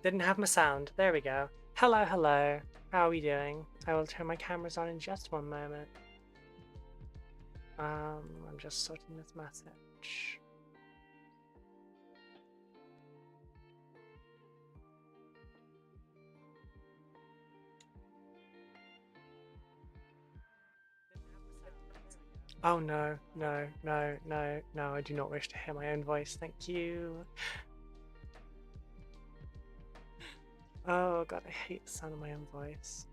Didn't have my sound. There we go. Hello, hello. How are we doing? I will turn my cameras on in just one moment. I'm just sorting this message. Oh no, no, no, no, no, I do not wish to hear my own voice, thank you. Oh god, I hate the sound of my own voice.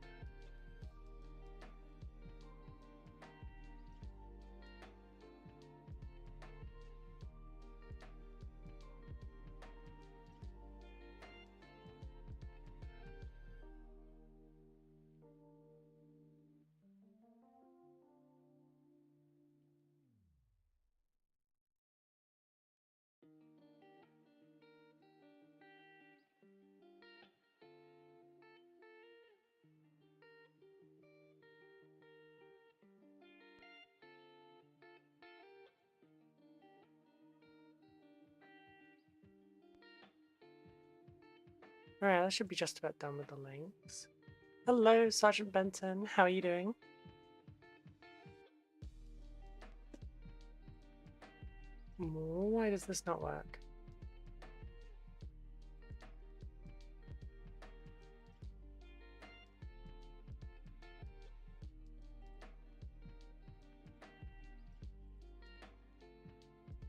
Alright, that should be just about done with the links. Hello, Sergeant Benton. How are you doing? Why does this not work?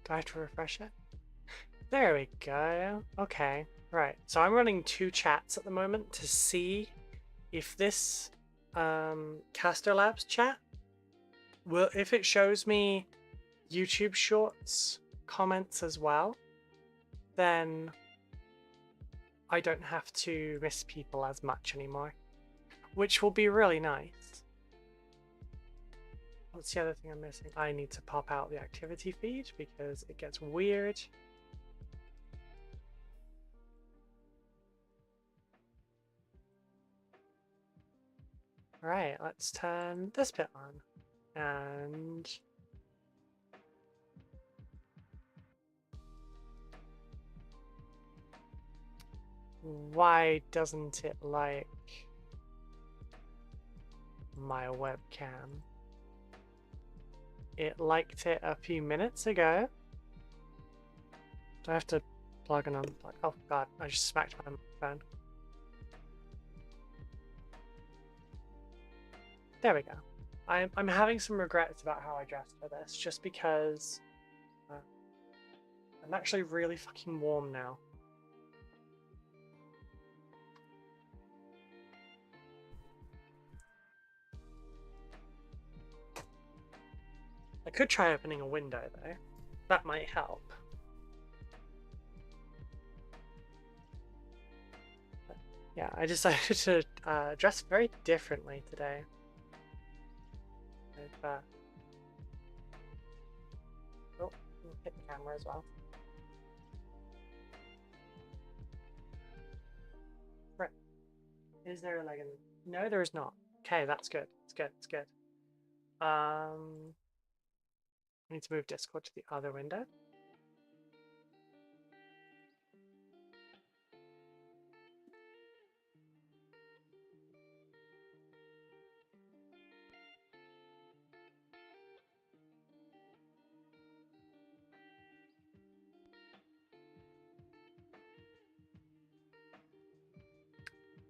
Do I have to refresh it? There we go. Okay, right. So I'm running two chats at the moment to see if this Caster Labs chat will, if it shows me YouTube Shorts comments as well, then I don't have to miss people as much anymore, which will be really nice. What's the other thing I'm missing? I need to pop out the activity feed because it gets weird. Alright, let's turn this bit on. And why doesn't it like my webcam? It liked it a few minutes ago. Do I have to plug and unplug? Oh god, I just smacked my phone. There we go. I'm having some regrets about how I dressed for this, just because I'm actually really fucking warm now. I could try opening a window though. That might help. But yeah, I decided to dress very differently today. I've, oh, hit the camera as well. Right. Is there like a... No, there is not. Okay, that's good. It's good. It's good. I need to move Discord to the other window.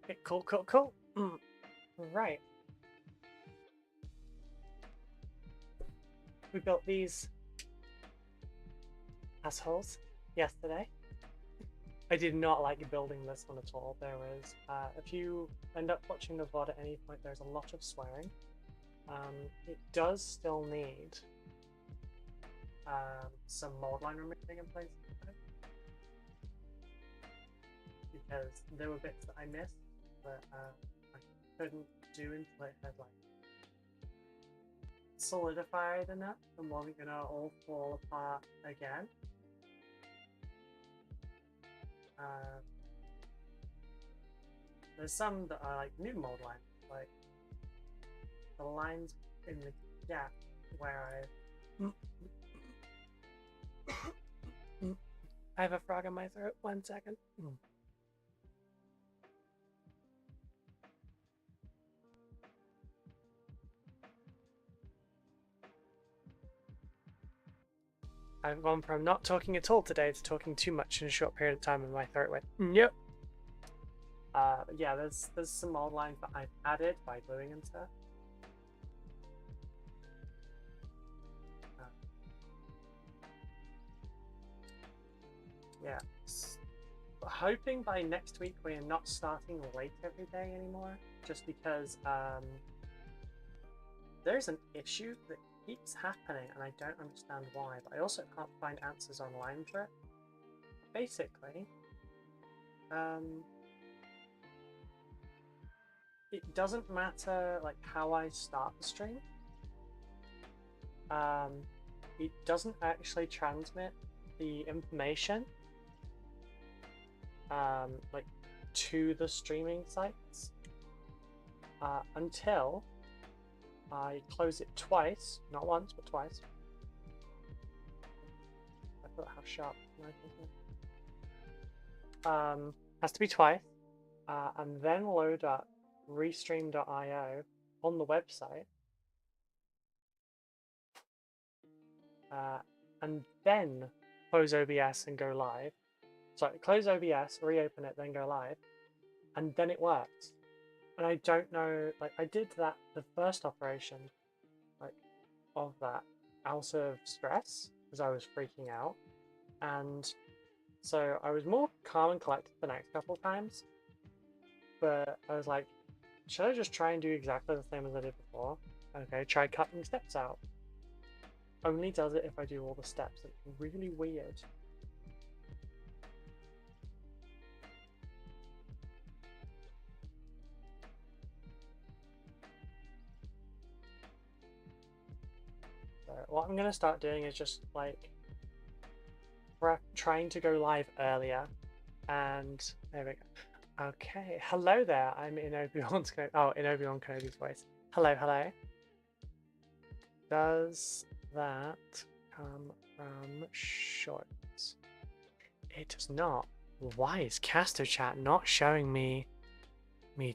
Okay, cool, cool, cool. Right. We built these assholes yesterday. I did not like building this one at all. There was, if you end up watching the VOD at any point, there's a lot of swearing. It does still need some mold line removing in place, because there were bits that I missed that I couldn't do until it had like solidified enough and wasn't gonna all fall apart again. There's some that are like new mold lines, like the lines in the gap where I have a frog in my throat. 1 second. I've gone from not talking at all today to talking too much in a short period of time, and my throat went, yep. Yeah, there's some old lines that I've added by gluing and stuff. Yeah. Hoping by next week we're not starting late every day anymore, just because there's an issue that keeps happening and I don't understand why, but I also can't find answers online for it. Basically, it doesn't matter like how I start the stream. It doesn't actually transmit the information like to the streaming sites until I close it twice, not once but twice. I thought how sharp has to be twice, and then load up restream.io on the website, and then close OBS and go live. Sorry, close OBS, reopen it, then go live, and then it works. And I don't know, like I did that the first operation, like of that, out of stress because I was freaking out, and so I was more calm and collected the next couple of times. But I was like, should I just try and do exactly the same as I did before? Okay, try cutting steps out. Only does it if I do all the steps. It's really weird. So what I'm going to start doing is just like trying to go live earlier, and there we go. Okay, hello there. I'm in Obi-Wan Kenobi's voice. Hello, hello. Does that come from shorts? It does not. Why is Casto Chat not showing me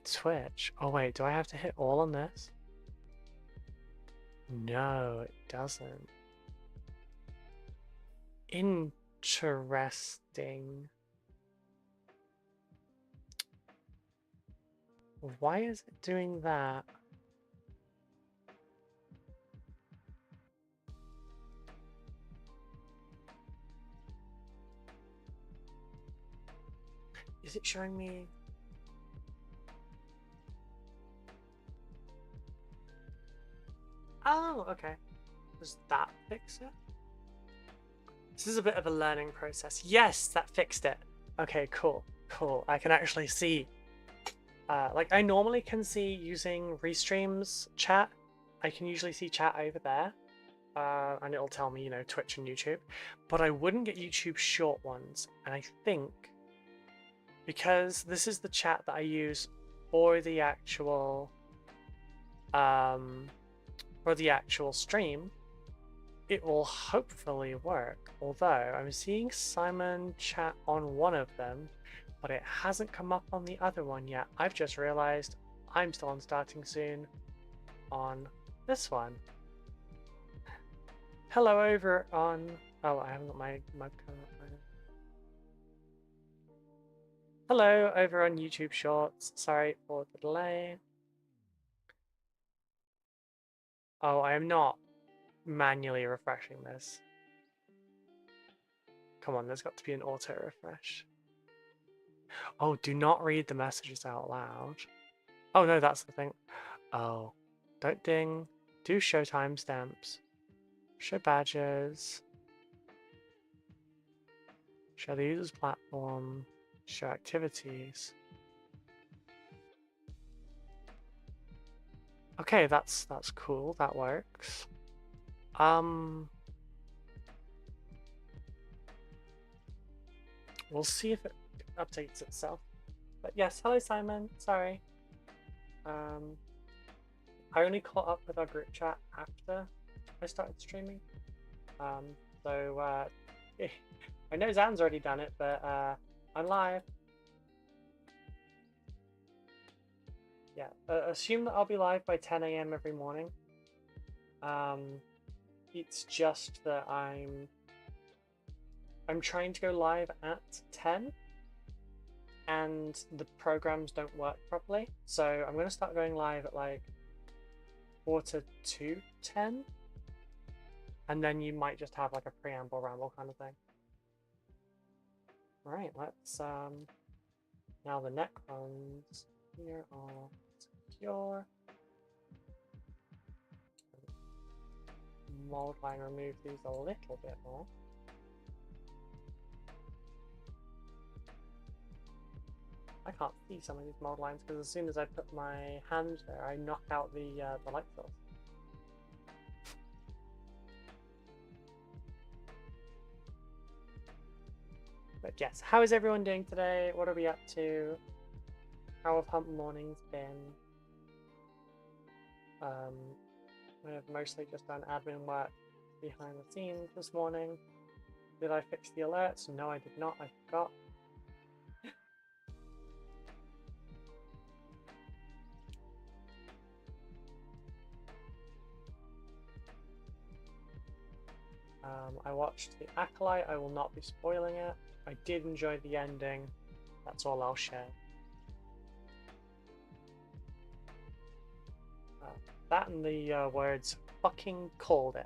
Twitch? Oh wait, do I have to hit all on this? No, it doesn't. Interesting. Why is it doing that? Is it showing me? Oh, okay. Does that fix it? This is a bit of a learning process. Yes, that fixed it. Okay, cool, cool. I can actually see. Like I normally can see using Restream's chat. I can usually see chat over there. And it'll tell me, you know, Twitch and YouTube. But I wouldn't get YouTube short ones. And I think because this is the chat that I use for the actual stream, it will hopefully work. Although I'm seeing Simon chat on one of them, but it hasn't come up on the other one yet. I've just realized I'm still on starting soon on this one. Hello over on... Oh, I haven't got my webcam up right now. Hello over on YouTube Shorts. Sorry for the delay. Oh, I am not manually refreshing this. Come on, there's got to be an auto refresh. Oh, do not read the messages out loud. Oh no, that's the thing. Oh, don't ding. Do show timestamps. Show badges. Show the user's platform. Show activities. Okay, that's cool. That works. We'll see if it updates itself. But yes, hello Simon. Sorry. I only caught up with our group chat after I started streaming. So I know Zan's already done it, but I'm live. Yeah, assume that I'll be live by 10 AM every morning. It's just that I'm I'm trying to go live at 10 and the programs don't work properly. So I'm going to start going live at like quarter to 10. And then you might just have like a preamble ramble kind of thing. All right, let's now the Necrons here are secure. Mold line, remove these a little bit more. I can't see some of these mold lines because as soon as I put my hand there, I knock out the light source. But yes, how is everyone doing today? What are we up to? How have hump mornings been? I've mostly just done admin work behind the scenes this morning. Did I fix the alerts? No, I did not. I forgot. I watched The Acolyte. I will not be spoiling it. I did enjoy the ending. That's all I'll share. That and the words fucking called it.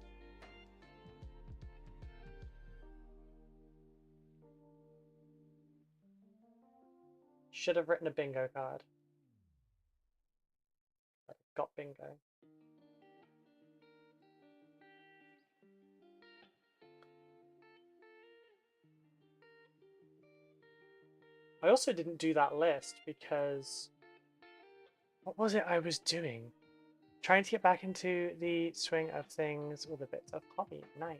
Should have written a bingo card. Got bingo. I also didn't do that list because what was it I was doing? Trying to get back into the swing of things with a bit of hobby. Nice.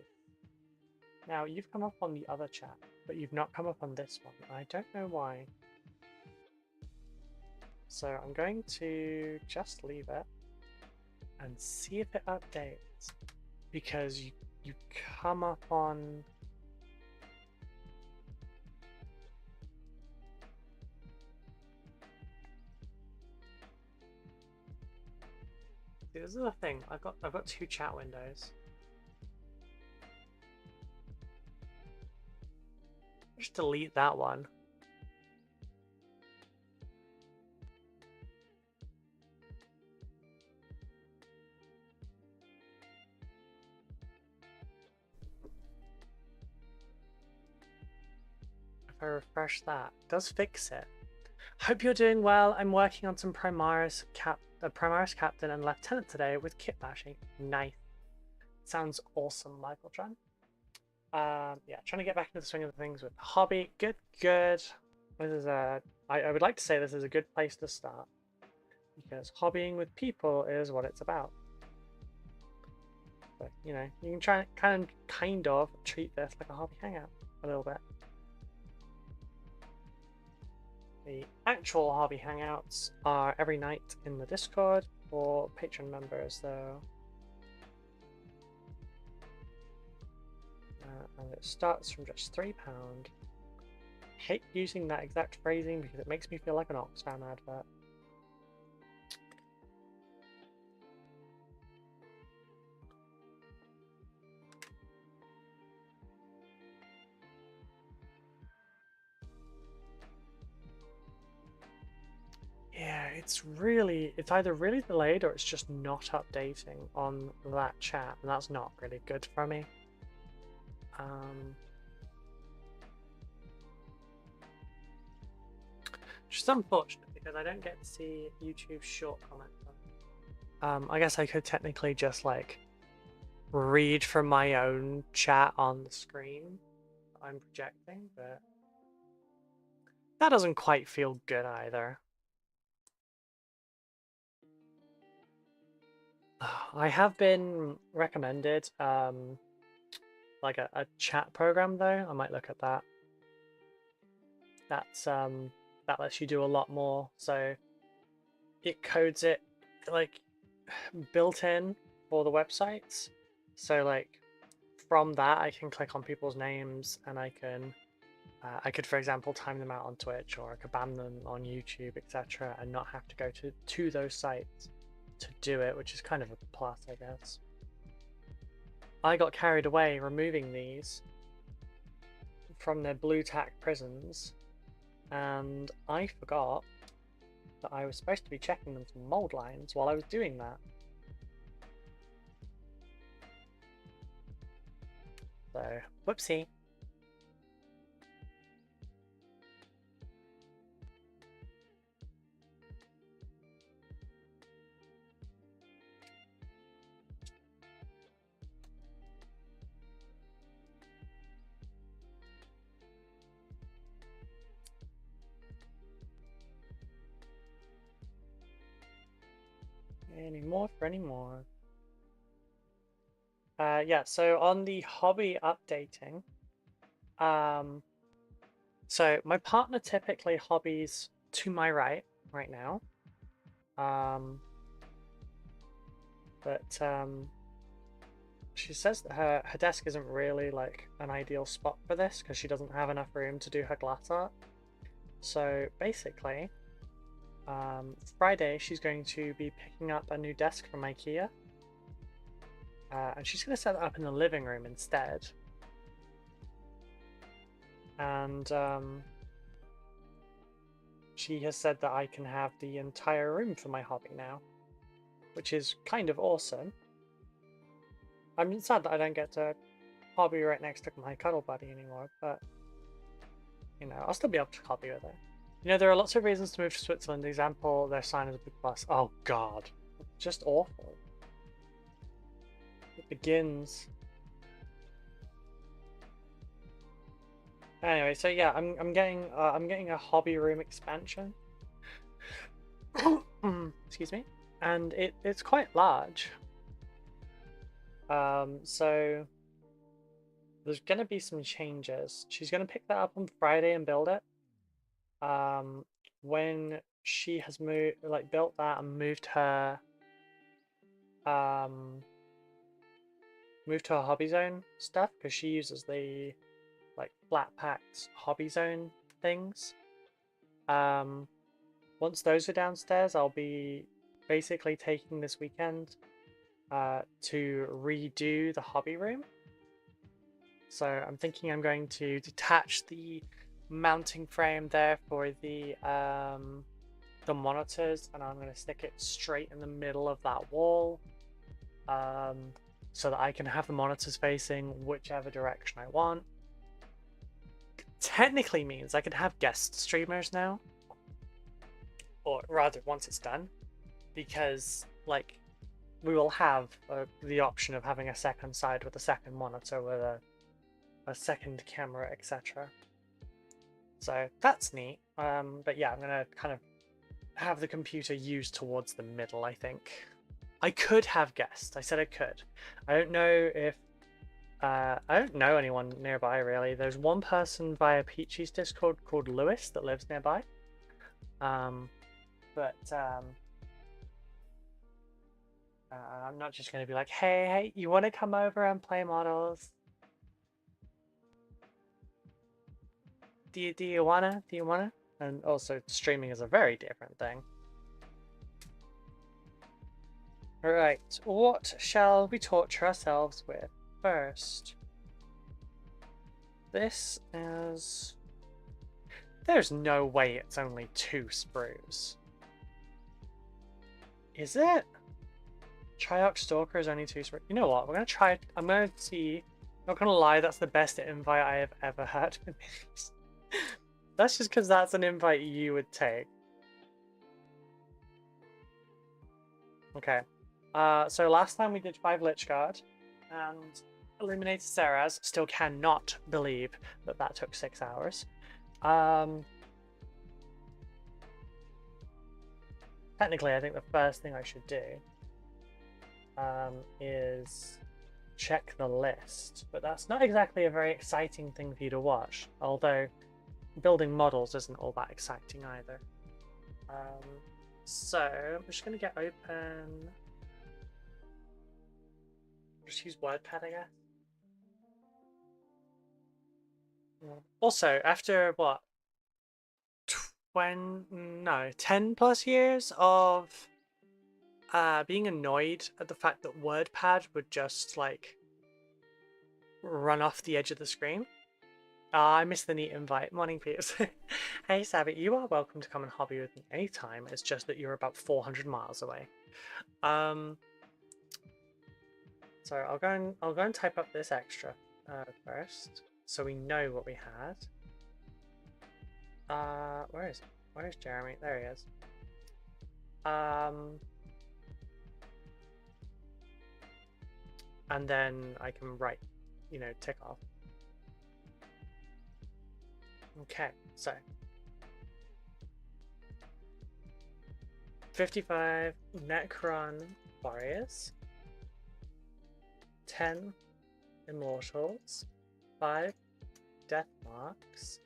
Now, you've come up on the other chat, but you've not come up on this one. I don't know why. So I'm going to just leave it and see if it updates. Because you come up on... See, this is the thing. I've got two chat windows. Just delete that one. If I refresh that, it does fix it. Hope you're doing well. I'm working on some Primaris Captain and Lieutenant today with kit bashing. Nice. Sounds awesome, Michael Tran. Yeah, trying to get back into the swing of things with hobby. Good. This is I would like to say this is a good place to start because hobbying with people is what it's about. But you know, you can try kind of treat this like a hobby hangout a little bit. The actual hobby hangouts are every night in the Discord for patron members, though. And it starts from just £3. Hate using that exact phrasing because it makes me feel like an Oxfam advert. Yeah, it's either really delayed or it's just not updating on that chat, and that's not really good for me. Which is unfortunate because I don't get to see YouTube's short comments. I guess I could technically just like read from my own chat on the screen I'm projecting, but that doesn't quite feel good either. I have been recommended like a chat program though. I might look at that. That's that lets you do a lot more. So it codes it like built in for the websites. So like from that I can click on people's names and I could, for example, time them out on Twitch, or I could ban them on YouTube, etc., and not have to go to those sites to do it, which is kind of a plus, I guess. I got carried away removing these from their blue tack prisons, and I forgot that I was supposed to be checking them for mold lines while I was doing that. So, whoopsie. Any more for any more. Yeah, so on the hobby updating, so my partner typically hobbies to my right now. But she says that her desk isn't really like an ideal spot for this because she doesn't have enough room to do her glass art. So basically, Friday she's going to be picking up a new desk from IKEA. And she's going to set it up in the living room instead. And she has said that I can have the entire room for my hobby now, which is kind of awesome. I'm sad that I don't get to hobby right next to my cuddle buddy anymore, but you know, I'll still be able to hobby with her. You know, there are lots of reasons to move to Switzerland. Example, their sign is a big bus. Oh god, just awful. It begins. Anyway, so yeah, I'm getting a hobby room expansion. Excuse me, and it's quite large. So there's gonna be some changes. She's gonna pick that up on Friday and build it. When she has built that and moved her hobby zone stuff, because she uses the like flat packed hobby zone things. Once those are downstairs, I'll be basically taking this weekend to redo the hobby room. So I'm thinking I'm going to detach the mounting frame there for the monitors, and I'm going to stick it straight in the middle of that wall, so that I can have the monitors facing whichever direction I want. Technically means I could have guest streamers now, or rather once it's done, because like we will have the option of having a second side with a second monitor with a second camera, etc. So that's neat. But yeah, I'm gonna kind of have the computer used towards the middle, I think. I could have guests. I said I could. I don't know if I don't know anyone nearby really. There's one person via Peachy's Discord called Lewis that lives nearby. I'm not just gonna be like, hey, you want to come over and play models? Do you wanna? And also, streaming is a very different thing. Right, what shall we torture ourselves with first? This is... There's no way it's only 2 sprues. Is it? Triox Stalker is only 2 sprues. You know what? We're gonna try... I'm gonna see... Not gonna lie, that's the best invite I have ever had. That's just because that's an invite you would take. Okay. So last time we did 5 Lich Guard and eliminated Seraz. Still cannot believe that that took 6 hours. Technically, I think the first thing I should do is check the list, but that's not exactly a very exciting thing for you to watch, although building models isn't all that exciting either. So I'm just going to get open, just use WordPad, I guess. Also, after what, 10 plus years of being annoyed at the fact that WordPad would just like run off the edge of the screen, Ah, I missed the neat invite. Morning, peeps. Hey, Savvy, you are welcome to come and hobby with me anytime. It's just that you're about 400 miles away. So I'll go and type up this extra first, so we know what we had. Where is it? Where's Jeremy? There he is. And then I can write, tick off. Okay, so 55 Necron warriors, 10 immortals, 5 death marks,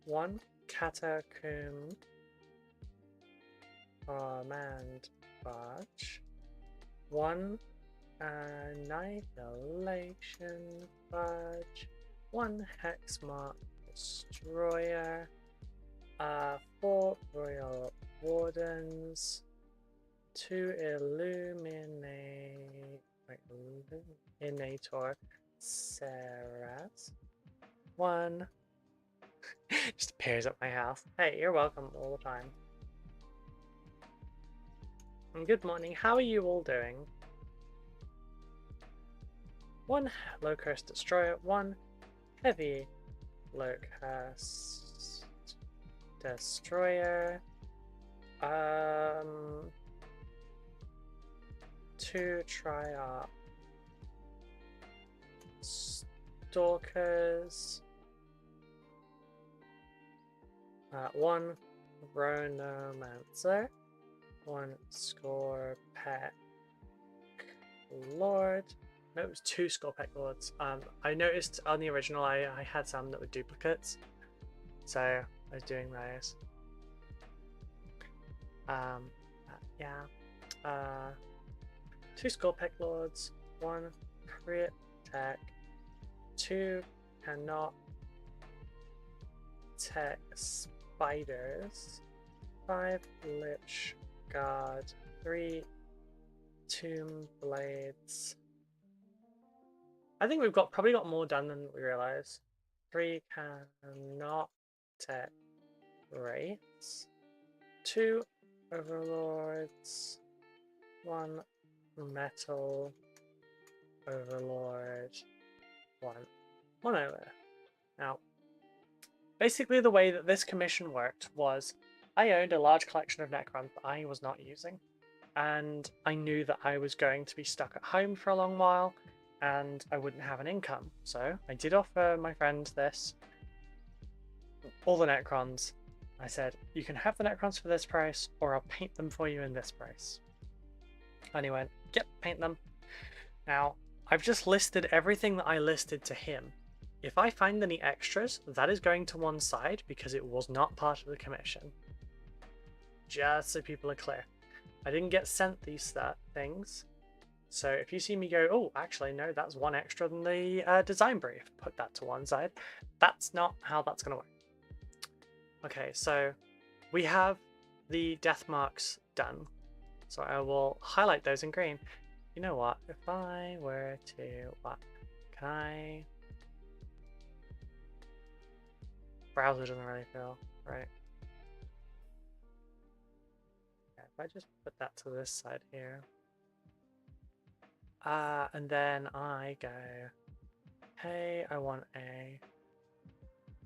1 catacomb command barge, 1 annihilation barge, 1 hexmark destroyer, 4 royal wardens, 2 illuminator Sarahs, 1 just appears at my house. Hey, you're welcome all the time. And good morning, how are you all doing? 1 low-cost destroyer, 1 heavy low-cost destroyer, 2 triarch stalkers, 1 Ronomancer, 1 Scorpec Lord. No, it was 2 Scorpec Lords. I noticed on the original I had some that were duplicates, so I was doing those. Yeah. 2 Scorpec Lords, 1 Crit Tech, 2 cannot tech spiders, 5 Lich Guard, 3 Tomb Blades. I think we've probably got more done than we realize. 3 cannot tech wraiths, 2 overlords, 1 metal overlord, 1 monolith. Now, basically the way that this commission worked was I owned a large collection of Necrons that I was not using, and I knew that I was going to be stuck at home for a long while and I wouldn't have an income. So I did offer my friend all the Necrons. I said, you can have the Necrons for this price, or I'll paint them for you in this price. And he went, yep, paint them. Now, I've just listed everything that I listed to him. If I find any extras, that is going to one side because it was not part of the commission. Just so people are clear. I didn't get sent these things. So if you see me go, oh, actually, no, that's 1 extra than the design brief, put that to one side. That's not how that's going to work. Okay, so we have the death marks done. So I will highlight those in green. You know what? If I were to, can I? Browser doesn't really feel right. Yeah, if I just put that to this side here. And then I go, hey, I want a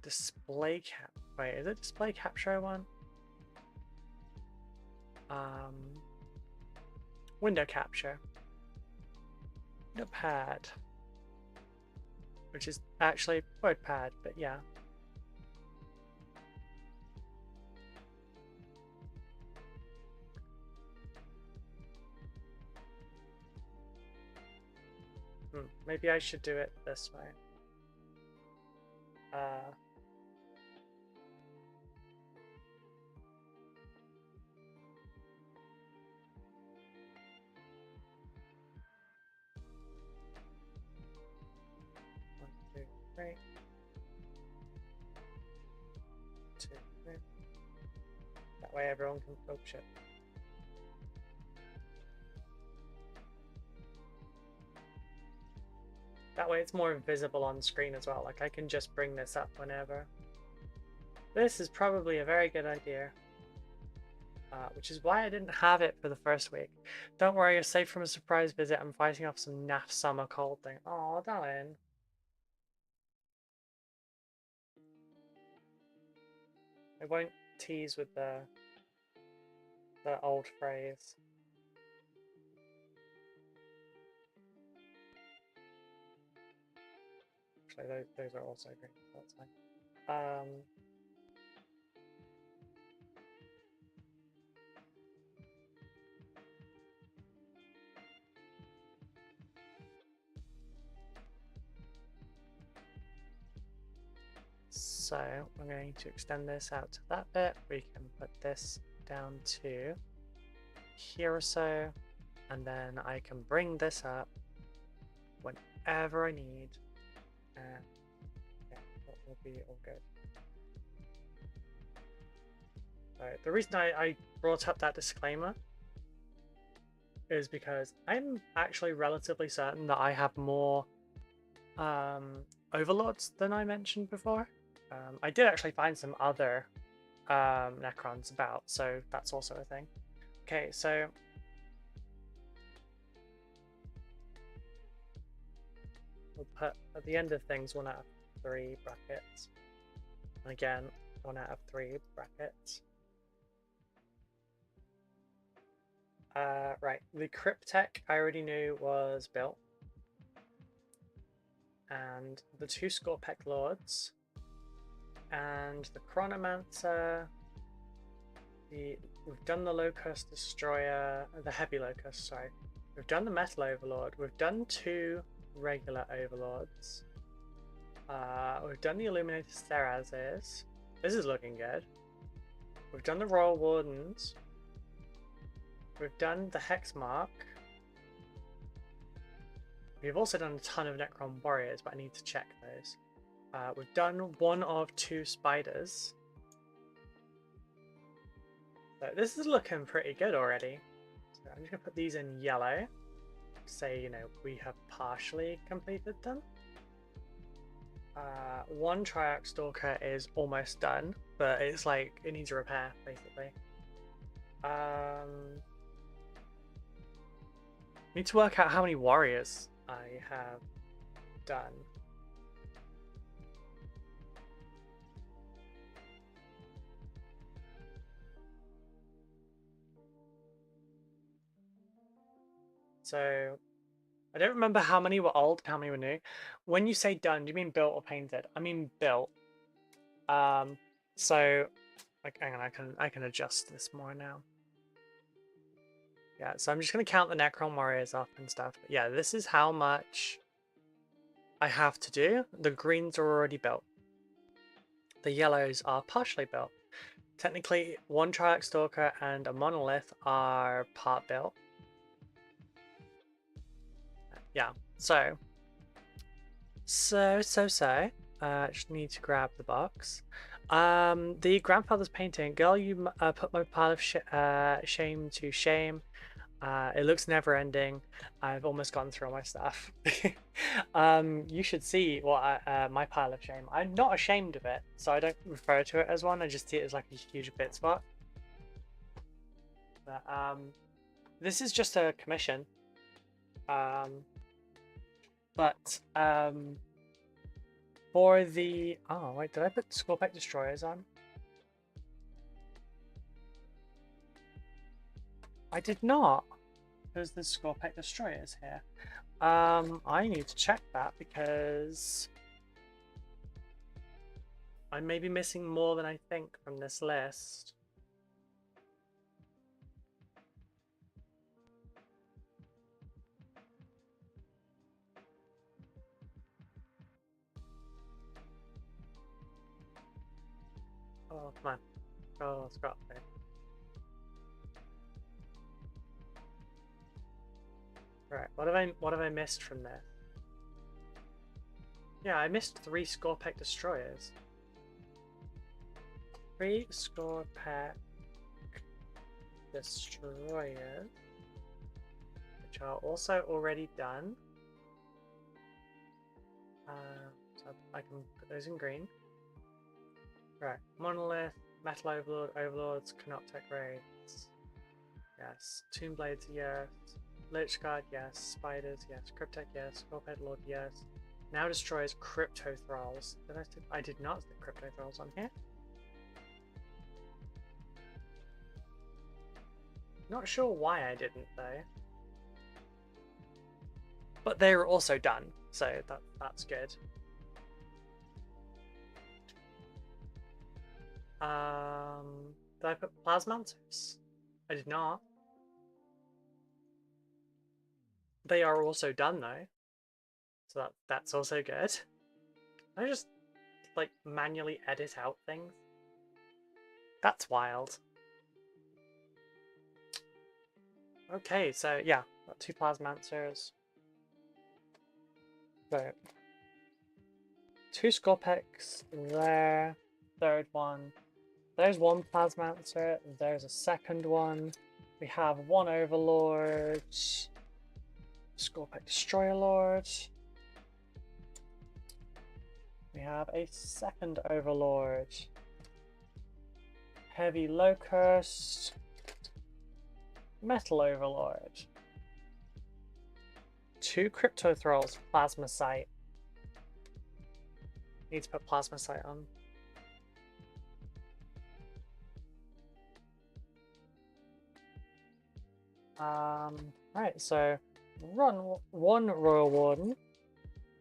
display cap. Wait, is it display capture I want? Window capture. Notepad. Which is actually WordPad, but yeah. Maybe I should do it this way. One, two, three. 2, 3. That way everyone can focus it. That way it's more visible on screen as well. Like I can just bring this up whenever. This is probably a very good idea. Which is why I didn't have it for the first week. Don't worry, you're safe from a surprise visit. I'm fighting off some naff summer cold thing. Oh, darling. I won't tease with the old phrase. Actually, those are also great. That's fine. So we're going to extend this out to that bit. We can put this down to here or so, and then I can bring this up whenever I need, and yeah, that will be all good. So the reason I brought up that disclaimer is because I'm actually relatively certain that I have more overlords than I mentioned before. I did actually find some other Necrons about, so that's also a thing. Okay, so we'll put at the end of things 1 out of 3 brackets. And again, 1 out of 3 brackets. Right, the Cryptek I already knew was built. And the 2 Scorpec Lords. And the Chronomancer. We've done the Locust Destroyer, the Heavy Locust, sorry. We've done the Metal Overlord. We've done 2 regular Overlords. We've done the Illuminated Sterazes. This is looking good. We've done the Royal Wardens. We've done the Hexmark. We've also done a ton of Necron Warriors, but I need to check those. We've done 1 of 2 Spiders. So this is looking pretty good already. So I'm just going to put these in yellow. Say, you know, we have partially completed them. 1 Triarch Stalker is almost done, but it's like, it needs a repair, basically. Need to work out how many warriors I have done. So I don't remember how many were old, how many were new. When you say done, do you mean built or painted? I mean built. So like, hang on, I can adjust this more now. Yeah, so I'm just gonna count the Necron Warriors off and stuff. But yeah, this is how much I have to do. The greens are already built. The yellows are partially built. Technically, 1 Triarch Stalker and a Monolith are part built. Yeah, so. Just need to grab the box. The grandfather's painting. Girl, you put my pile of shame to shame. It looks never ending. I've almost gone through all my stuff. You should see what my pile of shame. I'm not ashamed of it, so I don't refer to it as one. I just see it as like a huge bit spot. But this is just a commission. For the wait, did I put Scorpec Destroyers on? I did not. Because there's Scorpec Destroyers here. I need to check that because I may be missing more than I think from this list. Oh, come on. Oh, Scott. Right, what have I missed from there? Yeah, I missed 3 Scorpec Destroyers. 3 Scorpec Destroyers, which are also already done. So I can put those in green. Right, Monolith, Metal Overlord, Overlords, Canoptech Raids. Yes. Tomb Blades, yes. Lich Guard, yes. Spiders, yes. Cryptek, yes. Scorped Lord, yes. Now destroys Crypto Thralls. I did not stick Crypto Thralls on here. Not sure why I didn't though. But they were also done, so that's good. Did I put Plasmantos? I did not. They are also done though, so that's also good. I just like manually edit out things. That's wild. Okay, so yeah, got 2 Plasmancers. So 2 Scorpex there, third one. There's 1 Plasmancer, there's a second one. We have 1 Overlord, Scorpex Destroyer Lord. We have a second Overlord, Heavy Locust, Metal Overlord, 2 Crypto Thralls, Plasma Sight. Need to put Plasma Sight on. Right, so run 1 Royal Warden,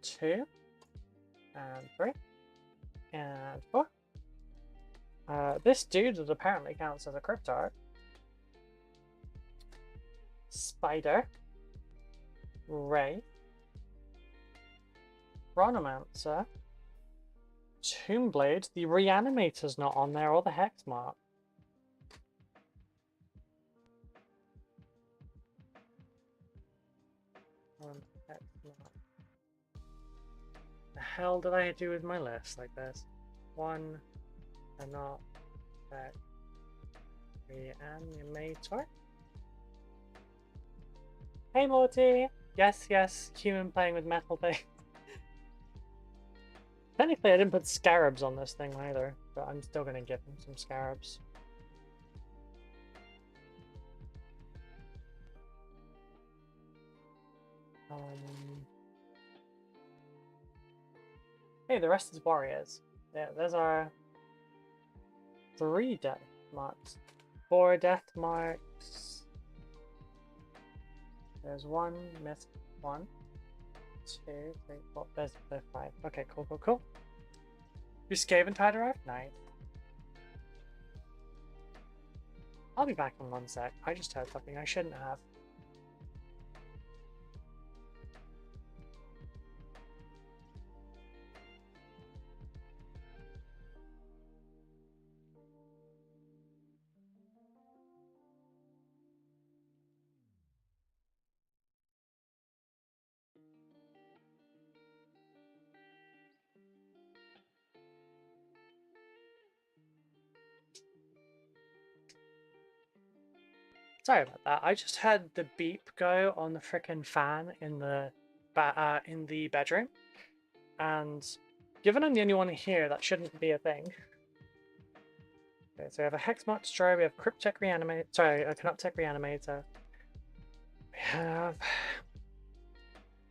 2, and 3, and 4. This dude that apparently counts as a Cryptarch. Spider, Ray, Chronomancer, Tombblade. The Reanimator's not on there, or the Hex Mark. The hell did I do with my list like this? 1, and not that Reanimator. Hey Morty! Yes, yes, human playing with metal thing. Technically I didn't put scarabs on this thing either, but I'm still gonna give him some scarabs. Hey, the rest is warriors. Yeah, there's our 3 death marks. 4 death marks. There's 1, missed 1. 2, 3, 4. There's 5. Okay, cool, cool, cool. You Skaven tide arrived? Nice. I'll be back in 1 sec. I just heard something I shouldn't have. Sorry about that. I just had the beep go on the frickin' fan in the bedroom, and given I'm the only one here, that shouldn't be a thing. Okay, so we have a Hexmark Destroyer, we have Cryptek Reanimator, sorry, a Canoptech Reanimator. We have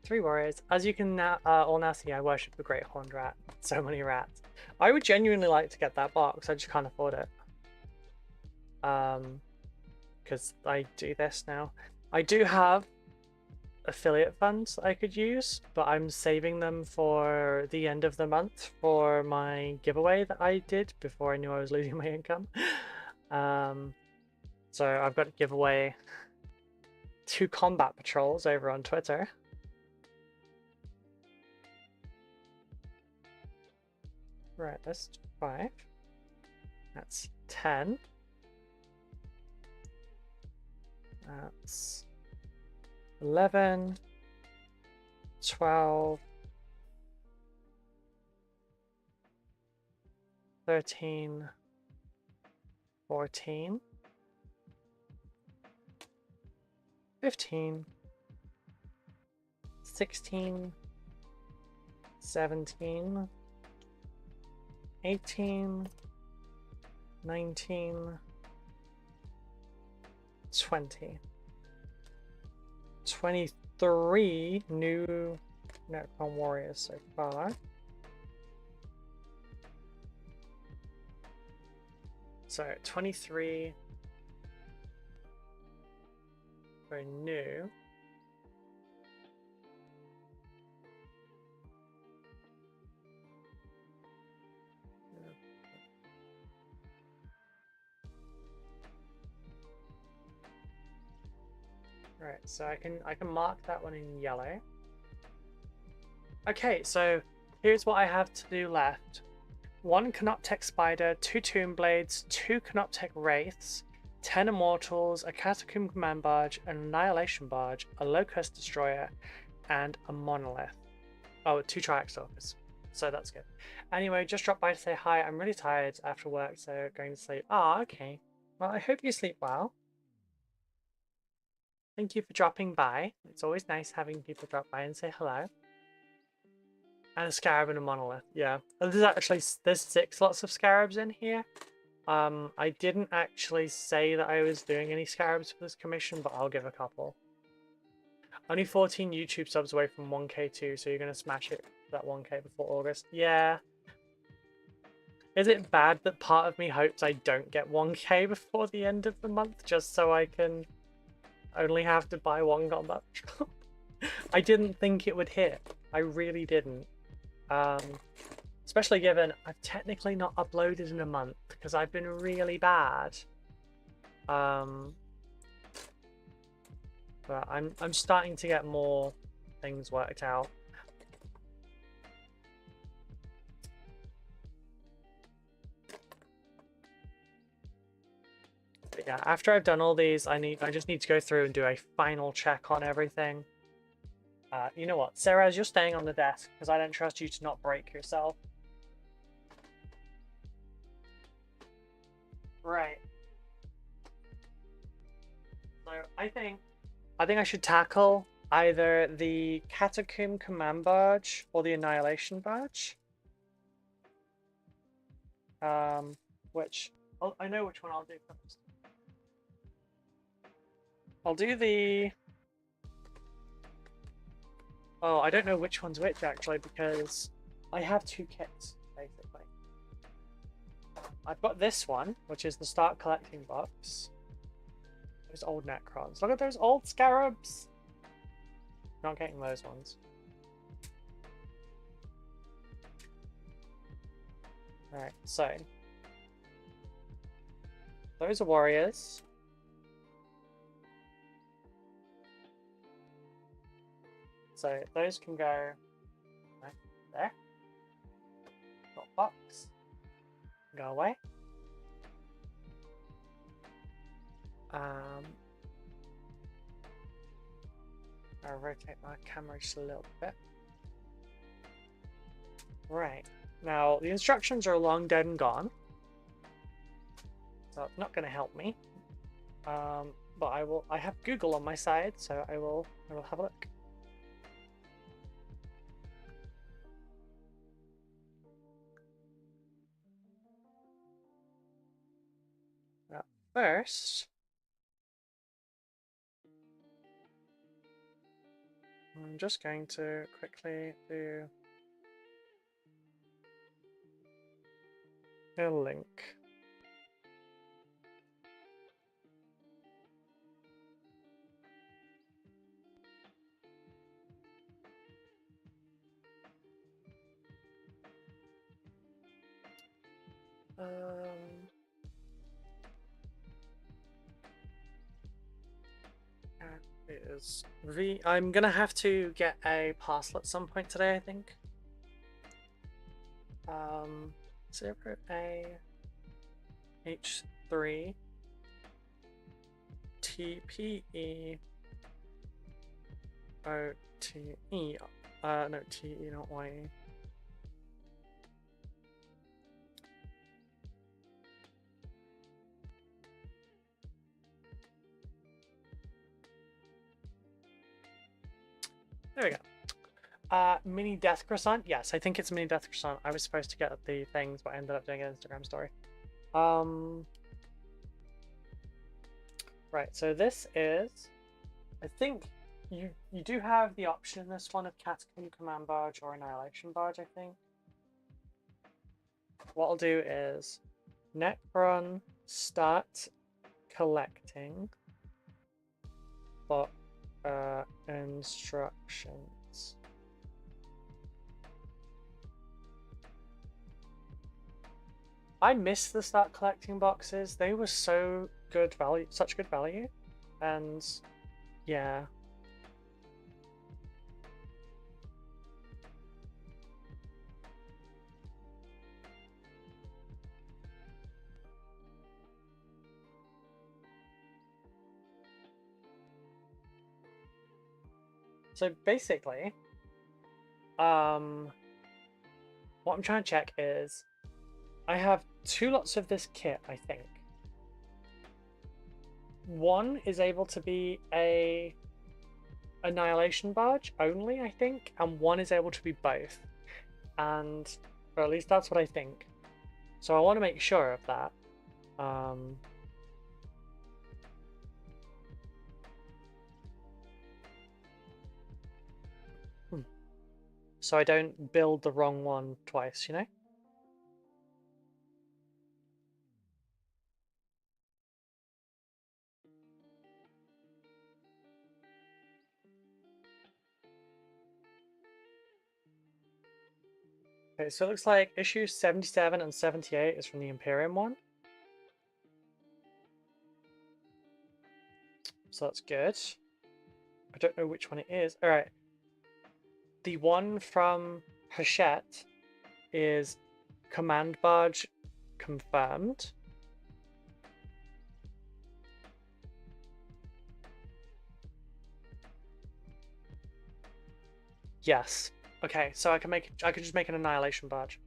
3 warriors. As you can now, all now see, I worship the Great Horned Rat. So many rats. I would genuinely like to get that box, I just can't afford it. Because I do this now. I do have affiliate funds I could use, but I'm saving them for the end of the month for my giveaway that I did before I knew I was losing my income. So I've got to give away 2 combat patrols over on Twitter. Right, that's 5. That's 10. That's 11, 12, 13, 14, 15, 16, 17, 18, 19, 20. 23 new Necron warriors so far. So 23 for new. Right, so I can mark that one in yellow. Okay, so here's what I have to do left. 1 Canoptech Spider, 2 Tomb Blades, 2 Canoptech Wraiths, 10 Immortals, a Catacomb Command Barge, an Annihilation Barge, a Locust Destroyer, and a Monolith. Oh, 2 Triax Stalkers. So that's good. Anyway, just dropped by to say hi. I'm really tired after work, so going to sleep. Ah, okay. Well, I hope you sleep well. Thank you for dropping by. It's always nice having people drop by and say hello. And a Scarab and a Monolith, yeah. There's 6 lots of Scarabs in here. I didn't actually say that I was doing any Scarabs for this commission, but I'll give a couple. Only 14 YouTube subs away from 1k too, so you're going to smash it that 1k before August. Yeah. Is it bad that part of me hopes I don't get 1k before the end of the month, just so I can only have to buy 1 combat patrol? I didn't think it would hit. I really didn't. Especially given I've technically not uploaded in a month because I've been really bad. But I'm starting to get more things worked out. But yeah, after I've done all these, I just need to go through and do a final check on everything. You know what, Sarah, you're staying on the desk because I don't trust you to not break yourself. Right. So I think I should tackle either the Catacomb Command Barge or the Annihilation Barge. Which I know which one I'll do first. I'll do the... Oh, I don't know which one's which actually because I have 2 kits basically. I've got this one, which is the Start Collecting box. Those old Necrons. Look at those old Scarabs! Not getting those ones. Alright, so. Those are warriors. So those can go right there. Got box. Go away. I'll rotate my camera just a little bit. Right. Now the instructions are long dead and gone. So it's not gonna help me. But I have Google on my side, so I will have a look. First, I'm just going to quickly do a link. It is I'm gonna have to get a parcel at some point today, I think. 0A H3 TPE OTE. No, TE, not YE. There we go. Mini Death Croissant? Yes, I think it's Mini Death Croissant. I was supposed to get the things, but I ended up doing an Instagram story. Right, so this is... I think you do have the option in this one of Catacomb Command Barge or Annihilation Barge, I think. What I'll do is Necron start collecting for instructions. I missed the start collecting boxes. They were so good value, such good value, and yeah. So basically, what I'm trying to check is I have 2 lots of this kit, I think. One is able to be a Annihilation Barge only, I think, and one is able to be both. And, or at least that's what I think. So I want to make sure of that. So I don't build the wrong one twice, you know? Okay, so it looks like issues 77 and 78 is from the Imperium one. So that's good. I don't know which one it is. Alright. The one from Hachette is Command Barge confirmed. Yes. Okay, so I can just make an Annihilation Barge.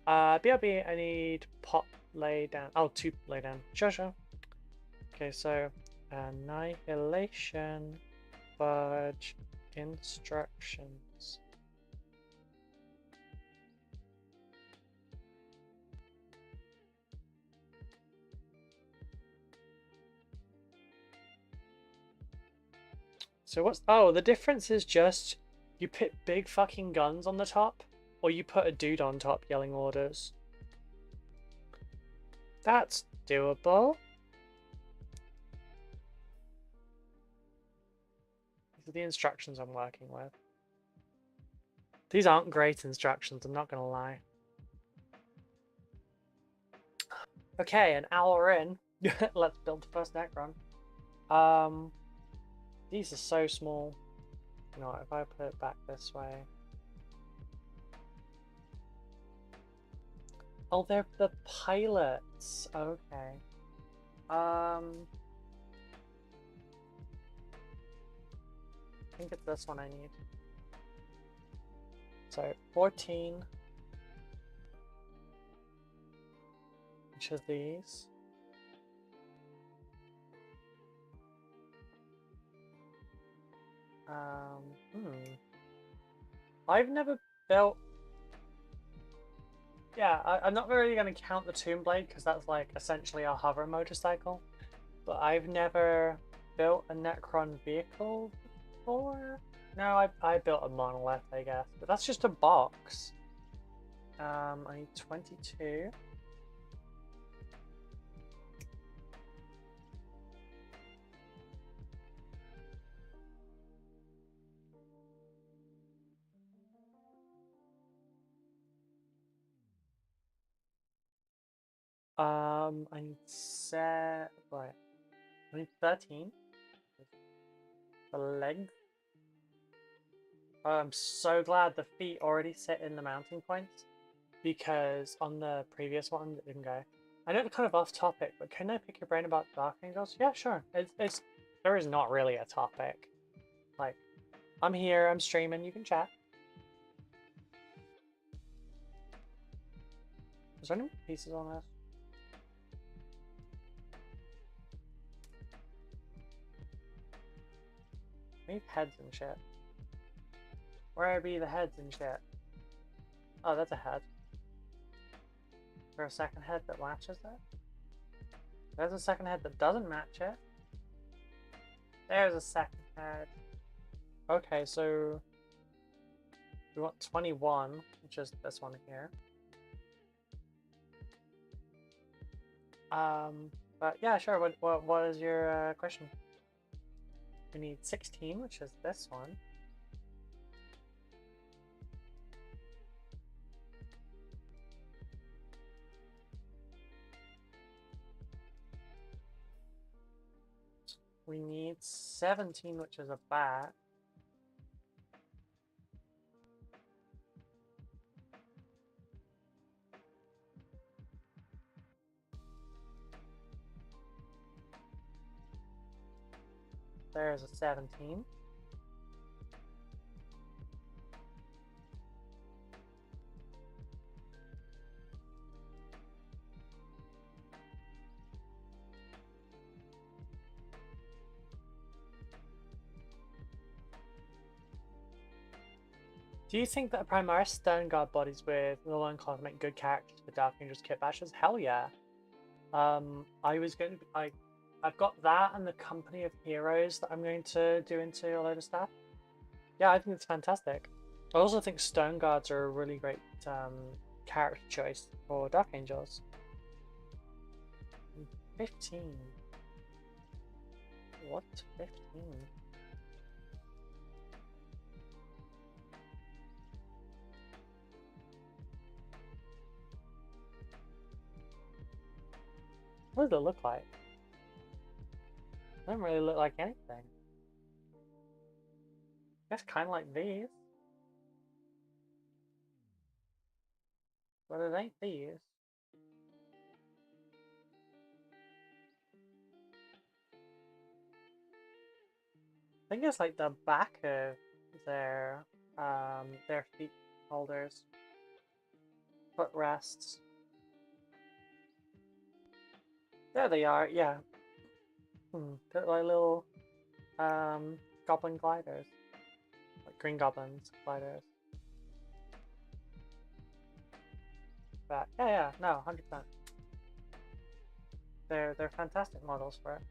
BRB, I need pot lay down. Oh, 2 lay down. Sure. Okay, so Annihilation Barge instructions. So what's... Oh, the difference is just you put big fucking guns on the top, or you put a dude on top yelling orders. That's doable. These are the instructions I'm working with. These aren't great instructions, I'm not gonna lie. Okay, an hour in. Let's build the first Necron. These are so small. You know what, if I put it back this way. Oh, they're the pilots. Okay. I think it's this one I need. So 14. Each of these. I've never built... Yeah, I'm not really going to count the Tomb Blade because that's like essentially a hover motorcycle. But I've never built a Necron vehicle before. No, I built a monolith, I guess. But that's just a box. I need 22. I need right. I need 13. The legs. Oh, I'm so glad the feet already sit in the mounting points, because on the previous one it didn't go. I know it's kind of off topic, but can I pick your brain about Dark Angels? Yeah, sure. It's there is not really a topic. Like, I'm here, I'm streaming, you can chat. Is there any pieces on this? I need heads and shit. Where be the heads and shit? Oh, that's a head. Is there a second head that matches it? There's a second head that doesn't match it. There's a second head. Okay, so we want 21, which is this one here. But yeah, sure. What is your question? We need 16, which is this one. We need 17, which is a bat. There's a 17. Do you think that Primaris Stone Guard bodies with the Lone Claws make good characters for Dark Angels kit bashes? Hell yeah. I've got that and the Company of Heroes that I'm going to do into a load of stuff. Yeah, I think it's fantastic. I also think Stone Guards are a really great character choice for Dark Angels. 15. What? 15? What does it look like? It doesn't really look like anything. I guess kind of like these. But it ain't these. I think it's like the back of their feet holders. Footrests. There they are, yeah. They're like little goblin gliders. Like green goblins gliders. But yeah, no, 100%. They're fantastic models for it.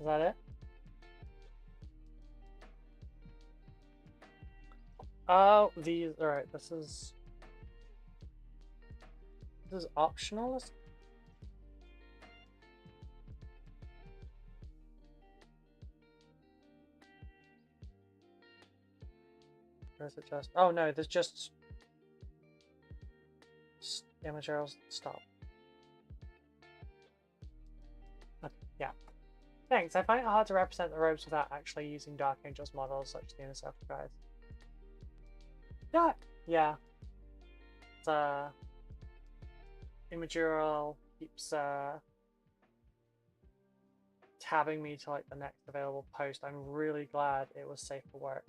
Is that it? Oh, these, alright, this is optional? Or is it just, oh no, there's just materials, stop. Okay, yeah. Thanks, I find it hard to represent the robes without actually using Dark Angels models such as the Inner Circle guys. Yeah. It's Immaterial keeps tabbing me to like the next available post. I'm really glad it was safe for work.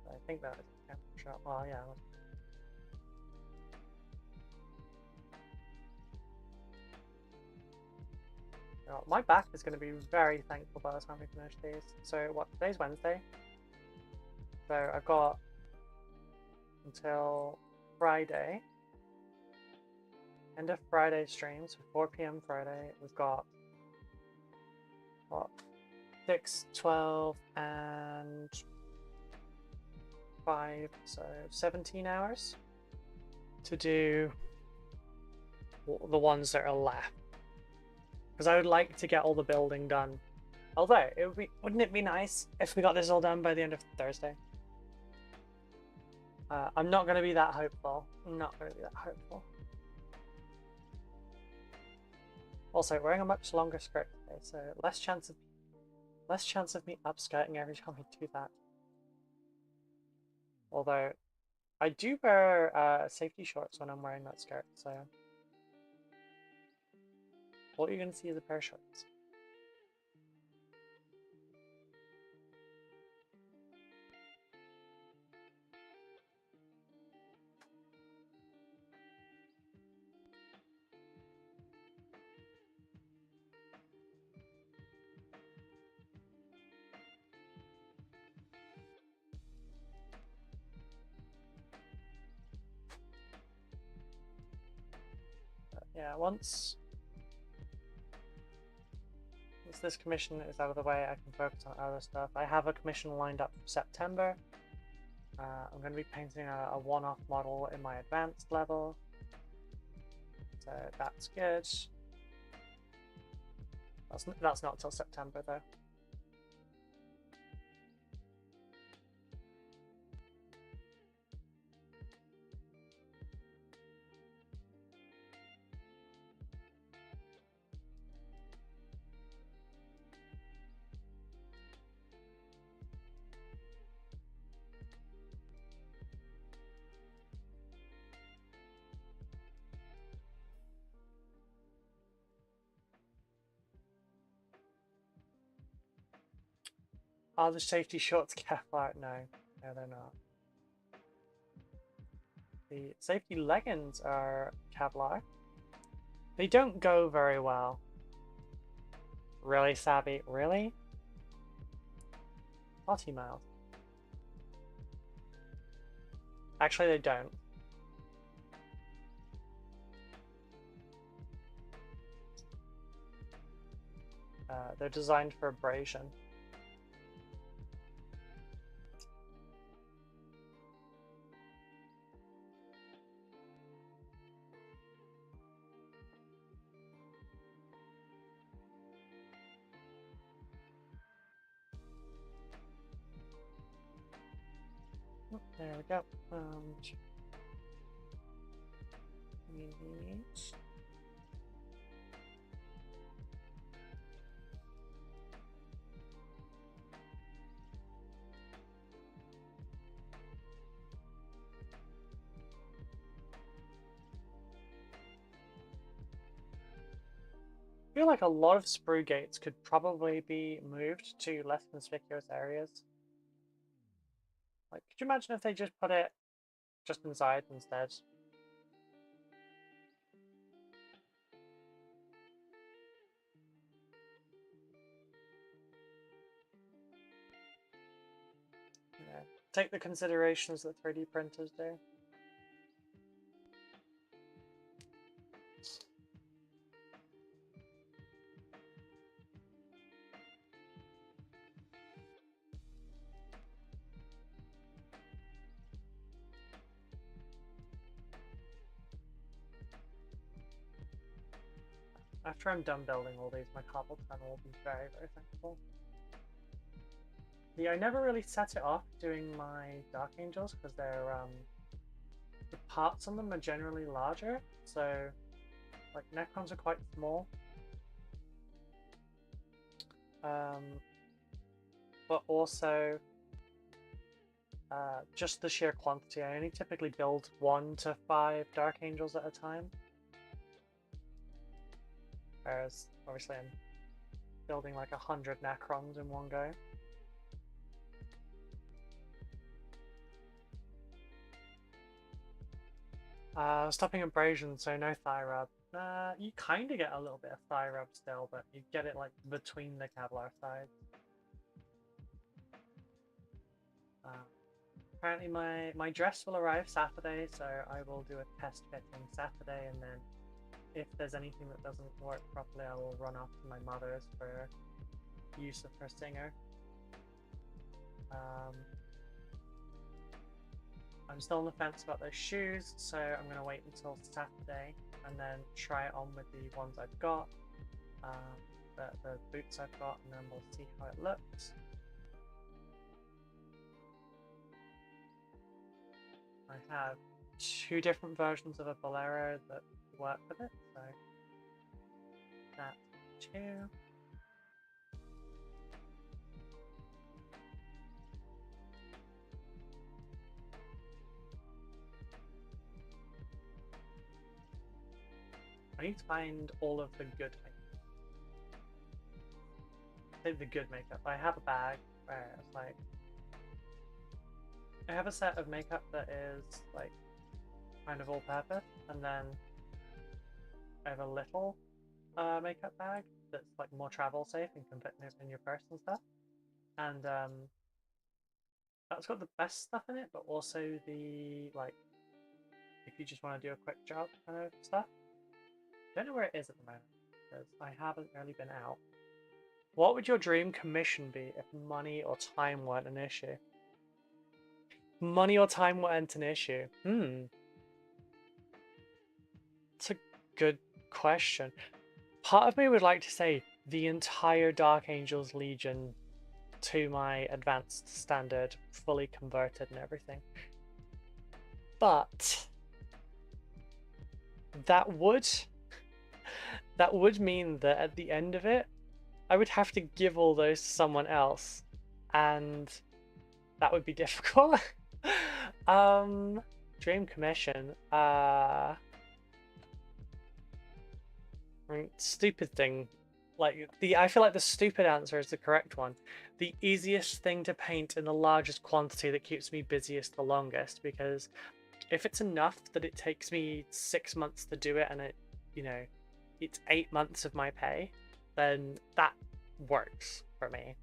I think that was a camera shot. Well, yeah. My back is going to be very thankful by the time we finish these. So what, today's Wednesday. So I've got until Friday. End of Friday stream, so 4 PM Friday. We've got, what, 6, 12, and 5, so 17 hours to do the ones that are left. Because I would like to get all the building done. Although, wouldn't it be nice if we got this all done by the end of Thursday? I'm not going to be that hopeful. Also, wearing a much longer skirt today, so less chance of me upskirting every time we do that. Although, I do wear safety shorts when I'm wearing that skirt, so all you're going to see is a pair of shorts. yeah, once this commission is out of the way, I can focus on other stuff. I have a commission lined up for September. I'm going to be painting a one-off model in my advanced level, so that's good. That's not till September though. Are the safety shorts Kevlar? No, they're not. The safety leggings are Kevlar. They don't go very well. Really, Sabby? Really? Potty mouth. Actually, they don't. They're designed for abrasion. There we go. I feel like a lot of sprue gates could probably be moved to less conspicuous areas. Like, could you imagine if they just put it just inside instead? Yeah. Take the considerations that 3D printers do. After I'm done building all these, my carpal tunnel will be very, very thankful. Yeah, I never really set it off doing my Dark Angels because they're the parts on them are generally larger, so like Necrons are quite small. But also just the sheer quantity. I only typically build 1 to 5 Dark Angels at a time. Whereas obviously I'm building like 100 Necrons in one go. Stopping abrasion, so no thigh rub. You kind of get a little bit of thigh rub still, but you get it like between the Kevlar sides. Apparently my dress will arrive Saturday, so I will do a test fitting Saturday, and then if there's anything that doesn't work properly, I will run off to my mother's for use of her singer. I'm still on the fence about those shoes, so I'm going to wait until Saturday and then try it on with the ones I've got, the boots I've got, and then we'll see how it looks. I have 2 different versions of a bolero that work with it, so that's 2. I need to find all of the good makeup. I think the good makeup. I have a bag where it's like I have a set of makeup that is like kind of all purpose, and then I have a little makeup bag that's like more travel safe and can fit in your purse and stuff. And that's got the best stuff in it, but also the like if you just want to do a quick job kind of stuff. Don't know where it is at the moment, because I haven't really been out. What would your dream commission be if money or time weren't an issue? Money or time weren't an issue. It's a good question. Part of me would like to say the entire Dark Angels Legion to my advanced standard, fully converted and everything. But that would mean that at the end of it, I would have to give all those to someone else, and that would be difficult. Dream commission. I mean, stupid thing. Like I feel like the stupid answer is the correct one. The easiest thing to paint in the largest quantity that keeps me busiest the longest, because if it's enough that it takes me 6 months to do it and it, it's 8 months of my pay, then that works for me.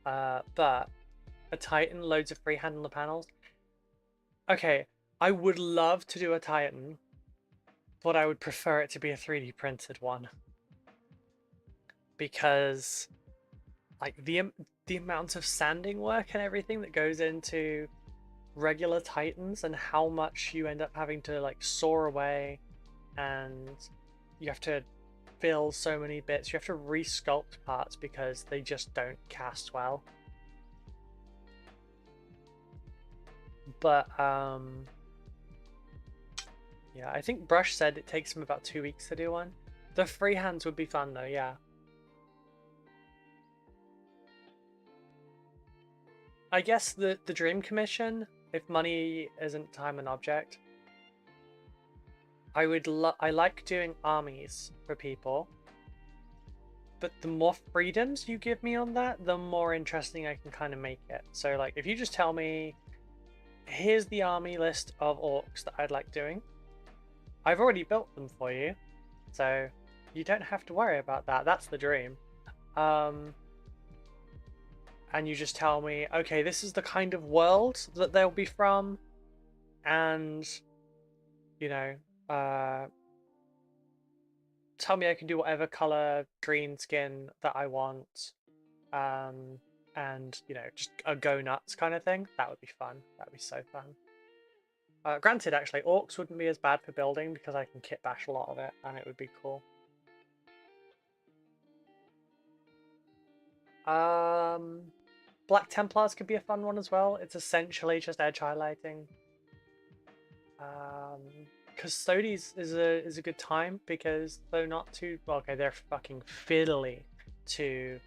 But a Titan, loads of freehand on the panels. Okay, I would love to do a Titan, but I would prefer it to be a 3D printed one, because like the amount of sanding work and everything that goes into regular Titans, and how much you end up having to like saw away, and you have to fill so many bits, you have to re-sculpt parts because they just don't cast well. But yeah, I think Brush said it takes him about 2 weeks to do one. The freehands would be fun though, yeah. I guess the dream commission, if money isn't time and object, I like doing armies for people, but the more freedoms you give me on that, the more interesting I can kind of make it. So like, if you just tell me, here's the army list of orcs that I'd like doing, I've already built them for you, so you don't have to worry about that. That's the dream. And you just tell me, okay, this is the kind of world that they'll be from, and tell me I can do whatever color green skin that I want, and just a go nuts kind of thing. That would be fun. That would be so fun. Granted, actually, orcs wouldn't be as bad for building because I can kit bash a lot of it, and it would be cool. Black Templars could be a fun one as well. It's essentially just edge highlighting. Custodes is a good time because they're not too okay. They're fucking fiddly to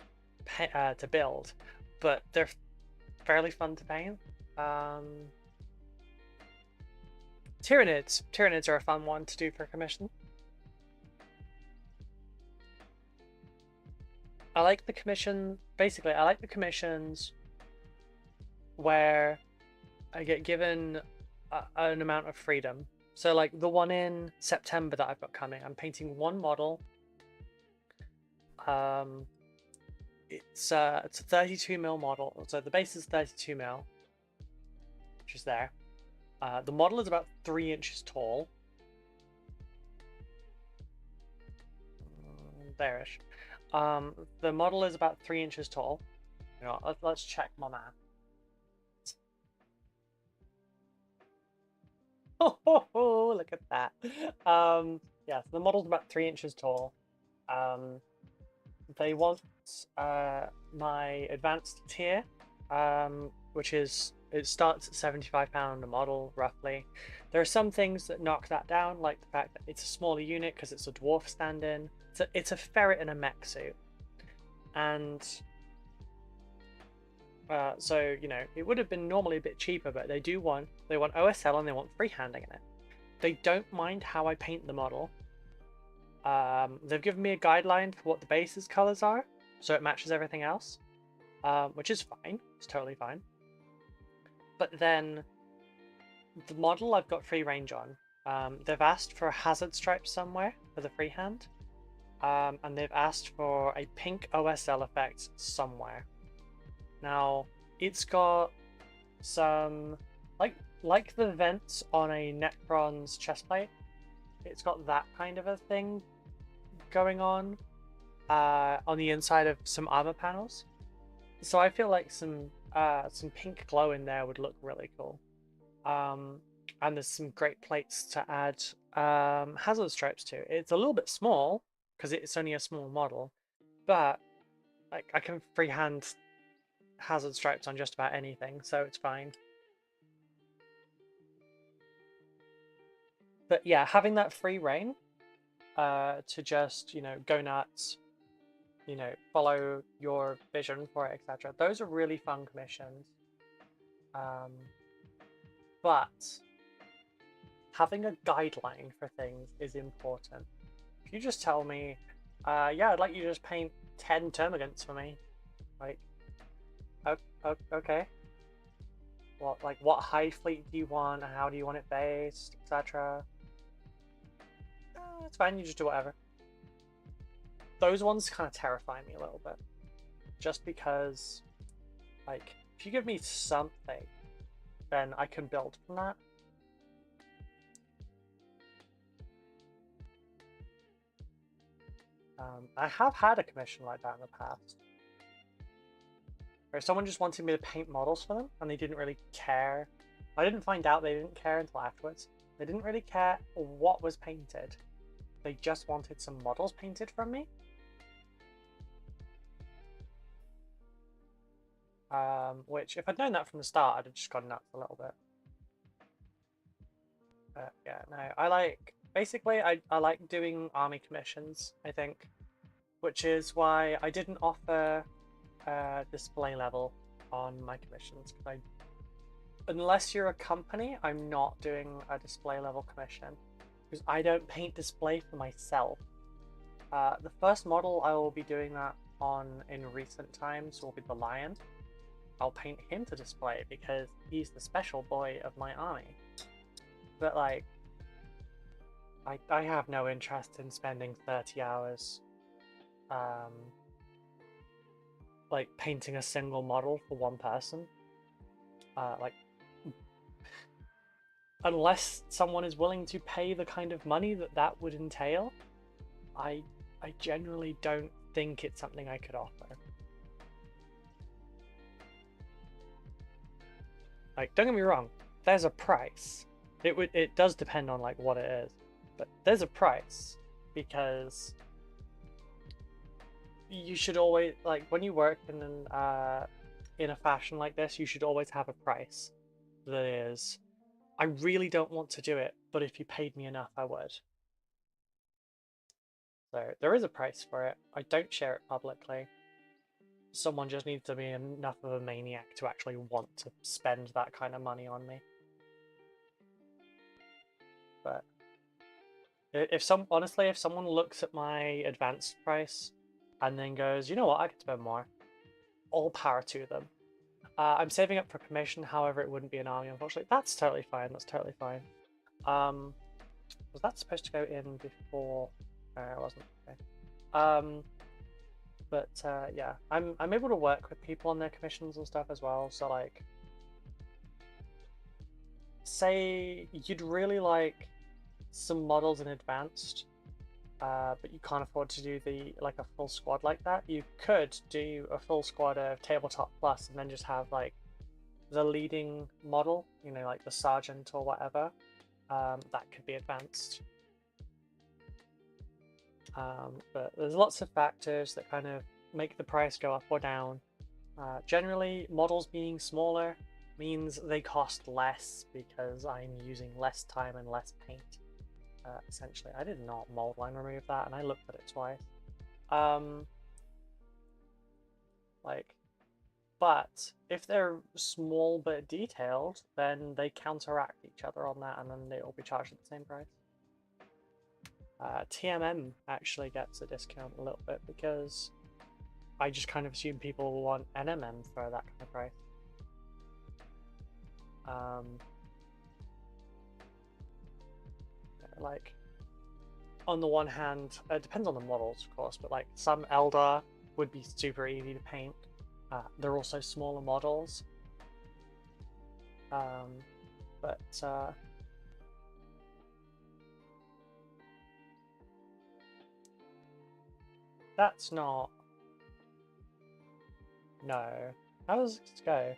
build, but they're fairly fun to paint. Tyranids are a fun one to do for commission. I like the commission. Basically, I like the commissions where I get given an amount of freedom. So like the one in September that I've got coming, I'm painting one model. It's a 32mm model, so the base is 32mm, which is there. The model is about 3 inches tall. There-ish. The model is about 3 inches tall. Let's check my math. Oh, look at that. Yeah, so the model's about 3 inches tall. They want my advanced tier, which is, it starts at £75 a model, roughly. There are some things that knock that down, like the fact that it's a smaller unit because it's a dwarf stand-in. It's a ferret in a mech suit. And so, it would have been normally a bit cheaper, but they want OSL and they want freehanding in it. They don't mind how I paint the model. They've given me a guideline for what the base's colors are, so it matches everything else, which is fine. It's totally fine. But then the model I've got free range on. They've asked for a hazard stripe somewhere for the freehand, and they've asked for a pink OSL effect somewhere. Now, it's got some, like, like the vents on a Necron's chestplate. It's got that kind of a thing going on the inside of some armor panels. So I feel like some pink glow in there would look really cool. And there's some great plates to add hazard stripes to. It's a little bit small because it's only a small model, but like I can freehand hazard stripes on just about anything, so it's fine. But yeah, having that free reign to just, you know, go nuts, you know, follow your vision for it, etc. Those are really fun commissions. But having a guideline for things is important. If you just tell me, yeah, I'd like you to just paint 10 termagants for me, like, okay. Well, like, what high fleet do you want? How do you want it based, etc. It's fine, you just do whatever. Those ones kind of terrify me a little bit. Just because, like, if you give me something, then I can build from that. I have had a commission like that in the past. Where someone just wanted me to paint models for them, and they didn't really care. I didn't find out they didn't care until afterwards. They didn't really care what was painted. They just wanted some models painted from me. Which, if I'd known that from the start, I'd have just gone nuts a little bit. But yeah, no, I like... Basically, I like doing army commissions, I think. Which is why I didn't offer display level on my commissions. Because unless you're a company, I'm not doing a display level commission. Because I don't paint display for myself. The first model I will be doing that on in recent times will be the Lion. I'll paint him to display because he's the special boy of my army. But like, I have no interest in spending 30 hours like painting a single model for one person. Like, unless someone is willing to pay the kind of money that that would entail, I generally don't think it's something I could offer. Like, don't get me wrong, there's a price. It does depend on like what it is, but there's a price because you should always, like, when you work in a fashion like this, you should always have a price that is, I really don't want to do it, but if you paid me enough, I would. So there is a price for it. I don't share it publicly. Someone just needs to be enough of a maniac to actually want to spend that kind of money on me. But honestly, if someone looks at my advanced price and then goes, you know what, I could spend more, all power to them. I'm saving up for commission, however, it wouldn't be an army, unfortunately. That's totally fine. That's totally fine. Was that supposed to go in before? It wasn't. Okay. But yeah, I'm able to work with people on their commissions and stuff as well. So like, say you'd really like some models in advanced, but you can't afford to do like a full squad like that. You could do a full squad of Tabletop Plus and then just have like the leading model, you know, like the sergeant or whatever. That could be advanced. But there's lots of factors that kind of make the price go up or down. Generally, models being smaller means they cost less because I'm using less time and less paint. Essentially, I did not mold line remove that, and I looked at it twice. But if they're small but detailed, then they counteract each other on that, and then they will be charged at the same price. TMM actually gets a discount a little bit because I just kind of assume people will want NMM for that kind of price. Like, on the one hand, it depends on the models, of course, but like some Eldar would be super easy to paint. They're also smaller models. but that's not... No. How does this go?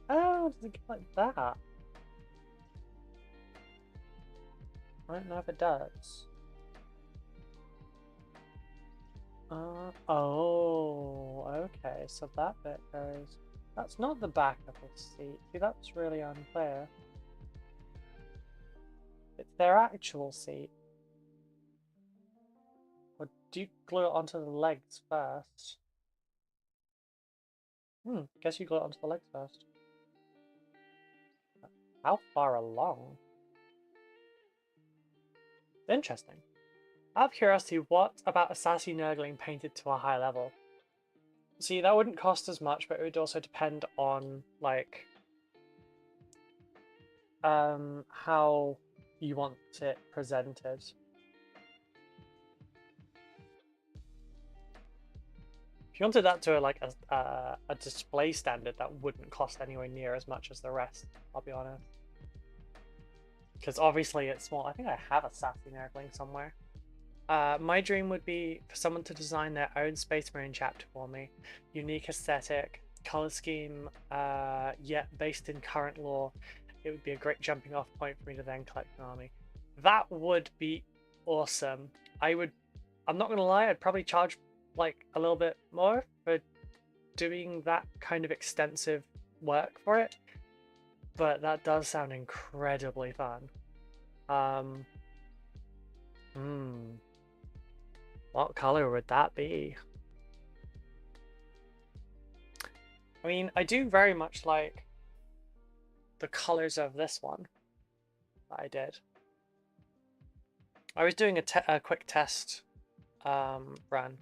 Oh, does it go like that? I don't know if it does. Oh, okay, so that bit goes... That's not the back of the seat. See, that's really unclear. It's their actual seat. Or do you glue it onto the legs first? Guess you glue it onto the legs first. How far along? Interesting. Out of curiosity, what about a sassy nurgling painted to a high level? See, that wouldn't cost as much, but it would also depend on, like, how you want it presented. If you wanted that to like a display standard, that wouldn't cost anywhere near as much as the rest, I'll be honest. Because obviously it's small. I think I have a sassy nurgling somewhere. My dream would be for someone to design their own Space Marine chapter for me. Unique aesthetic, color scheme, yet based in current lore. It would be a great jumping off point for me to then collect an army. That would be awesome. I'm not gonna lie, I'd probably charge like a little bit more for doing that kind of extensive work for it. But that does sound incredibly fun. What color would that be? I mean, I do very much like the colors of this one that I did. I was doing a quick test run,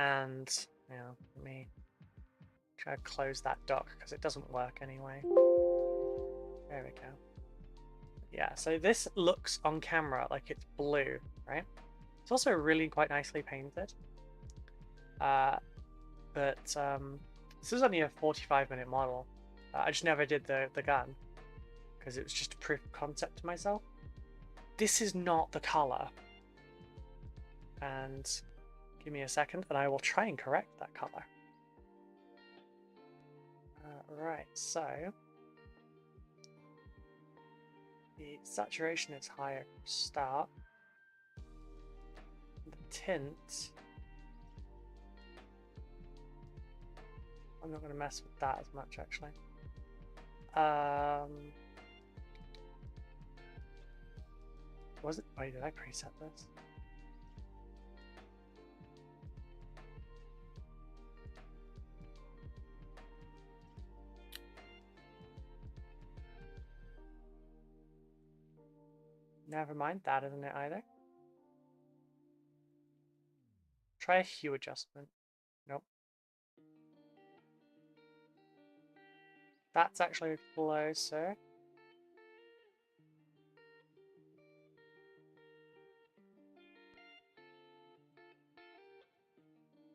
and let me try to close that dock because it doesn't work anyway. There we go. Yeah, so this looks on camera like it's blue, right? It's also really quite nicely painted. But this is only a 45-minute model. I just never did the gun because it was just a proof of concept to myself. This is not the color. And give me a second and I will try and correct that color. Right, so the saturation is higher from start. The tint, I'm not going to mess with that as much actually. Was it? Wait, did I preset this? Never mind, that isn't it either. Try a hue adjustment. Nope. That's actually closer.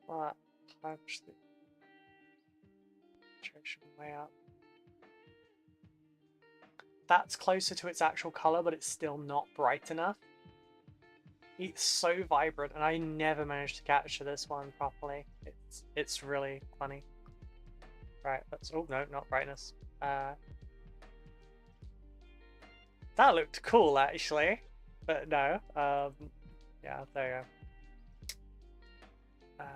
But punch the saturation way up. That's closer to its actual color, but it's still not bright enough. It's so vibrant, and I never managed to capture this one properly. It's really funny. Right, that's... oh no, not brightness. That looked cool actually, but no. Yeah, there you go.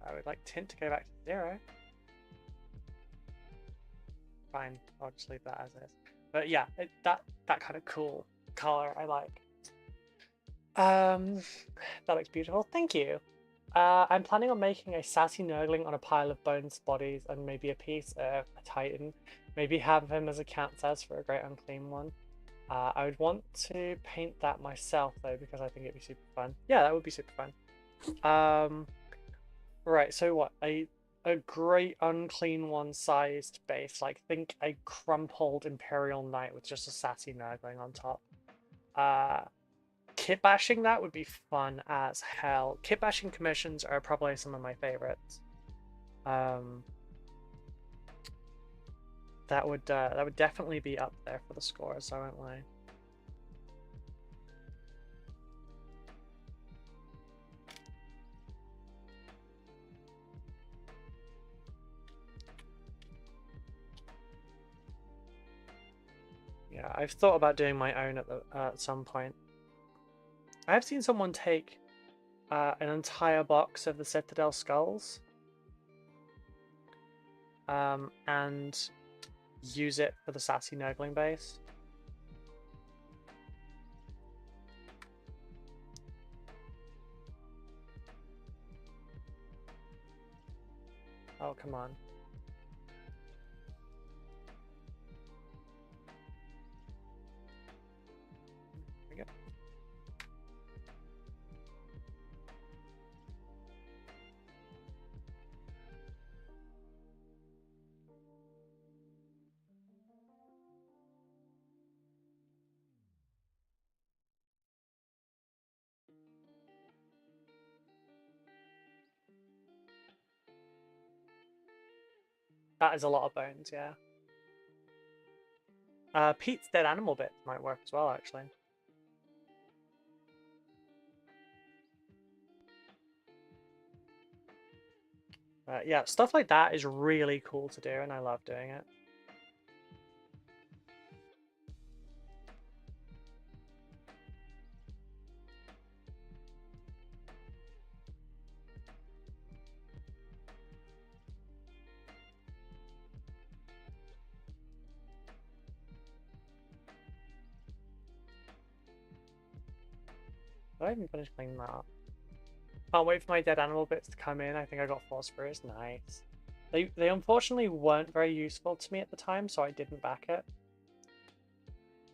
I would like tint to go back to 0. Fine, I'll just leave that as is. But yeah, that kind of cool color I like. That looks beautiful. Thank you. I'm planning on making a sassy nurgling on a pile of bones bodies and maybe a piece of a titan. Maybe have him as a cat says for a great unclean one. I would want to paint that myself though because I think it'd be super fun. Yeah, that would be super fun. Right, so what? A great unclean one sized base. Like think a crumpled Imperial Knight with just a sassy nurgling on top. kit bashing that would be fun as hell. Kit bashing commissions are probably some of my favorites. That would definitely be up there for the scores, I won't lie. Yeah, I've thought about doing my own at some point. I have seen someone take an entire box of the Citadel skulls and use it for the Sassy Nurgling base. Oh, come on. There we go. That is a lot of bones, yeah. Pete's dead animal bit might work as well, actually. Yeah, stuff like that is really cool to do, and I love doing it. I haven't finished cleaning that up. Can't wait for my dead animal bits to come in. I think I got phosphorus. Nice. They unfortunately weren't very useful to me at the time, so I didn't back it.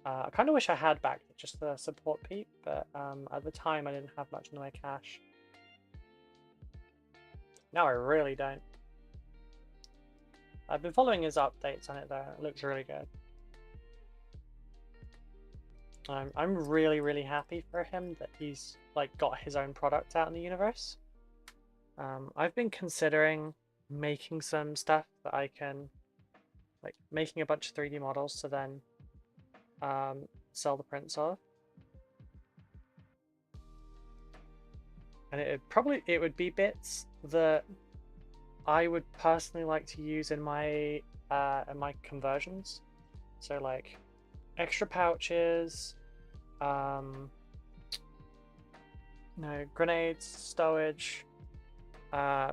I kind of wish I had backed it just to support Pete, but at the time I didn't have much in my cash. Now I really don't. I've been following his updates on it though. It looks really good. I'm really happy for him that he's like got his own product out in the universe. I've been considering making some stuff that I can, like making a bunch of 3D models to then sell the prints of. And it would be bits that I would personally like to use in my conversions. So like extra pouches, grenades, stowage,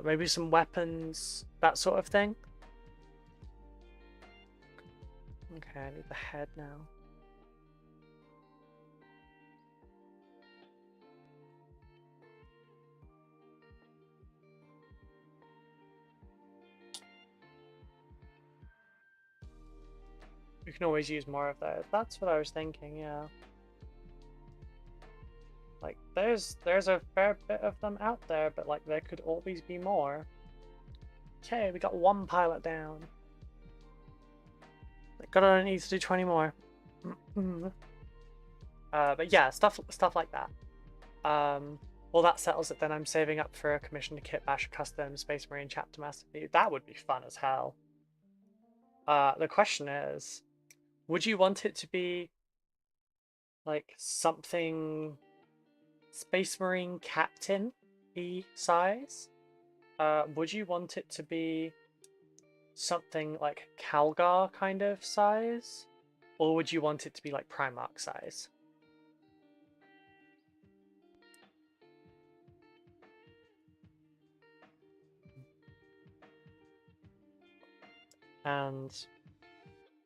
maybe some weapons, that sort of thing. Okay, I need the head now. You can always use more of those. That's what I was thinking, yeah. Like, there's a fair bit of them out there, but like there could always be more. Okay, we got one pilot down. Gotta need to do 20 more. But yeah, stuff like that. Well, that settles it then. I'm saving up for a commission to kit bash a custom Space Marine chapter master. That would be fun as hell. The question is, would you want it to be like something Space Marine Captain-y size? Would you want it to be something like Calgar kind of size? Or would you want it to be like Primarch size? And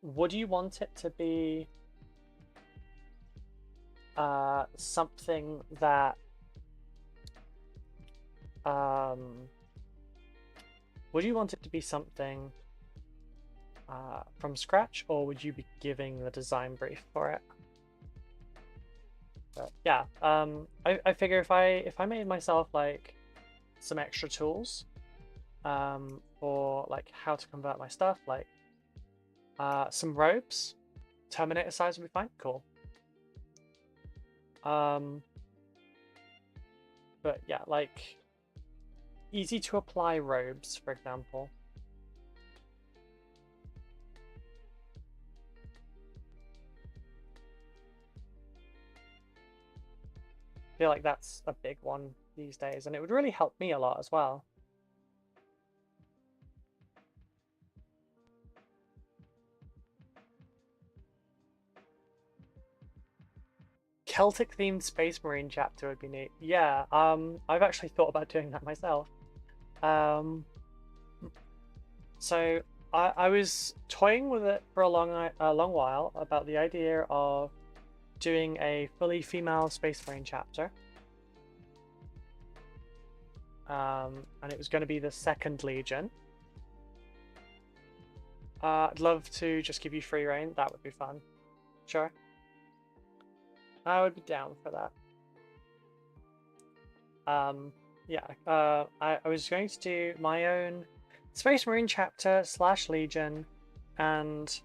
would you want it to be something that would you want it to be something from scratch, or would you be giving the design brief for it? But yeah, I figure if I made myself like some extra tools for like how to convert my stuff, like some robes, Terminator size would be fine. Cool. But yeah, like easy to apply robes, for example. I feel like that's a big one these days, and it would really help me a lot as well. Celtic themed Space Marine chapter would be neat. Yeah, I've actually thought about doing that myself. So I was toying with it for a long while about the idea of doing a fully female Space Marine chapter. And it was going to be the 2nd Legion. I'd love to just give you free reign. That would be fun. Sure. I would be down for that. Yeah, I was going to do my own Space Marine chapter / Legion, and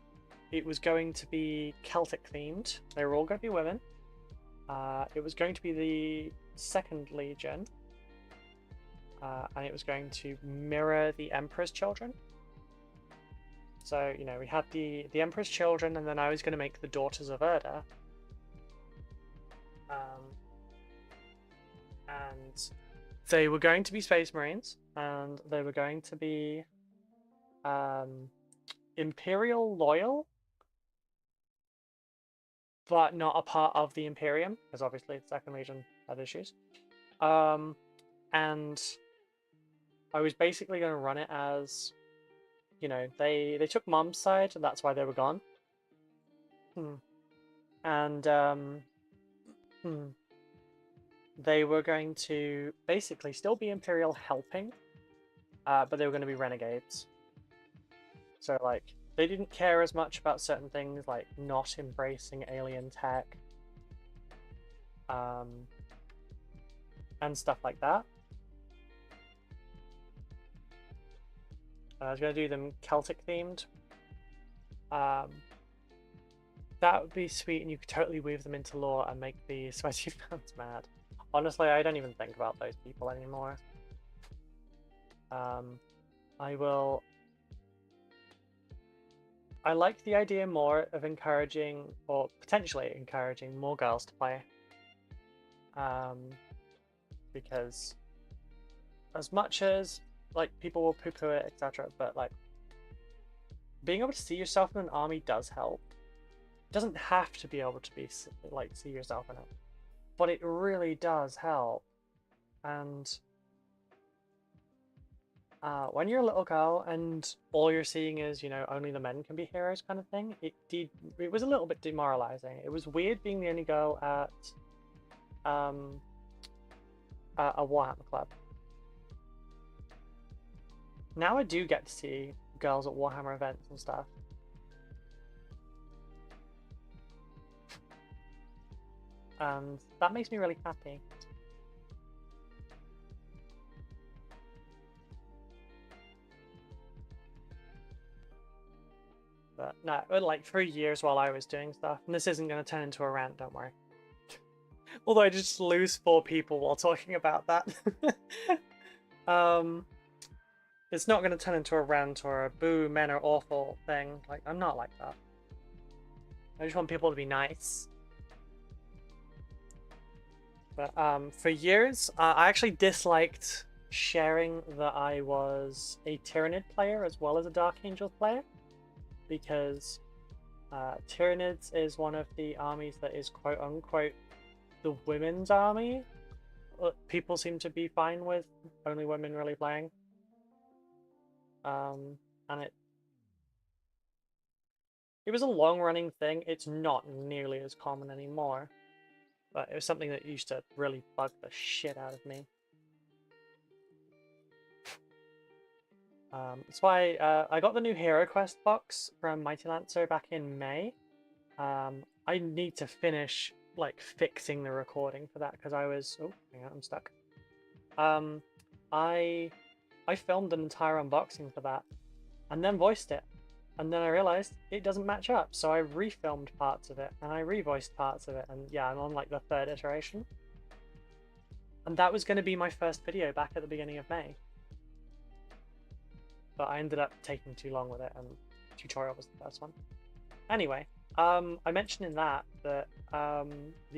it was going to be Celtic themed. They were all going to be women. It was going to be the 2nd Legion, and it was going to mirror the Emperor's Children. So, you know, we had the Emperor's Children, and then I was going to make the Daughters of Urda. And they were going to be Space Marines, and they were going to be Imperial loyal, but not a part of the Imperium, because obviously the 2nd Legion had issues. And I was basically going to run it as, you know, they took Mom's side, and that's why they were gone. And they were going to basically still be Imperial helping, but they were going to be renegades. So, like, they didn't care as much about certain things, like not embracing alien tech, and stuff like that. And I was going to do them Celtic themed. That would be sweet, and you could totally weave them into lore and make the sweaty fans mad. Honestly, I don't even think about those people anymore. I like the idea more of encouraging, or potentially encouraging, more girls to play. Because as much as, like, people will poo-poo it, etc., but, like, being able to see yourself in an army does help. It doesn't have to be able to be, like, see yourself in it, but it really does help. And when you're a little girl and all you're seeing is, you know, only the men can be heroes kind of thing, it was a little bit demoralizing. It was weird being the only girl at a Warhammer club. Now I do get to see girls at Warhammer events and stuff. And that makes me really happy. But no, like 3 years while I was doing stuff, and this isn't going to turn into a rant, don't worry. Although I just lose 4 people while talking about that. It's not going to turn into a rant or a boo, men are awful thing. Like, I'm not like that. I just want people to be nice. But for years, I actually disliked sharing that I was a Tyranid player as well as a Dark Angel player, because Tyranids is one of the armies that is quote-unquote the women's army. People seem to be fine with only women really playing. And it was a long-running thing. It's not nearly as common anymore, but it was something that used to really bug the shit out of me. That's why I got the new Hero Quest box from Mighty Lancer back in May. I need to finish, like, fixing the recording for that, because I was... Oh, hang on, I'm stuck. I filmed an entire unboxing for that, and then voiced it. And then I realized it doesn't match up, so I refilmed parts of it, and I revoiced parts of it, and yeah, I'm on, like, the 3rd iteration. And that was going to be my first video back at the beginning of May. But I ended up taking too long with it, and tutorial was the first one. Anyway, I mentioned in that the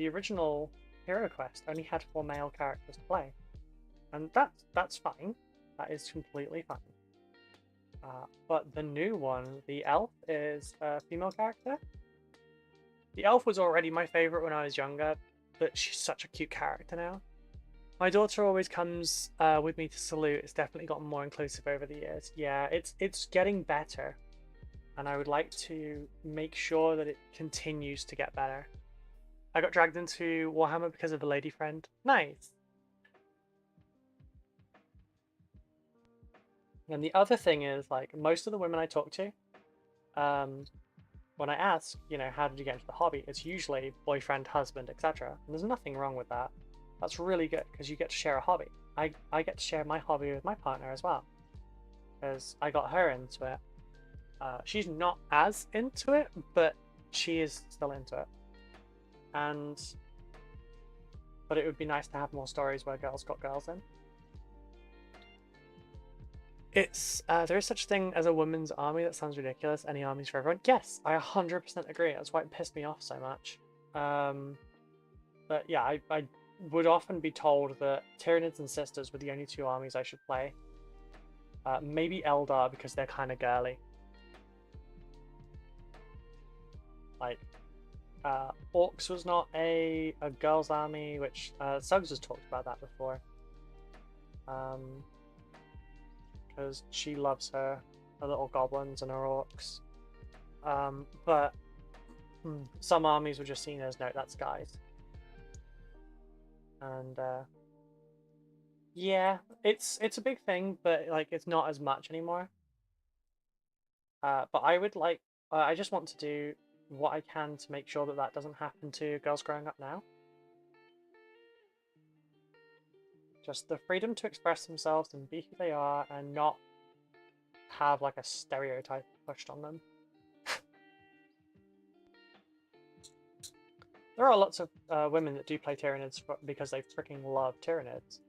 original Hero Quest only had 4 male characters to play. And that's fine. That is completely fine. But the new one, the elf, is a female character. The elf was already my favorite when I was younger, but she's such a cute character now. My daughter always comes with me to Salute. It's definitely gotten more inclusive over the years. Yeah, it's getting better, and I would like to make sure that it continues to get better. I got dragged into Warhammer because of a lady friend. Nice. And the other thing is, like, most of the women I talk to, when I ask, you know, how did you get into the hobby, it's usually boyfriend, husband, etc. And there's nothing wrong with that. That's really good because you get to share a hobby. I get to share my hobby with my partner as well, because I got her into it. She's not as into it, but she is still into it. But it would be nice to have more stories where girls got girls in. It's there is such a thing as a women's army. That sounds ridiculous. Any armies for everyone? Yes, I 100% agree. That's why it pissed me off so much. But yeah, I would often be told that Tyranids and Sisters were the only 2 armies I should play. Maybe Eldar because they're kind of girly. Like, Orcs was not a girls' army, which Suggs has talked about that before. Because she loves her little goblins and her orcs. But some armies were just seen as, no, that's guys. And yeah, it's a big thing, but like it's not as much anymore. But I would like, I just want to do what I can to make sure that that doesn't happen to girls growing up now. Just the freedom to express themselves and be who they are, and not have like a stereotype pushed on them. There are lots of women that do play Tyranids because they freaking love Tyranids,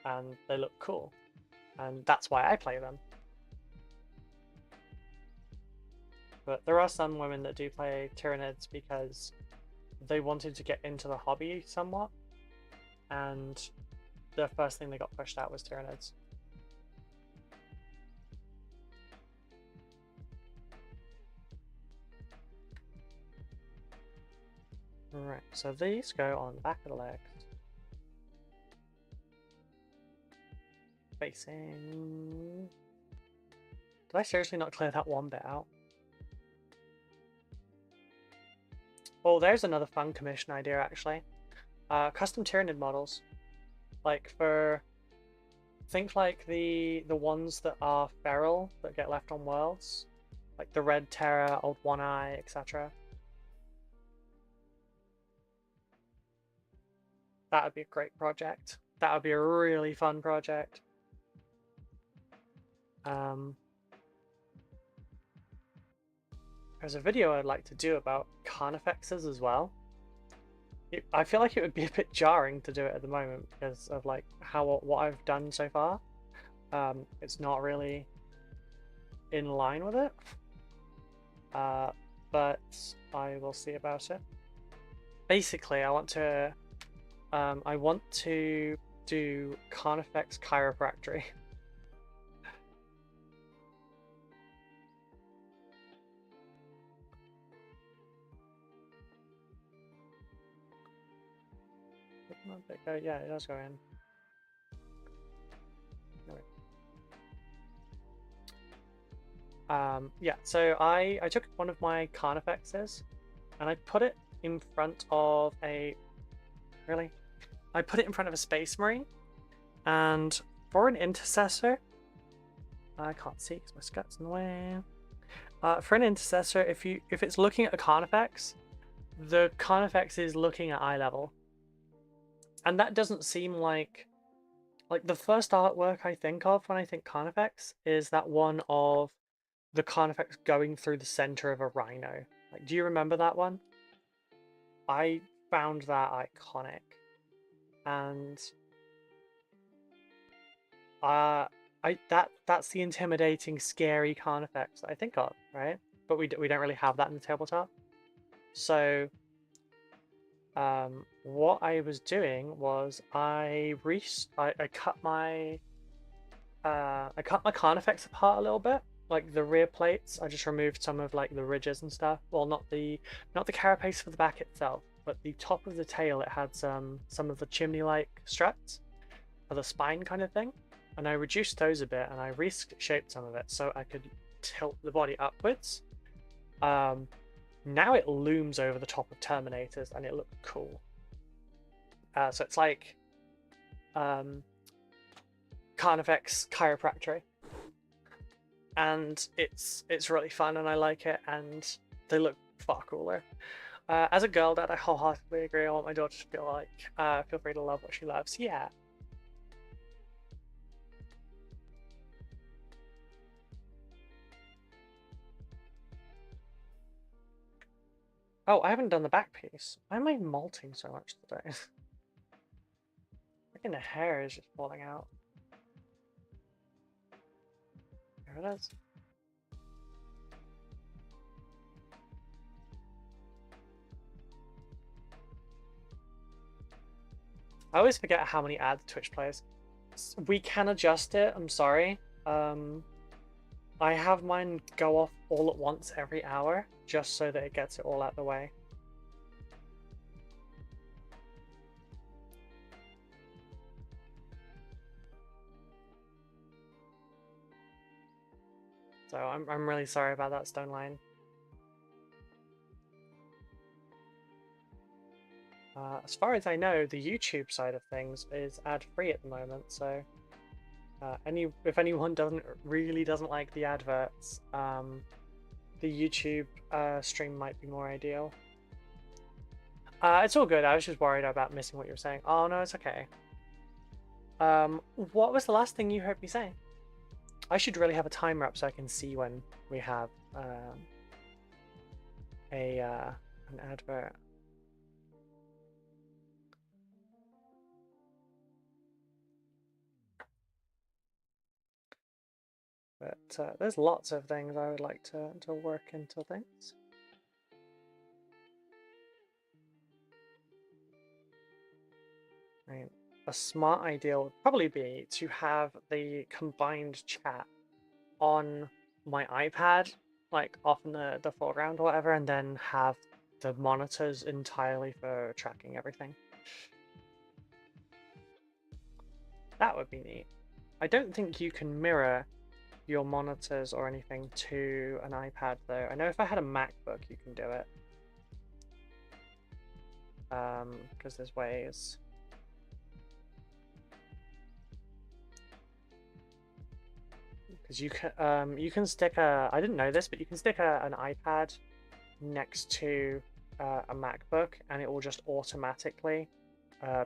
and they look cool, and that's why I play them. But there are some women that do play Tyranids because they wanted to get into the hobby somewhat, and the first thing they got pushed out was Tyranids. Right, so these go on the back of the legs. Facing... Did I seriously not clear that one bit out? Oh, there's another fun commission idea, actually. Custom Tyranid models. Like for... Think like the ones that are feral, that get left on worlds. Like the Red Terror, Old One Eye, etc. That would be a great project. That would be a really fun project. There's a video I'd like to do about carnifexes as well. I feel like it would be a bit jarring to do it at the moment because of like what I've done so far. It's not really in line with it, but I will see about it. Basically, I want to do Carnifex chiropractic. Yeah, it does go in. Yeah, so I took one of my Carnifexes and I put it in front of a... Really? I put it in front of a Space Marine, and for an Intercessor... I can't see because my skirt's in the way. For an Intercessor, if it's looking at a Carnifex, the Carnifex is looking at eye level. And that doesn't seem like the first artwork I think of when I think Carnifex is that one of the Carnifex going through the center of a rhino. Like, do you remember that one? I found that iconic. And that's the intimidating, scary Carnifex that I think of, right? But we don't really have that in the tabletop. So, what I was doing was I cut my Carnifex apart a little bit, like the rear plates. I just removed some of like the ridges and stuff. Well, not the carapace for the back itself, but the top of the tail. It had some of the chimney-like struts for the spine kind of thing, and I reduced those a bit, and I reshaped some of it so I could tilt the body upwards. Now it looms over the top of Terminators, and it looks cool. So it's like Carnifex chiropractic, and it's really fun, and I like it, and they look far cooler. As a girl dad, I wholeheartedly agree. I want my daughter to feel like feel free to love what she loves. Yeah. Oh, I haven't done the back piece. Why am I molting so much today? Freaking the hair is just falling out. There it is. I always forget how many ads Twitch plays. We can adjust it, I'm sorry. I have mine go off all at once every hour, just so that it gets it all out of the way. So I'm really sorry about that, Stone Line. As far as I know, the YouTube side of things is ad-free at the moment, so if anyone doesn't like the adverts, the YouTube stream might be more ideal. It's all good. I was just worried about missing what you were saying. Oh no, it's okay. What was the last thing you heard me say? I should really have a timer up so I can see when we have an advert. But there's lots of things I would like to work into things. Right. A smart idea would probably be to have the combined chat on my iPad, like off in the foreground or whatever, and then have the monitors entirely for tracking everything. That would be neat. I don't think you can mirror your monitors or anything to an iPad though. I know if I had a MacBook you can do it. Because there's ways. Because you can stick I didn't know this, but you can stick an iPad next to a MacBook and it will just automatically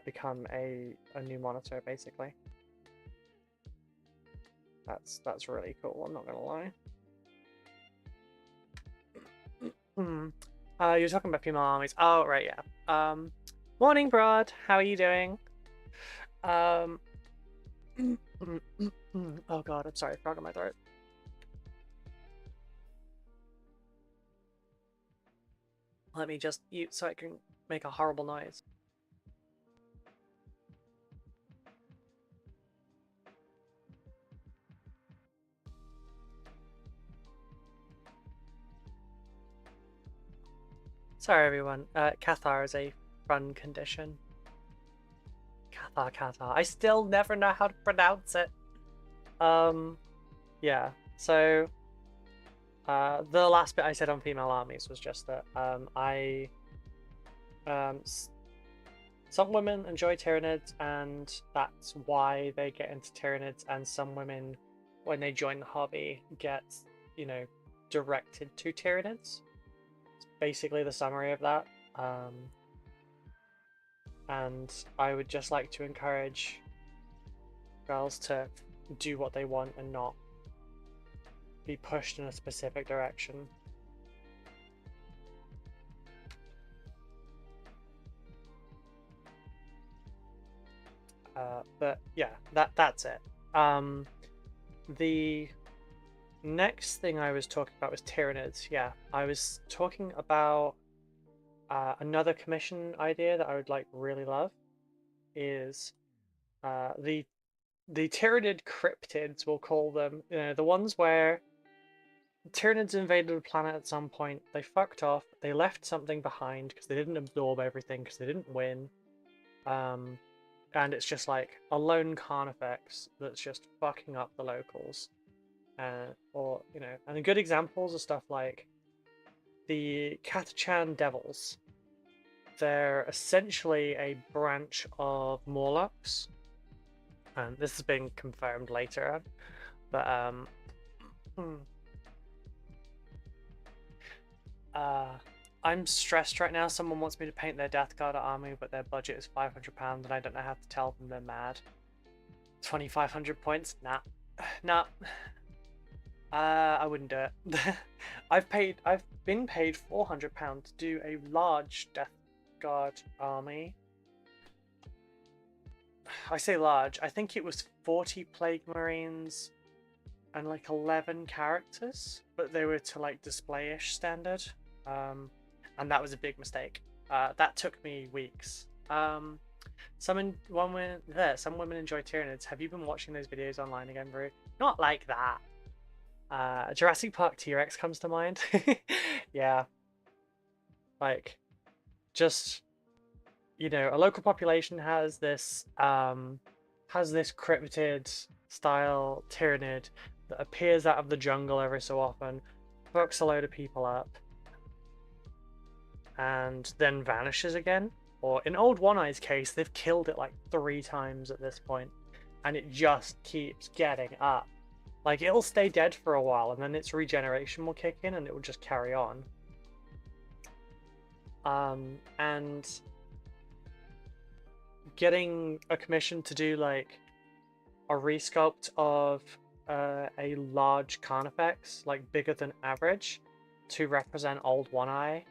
become a new monitor basically. That's really cool, I'm not gonna lie. You're talking about female armies. Oh right, yeah. Morning Broad, how are you doing? Oh god, I'm sorry, frog in my throat. Let me just mute so I can make a horrible noise. Sorry everyone, Cathar is a fun condition. Cathar. I still never know how to pronounce it. Yeah, so the last bit I said on female armies was just that some women enjoy Tyranids and that's why they get into Tyranids, and some women, when they join the hobby, get, you know, directed to Tyranids. It's basically the summary of that. And I would just like to encourage girls to do what they want and not be pushed in a specific direction. But yeah, that's it. The next thing I was talking about was Tyranids. Yeah, I was talking about another commission idea that I would like really love is the Tyranid cryptids, we'll call them. You know, the ones where Tyranids invaded a planet at some point, they fucked off, they left something behind because they didn't absorb everything, because they didn't win. And it's just like a lone Carnifex that's just fucking up the locals. Or, you know, and good examples are stuff like the Catachan Devils. They're essentially a branch of Morlocks. And this has been confirmed later, but I'm stressed right now. Someone wants me to paint their Death Guard army, but their budget is £500, and I don't know how to tell them they're mad. 2,500 points? Nah. Nah. I wouldn't do it. I've been paid £400 to do a large Death Guard army. I say large, I think it was 40 Plague Marines and like 11 characters, but they were to like display-ish standard. And that was a big mistake. That took me weeks. Some women enjoy Tyranids. Have you been watching those videos online again, Brew? Not like that. Jurassic Park T-Rex comes to mind. Yeah. Like, just, you know, a local population has this cryptid style Tyranid that appears out of the jungle every so often, fucks a load of people up, and then vanishes again. Or in Old One-Eye's case, they've killed it like 3 times at this point, and it just keeps getting up. Like, it'll stay dead for a while, and then its regeneration will kick in, and it will just carry on. And getting a commission to do like a resculpt of a large Carnifex, like bigger than average, to represent Old One-Eye,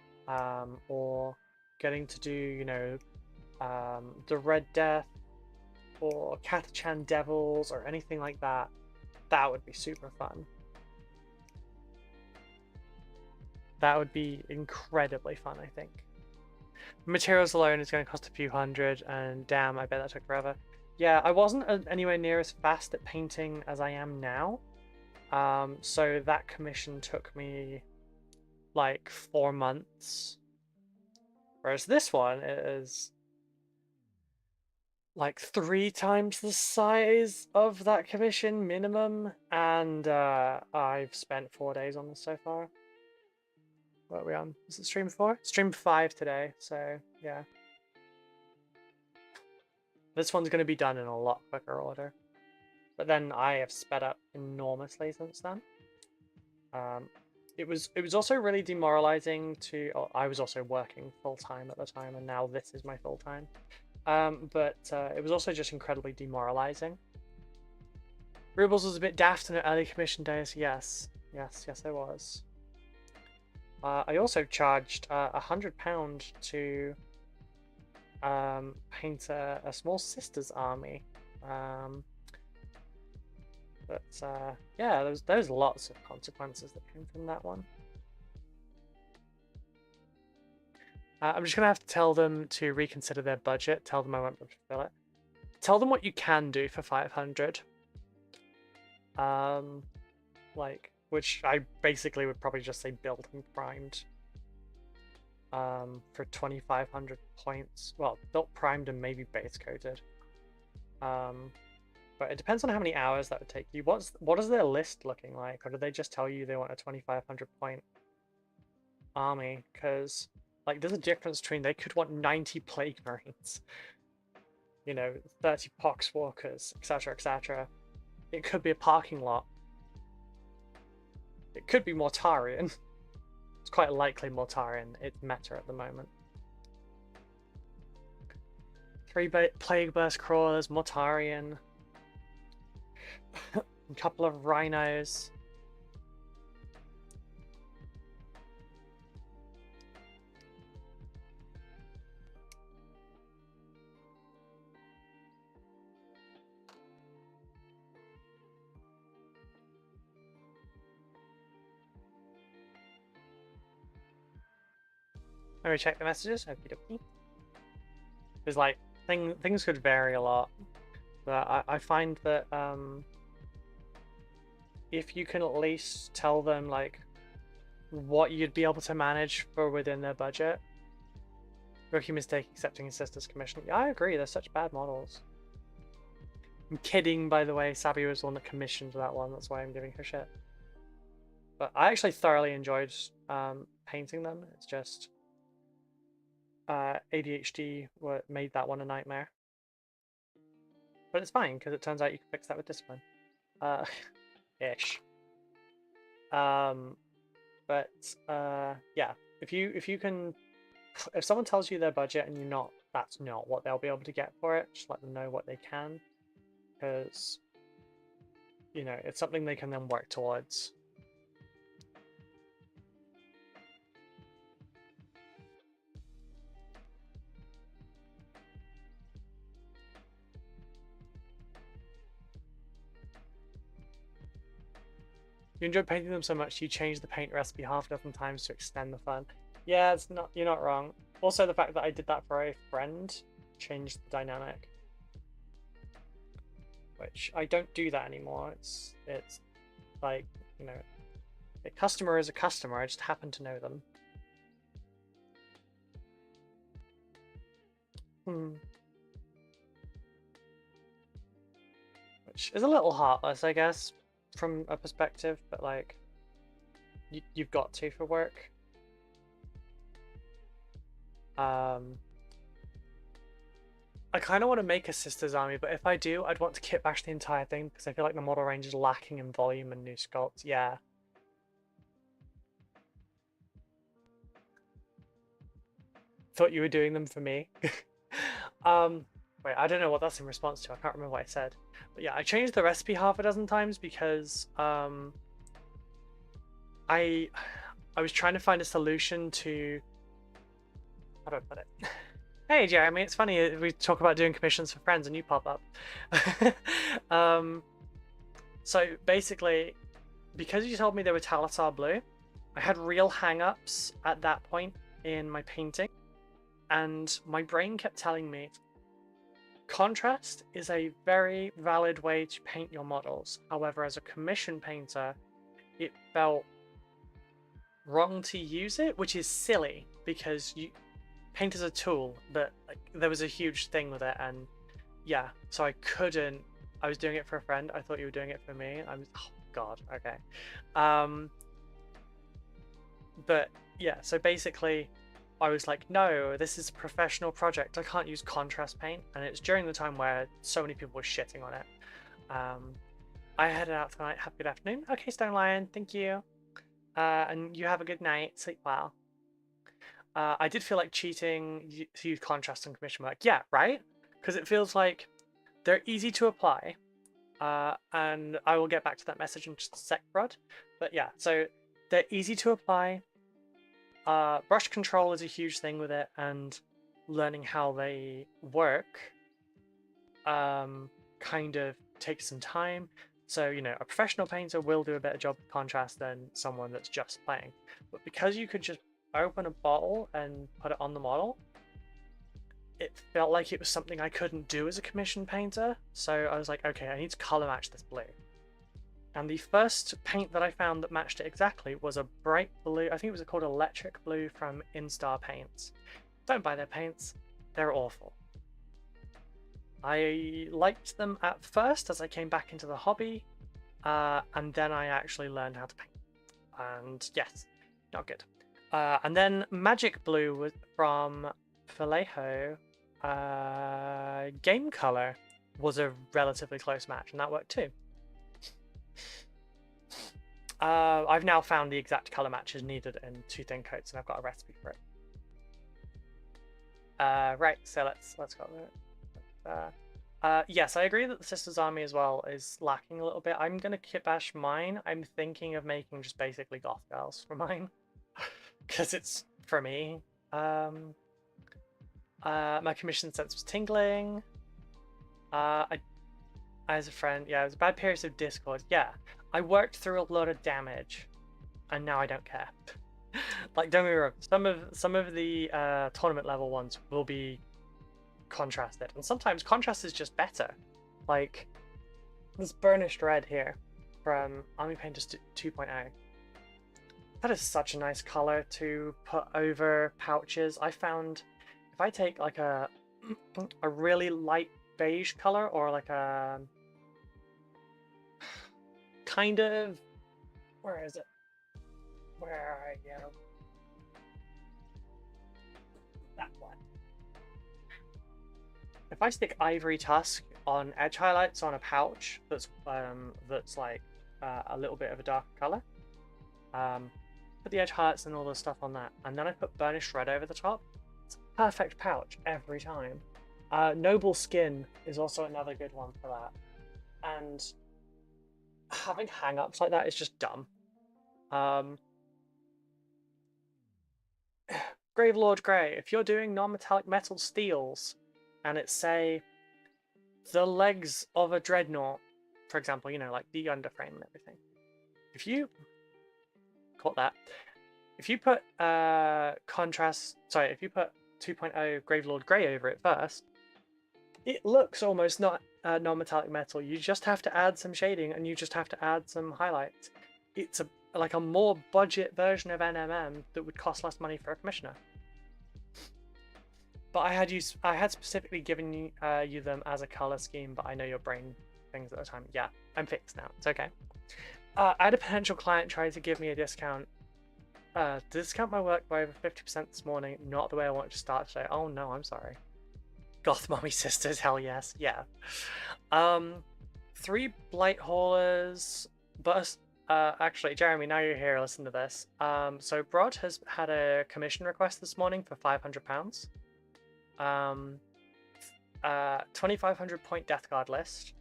or getting to do, you know, the Red Death or Catachan Devils or anything like that, that would be super fun. That would be incredibly fun, I think. Materials alone is going to cost a few hundred, and damn, I bet that took forever. Yeah, I wasn't anywhere near as fast at painting as I am now. So that commission took me like 4 months. Whereas this one is like 3 times the size of that commission minimum, and I've spent 4 days on this so far. What are we on? Is it stream 4? Stream 5 today, so yeah. This one's going to be done in a lot quicker order. But then I have sped up enormously since then. It was also really demoralizing to... Oh, I was also working full-time at the time, and now this is my full-time. But it was also just incredibly demoralizing. Rubles was a bit daft in the early commission days. Yes, I was. I also charged £100 to paint a small sister's army. But yeah, there's lots of consequences that came from that one. I'm just gonna have to tell them to reconsider their budget. Tell them I won't fulfill it. Tell them what you can do for 500. Like, which I basically would probably just say built and primed. For 2,500 points. Well, built, primed, and maybe base coated. But it depends on how many hours that would take you. What is their list looking like? Or do they just tell you they want a 2,500 point army? Because, like, there's a difference between they could want 90 Plague Marines, you know, 30 Poxwalkers, etc., etc. It could be a parking lot. It could be Mortarion. It's quite likely Mortarion. It's meta at the moment. 3 Plague Burst Crawlers, Mortarion. A couple of Rhinos. Let me check the messages. Okie dokie. Because like things could vary a lot, but I find that if you can at least tell them like what you'd be able to manage for within their budget. Rookie mistake accepting his sister's commission. Yeah, I agree. They're such bad models. I'm kidding, by the way. Sabi was the one that commissioned that one. That's why I'm giving her shit. But I actually thoroughly enjoyed painting them. It's just ADHD made that one a nightmare. But it's fine, because it turns out you can fix that with discipline. Ish. But yeah, if someone tells you their budget and that's not what they'll be able to get for it, just let them know what they can, because you know it's something they can then work towards. You enjoy painting them so much you change the paint recipe half a dozen times to extend the fun. Yeah, you're not wrong. Also, the fact that I did that for a friend changed the dynamic, which I don't do that anymore. It's like, you know, a customer is a customer. I just happen to know them. Which is a little heartless, I guess, from a perspective, but like, you've got to for work. I kind of want to make a Sisters Army, but if I do, I'd want to kit bash the entire thing because I feel like the model range is lacking in volume and new sculpts. Yeah. Thought you were doing them for me. Wait, I don't know what that's in response to. I can't remember what I said. But yeah, I changed the recipe half a dozen times because I was trying to find a solution to... How do I put it? Hey Jeremy, it's funny we talk about doing commissions for friends and you pop up. So basically, because you told me they were Talassar blue, I had real hang-ups at that point in my painting, and my brain kept telling me contrast is a very valid way to paint your models. However, as a commission painter, it felt wrong to use it, which is silly because paint is a tool, but like there was a huge thing with it, and yeah, so I couldn't. I was doing it for a friend. I thought you were doing it for me. Oh god, okay. But yeah, so basically I was like, no, this is a professional project. I can't use contrast paint, and it's during the time where so many people were shitting on it. I headed out tonight. Have a good afternoon. Okay, Stone Lion, thank you. And you have a good night. Sleep well. I did feel like cheating to use contrast and commission work. Yeah, right? Because it feels like they're easy to apply. And I will get back to that message in just a sec, Rod. But yeah, so they're easy to apply. Brush control is a huge thing with it, and learning how they work kind of takes some time. So, you know, a professional painter will do a better job of contrast than someone that's just playing. But because you could just open a bottle and put it on the model, it felt like it was something I couldn't do as a commission painter. So I was like, okay, I need to color match this blue. And the first paint that I found that matched it exactly was a bright blue. I think it was called Electric Blue from Instar Paints. Don't buy their paints. They're awful. I liked them at first as I came back into the hobby, and then I actually learned how to paint. And yes, not good. And then Magic Blue was from Vallejo. Game Color was a relatively close match, and that worked too. I've now found the exact color matches needed in 2 thin coats, and I've got a recipe for it. Right, so let's go there. Yes, I agree that the Sisters Army as well is lacking a little bit. I'm gonna kit bash mine. I'm thinking of making just basically goth girls for mine, because it's for me. My commission sense was tingling. As a friend, yeah, it was a bad period of Discord. Yeah, I worked through a lot of damage, and now I don't care. Like, don't get me wrong, some of the tournament level ones will be contrasted, and sometimes contrast is just better. Like this burnished red here from Army Painters 2.0. That is such a nice color to put over pouches. I found if I take like a really light beige color, or like a kind of, where is it? Where are you? That one. If I stick Ivory Tusk on edge highlights on a pouch that's like a little bit of a darker color, put the edge highlights and all the stuff on that, and then I put burnished red over the top, it's a perfect pouch every time. Noble Skin is also another good one for that, and having hang-ups like that is just dumb. Gravelord Grey, if you're doing non-metallic metal steels and it's, say, the legs of a dreadnought, for example, you know, like the underframe and everything, if you caught that, if you put if you put 2.0 Gravelord Grey over it first, it looks almost not non-metallic metal. You just have to add some shading and you just have to add some highlights. It's like a more budget version of NMM that would cost less money for a commissioner. But I had specifically given you them as a color scheme, but I know your brain things at the time. Yeah, I'm fixed now. It's okay. I had a potential client try to give me a discount. Discount my work by over 50% this morning. Not the way I wanted to start today. Oh no, I'm sorry. Goth Mommy Sisters, hell yes. Yeah. 3 Blight Haulers, but actually, Jeremy, now you're here, listen to this. So Brod has had a commission request this morning for £500. 2,500 point Death Guard list,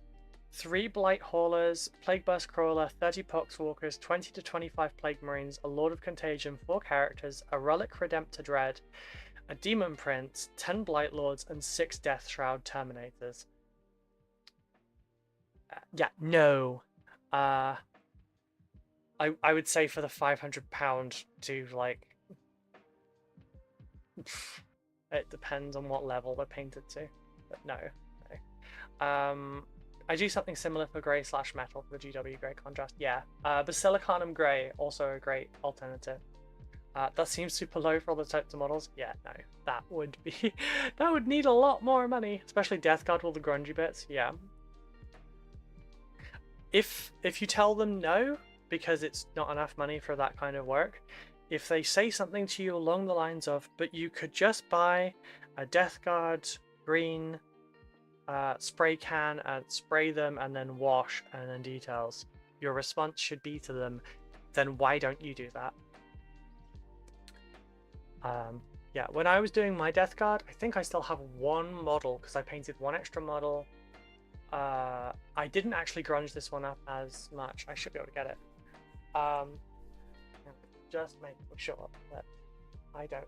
3 Blight Haulers, Plague Burst Crawler, 30 Poxwalkers, 20 to 25 Plague Marines, a Lord of Contagion, 4 characters, a Relic Redemptor Dread, a Demon Prince, 10 Blight Lords, and 6 Death Shroud Terminators. Yeah, no. I would say for the £500 to, like, it depends on what level they're painted to, but no. I do something similar for grey / metal for the GW grey contrast. Yeah, Basilicanum grey, also a great alternative. That seems super low for all the types of models. Yeah, no, that would be that would need a lot more money, especially Death Guard with the grungy bits. Yeah. If you tell them no because it's not enough money for that kind of work, if they say something to you along the lines of, but you could just buy a Death Guard green spray can and spray them and then wash and then details, your response should be to them, then why don't you do that? Yeah, when I was doing my Death Guard, I think I still have 1 model because I painted 1 extra model. I didn't actually grunge this one up as much. I should be able to get it. Just make sure that I don't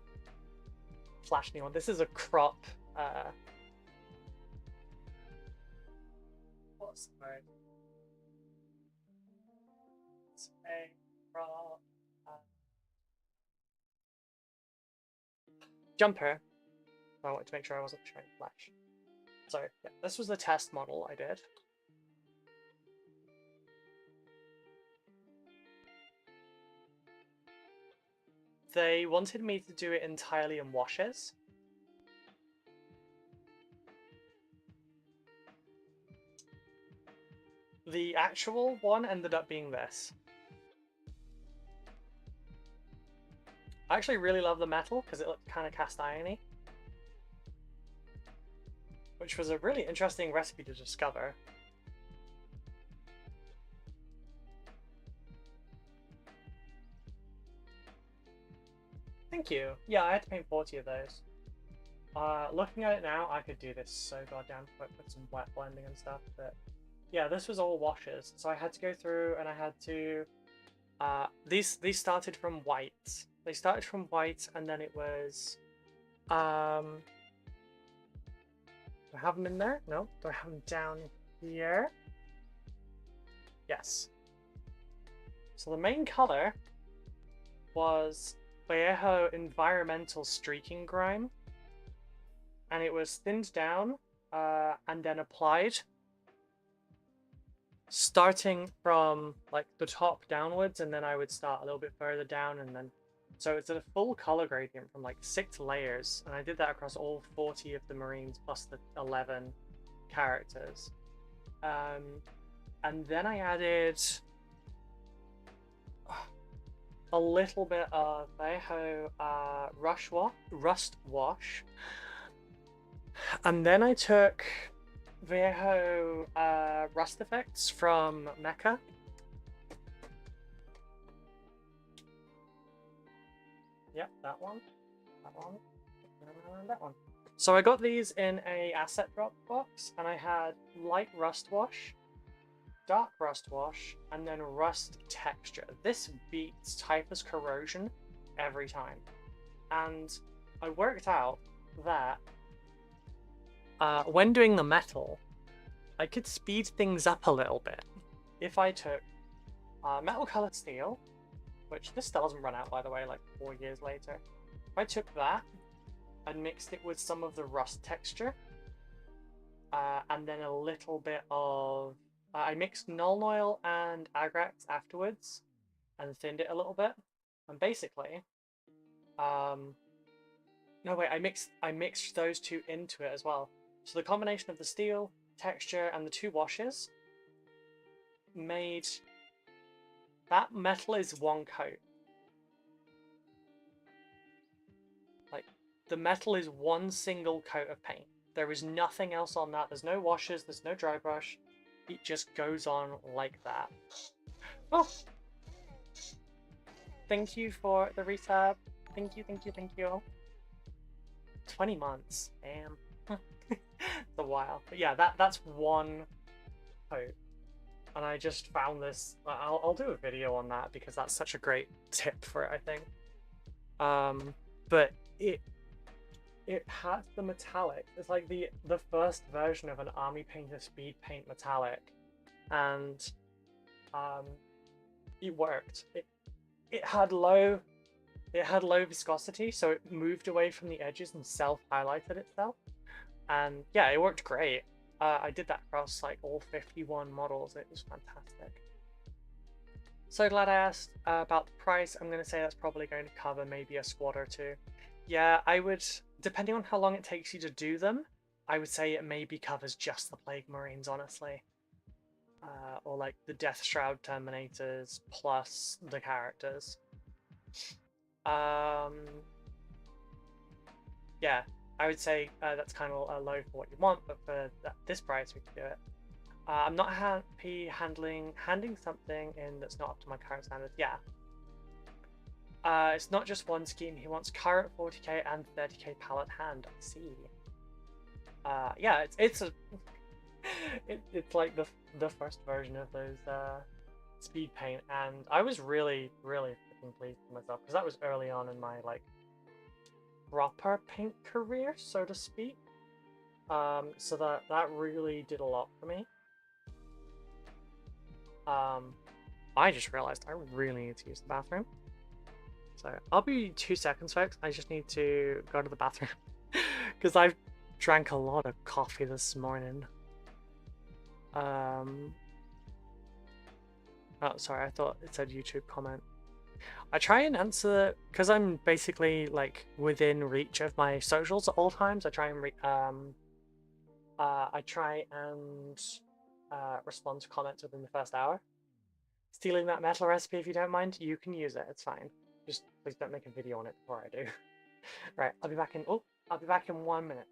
flash anyone. This is a crop. What's the word? It's a crop jumper. I wanted to make sure I wasn't trying to flash. So yeah, this was the test model I did. They wanted me to do it entirely in washes. The actual one ended up being this. I actually really love the metal because it looked kind of cast irony, which was a really interesting recipe to discover. Thank you. Yeah, I had to paint 40 of those. Looking at it now, I could do this so goddamn quick with some wet blending and stuff, but yeah, this was all washes, so I had to go through and I had to... these started from white. They started from white, and then it was... do I have them in there? No. Do I have them down here? Yes. So the main color was Vallejo Environmental Streaking Grime, and it was thinned down and then applied, starting from like the top downwards, and then I would start a little bit further down, and then so it's a full color gradient from like 6 layers, and I did that across all 40 of the Marines plus the 11 characters. And then I added a little bit of Vallejo Rust Wash, and then I took Vallejo Rust Effects from Mecha. Yep, that one, and that one. So I got these in a asset drop box, and I had light rust wash, dark rust wash, and then rust texture. This beats Typhus corrosion every time. And I worked out that when doing the metal, I could speed things up a little bit if I took metal colored steel, which this still hasn't run out, by the way, like 4 years later. If I took that and mixed it with some of the rust texture, and then a little bit of... I mixed Null Oil and Agrax afterwards and thinned it a little bit. And basically... no, wait, I mixed those two into it as well. So the combination of the steel, texture, and the 2 washes made... That metal is 1 coat. Like, the metal is 1 single coat of paint. There is nothing else on that. There's no washes, there's no dry brush. It just goes on like that. Oh! Thank you for the retab. Thank you, thank you, thank you. 20 months. Damn. It's a while. But yeah, that's 1 coat. And I just found this. I'll do a video on that because that's such a great tip for it, I think. But it had the metallic. It's like the first version of an Army Painter Speed Paint metallic, and it worked. It had low viscosity, so it moved away from the edges and self-highlighted itself. And yeah, it worked great. I did that across like all 51 models. It was fantastic. So glad I asked about the price. I'm going to say that's probably going to cover maybe a squad or 2. Yeah, I would, depending on how long it takes you to do them, I would say it maybe covers just the Plague Marines, honestly. Or like the Death Shroud Terminators plus the characters. Yeah. I would say that's kind of a low for what you want, but for this price we can do it. I'm not happy handing something in that's not up to my current standards. Yeah. It's not just 1 scheme. He wants current 40k and 30k palette hand. I see. Yeah, it's like the first version of those speed paint, and I was really freaking pleased with myself because that was early on in my like proper paint career, so to speak. So that really did a lot for me. I just realized I really need to use the bathroom. So I'll be 2 seconds, folks. I just need to go to the bathroom because I've drank a lot of coffee this morning. Oh, sorry, I thought it said YouTube comment. I try and answer because I'm basically like within reach of my socials at all times. I try and respond to comments within the first hour. Stealing that metal recipe, if you don't mind, you can use it. It's fine. Just please don't make a video on it before I do. Right, I'll be back in. Oh, I'll be back in 1 minute.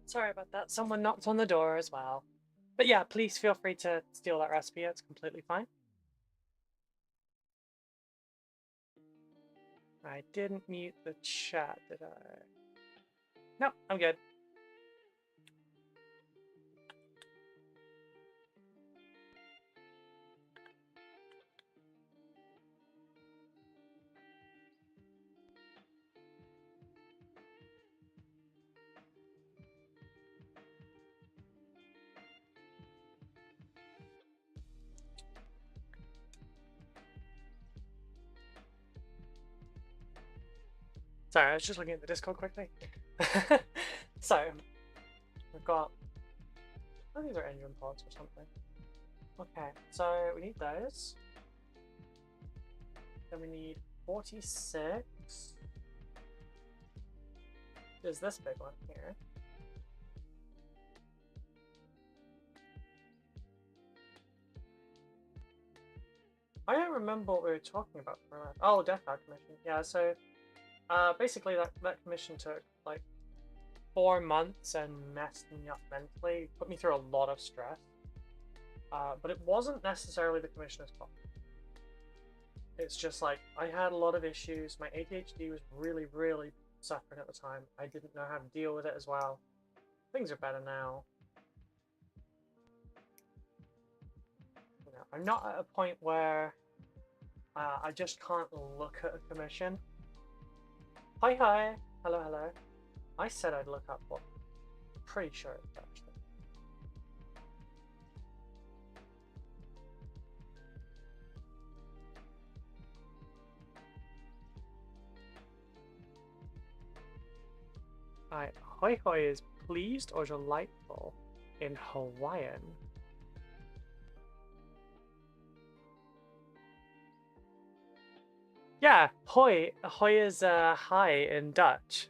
Sorry about that. Someone knocked on the door as well. But yeah, please feel free to steal that recipe. It's completely fine. I didn't mute the chat, did I? No, I'm good. Sorry, I was just looking at the Discord quickly. So, we've got... Oh, these are engine pods or something. Okay, so we need those. Then we need 46. There's this big one here. I don't remember what we were talking about for a minute. Oh, Death Guard Commission. Yeah, so basically that commission took like 4 months and messed me up mentally. Put me through a lot of stress. But it wasn't necessarily the commissioner's fault. It's just like, I had a lot of issues. My ADHD was really, really suffering at the time. I didn't know how to deal with it as well. Things are better now. You know, I'm not at a point where I just can't look at a commission. Hi, hi. Hello, hello. I said I'd look up what. Pretty sure it's actually. Alright, hoi hoi is pleased or delightful in Hawaiian. Yeah, hoi. Hoi is hi in Dutch.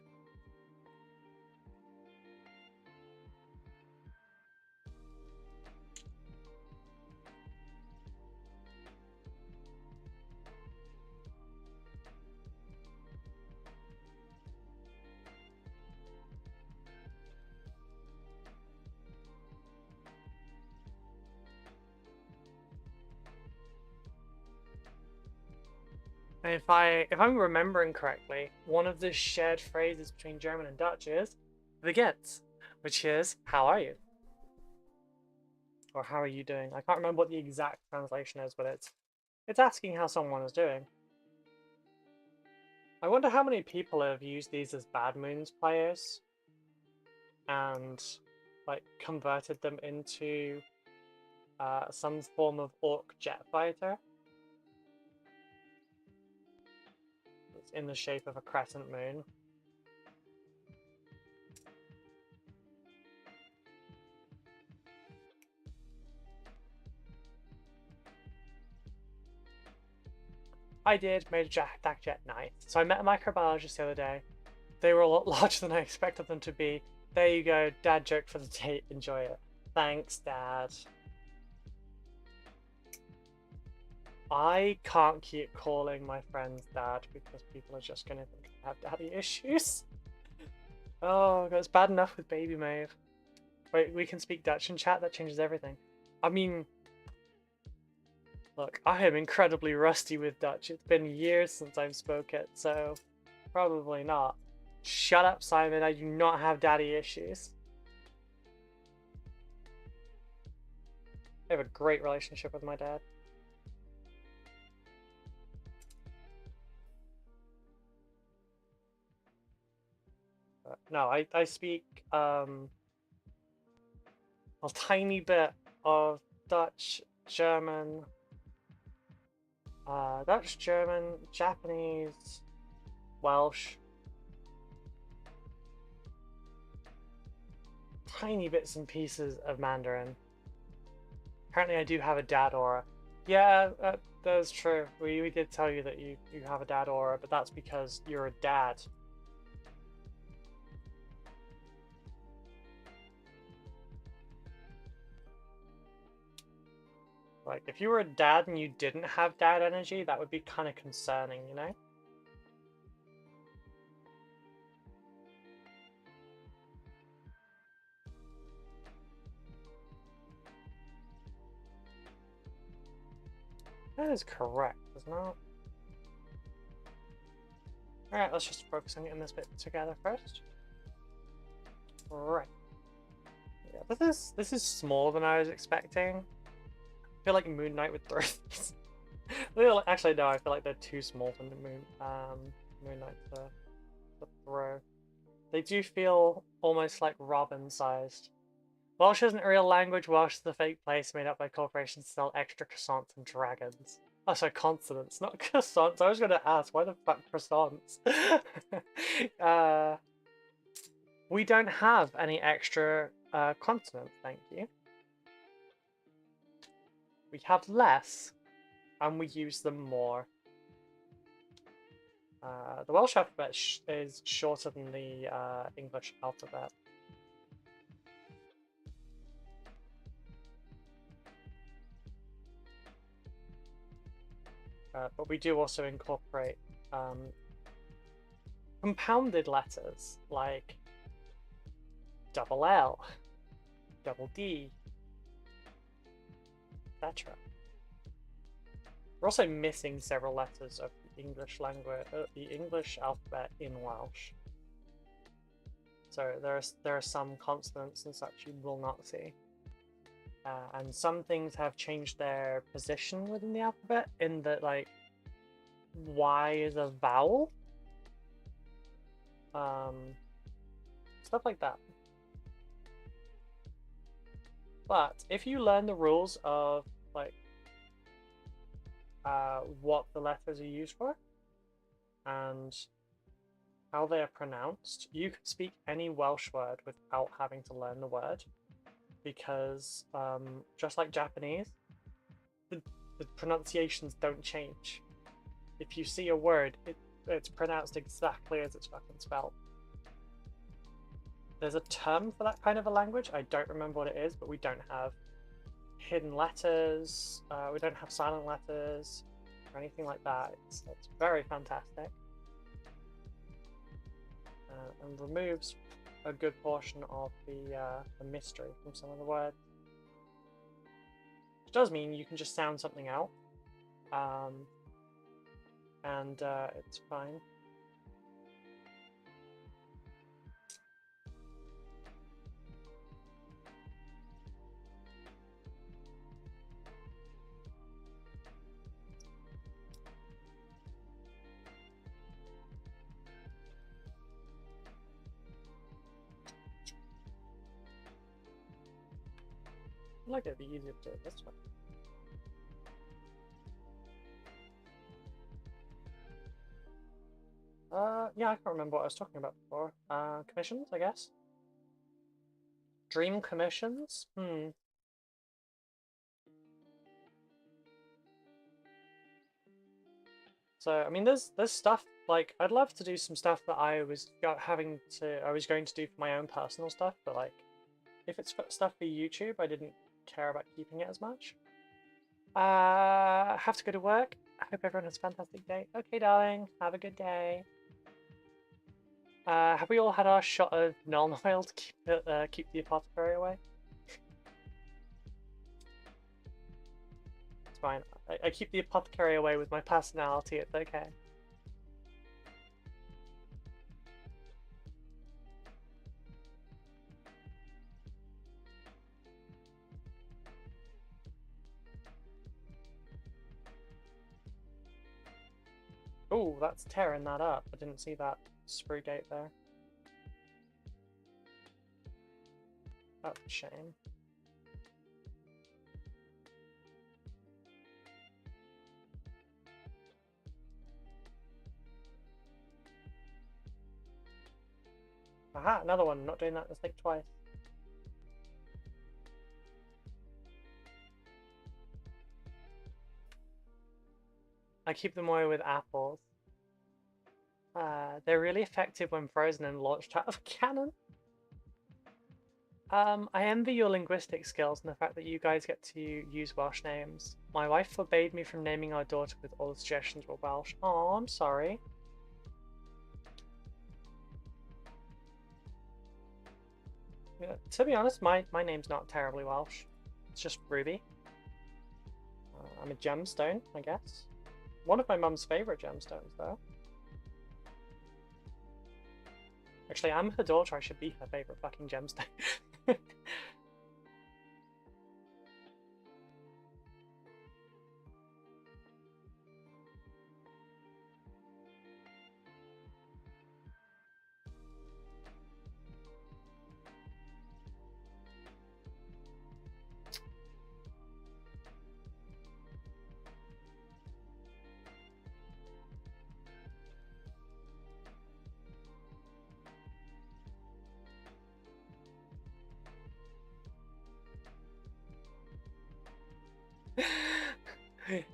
And if I'm remembering correctly, one of the shared phrases between German and Dutch is "Wie geht's?", which is "How are you?" or "How are you doing?" I can't remember what the exact translation is, but it's asking how someone is doing. I wonder how many people have used these as Bad Moons players and like converted them into some form of orc jet fighter. It's in the shape of a crescent moon. I did, made a attack jet, nice. So I met a microbiologist the other day. They were a lot larger than I expected them to be. There you go, dad joke for the day, enjoy it. Thanks, Dad. I can't keep calling my friends dad because people are just gonna think I have daddy issues. Oh, it's bad enough with Baby Maeve. Wait, we can speak Dutch in chat? That changes everything. I mean, look, I am incredibly rusty with Dutch. It's been years since I've spoke it, so probably not. Shut up, Simon. I do not have daddy issues. I have a great relationship with my dad. But no, I speak a tiny bit of Dutch, German, Dutch, German, Japanese, Welsh. Tiny bits and pieces of Mandarin. Apparently I do have a dad aura. Yeah, that is true. We did tell you that you have a dad aura, but that's because you're a dad. Like, if you were a dad and you didn't have dad energy, that would be kind of concerning, you know? That is correct, isn't it? Alright, let's just focus on getting this bit together first. Right. Yeah, this is smaller than I was expecting. I feel like Moon Knight would throw these. Actually, no, I feel like they're too small for the Moon Knight to throw. They do feel almost like Robin-sized. Welsh isn't a real language. Welsh is a fake place made up by corporations to sell extra croissants and dragons. Oh, sorry, consonants, not croissants. I was going to ask, why the fuck croissants? We don't have any extra consonants, thank you. We have less, and we use them more. The Welsh alphabet is shorter than the English alphabet. But we do also incorporate compounded letters like double L, double D, etc. We're also missing several letters of the English language, the English alphabet in Welsh. So there are some consonants and such you will not see. And some things have changed their position within the alphabet, in that, like, Y is a vowel. Stuff like that. But if you learn the rules of, like, what the letters are used for and how they are pronounced, you can speak any Welsh word without having to learn the word. Because just like Japanese, the pronunciations don't change. If you see a word, it's pronounced exactly as it's fucking spelled. There's a term for that kind of a language. I don't remember what it is, but we don't have hidden letters. We don't have silent letters or anything like that. It's very fantastic. And removes a good portion of the mystery from some of the words. Which does mean you can just sound something out, and it's fine. I feel like it'd be easier to do it this way. Yeah, I can't remember what I was talking about before. Commissions, I guess. Dream commissions? So, I mean, there's stuff, like, I'd love to do some stuff that I was going to do for my own personal stuff, but, like, if it's stuff for YouTube, I didn't care about keeping it as much. Have to go to work. I hope everyone has a fantastic day. Okay, darling, have a good day. Have we all had our shot of Nuln Oil to keep the apothecary away? It's fine. I keep the apothecary away with my personality, it's okay. Oh, that's tearing that up. I didn't see that sprue gate there. That's a shame. Aha, another one. Not doing that mistake twice. I keep them away with apples. They're really effective when frozen and launched out of a cannon. I envy your linguistic skills and the fact that you guys get to use Welsh names. My wife forbade me from naming our daughter with all the suggestions were Welsh. Oh, I'm sorry. Yeah, to be honest, my name's not terribly Welsh. It's just Ruby. I'm a gemstone, I guess. One of my mum's favorite gemstones, though. Actually, I'm her daughter. I should be her favorite fucking gemstone.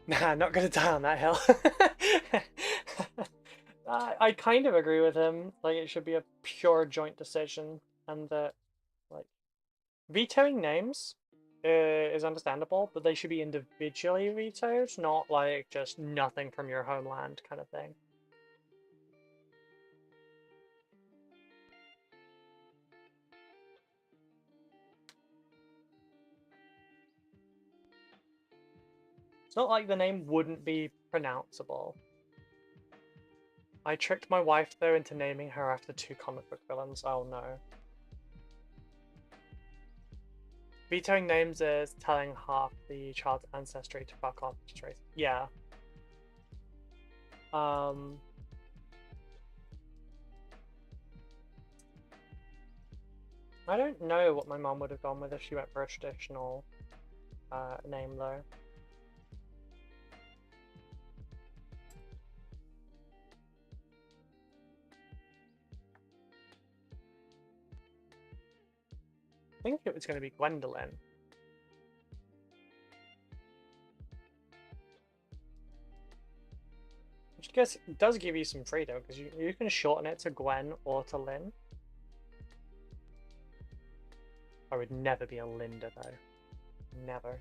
Nah, not gonna die on that hill. I kind of agree with him. Like, it should be a pure joint decision, and that, like, vetoing names is understandable, but they should be individually vetoed, not like just nothing from your homeland kind of thing. It's not like the name wouldn't be pronounceable. I tricked my wife, though, into naming her after 2 comic book villains. Oh no. Vetoing names is telling half the child's ancestry to fuck off. Yeah. I don't know what my mom would have gone with if she went for a traditional name, though. I think it was going to be Gwendolyn. Which I guess does give you some freedom, because you can shorten it to Gwen or to Lynn. I would never be a Linda, though. Never.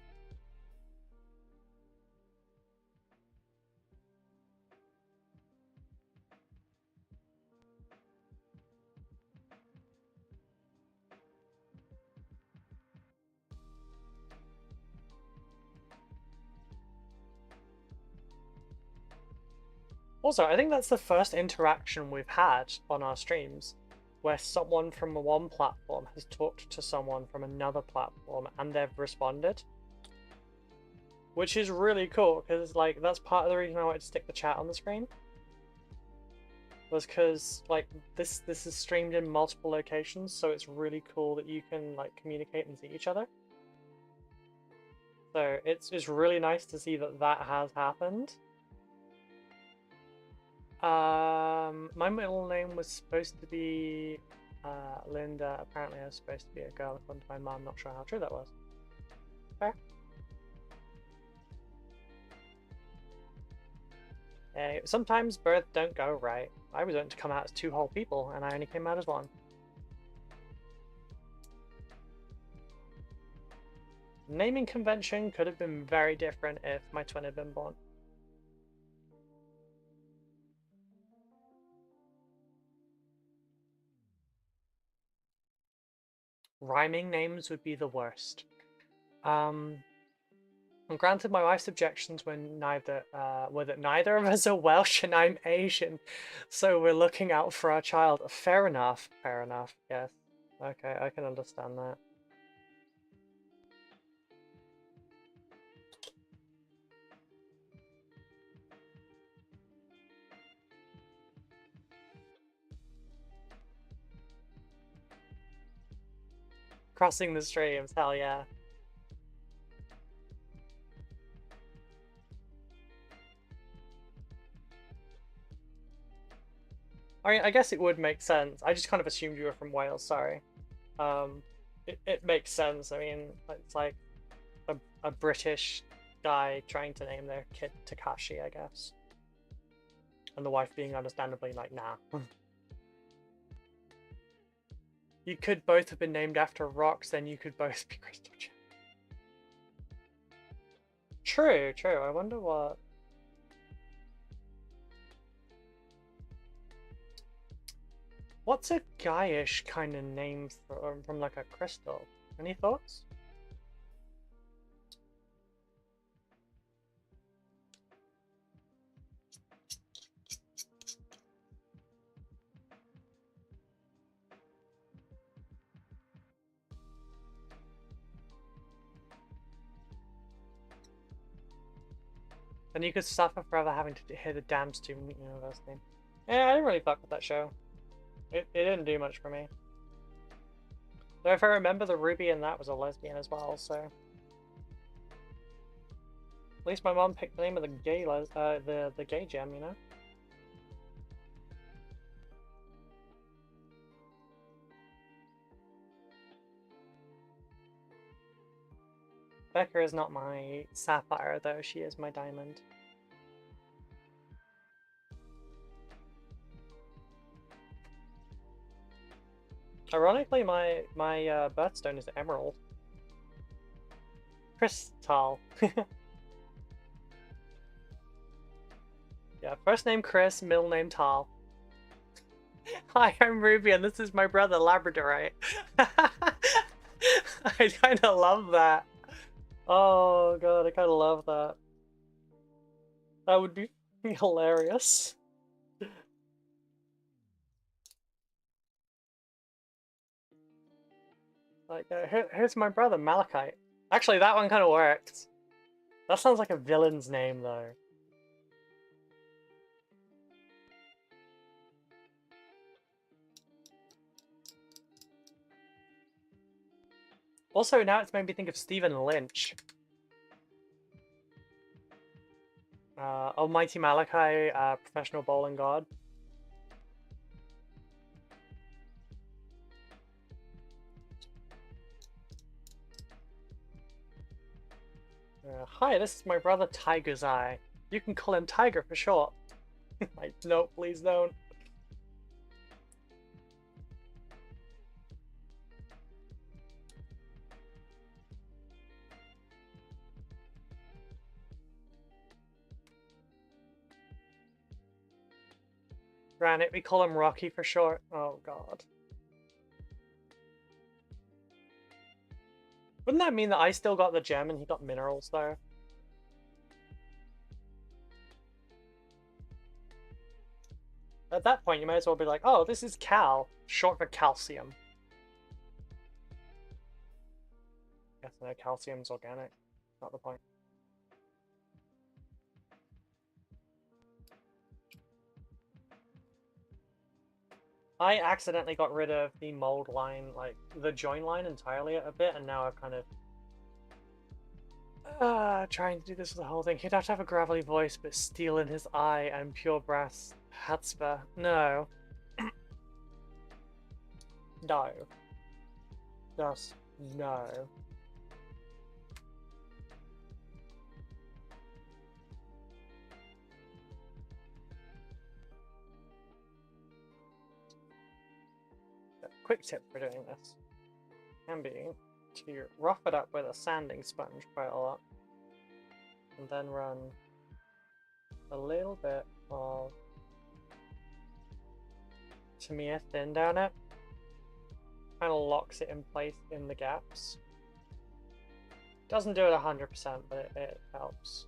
Also, I think that's the first interaction we've had on our streams where someone from one platform has talked to someone from another platform and they've responded. Which is really cool, because like that's part of the reason I wanted to stick the chat on the screen. Was because like this is streamed in multiple locations, so it's really cool that you can like communicate and see each other. So it's really nice to see that that has happened. My middle name was supposed to be Linda. Apparently I was supposed to be a girl according to my mum. Not sure how true that was. Fair. Sometimes births don't go right. I was meant to come out as 2 whole people, and I only came out as 1. Naming convention could have been very different if my twin had been born. Rhyming names would be the worst. And granted, my wife's objections were that neither of us are Welsh and I'm Asian, so we're looking out for our child. Fair enough. Fair enough. Yes. Okay, I can understand that. Crossing the streams, hell yeah. I mean, I guess it would make sense. I just kind of assumed you were from Wales, sorry. It makes sense. I mean, it's like a British guy trying to name their kid Takashi, I guess. And the wife being understandably like, nah. You could both have been named after rocks, then you could both be Crystal Gem. True, true. I wonder what... What's a guyish kind of name from like a crystal? Any thoughts? Then you could suffer forever having to hear the damn student universe theme. Yeah, I didn't really fuck with that show. It didn't do much for me. Though if I remember, the Ruby in that was a lesbian as well, so... At least my mom picked the name of the gay the gay gem, you know? Becca is not my sapphire, though. She is my diamond. Ironically, my birthstone is emerald. Crystal. Yeah, first name Chris, middle name Tal. Hi, I'm Ruby, and this is my brother Labradorite. I kind of love that. Oh god, I kind of love that. That would be hilarious. Like, here's my brother Malachite. Actually, that one kind of worked. That sounds like a villain's name, though. Also, now it's made me think of Stephen Lynch. Almighty Malachi, professional bowling god. Hi, this is my brother Tiger's Eye. You can call him Tiger for short. Like, no, please don't. Granite, we call him Rocky for short. Oh god. Wouldn't that mean that I still got the gem and he got minerals though? At that point, you might as well be like, oh, this is Cal, short for calcium. Yes, no, calcium's organic. Not the point. I accidentally got rid of the mold line, like the join line entirely a bit, and now I've kind of trying to do this with the whole thing. He'd have to have a gravelly voice, but steel in his eye and pure brass Hatzpa. No. No. Just no. Quick tip for doing this can be to rough it up with a sanding sponge quite a lot, and then run a little bit of Tamiya thin down it. Kind of locks it in place in the gaps. Doesn't do it 100%, but it helps.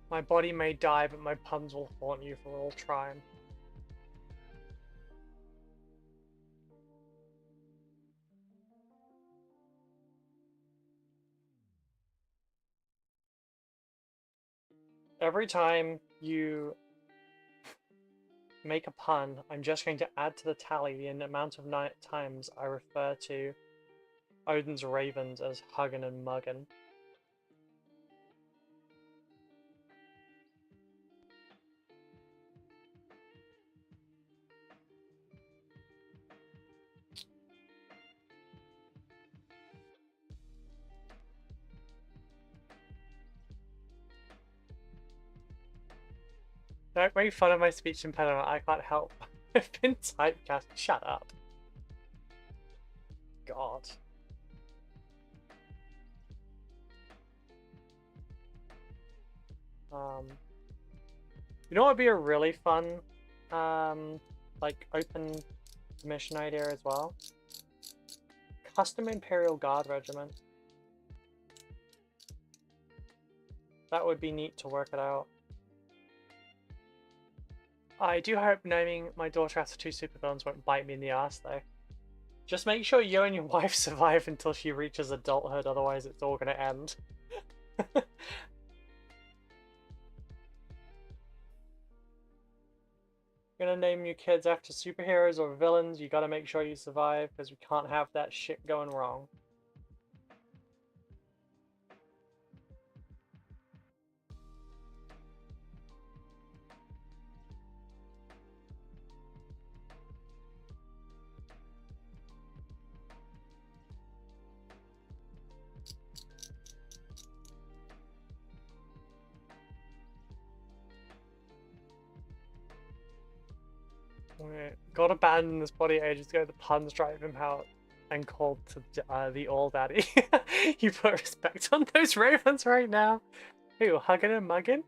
My body may die, but my puns will haunt you for all time. Every time you make a pun, I'm just going to add to the tally the amount of times I refer to Odin's ravens as huggin' and muggin'. Don't make fun of my speech impediment, I can't help. I've been typecast. Shut up. God. You know what would be a really fun, like, open mission idea as well? Custom Imperial Guard Regiment. That would be neat to work it out. I do hope naming my daughter after two supervillains won't bite me in the ass, though. Just make sure you and your wife survive until she reaches adulthood, otherwise it's all gonna end. Gonna name your kids after superheroes or villains, you gotta make sure you survive, because we can't have that shit going wrong. Got abandoned this body ages ago, the puns drive him out and called to the old daddy. You put respect on those ravens right now. Who, hugging and mugging?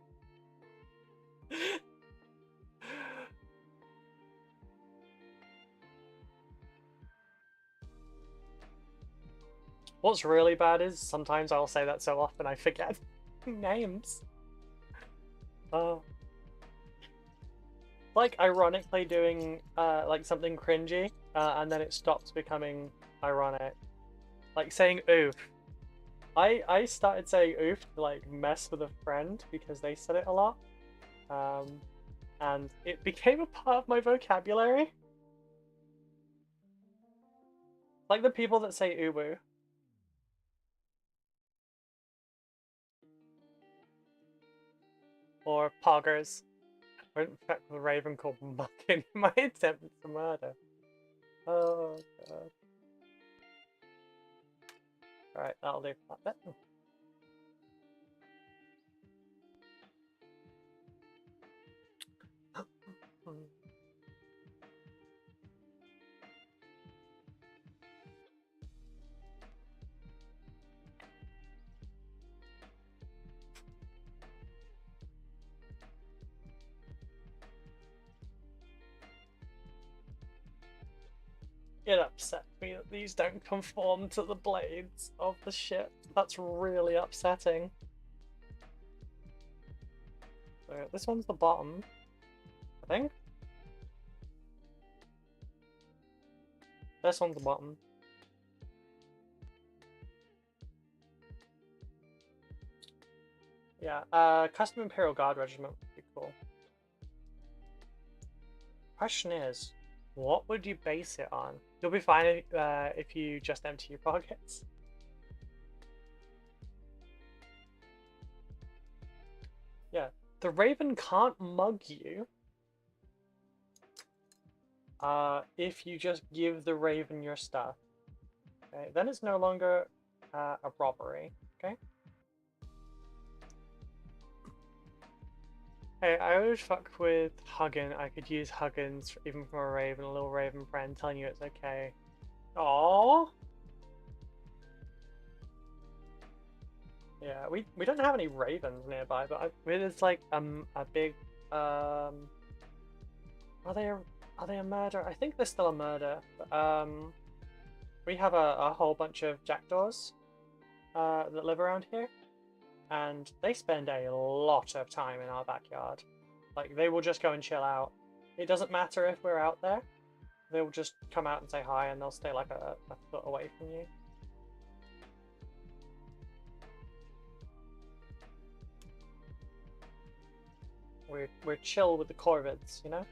What's really bad is sometimes I'll say that so often I forget names. Like ironically doing like something cringy and then it stops becoming ironic. Like saying oof. I started saying oof to like mess with a friend because they said it a lot. And it became a part of my vocabulary. Like the people that say uwu. Or poggers. Or in fact the raven called mucking my attempt to murder. Oh god. Alright, that'll do for that bit. It upset me that these don't conform to the blades of the ship. That's really upsetting. So this one's the bottom, I think. This one's the bottom. Yeah, custom Imperial Guard Regiment would be cool. Question is, what would you base it on? You'll be fine if you just empty your pockets. Yeah, the Raven can't mug you if you just give the Raven your stuff. Okay, then it's no longer a robbery. Okay. Hey, I always fuck with Huggin. I could use Huggins even from a Raven, a little Raven friend telling you it's okay. Aww. Yeah, we don't have any Ravens nearby, but it's like a big are they a murder? I think they're still a murder. But, we have a whole bunch of jackdaws that live around here. And they spend a lot of time in our backyard. Like, they will just go and chill out. It doesn't matter if we're out there. They will just come out and say hi, and they'll stay like a foot away from you. We're chill with the corvids, you know?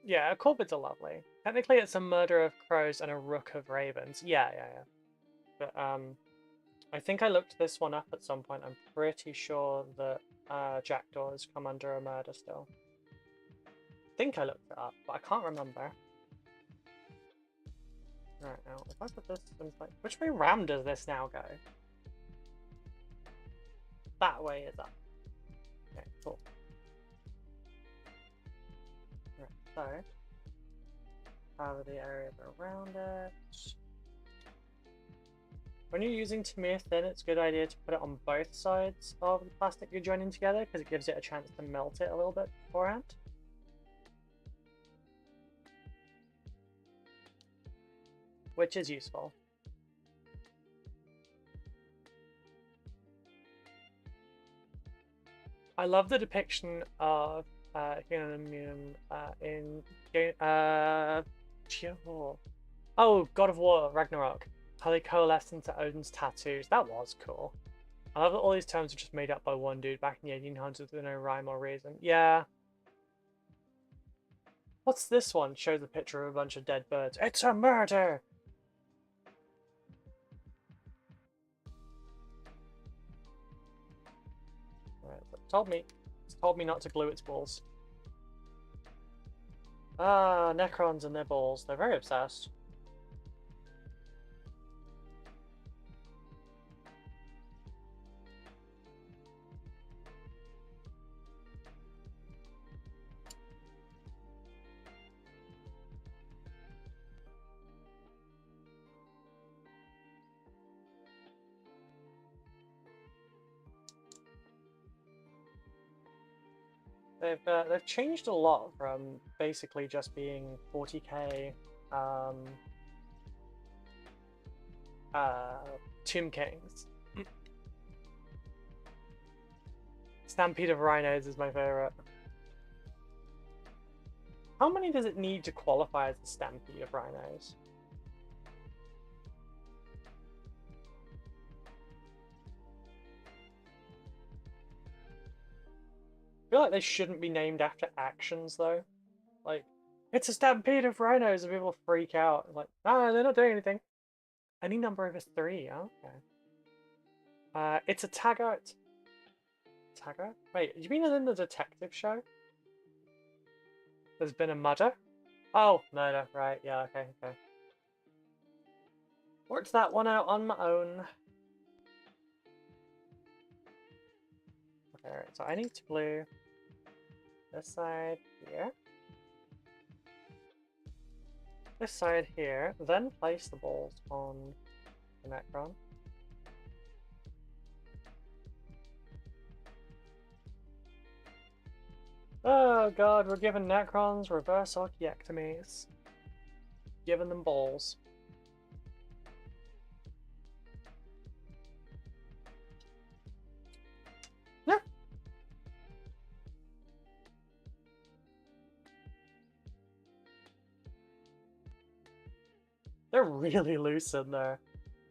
Yeah, corvids are lovely. Technically, it's a murder of crows and a rook of ravens. Yeah. But I think I looked this one up at some point. I'm pretty sure that jackdaws come under a murder still. I think I looked it up, but I can't remember. Right, now, if I put this in place... Which way round does this now go? That way is up. Okay, cool. Right, so... Cover the area around it. When you're using Tamir Thin, it's a good idea to put it on both sides of the plastic you're joining together because it gives it a chance to melt it a little bit beforehand. Which is useful. I love the depiction of human immune in oh, God of War, Ragnarok. How they coalesced into Odin's tattoos. That was cool. I love that all these terms were just made up by one dude back in the 1800s with no rhyme or reason. Yeah. What's this one? Shows a picture of a bunch of dead birds. It's a murder! Right, it's told me not to glue its balls. Ah, Necrons and their balls. They're very obsessed. They've changed a lot from basically just being 40k Tomb Kings. Stampede of Rhinos is my favorite. How many does it need to qualify as a Stampede of Rhinos? I feel like they shouldn't be named after actions though. Like, it's a stampede of rhinos and people freak out. Like, ah, they're not doing anything. Any number over 3, okay. It's a taggart. Taggart? Wait, you mean as in the detective show? There's been a murder? Oh, murder, right, yeah, okay. Worked that one out on my own. Okay, right, so I need to glue this side here. This side here, then place the balls on the Necron. Oh god, we're giving Necrons reverse orchiectomies. Giving them balls. Yeah. They're really loose in there.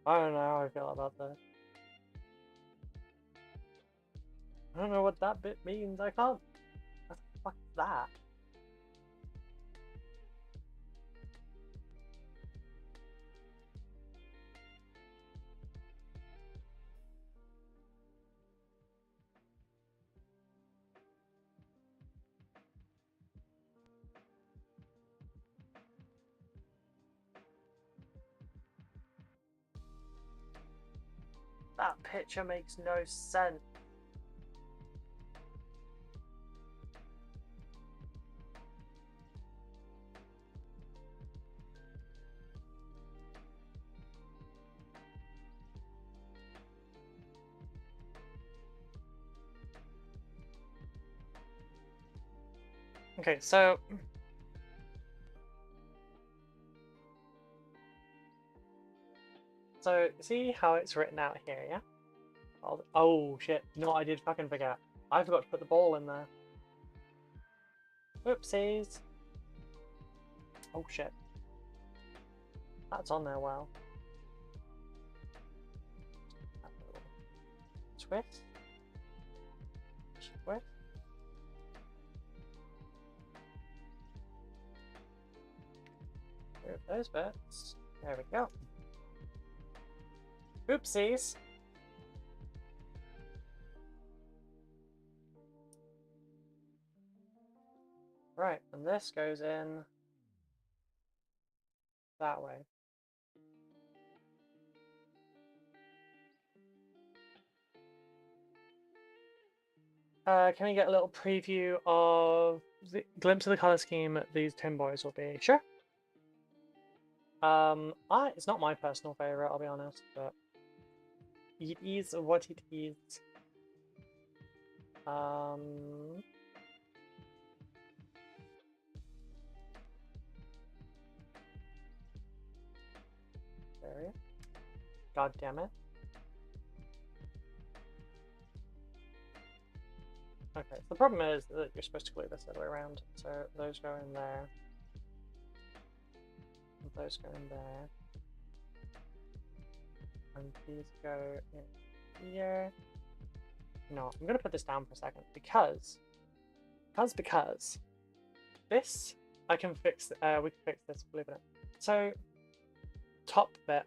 I don't know how I feel about that. I don't know what that bit means. I can't. What the fuck is that? That picture makes no sense. Okay, so see how it's written out here, yeah? Oh shit, you know what I did fucking forget? I forgot to put the ball in there. Whoopsies. Oh shit. That's on there well. Twist. Twist. Move those bits. There we go. Oopsies. Right, and this goes in that way. Can we get a little preview of the glimpse of the color scheme these tin boys will be? Sure. It's not my personal favorite, I'll be honest, but it is what it is. There. God damn it. Okay, so the problem is that you're supposed to glue this the other way around. So those go in there. And those go in there. And these go in here. No, I'm gonna put this down for a second because this I can fix. We can fix this, believe it or not. So top bit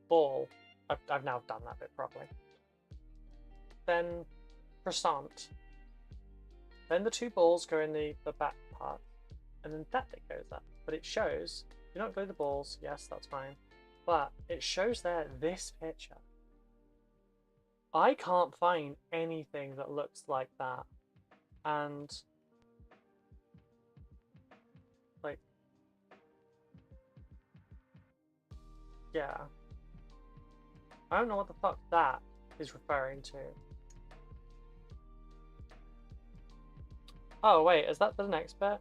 ball. I've now done that bit properly. Then croissant. Then the two balls go in the back part, and then that bit goes up. But it shows, do not glue the balls, yes, that's fine. But it shows there this picture. I can't find anything that looks like that. And like, yeah. I don't know what the fuck that is referring to. Oh wait, is that the next bit?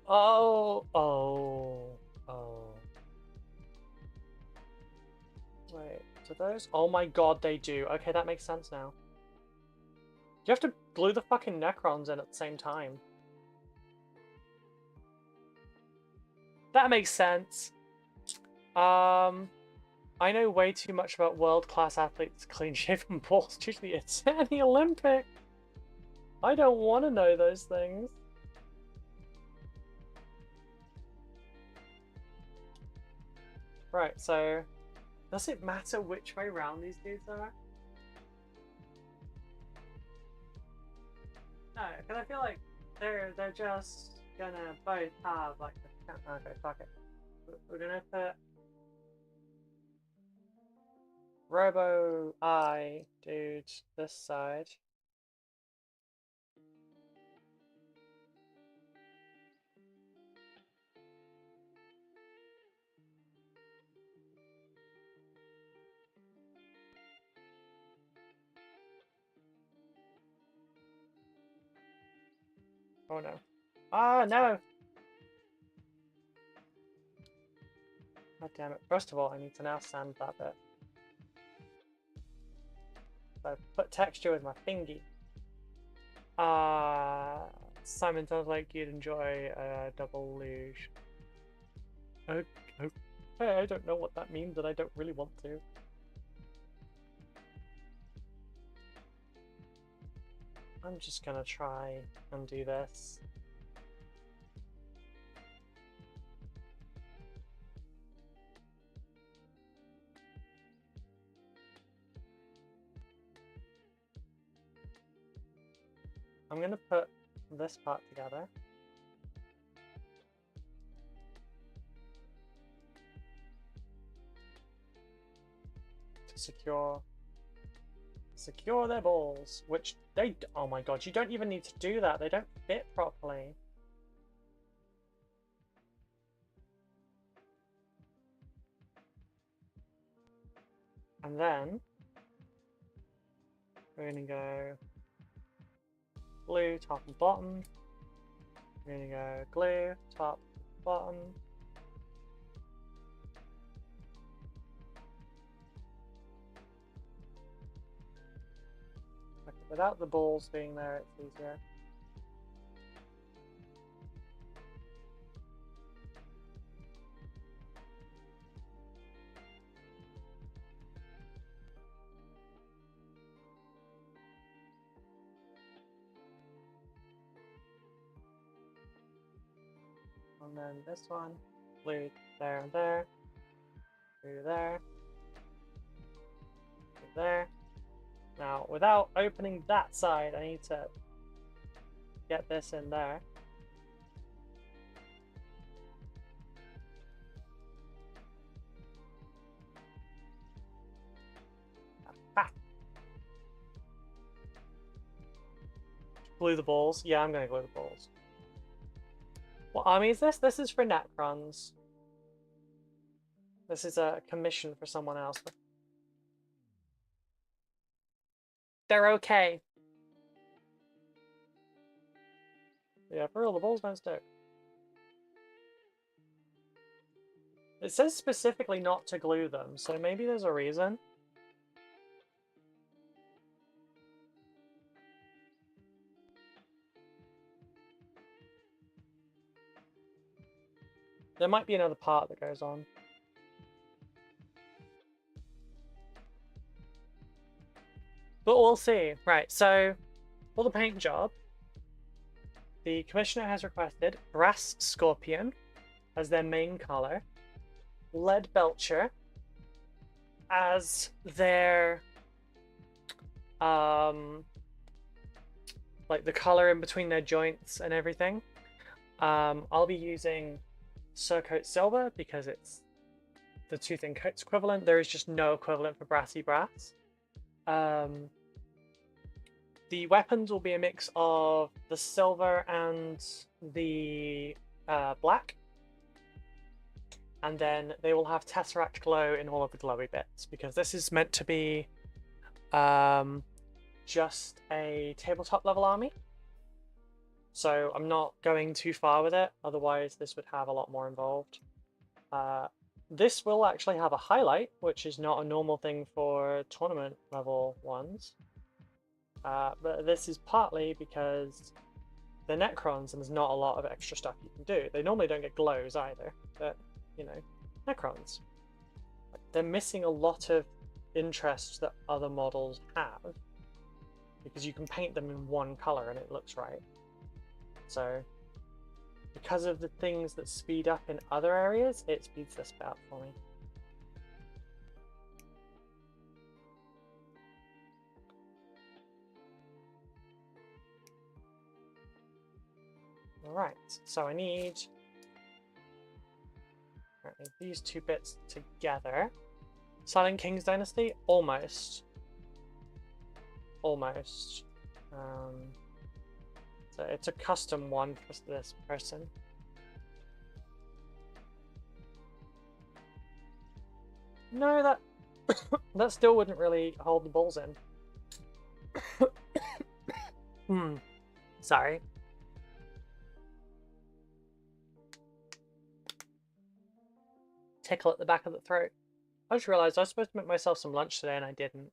Oh. Wait, do those? Oh my god, they do. Okay, that makes sense now. You have to glue the fucking Necrons in at the same time. That makes sense. I know way too much about world-class athletes' clean-shaven balls due to the Eternity Olympic. I don't want to know those things. Right, so does it matter which way round these dudes are? No, because I feel like they're just gonna both have like okay, fuck it. We're gonna put Robo I dude this side. Oh no. Ah, no! God damn it. First of all, I need to now sand that bit. So put texture with my thingy. Simon, sounds like you'd enjoy a double luge. Okay, I don't know what that means and I don't really want to. I'm just gonna try and do this. I'm gonna put this part together. To secure their balls, which they, oh my god, you don't even need to do that. They don't fit properly. And then we're gonna go glue top and bottom. We're gonna go glue top, bottom. Okay, without the balls being there, it's easier. And then this one, glue there and there, glue there, glue there. Now, without opening that side, I need to get this in there. Ah. Glue the balls. Yeah, I'm gonna glue the balls. What army is this? This is for Necrons. This is a commission for someone else. They're okay. Yeah, for real, the balls don't stick. It says specifically not to glue them, so maybe there's a reason. There might be another part that goes on. But we'll see. Right, so for the paint job, the commissioner has requested Brass Scorpion as their main color, Lead Belcher as their like the color in between their joints and everything. I'll be using Surcoat Silver because it's the two-thin coats equivalent. There is just no equivalent for Brassy Brass. The weapons will be a mix of the silver and the black. And then they will have Tesseract Glow in all of the glowy bits, because this is meant to be just a tabletop level army. So I'm not going too far with it, otherwise this would have a lot more involved. This will actually have a highlight, which is not a normal thing for tournament level ones. But this is partly because they're Necrons and there's not a lot of extra stuff you can do. They normally don't get glows either, but, you know, Necrons. They're missing a lot of interest that other models have, because you can paint them in one color and it looks right. So, because of the things that speed up in other areas, it speeds this bit up for me. Alright, so I need these two bits together. Silent King's Dynasty? Almost. Almost. So it's a custom one for this person. No, that that still wouldn't really hold the balls in. Sorry. Tickle at the back of the throat. I just realised I was supposed to make myself some lunch today and I didn't.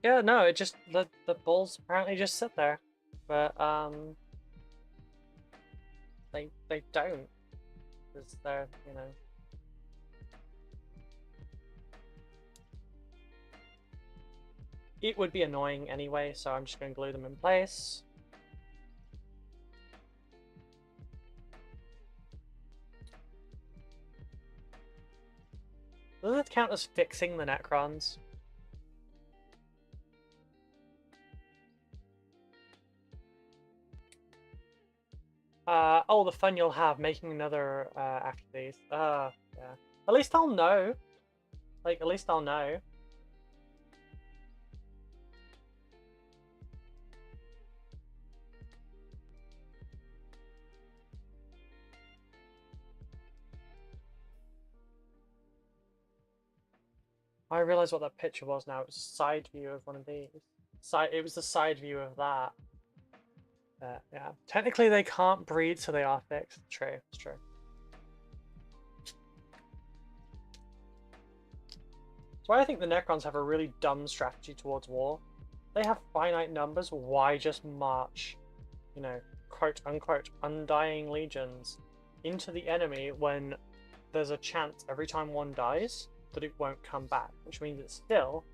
Yeah, no, it just the balls apparently just sit there, but they don't, because they're, you know. It would be annoying anyway, so I'm just going to glue them in place. Does it count as fixing the Necrons? Oh, the fun you'll have making another after these. Yeah. At least I'll know. Like, at least I'll know. I realise what that picture was now. It was a side view of one of these. It was the side view of that. Yeah, technically they can't breed, so they are fixed. True, it's true. That's why I think the Necrons have a really dumb strategy towards war. They have finite numbers. Why just march, you know, quote unquote, undying legions into the enemy when there's a chance every time one dies that it won't come back, which means it's still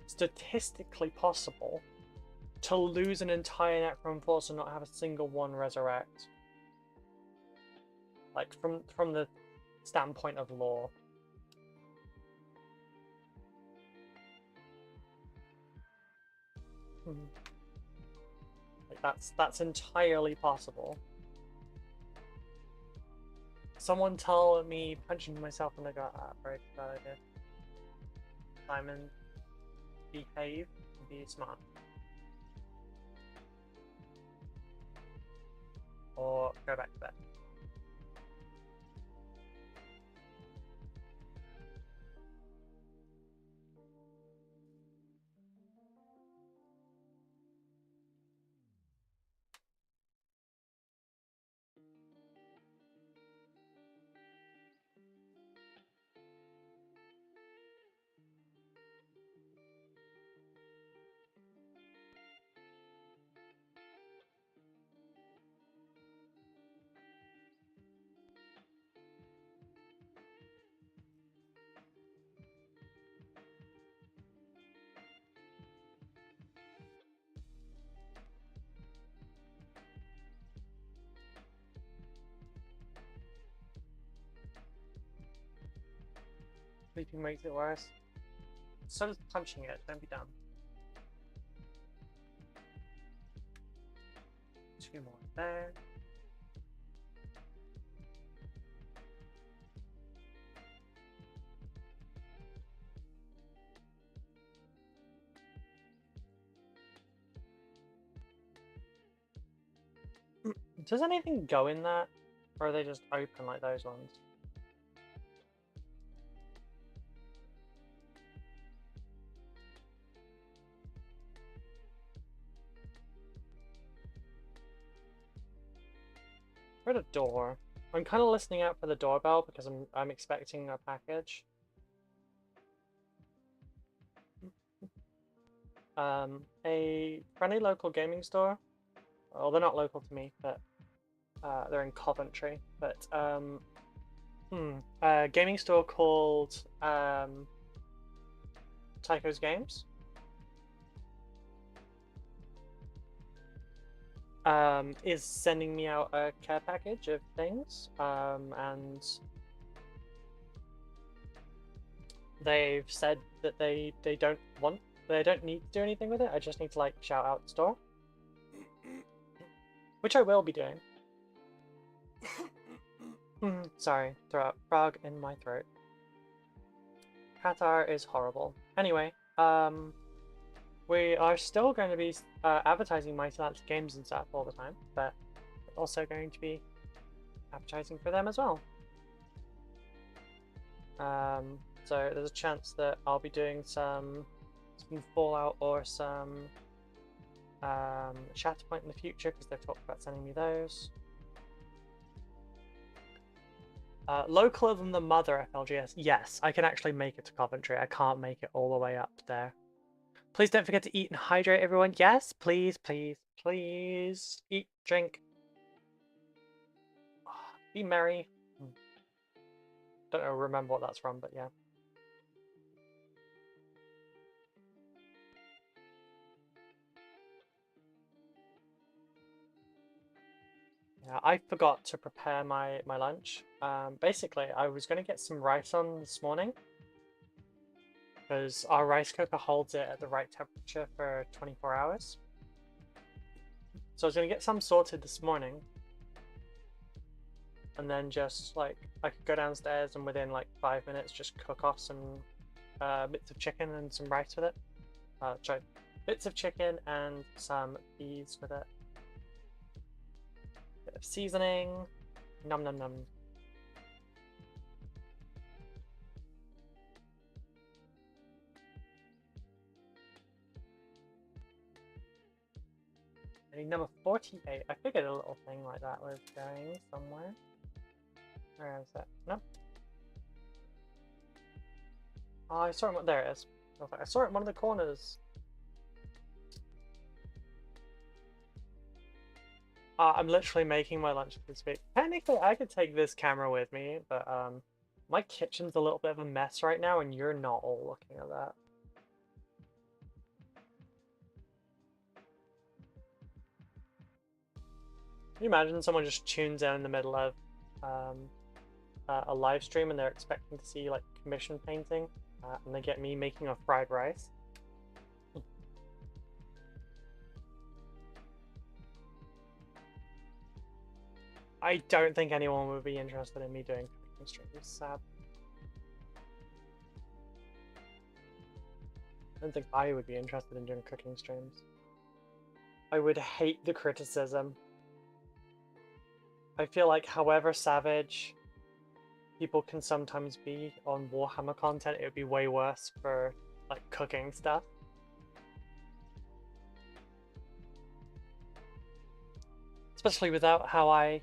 statistically possible to lose an entire Necron force and not have a single one resurrect. Like, from the standpoint of lore. Like that's entirely possible. Someone told me punching myself in the gut. Very bad idea. Simon, behave, be smart. Or go back to bed. Sleeping makes it worse. So does punching it, don't be dumb. 2 more there. Does anything go in that? Or are they just open like those ones? Where's the door? I'm kind of listening out for the doorbell because I'm expecting a package. A friendly local gaming store. Well, they're not local to me, but they're in Coventry. But a gaming store called Tycho's Games. Is sending me out a care package of things, and they've said that they don't need to do anything with it. I just need to like shout out the store, which I will be doing. Sorry, frog in my throat. Qatar is horrible. Anyway, we are still going to be advertising Mighty Lancet Games and stuff all the time, but we're also going to be advertising for them as well. So there's a chance that I'll be doing some Fallout or some Shatterpoint in the future because they've talked about sending me those. Localer than the mother FLGS. Yes, I can actually make it to Coventry. I can't make it all the way up there. Please don't forget to eat and hydrate, everyone. Yes, please, please, please. Eat, drink. Be merry. Don't know, remember what that's from, but yeah. Yeah, I forgot to prepare my lunch. Basically, I was going to get some rice on this morning because our rice cooker holds it at the right temperature for 24 hours. So I was going to get some sorted this morning, and then just like I could go downstairs and within like 5 minutes just cook off some bits of chicken and some rice with it. Sorry, bits of chicken and some peas with it. Bit of seasoning. Num num num. Number 48. I figured a little thing like that was going somewhere. Where is it? Nope. Oh, I saw it. There it is. I saw it in one of the corners. I'm literally making my lunch this week. Technically, I could take this camera with me, but my kitchen's a little bit of a mess right now, and you're not all looking at that. Can you imagine someone just tunes in the middle of a live stream and they're expecting to see like commission painting, and they get me making a fried rice? I don't think anyone would be interested in me doing cooking streams. Sad. I don't think I would be interested in doing cooking streams. I would hate the criticism. I feel like however savage people can sometimes be on Warhammer content, it would be way worse for like cooking stuff. Especially without how I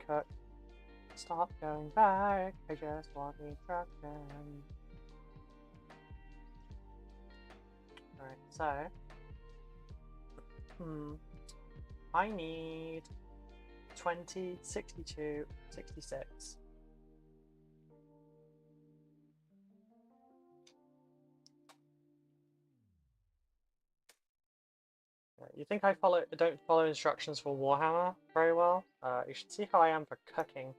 cook. Stop going back, I just want instruction. Alright, so I need 20, 62, 66. You think I don't follow instructions for Warhammer very well? You should see how I am for cooking.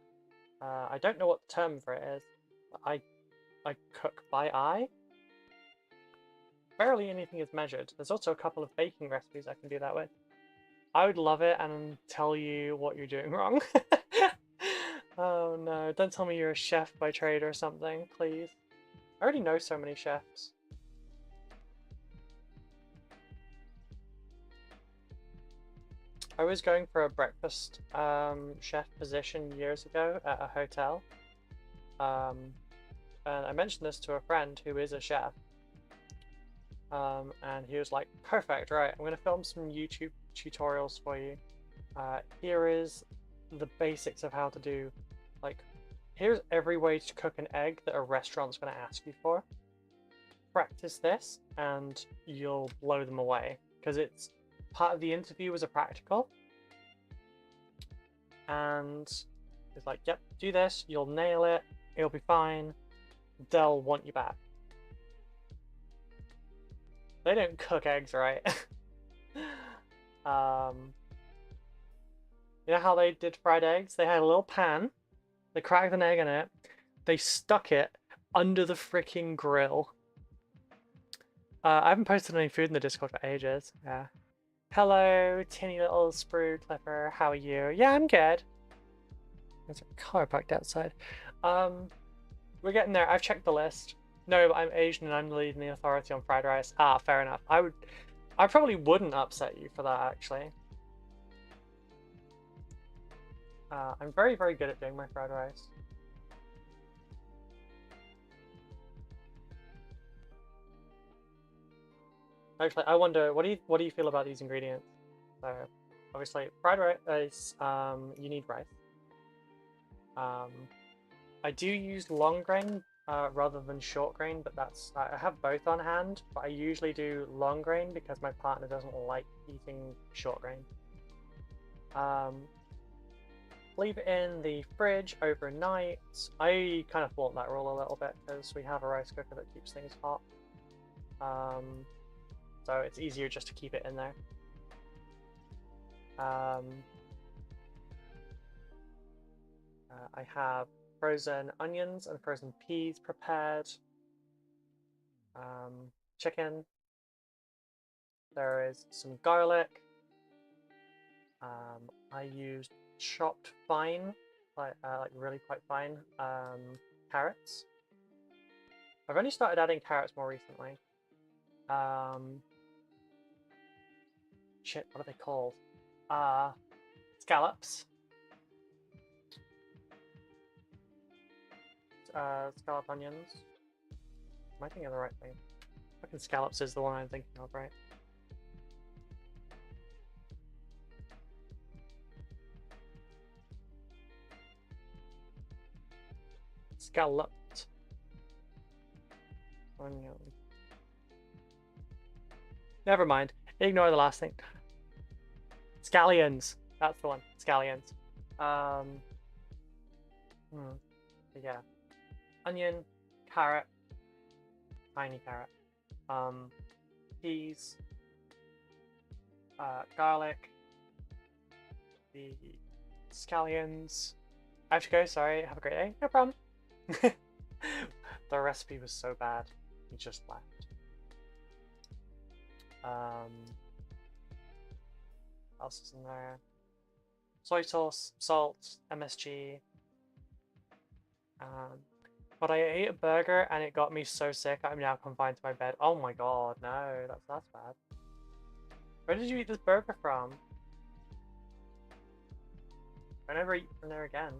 I don't know what the term for it is. I cook by eye. Barely anything is measured. There's also a couple of baking recipes I can do that with. I would love it and tell you what you're doing wrong. Oh no, don't tell me you're a chef by trade or something, please. I already know so many chefs. I was going for a breakfast chef position years ago at a hotel. And I mentioned this to a friend who is a chef. And he was like, perfect, right, I'm going to film some YouTube tutorials for you. Here is the basics of how to do, like, here's every way to cook an egg that a restaurant's going to ask you for. Practice this and you'll blow them away, because it's part of the interview was a practical. And it's like, yep, do this, you'll nail it, it'll be fine, they'll want you back. They don't cook eggs right. You know how they did fried eggs? They had a little pan, they cracked an egg in it, they stuck it under the freaking grill. I haven't posted any food in the Discord for ages. Yeah. Hello, tinny little sprue clipper. How are you? Yeah, I'm good. There's a car parked outside. We're getting there. I've checked the list. No, but I'm Asian and I'm leading the authority on fried rice. Ah, fair enough. I probably wouldn't upset you for that, actually. I'm very, very good at doing my fried rice. Actually, I wonder, what do you feel about these ingredients? So, obviously, fried rice, you need rice. I do use long grain rather than short grain, but I have both on hand, but I usually do long grain because my partner doesn't like eating short grain. Leave it in the fridge overnight. I kind of flaunt that rule a little bit because we have a rice cooker that keeps things hot. So it's easier just to keep it in there. I have frozen onions and frozen peas prepared. Chicken. There is some garlic. I used chopped fine, like really quite fine, carrots. I've only started adding carrots more recently. Shit, what are they called? Scallops. Scallop onions. Am I thinking of the right thing? Fucking scallops is the one I'm thinking of, right? Scalloped onion. Never mind. Ignore the last thing. Scallions. That's the one. Scallions. Yeah. Onion, carrot, tiny carrot, peas, garlic, the scallions. I have to go, sorry, have a great day. No problem. The recipe was so bad, he just left. What else is in there? soy sauce, salt, MSG. But I ate a burger and it got me so sick I'm now confined to my bed. Oh my god, no, that's bad. Where did you eat this burger from? I never eat from there again.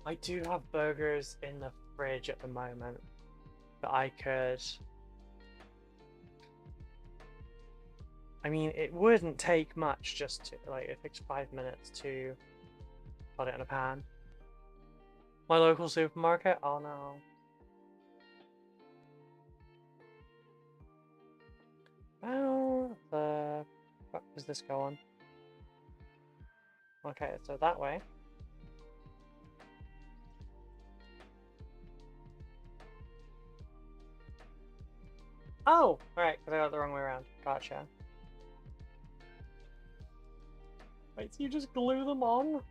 I do have burgers in the fridge at the moment that I could... I mean, it wouldn't take much just to, like, it takes 5 minutes to put it in a pan. My local supermarket? Oh no. How the fuck does this go on? Okay, so that way. Oh! Alright, because I got it the wrong way around. Gotcha. Wait, so you just glue them on?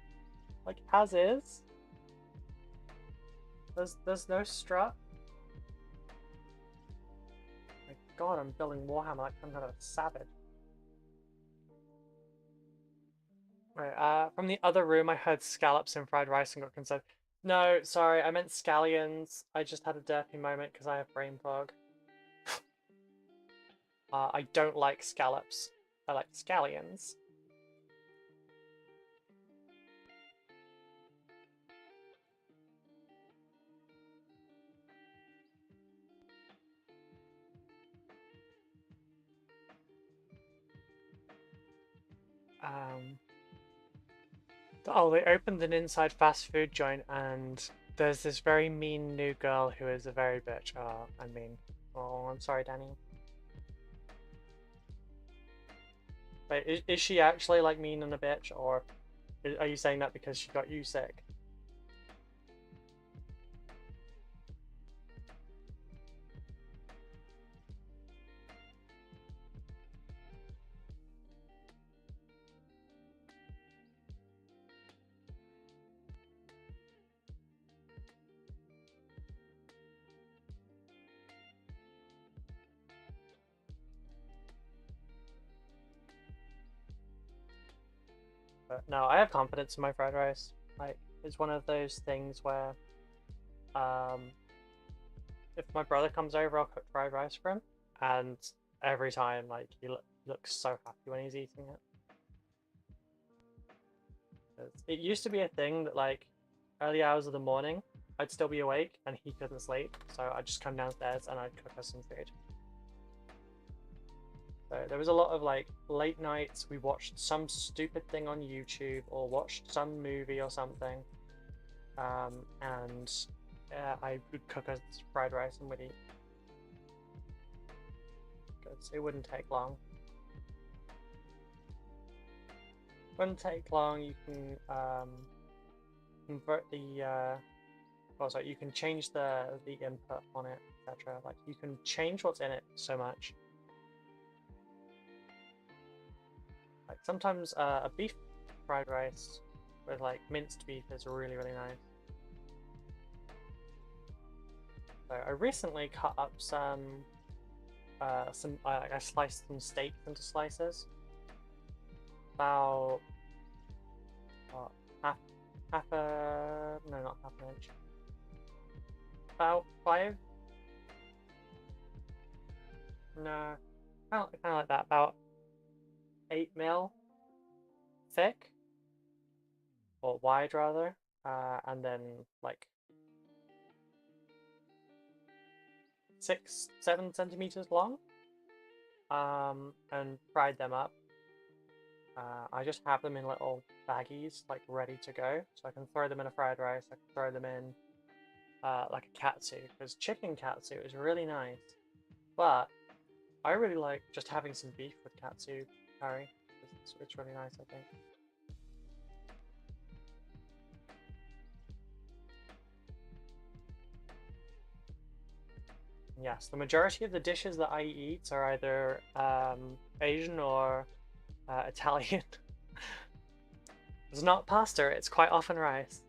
Like, as is? There's no strut? My god, I'm building Warhammer like I'm kind of a savage. Right, from the other room I heard scallops and fried rice and got concerned. No, sorry, I meant scallions. I just had a derpy moment because I have brain fog. I don't like scallops. I like scallions. Oh, they opened an inside fast food joint and there's this very mean new girl who is a very bitch. Oh, I mean, oh, I'm sorry, Danny. Wait, is she actually like mean and a bitch, or are you saying that because she got you sick? But no, I have confidence in my fried rice. Like, it's one of those things where, if my brother comes over, I'll cook fried rice for him, and every time, like, he looks so happy when he's eating it. It used to be a thing that, like, early hours of the morning, I'd still be awake and he couldn't sleep, so I'd just come downstairs and I'd cook us some food. So there was a lot of like late nights, we watched some stupid thing on YouTube or watched some movie or something, and I would cook us fried rice and we'd eat. Because it wouldn't take long. Wouldn't take long. You can convert the well, sorry, you can change the input on it, etc. Like you can change what's in it so much. Like sometimes a beef fried rice with like minced beef is really nice. So I recently cut up some I sliced some steak into slices. About what, half a no, not half an inch. About 5. No, kind of like that. About 8 mil thick or wide rather, and then like 6-7 centimeters long. And fried them up. I just have them in little baggies, like ready to go, so I can throw them in a fried rice. I can throw them in like a katsu, because chicken katsu is really nice. But I really like just having some beef with katsu curry. It's really nice, I think. Yes, the majority of the dishes that I eat are either Asian or Italian. It's not pasta, it's quite often rice.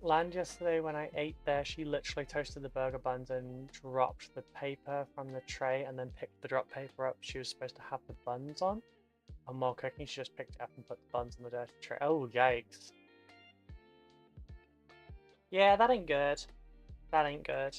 Land yesterday when I ate there, she literally toasted the burger buns and dropped the paper from the tray and then picked the dropped paper up she was supposed to have the buns on. And while cooking, she just picked it up and put the buns on the dirty tray. Oh, yikes. Yeah, that ain't good. That ain't good.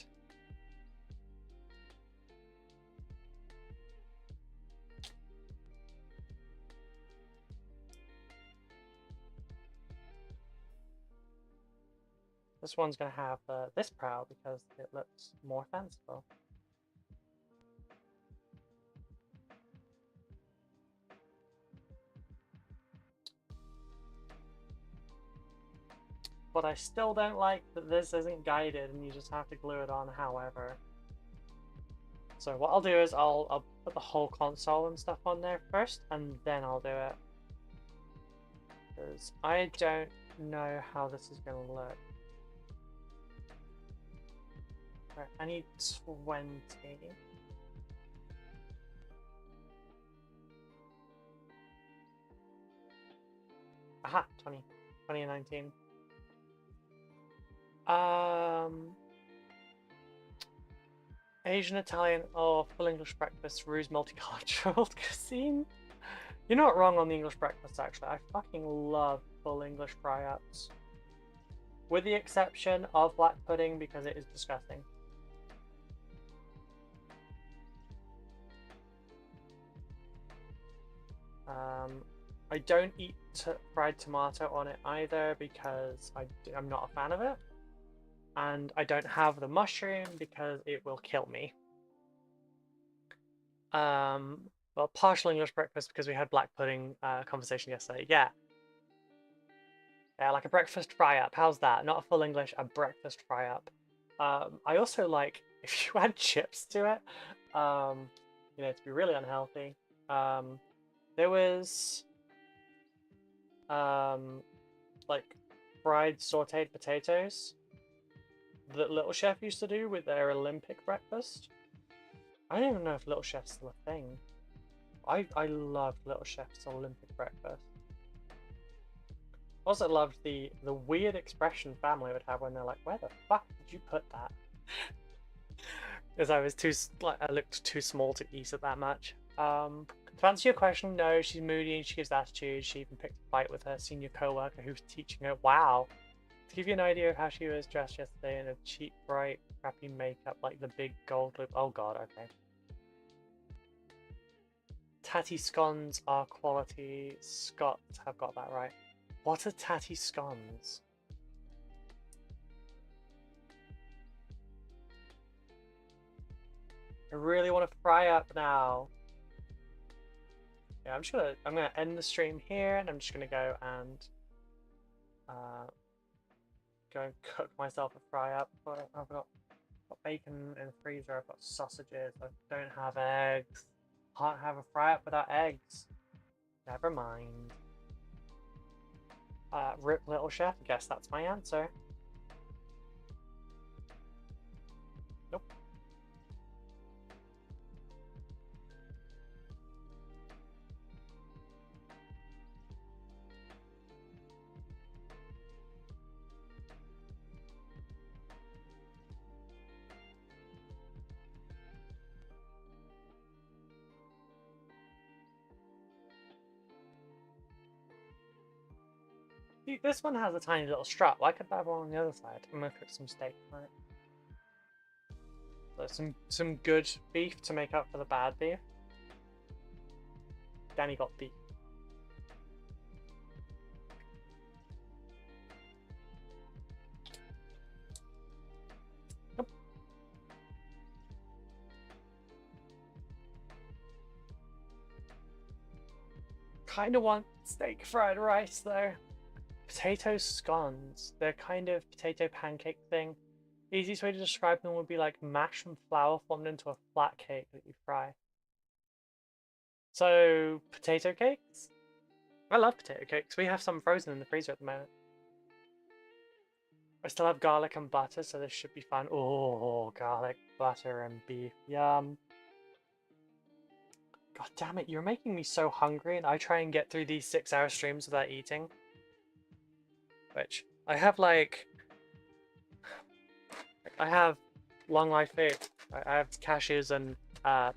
This one's going to have this prow because it looks more fanciful. But I still don't like that this isn't guided and you just have to glue it on however. So what I'll do is I'll put the whole console and stuff on there first and then I'll do it. Because I don't know how this is going to look. Right, I need 20. Aha, 20. 20 and 19. Asian, Italian, or full English breakfast, Ruse multicultural cuisine. You're not wrong on the English breakfast, actually. I fucking love full English fry-ups. With the exception of black pudding, because it is disgusting. I don't eat fried tomato on it either, because I'm not a fan of it. And I don't have the mushroom, because it will kill me. Well, partial English breakfast because we had black pudding conversation yesterday. Yeah. Yeah, like a breakfast fry-up. How's that? Not a full English, a breakfast fry-up. I also like, if you add chips to it, you know, to be really unhealthy. There was, like, fried sauteed potatoes that Little Chef used to do with their Olympic breakfast. I don't even know if Little Chef's still a thing. I loved Little Chef's Olympic breakfast. Also loved the weird expression family would have when they're like, "Where the fuck did you put that?" Because I was I looked too small to eat it that much. To answer your question, no, she's moody and she gives attitude. She even picked a fight with her senior co-worker who was teaching her. Wow. To give you an idea of how she was dressed yesterday in a cheap, bright, crappy makeup, like the big gold loop. Oh god, okay. Tatty scones are quality. Scots have got that right. What are tatty scones? I really want to fry up now. Yeah, I'm gonna end the stream here, and I'm just gonna go and cook myself a fry up. I've got bacon in the freezer. I've got sausages. I don't have eggs. Can't have a fry up without eggs. Never mind. Rip Little Chef. I guess that's my answer. Nope. This one has a tiny little strap. Why couldn't I have one on the other side? I'm gonna cook some steak on it. So some good beef to make up for the bad beef. Danny got beef. Nope. Kinda want steak fried rice though. Potato scones. They're kind of potato pancake thing. Easiest way to describe them would be like mash and flour formed into a flat cake that you fry. So, potato cakes? I love potato cakes. We have some frozen in the freezer at the moment. I still have garlic and butter, so this should be fun. Oh, garlic, butter, and beef. Yum. God damn it, you're making me so hungry, and I try and get through these 6-hour streams without eating. Which, I have like I have long life food. I have cashews and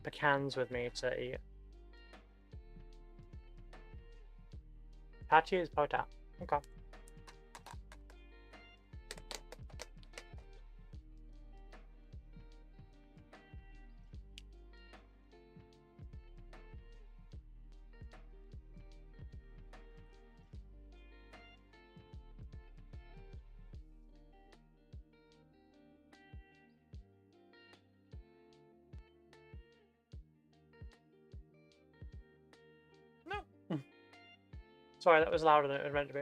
pecans with me to eat. Patchy is potat. Okay. No. Sorry, that was louder than it was meant to be.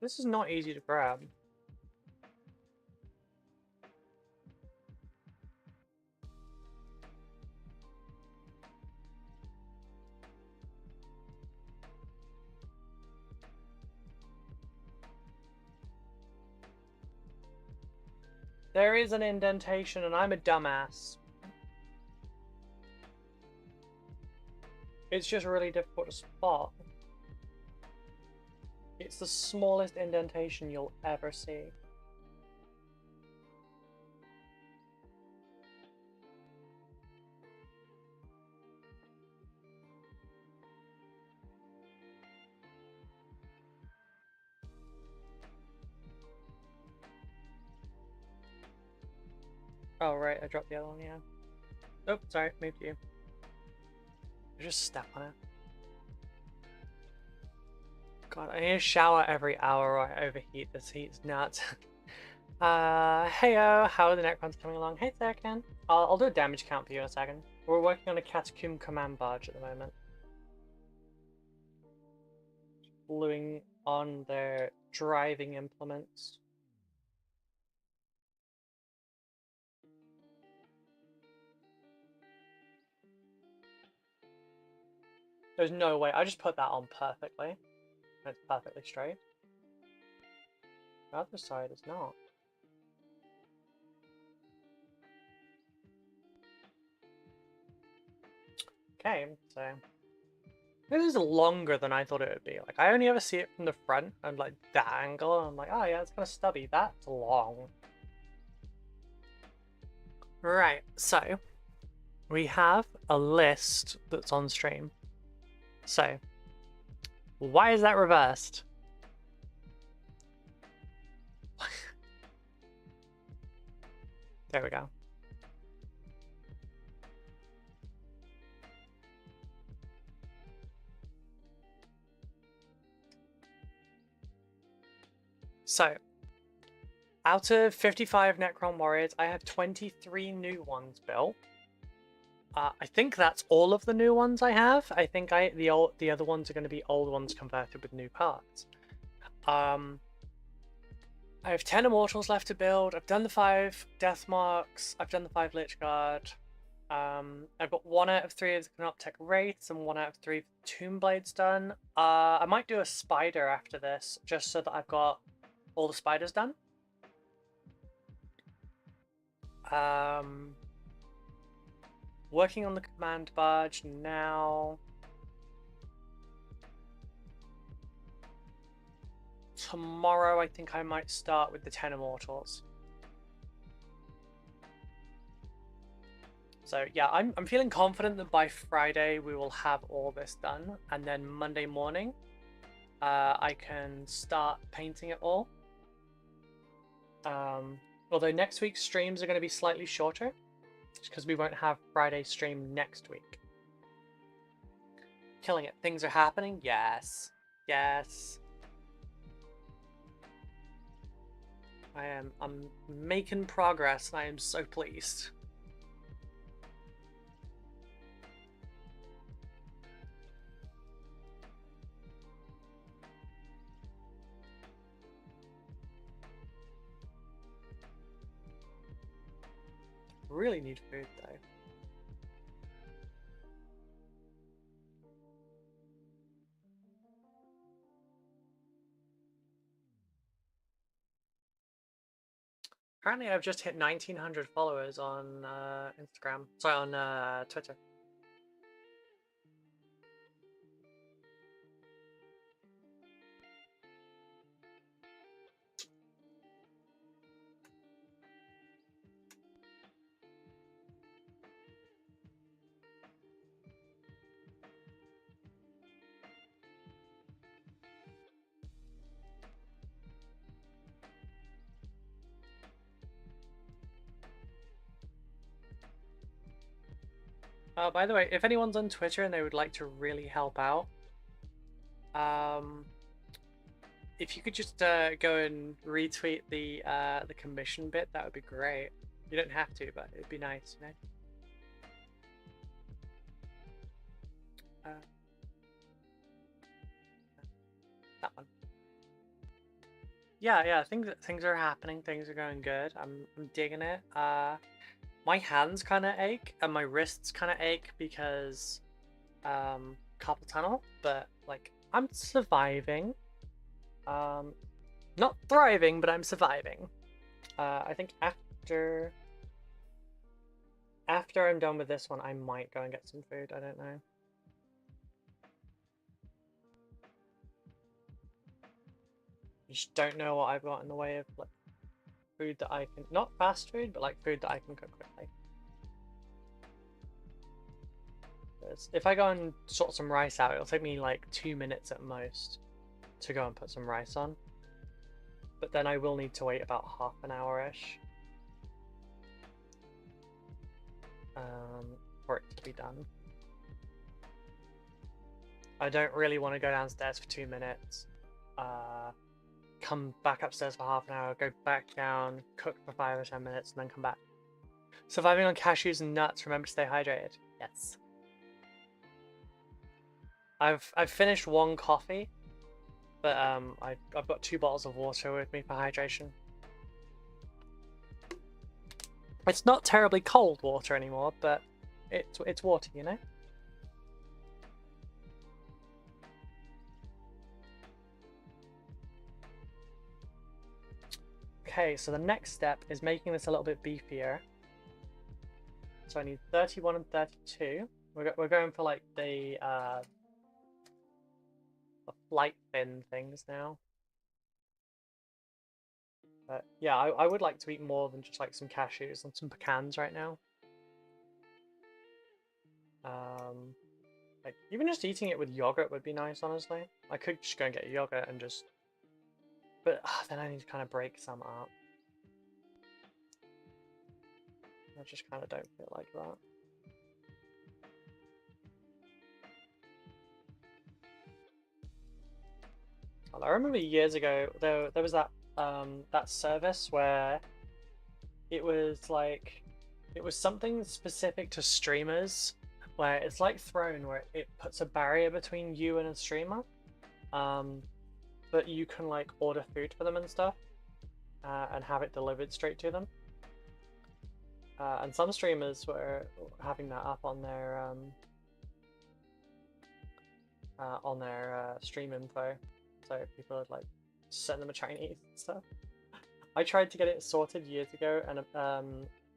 This is not easy to grab. There is an indentation and I'm a dumbass. It's just really difficult to spot. It's the smallest indentation you'll ever see. Oh right, I dropped the other one, yeah. Oh, sorry, moved you. I just step on it. God, I need to shower every hour or I overheat. This heat's nuts. Heyo, how are the Necrons coming along? Hey there, Ken. I'll do a damage count for you in a second. We're working on a Catacomb command barge at the moment. Gluing on their driving implements. There's no way. I just put that on perfectly. It's perfectly straight. The other side is not. Okay, so this is longer than I thought it would be. Like, I only ever see it from the front and like that angle, and I'm like, oh yeah, it's kind of stubby. That's long. Right, so we have a list that's on stream. So, why is that reversed? There we go. So, out of 55 Necron Warriors, I have 23 new ones built. I think that's all of the new ones I have. I think the other ones are going to be old ones converted with new parts. I have 10 Immortals left to build. I've done the 5 Death Marks. I've done the 5 Lich Guard. I've got 1 out of 3 of the Canoptech Wraiths and 1 out of 3 of the Tomb Blades done. I might do a spider after this, just so that I've got all the spiders done. Working on the command barge now. Tomorrow, I think I might start with the 10 Immortals. So yeah, I'm feeling confident that by Friday we will have all this done, and then Monday morning, I can start painting it all. Although next week's streams are going to be slightly shorter, because we won't have Friday's stream next week. Killing it. Things are happening. Yes. Yes. I'm making progress and I am so pleased. Really need food though. Apparently I've just hit 1900 followers on Instagram. Sorry, on Twitter. By the way, if anyone's on Twitter and they would like to really help out, if you could just go and retweet the commission bit, that would be great. You don't have to, but it'd be nice, you know. That one. Yeah, things are happening. Things are going good. I'm digging it. My hands kind of ache and my wrists kind of ache because carpal tunnel, but like I'm surviving. Not thriving, but I'm surviving. I think after I'm done with this one, I might go and get some food. I don't know. Just don't know what I've got in the way of like food that I can, not fast food, but like food that I can cook quickly. If I go and sort some rice out, it'll take me like 2 minutes at most to go and put some rice on. But then I will need to wait about half an hour-ish for it to be done. I don't really want to go downstairs for 2 minutes, come back upstairs for half an hour, go back down, cook for 5 or 10 minutes, and then come back. Surviving on cashews and nuts, remember to stay hydrated. Yes. I've finished one coffee, but I've got 2 bottles of water with me for hydration. It's not terribly cold water anymore, but it's water, you know? Okay, so the next step is making this a little bit beefier. So I need 31 and 32. We're going for like the flight fin things now. But yeah, I would like to eat more than just like some cashews and some pecans right now. Like even just eating it with yogurt would be nice, honestly. I could just go and get yogurt and just, but then I need to kind of break some up. I just kind of don't feel like that. I remember years ago there was that that service where it was like something specific to streamers, where it's like Throne, where it puts a barrier between you and a streamer, but you can like order food for them and stuff, and have it delivered straight to them. And some streamers were having that up on their stream info, so people would like send them a Chinese and stuff. I tried to get it sorted years ago, and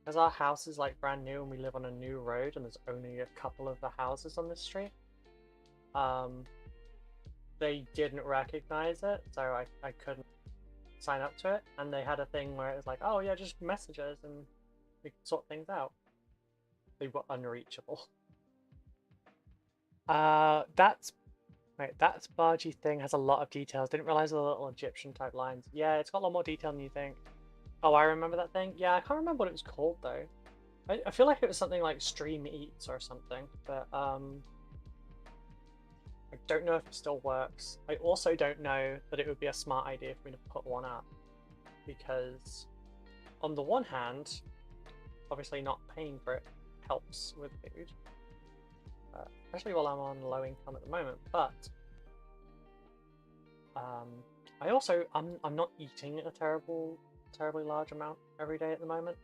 as our house is like brand new and we live on a new road and there's only a couple of the houses on this street, they didn't recognize it, so I couldn't sign up to it, and they had a thing where it was like, oh yeah, just message us and we can sort things out. They were unreachable. That's right, that bargy thing has a lot of details. Didn't realize the little Egyptian type lines. Yeah, it's got a lot more detail than you think. Oh, I remember that thing. Yeah, I can't remember what it was called though. I feel like it was something like Stream Eats or something, but I don't know if it still works. I also don't know that it would be a smart idea for me to put one up, because on the one hand, obviously not paying for it helps with food, especially while I'm on low income at the moment, but I also I'm not eating a terribly large amount every day at the moment,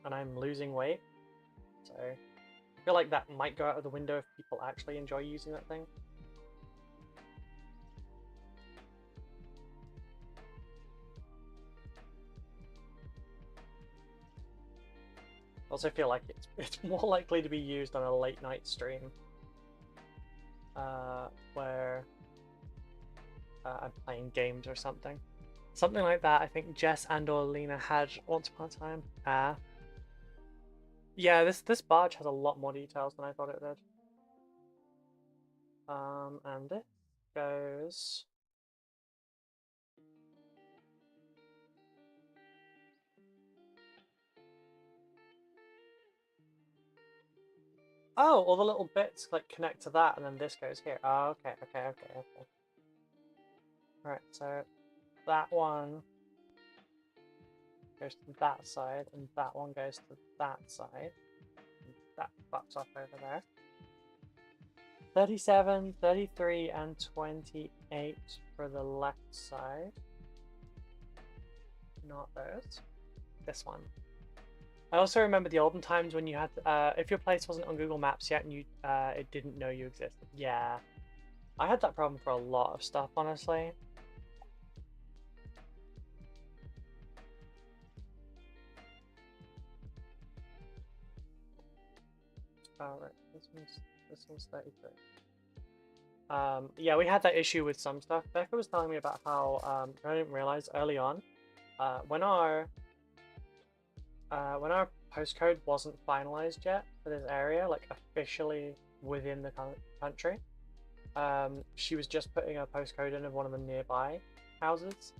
and I'm losing weight, so I feel like that might go out of the window if people actually enjoy using that thing. I also feel like it's more likely to be used on a late night stream, where I'm playing games or something. Something like that. I think Jess and or Lena had once upon a time. Yeah, this barge has a lot more details than I thought it did. And this goes. Oh, all the little bits like connect to that, and then this goes here. Oh, okay. Right, so that one goes to that side, and that one goes to that side. And that fucks off over there. 37, 33, and 28 for the left side. Not those. This one. I also remember the olden times when you had, if your place wasn't on Google Maps yet and you, it didn't know you existed. Yeah, I had that problem for a lot of stuff, honestly. Oh, right, this one's 33. Yeah, we had that issue with some stuff. Becca was telling me about how, I didn't realize early on, when our postcode wasn't finalized yet for this area, like officially within the country, she was just putting a postcode in of one of the nearby houses,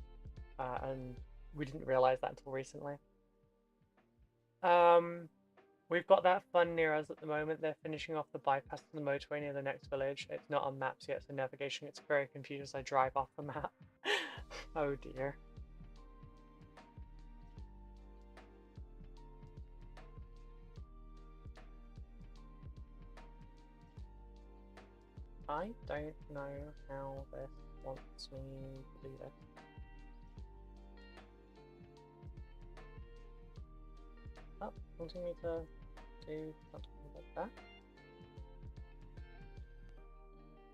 and we didn't realize that until recently. We've got that fun near us at the moment. They're finishing off the bypass to the motorway near the next village. It's not on maps yet, so navigation gets very confused as I drive off the map. Oh dear. I don't know how this wants me to do this. Oh, wanting me to do something like that.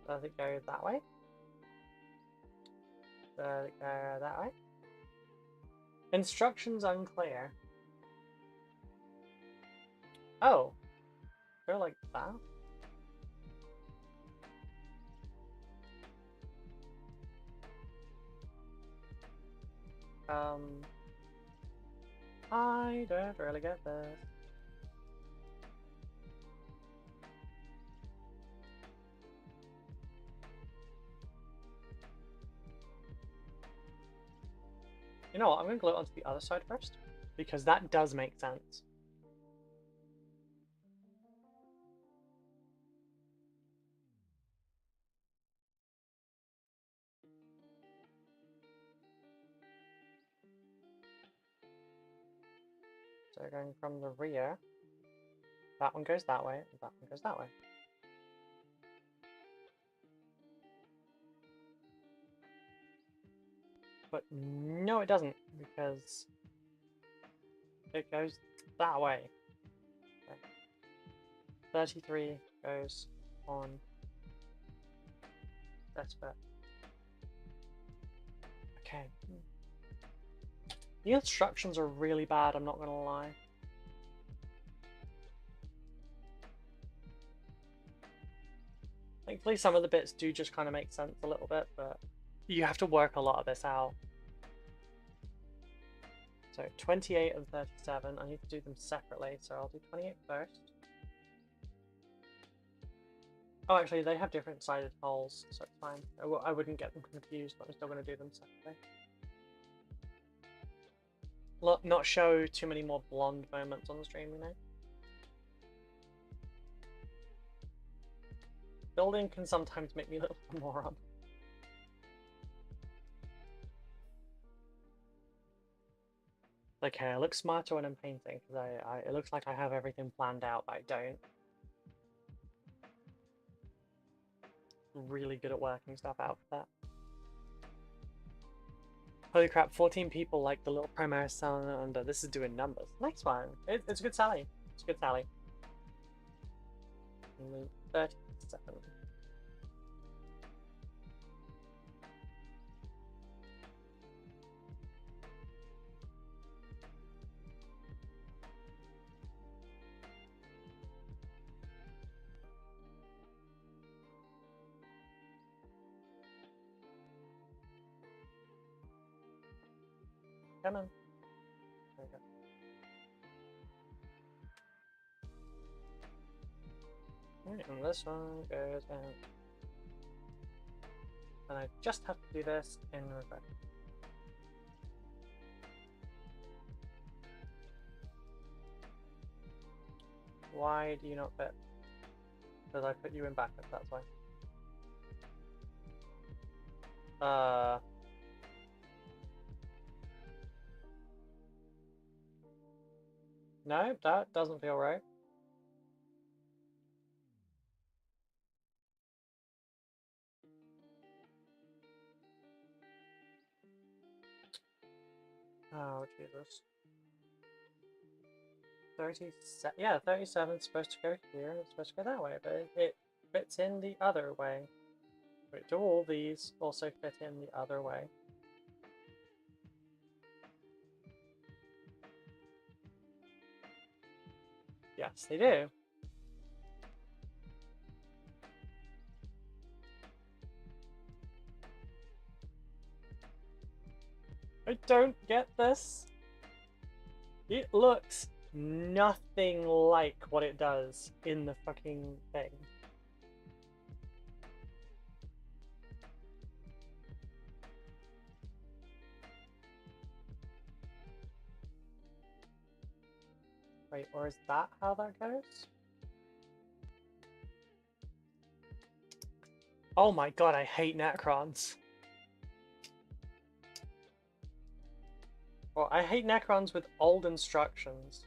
Does it go that way? Does it go that way? Instructions unclear. Oh, go like that? I don't really get this. You know what, I'm going to glue it onto the other side first, because that does make sense. So going from the rear, that one goes that way, and that one goes that way. But no, it doesn't, because it goes that way. Okay. 33 goes on this bit. Okay. The instructions are really bad, I'm not gonna lie. Thankfully, some of the bits do just kind of make sense a little bit, but you have to work a lot of this out. So 28 and 37, I need to do them separately, so I'll do 28 first. Oh, actually, they have different sided holes, so it's fine. I wouldn't get them confused, but I'm still going to do them separately. Not show too many more blonde moments on the stream, you know? Building can sometimes make me a little moron. Okay, I look smarter when I'm painting, because it looks like I have everything planned out, but I don't. Really good at working stuff out for that. Holy crap, 14 people like the little Primaris selling it under. This is doing numbers. Nice one. It's a good Sally. It's a good Sally. 37. Come on. There we go. Right, and this one goes down. And I just have to do this in reverse. Why do you not fit? Because I put you in backwards, that's why. No, that doesn't feel right. Oh, Jesus. 37, yeah, 37 is supposed to go here, it's supposed to go that way, but it fits in the other way. Wait, do all these also fit in the other way? Yes, they do. I don't get this. It looks nothing like what it does in the fucking thing. Wait, or is that how that goes? Oh my god, I hate Necrons. Well, I hate Necrons with old instructions.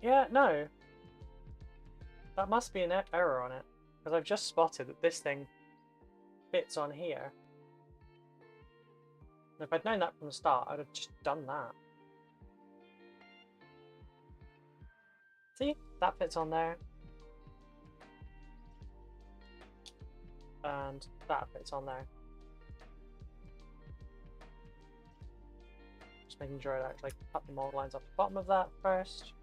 Yeah, no. That must be an error on it. Because I've just spotted that this thing fits on here. And if I'd known that from the start, I'd have just done that. See? That fits on there. And that fits on there. Just making sure I actually cut the mold lines off the bottom of that first.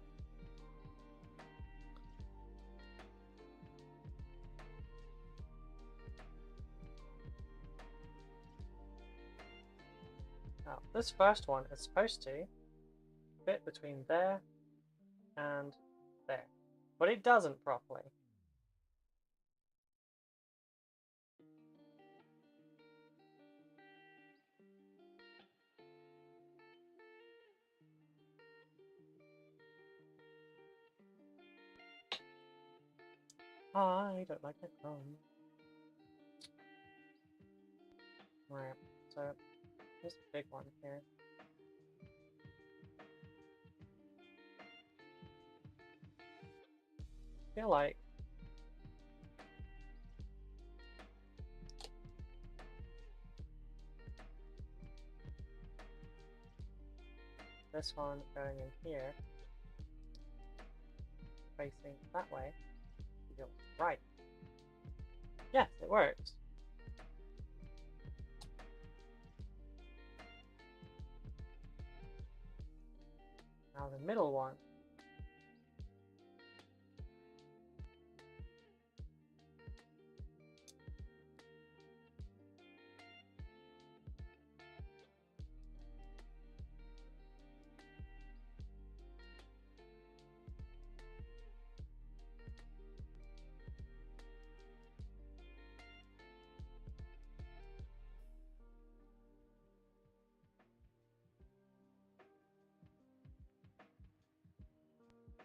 Now, this first one is supposed to fit between there and there, but it doesn't properly. I don't like that chrome. Right, so there's a big one here. I feel like this one going in here, facing that way, feels right. Yes, it works. Now the middle one.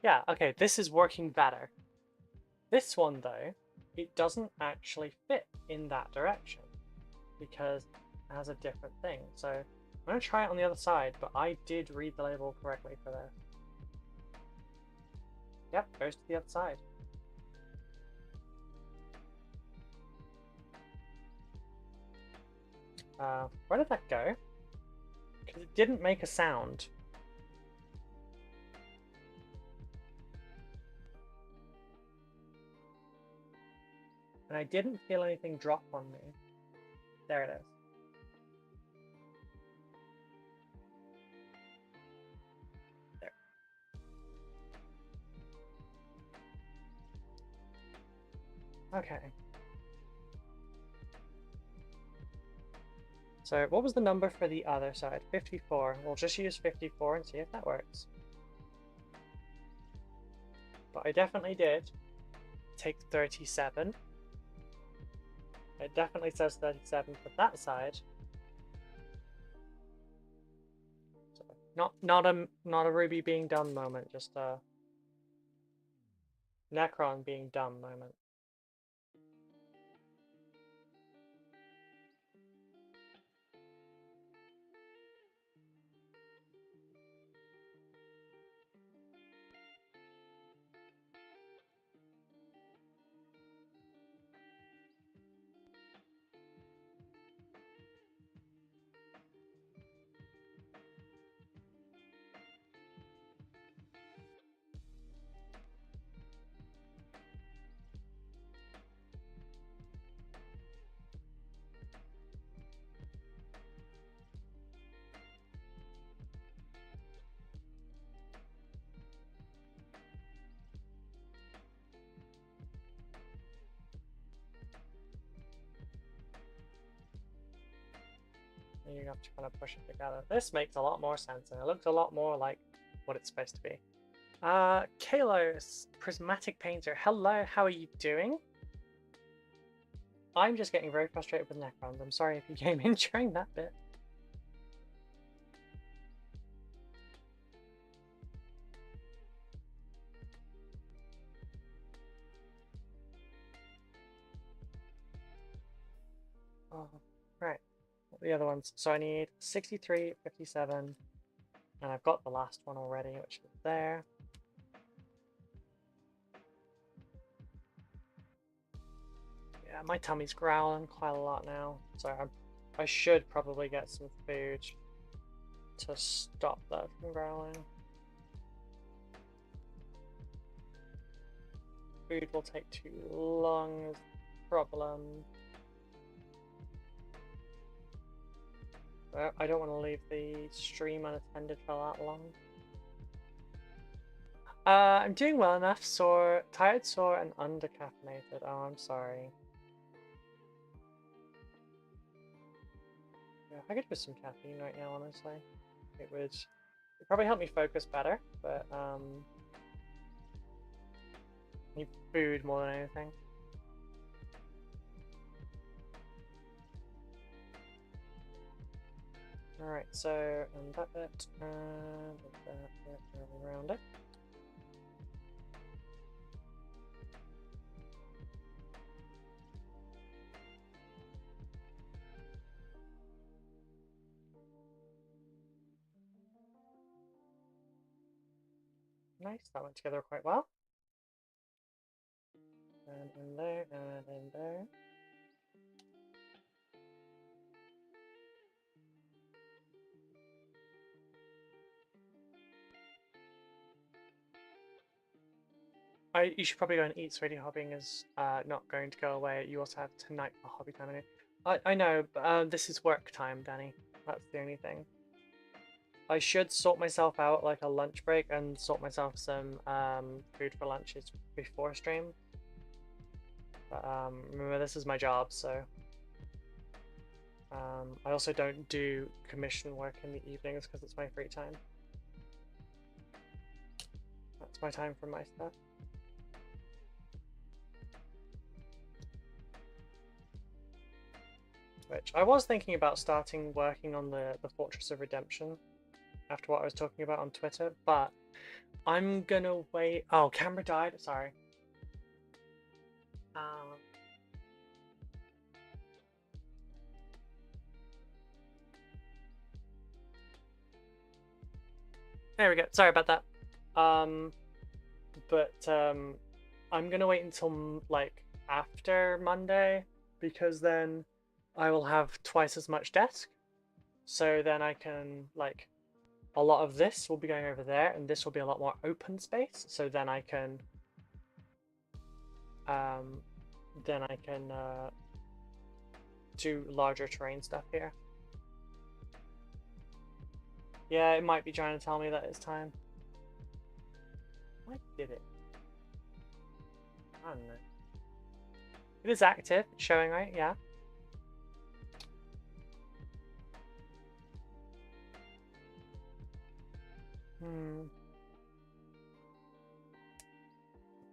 Yeah, okay, this is working better. This one, though, it doesn't actually fit in that direction because it has a different thing. So I'm gonna try it on the other side, but I did read the label correctly for this. Yep, goes to the other side. Where did that go? Because it didn't make a sound. And I didn't feel anything drop on me. There it is. There. Okay. So what was the number for the other side? 54. We'll just use 54 and see if that works. But I definitely did take 37. It definitely says 37 for that side. So not a Ruby being dumb moment, just a Necron being dumb moment. You have to kind of push it together. This makes a lot more sense, and it looks a lot more like what it's supposed to be. Kalos, Prismatic Painter. Hello, how are you doing? I'm just getting very frustrated with Necrons. I'm sorry if you came in during that bit. Oh, right. The other ones. So I need 63, 57, and I've got the last one already, which is there. Yeah, my tummy's growling quite a lot now, so I should probably get some food to stop that from growling. Food will take too long is the problem. I don't want to leave the stream unattended for that long. I'm doing well enough. Sore, tired, sore, and undercaffeinated. Oh, I'm sorry. Yeah, if I could do some caffeine right now, honestly, it would probably help me focus better. But need food more than anything. Alright, so, and that bit, and that bit around it. Nice, that went together quite well. And in there, and in there. You should probably go and eat, sweetie. Hobbying is not going to go away. You also have tonight for hobby time. I know, but this is work time, Danny. That's the only thing. I should sort myself out like a lunch break and sort myself some food for lunches before stream. But remember, this is my job, so I also don't do commission work in the evenings because it's my free time. That's my time for my stuff. Which I was thinking about starting working on the Fortress of Redemption after what I was talking about on Twitter, but I'm gonna wait. Oh, camera died. Sorry. There we go. Sorry about that. But I'm gonna wait until like after Monday because then I will have twice as much desk. So then I can like a lot of this will be going over there, and this will be a lot more open space. So then I can um, do larger terrain stuff here. Yeah, it might be trying to tell me that it's time. Why did it? I don't know. It is active, it's showing, right? Yeah.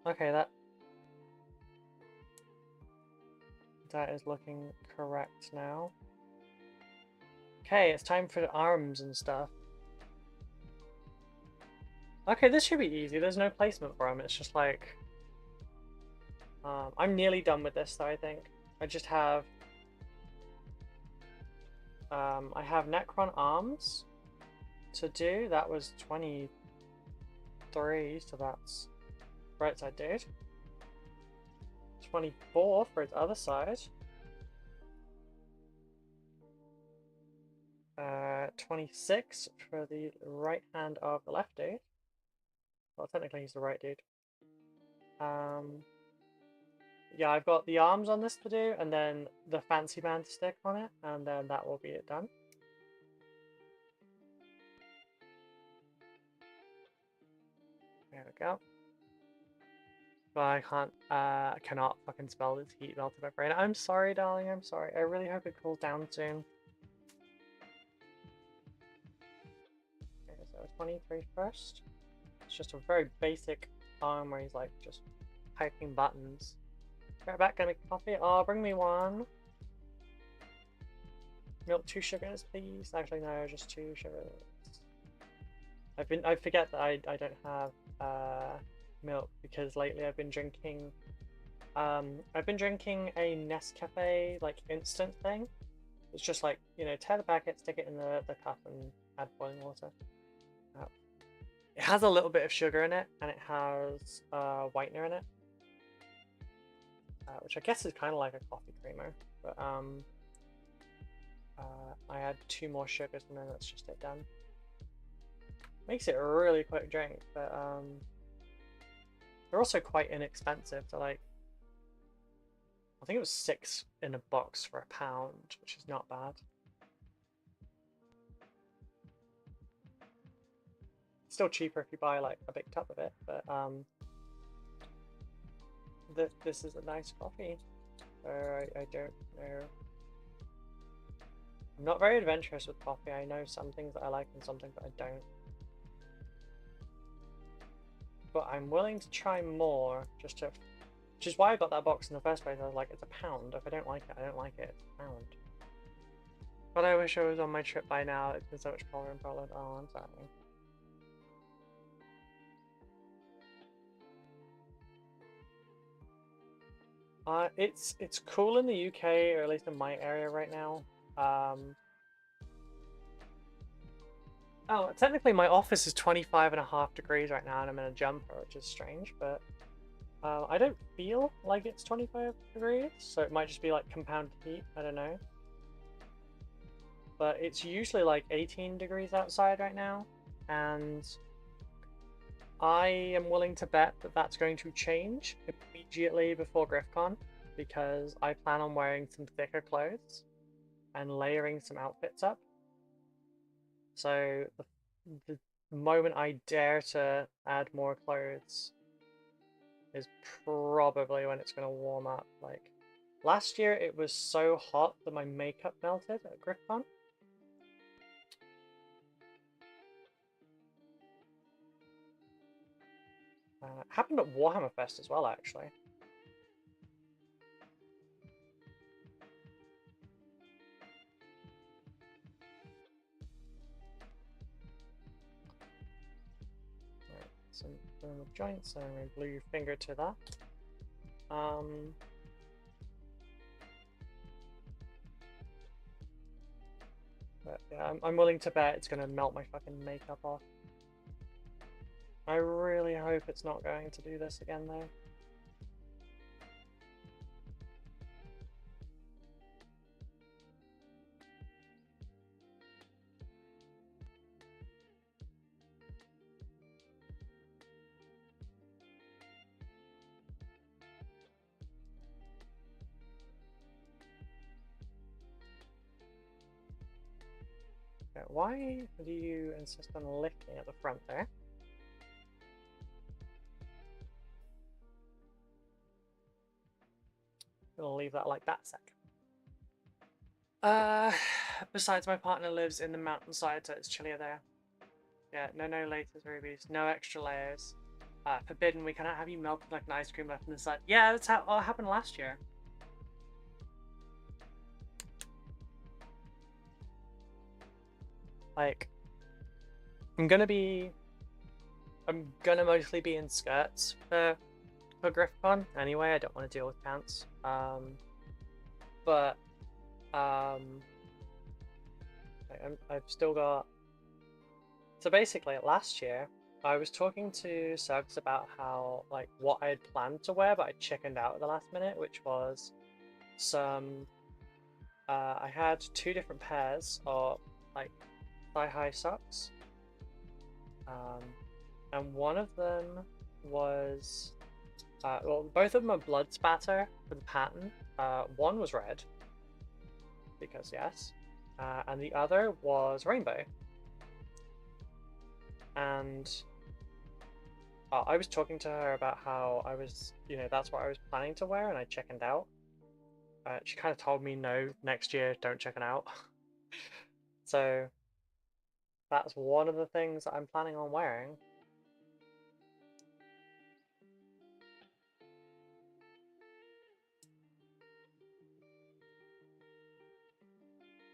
Okay, that is looking correct now. Okay, it's time for the arms and stuff. Okay, this should be easy. There's no placement for them. It's just like... I'm nearly done with this, though, I think. I just have... I have Necron arms to do. That was 23, so that's right side dude. 24 for its other side. 26 for the right hand of the left dude. Well, technically he's the right dude. Yeah, I've got the arms on this to do, and then the fancy man to stick on it, and then that will be it done. There we go. But I cannot fucking spell this heat melted my brain. I'm sorry, darling, I'm sorry. I really hope it cools down soon. Okay, so 23 first. It's just a very basic arm where he's like just typing buttons. Right back, gonna make coffee. Oh, bring me one. Milk 2 sugars, please. Actually, no, just 2 sugars. I forget that I don't have milk because lately I've been drinking a Nescafe like instant thing. It's just like, you know, tear the packet, stick it in the cup and add boiling water. It has a little bit of sugar in it, and it has whitener in it, which I guess is kind of like a coffee creamer, but I add 2 more sugars and then that's just it done. Makes it a really quick drink, but they're also quite inexpensive. They're like, I think it was 6 in a box for £1, which is not bad. Still cheaper if you buy like a big tub of it, but this is a nice coffee. I don't know. I'm not very adventurous with coffee. I know some things that I like and some things that I don't. But I'm willing to try more, just to... Which is why I got that box in the first place. I was like, it's £1. If I don't like it, I don't like it. It's £1. But I wish I was on my trip by now. It's been so much color and Poland. Oh, I'm sorry. It's cool in the UK, or at least in my area right now. Oh, technically my office is 25.5 degrees right now, and I'm in a jumper, which is strange, but I don't feel like it's 25 degrees, so it might just be like compounded heat, I don't know. But it's usually like 18 degrees outside right now, and I am willing to bet that that's going to change immediately before GriffCon, because I plan on wearing some thicker clothes and layering some outfits up. So the moment I dare to add more clothes is probably when it's going to warm up. Like last year it was so hot that my makeup melted at GriffCon. It happened at Warhammer Fest as well, actually. Right, some thermal joints, and I'm going to glue your finger to that. But yeah, I'm willing to bet it's going to melt my fucking makeup off. I really hope it's not going to do this again, though. Okay, why do you insist on lifting at the front there? We'll leave that like that a sec. Besides, my partner lives in the mountainside, so it's chillier there. Yeah, no latest rubies, no extra layers. Forbidden, we cannot have you melting like an ice cream left in the sun. Yeah, that's how it happened last year. Like, I'm gonna mostly be in skirts for GriffCon anyway. I don't want to deal with pants. But I've still got. So basically, last year I was talking to Suggs about how like what I had planned to wear, but I chickened out at the last minute, which was some. I had 2 different pairs of like thigh-high socks, and one of them was well, both of them are blood spatter for the pattern. One was red because yes, and the other was rainbow. And I was talking to her about how I was, that's what I was planning to wear, and I chickened out. She kind of told me, no, next year, don't chicken out. So that's one of the things that I'm planning on wearing.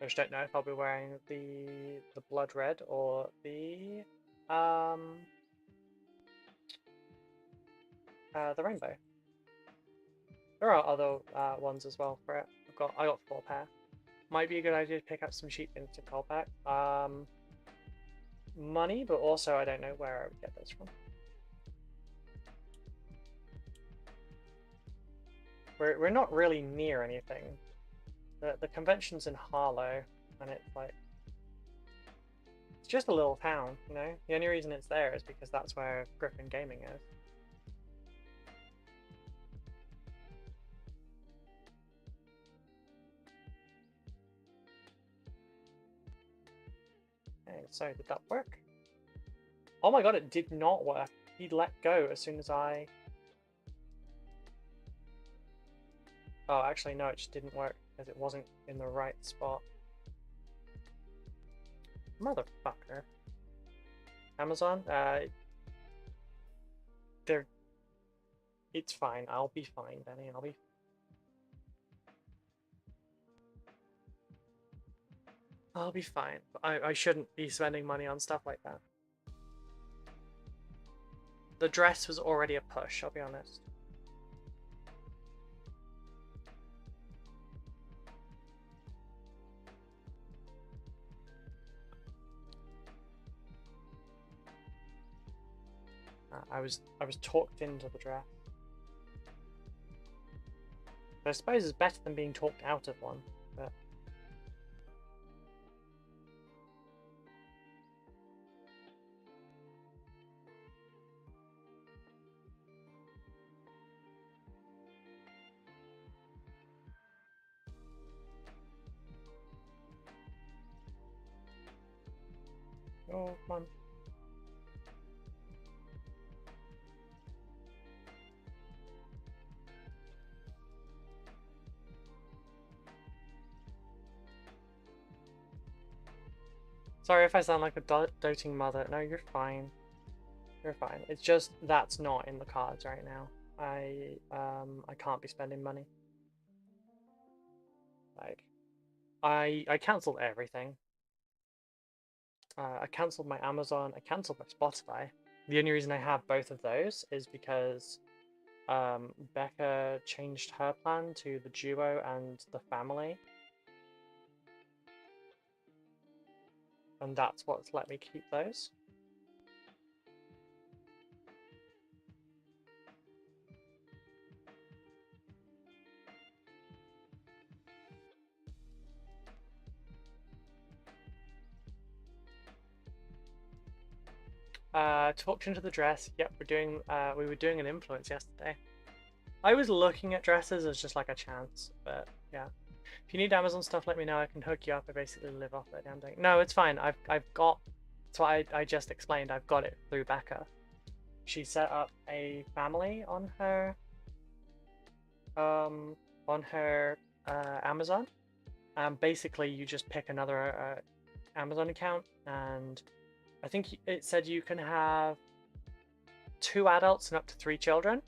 I just don't know if I'll be wearing the blood red or the rainbow. There are other ones as well for it. I got 4 pair. Might be a good idea to pick up some sheep into Colpack. Money, but also I don't know where I would get those from. We're not really near anything. The convention's in Harlow, and it's like it's just a little town, The only reason it's there is because that's where Griffin Gaming is. Okay, so did that work? Oh my god, it did not work. He let go as soon as I... Oh, actually no, it just didn't work because it wasn't in the right spot. Motherfucker. Amazon, it's fine. I'll be fine, Benny. I'll be fine. I shouldn't be spending money on stuff like that. The dress was already a push, I'll be honest. I was talked into the dress. But I suppose it's better than being talked out of one, but... Oh, come on. Sorry if I sound like a doting mother. No, you're fine. You're fine. It's just that's not in the cards right now. I can't be spending money. Like, I cancelled everything. I cancelled my Amazon. I cancelled my Spotify. The only reason I have both of those is because Becca changed her plan to the duo and the family. And that's what's let me keep those. Talked into the dress. Yep, we were doing an influence yesterday. I was looking at dresses as just like a chance, but yeah. If you need Amazon stuff, let me know. I can hook you up. I basically live off that damn thing. No, it's fine. I've got. That's what I just explained. I've got it through Becca. She set up a family on her um Amazon. Basically, you just pick another Amazon account, and I think it said you can have 2 adults and up to 3 children.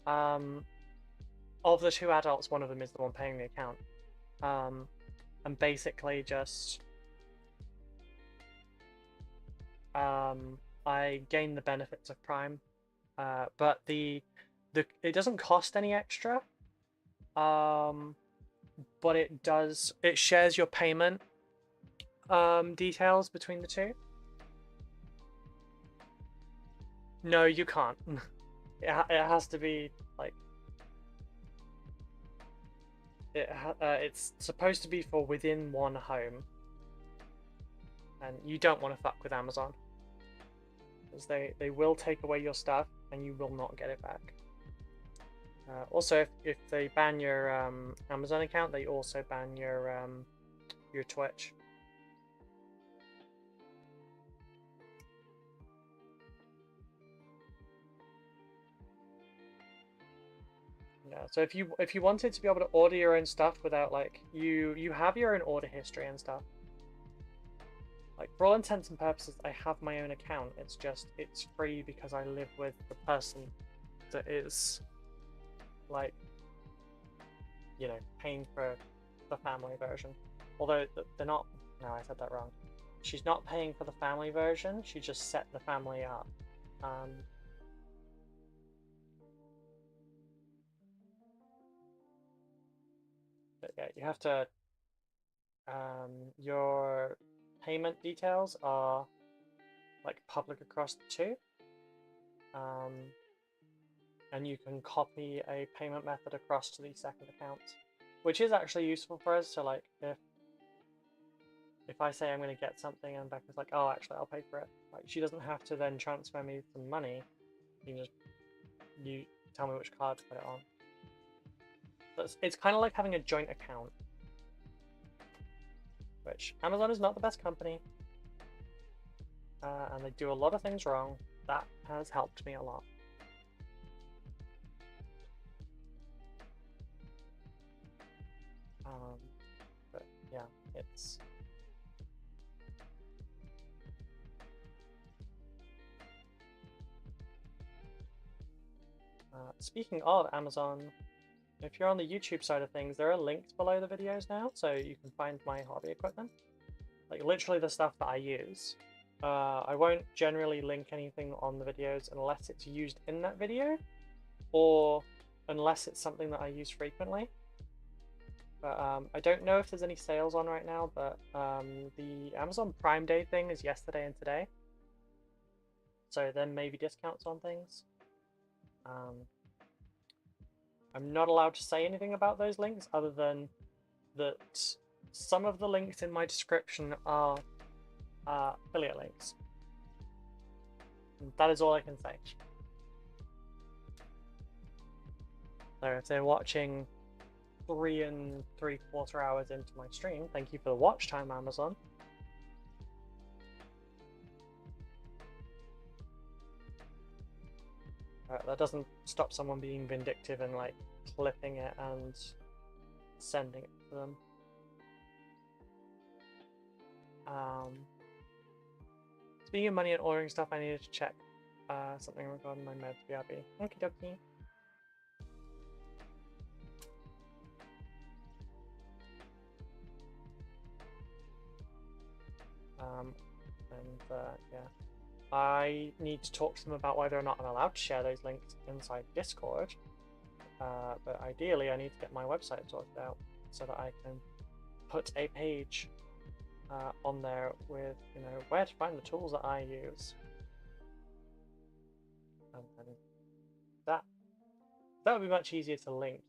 Of the 2 adults, one of them is the one paying the account. And basically just I gain the benefits of Prime, but it doesn't cost any extra. But it shares your payment details between the two. No, you can't. It has to be like it's supposed to be for within one home, and you don't want to fuck with Amazon because they will take away your stuff and you will not get it back. Also, if they ban your Amazon account, they also ban your Twitch. Yeah, so if you wanted to be able to order your own stuff without like you have your own order history and stuff. Like for all intents and purposes, I have my own account. It's just it's free because I live with the person that is like paying for the family version. Although they're not. No, I said that wrong. She's not paying for the family version. She just set the family up. But yeah, you have to. Your payment details are like public across the two. And you can copy a payment method across to the second account, which is actually useful for us. So like if I say I'm going to get something and Becca's like, oh, actually I'll pay for it, like she doesn't have to then transfer me some money. You tell me which card to put it on. So it's kind of like having a joint account, which Amazon is not the best company, and they do a lot of things wrong. That has helped me a lot. But yeah, it's speaking of Amazon, if you're on the YouTube side of things, there are links below the videos now, so you can find my hobby equipment, like literally the stuff that I use. I won't generally link anything on the videos unless it's used in that video, or unless it's something that I use frequently. But I don't know if there's any sales on right now, but the Amazon Prime Day thing is yesterday and today. So there may be discounts on things. I'm not allowed to say anything about those links other than that some of the links in my description are affiliate links. And that is all I can say. So if they're watching 3 3/4 hours into my stream, thank you for the watch time, Amazon. That doesn't stop someone being vindictive and like clipping it and sending it to them. Speaking of money and ordering stuff, I needed to check something regarding my meds BRB. Okie dokie. Yeah, I need to talk to them about whether or not I'm allowed to share those links inside Discord. But ideally, I need to get my website sorted out so that I can put a page on there with where to find the tools that I use, and that would be much easier to link,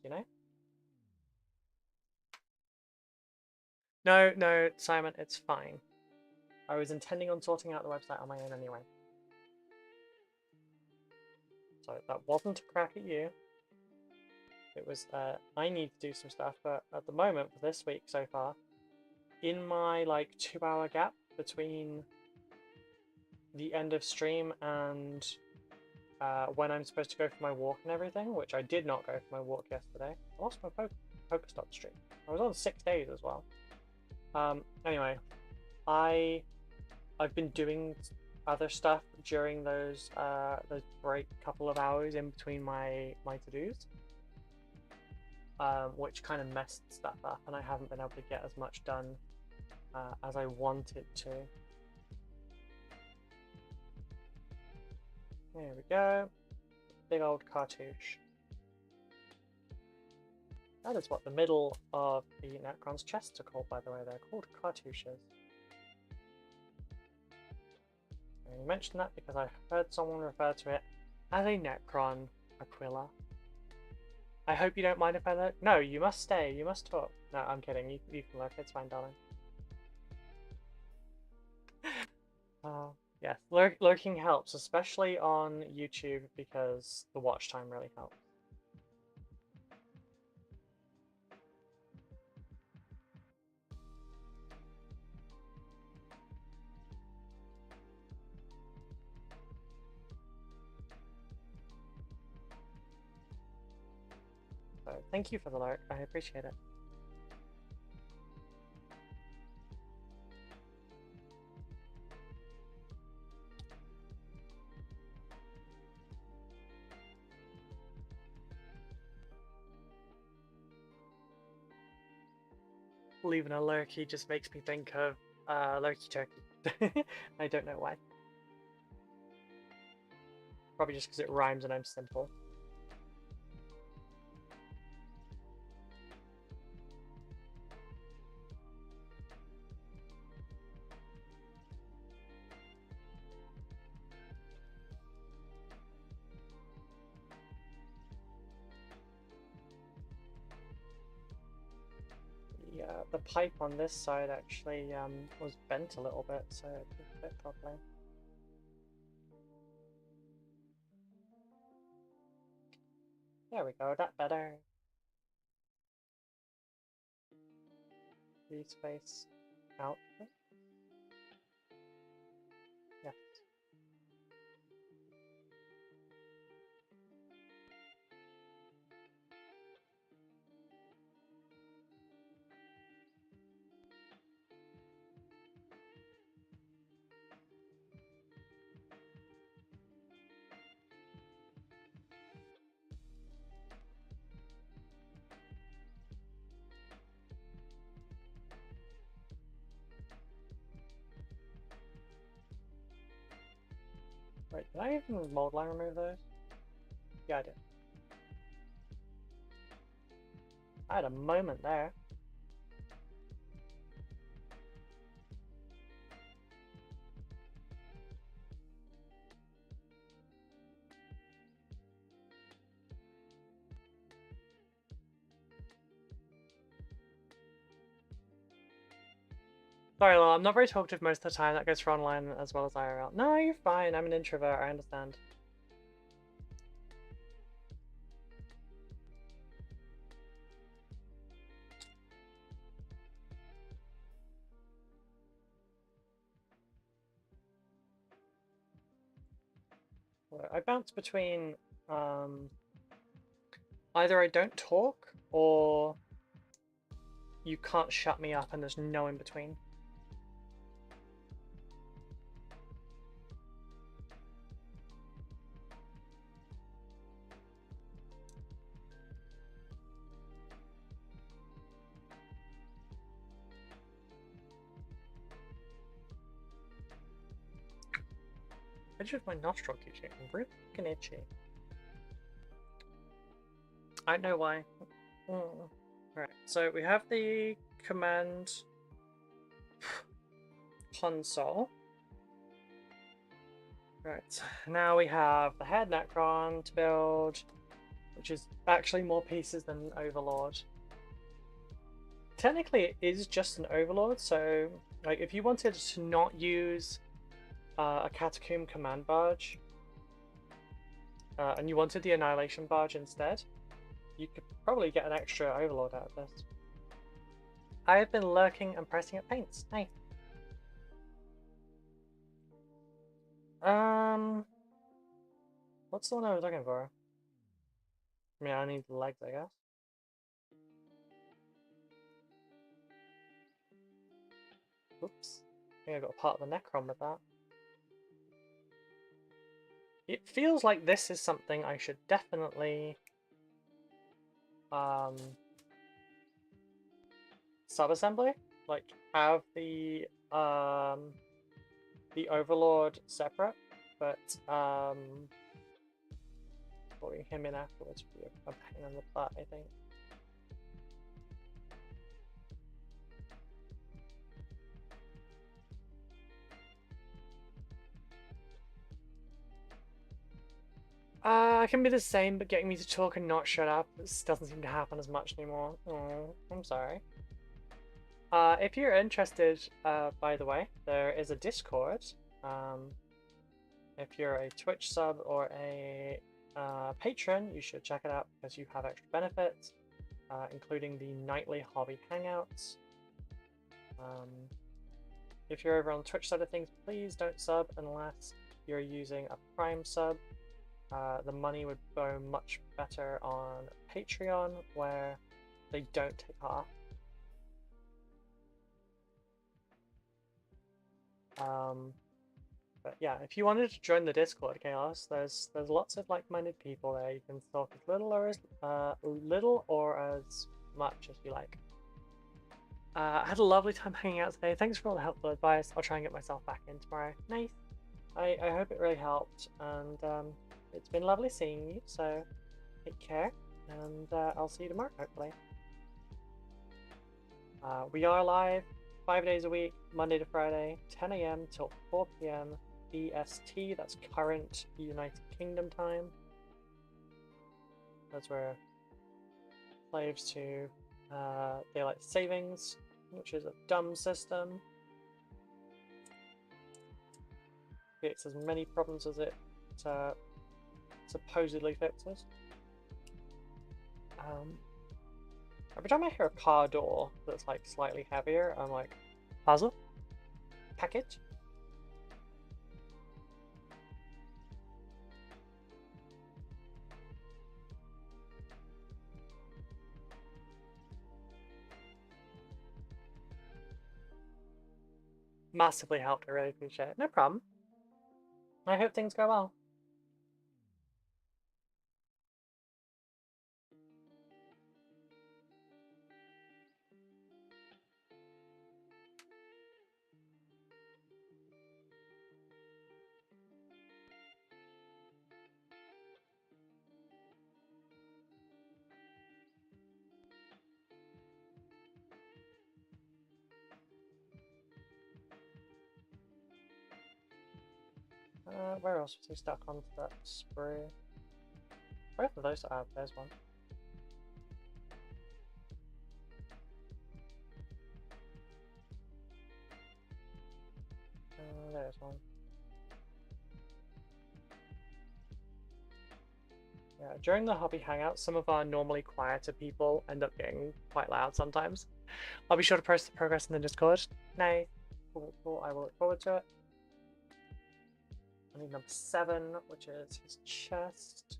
No, Simon, it's fine. I was intending on sorting out the website on my own anyway. So that wasn't a crack at you. It was that I need to do some stuff, but at the moment for this week so far, in my like 2-hour gap between the end of stream and when I'm supposed to go for my walk and everything, which I did not go for my walk yesterday. I lost my Pokestop stream. I was on 6 days as well. Anyway, I've been doing other stuff during those break couple of hours in between my to-dos, which kind of messed stuff up, and I haven't been able to get as much done as I wanted to. There we go. Big old cartouche. That is what the middle of the Necron's chests are called, by the way. They're called cartouches. I mentioned that because I heard someone refer to it as a Necron Aquila. I hope you don't mind if I look. No, you must stay. You must talk. No, I'm kidding. You can look. It's fine, darling. Yes, lurking helps, especially on YouTube, because the watch time really helps. So thank you for the lurk. I appreciate it. Leaving a lurky just makes me think of Lurky Turkey. I don't know why. Probably just because it rhymes and I'm simple. Yeah, the pipe on this side actually was bent a little bit, so it didn't fit properly. There we go, that better. Leave space out. Yes. Wait, did I even mold line remove those? Yeah, I did. I had a moment there. Sorry, Lol, I'm not very talkative most of the time. That goes for online as well as IRL. No, you're fine. I'm an introvert. I understand. I bounce between either I don't talk or you can't shut me up and there's no in between. Edge of my nostril keeps getting really fucking itchy. I don't know why. Right, so we have the command console. Right, now we have the head Necron to build, which is actually more pieces than Overlord. Technically it is just an Overlord, so like if you wanted to not use a Catacomb command barge, and you wanted the Annihilation Barge instead, you could probably get an extra Overlord out of this. I have been lurking and pressing at paints. Nice. What's the one I was looking for? I mean, I need the legs, I guess. Oops. I think I got a part of the Necron with that. It feels like this is something I should definitely sub-assembly. Like, have the Overlord separate, but putting him in afterwards would be a pain in the butt, I think. It can be the same, but getting me to talk and not shut up doesn't seem to happen as much anymore. Oh, I'm sorry. If you're interested, by the way, there is a Discord. If you're a Twitch sub or a patron, you should check it out because you have extra benefits, including the nightly hobby hangouts. If you're over on the Twitch side of things, please don't sub unless you're using a Prime sub. The money would go much better on Patreon, where they don't take half. But yeah, if you wanted to join the Discord, Chaos, there's lots of like-minded people there. You can talk as little or as much as you like. I had a lovely time hanging out today. Thanks for all the helpful advice. I'll try and get myself back in tomorrow. Nice. I hope it really helped, and it's been lovely seeing you, so take care, and I'll see you tomorrow, hopefully. We are live 5 days a week, Monday to Friday, 10 AM till 4 PM BST, that's current United Kingdom time. That's where slaves to daylight savings, which is a dumb system. Creates as many problems as it supposedly fixes. Every time I hear a car door that's like slightly heavier, I'm like, puzzle? Package? Massively helped, I really appreciate it. No problem. I hope things go well. Where else was he stuck onto that sprue? Both of those are. There's one. There's one. Yeah, during the hobby hangout, some of our normally quieter people end up getting quite loud sometimes. I'll be sure to post the progress in the Discord. Nice. Cool, cool. I will look forward to it. I need number 7, which is his chest.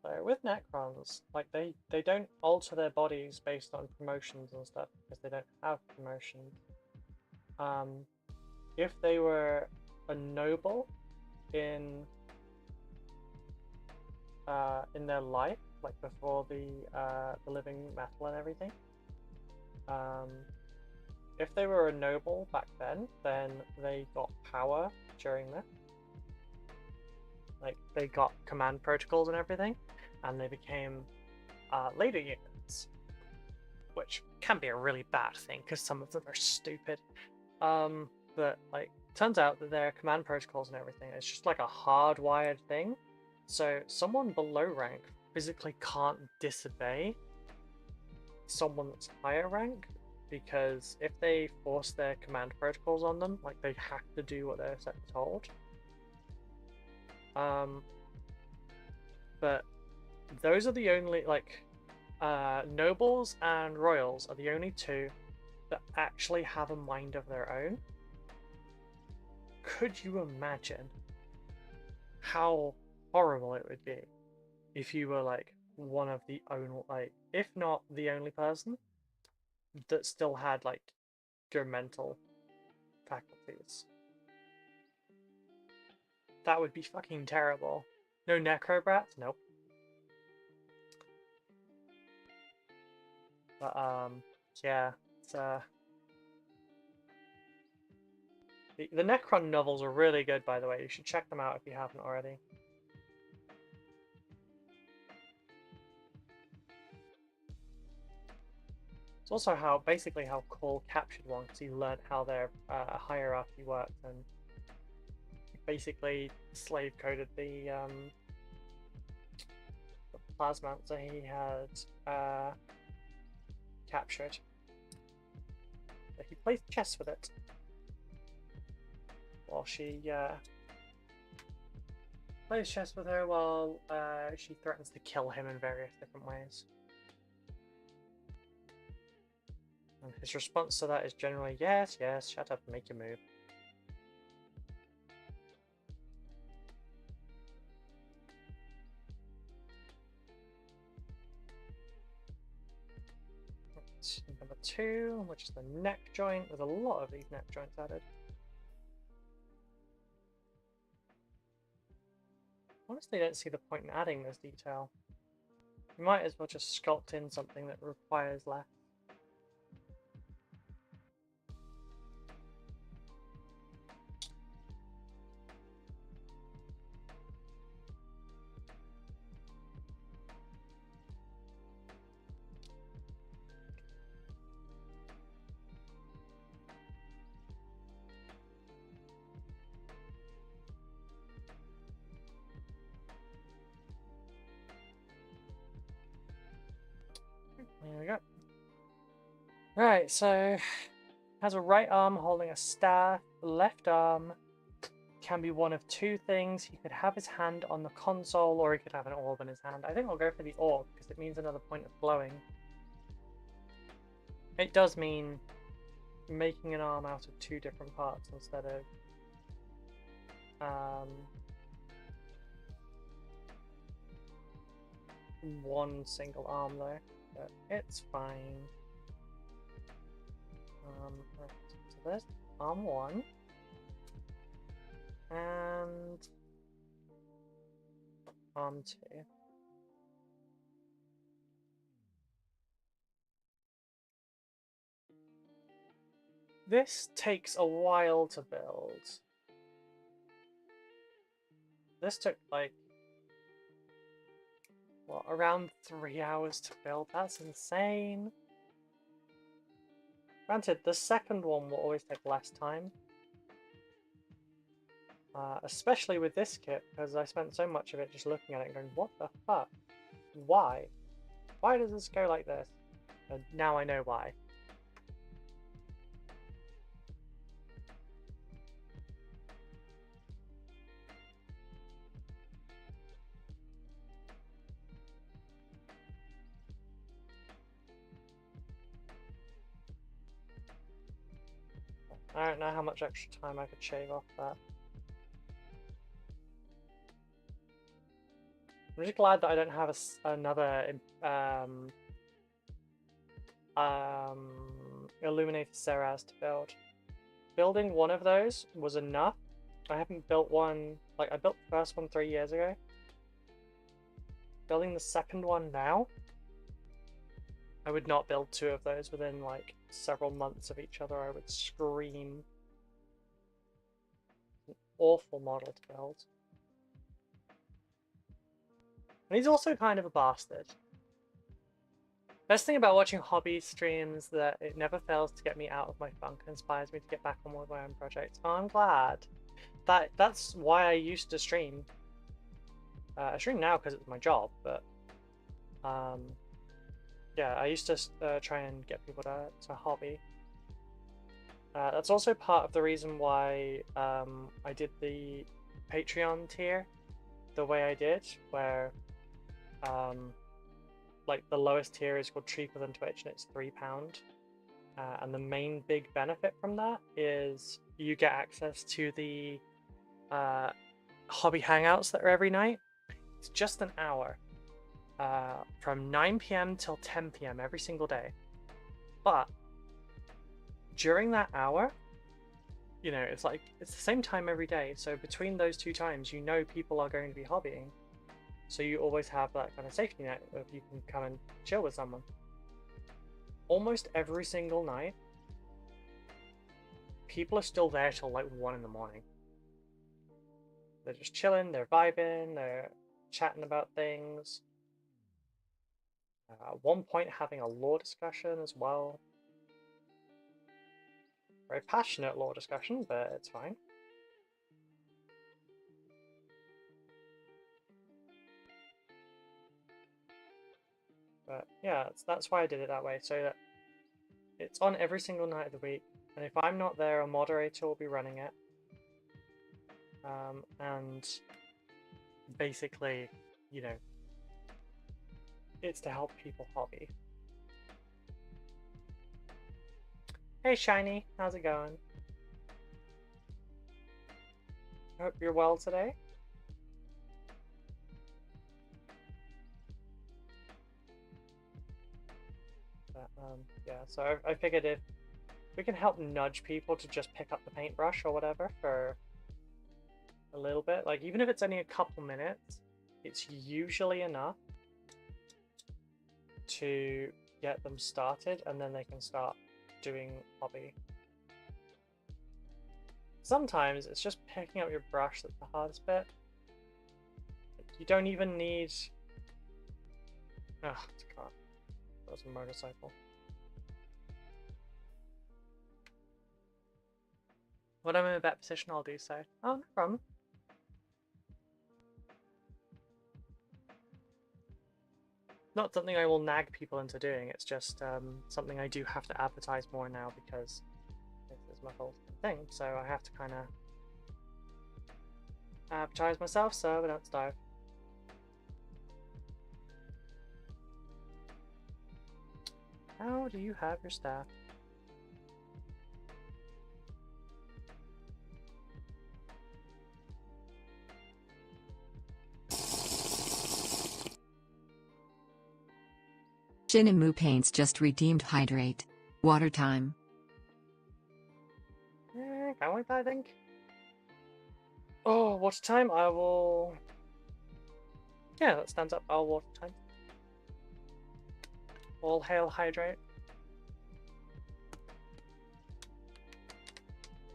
So with Necrons, like they don't alter their bodies based on promotions and stuff because they don't have promotions. If they were a noble in their life, like before the living metal and everything, if they were a noble back then they got power during this. Like they got command protocols and everything, and they became later units, which can be a really bad thing because some of them are stupid. But like, turns out that their command protocols and everything, it's just like a hardwired thing. So someone below rank physically can't disobey someone that's higher rank, because if they force their command protocols on them, like they have to do what they're told. But those are the only, like, nobles and royals are the only two that actually have a mind of their own. Could you imagine how horrible it would be if you were like one of the only, like, if not the only person that still had like your mental faculties? That would be fucking terrible. No necrobrats? Nope. But yeah, it's the Necron novels are really good, by the way. You should check them out if you haven't already. It's also how, basically how Cole captured one, because he learned how their hierarchy worked, and basically slave coded the plasmancer he had captured. But he plays chess with it while she plays chess with her while she threatens to kill him in various different ways. And his response to that is generally, yes, yes, shut up and make your move. Number 2, which is the neck joint, with a lot of these neck joints added. Honestly, I don't see the point in adding this detail. You might as well just sculpt in something that requires less. There we go. Right, so has a right arm holding a staff, left arm can be one of two things. He could have his hand on the console, or he could have an orb in his hand. I think I'll go for the orb, because it means another point of glowing. It does mean making an arm out of two different parts instead of one single arm though, but it's fine. Right, so there's arm 1 and arm 2. This takes a while to build. This took like, what, around 3 hours to build? That's insane. Granted, the second one will always take less time. Especially with this kit, because I spent so much of it just looking at it and going, what the fuck? Why? Why does this go like this? And now I know why. I don't know how much extra time I could shave off that. I'm just glad that I don't have another Illuminated Ceras to build. Building one of those was enough. I haven't built one, like I built the first one 3 years ago. Building the second one now, I would not build 2 of those within like several months of each other. I would scream. An awful model to build. And he's also kind of a bastard. Best thing about watching hobby streams that it never fails to get me out of my funk and inspires me to get back on with my own projects. Oh, I'm glad. That's why I used to stream. I stream now because it's my job, but yeah, I used to try and get people to hobby. That's also part of the reason why I did the Patreon tier the way I did, where like the lowest tier is called cheaper than Twitch and it's £3. And the main big benefit from that is you get access to the hobby hangouts that are every night. It's just an hour from 9 p.m. till 10 p.m. every single day. But during that hour, you know, it's like it's the same time every day. So between those two times, you know people are going to be hobbying. So you always have that kind of safety net of you can come and chill with someone. Almost every single night, people are still there till like 1 in the morning. They're just chilling, they're vibing, they're chatting about things. At one point having a lore discussion as well. Very passionate lore discussion, but it's fine. But yeah, that's why I did it that way, so that it's on every single night of the week, and if I'm not there, a moderator will be running it. And basically, you know, it's to help people hobby. Hey Shiny, how's it going? I hope you're well today. But, yeah, so I figured if we can help nudge people to just pick up the paintbrush or whatever for a little bit, like even if it's only a couple minutes, it's usually enough to get them started, and then they can start doing hobby. Sometimes it's just picking up your brush that's the hardest bit. You don't even need... Oh, it's a car. That was a motorcycle. When I'm in a better position, I'll do so. Oh, no problem. Not something I will nag people into doing, it's just something I do have to advertise more now because this is my whole thing, so I have to kind of advertise myself so I don't starve. How do you have your staff? Shinimu Paints just redeemed Hydrate. Water time. Kind of like that, I think. Oh, water time, I will... Yeah, that stands up. I'll water time. All hail Hydrate.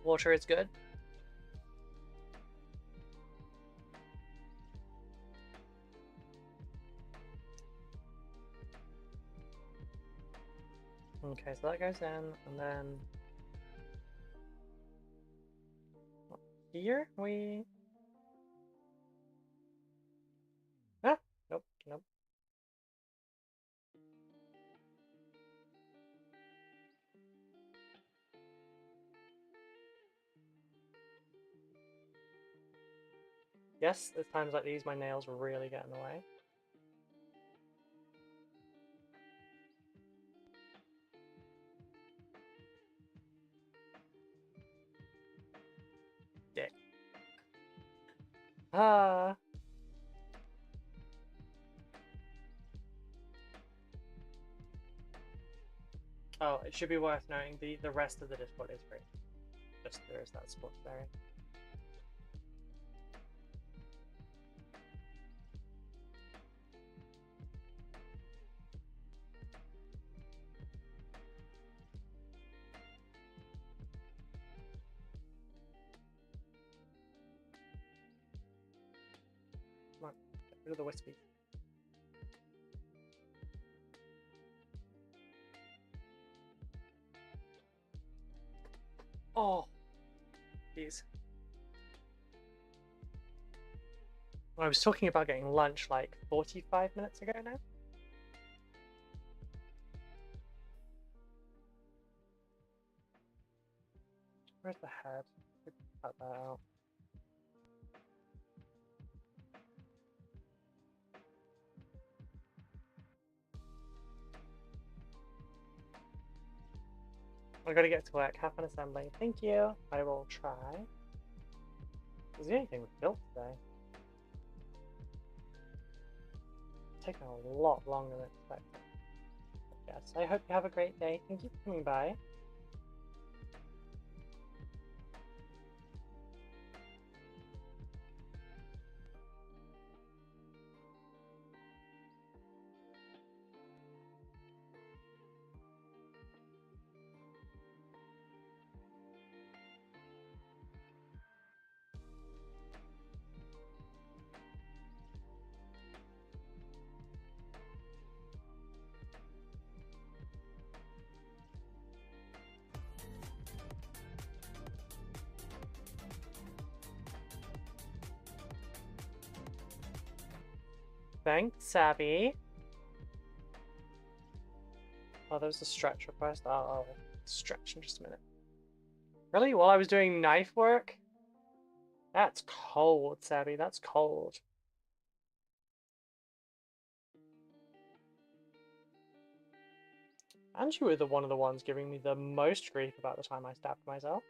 Water is good. Okay, so that goes in, and then here we... Ah, nope, nope. Yes, at times like these, my nails really get in the way. Dick. Ah. Oh, it should be worth noting the rest of the Discord is free. Just there is that sports area. Come on, get rid of the wispy. Oh, jeez. I was talking about getting lunch like 45 minutes ago now. Where's the head? Cut that out. I gotta get to work. Have fun assembling. Thank you. I will try. Is there anything we've built today? It's taken a lot longer than expected. Yes, I hope you have a great day. Thank you for coming by. Thanks, Abby. Oh, there was a stretch request. Oh, I'll stretch in just a minute. Really? While I was doing knife work? That's cold, Sabby. That's cold. And you were one of the ones giving me the most grief about the time I stabbed myself.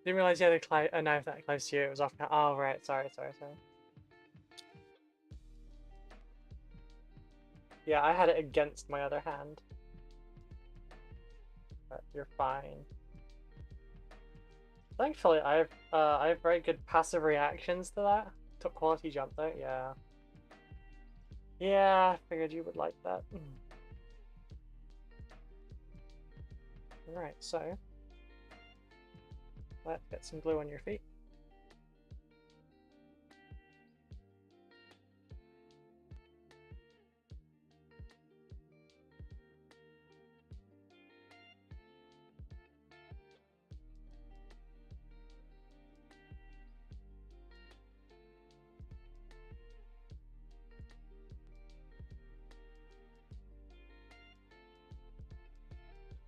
Didn't realize you had a knife that close to you. It was off. Oh, right. Sorry. Yeah, I had it against my other hand. But you're fine. Thankfully, I have very good passive reactions to that. Took quality jump though. Yeah. Yeah, I figured you would like that. Alright, so let's get some glue on your feet.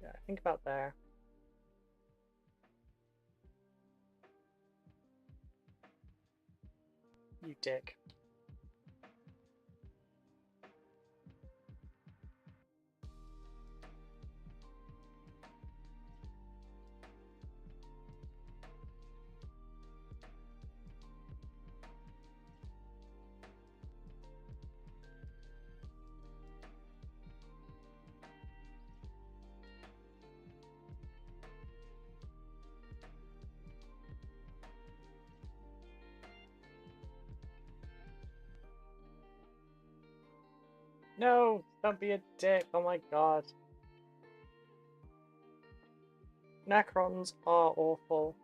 Yeah, think about there. You dick. No, don't be a dick. Oh my god. Necrons are awful.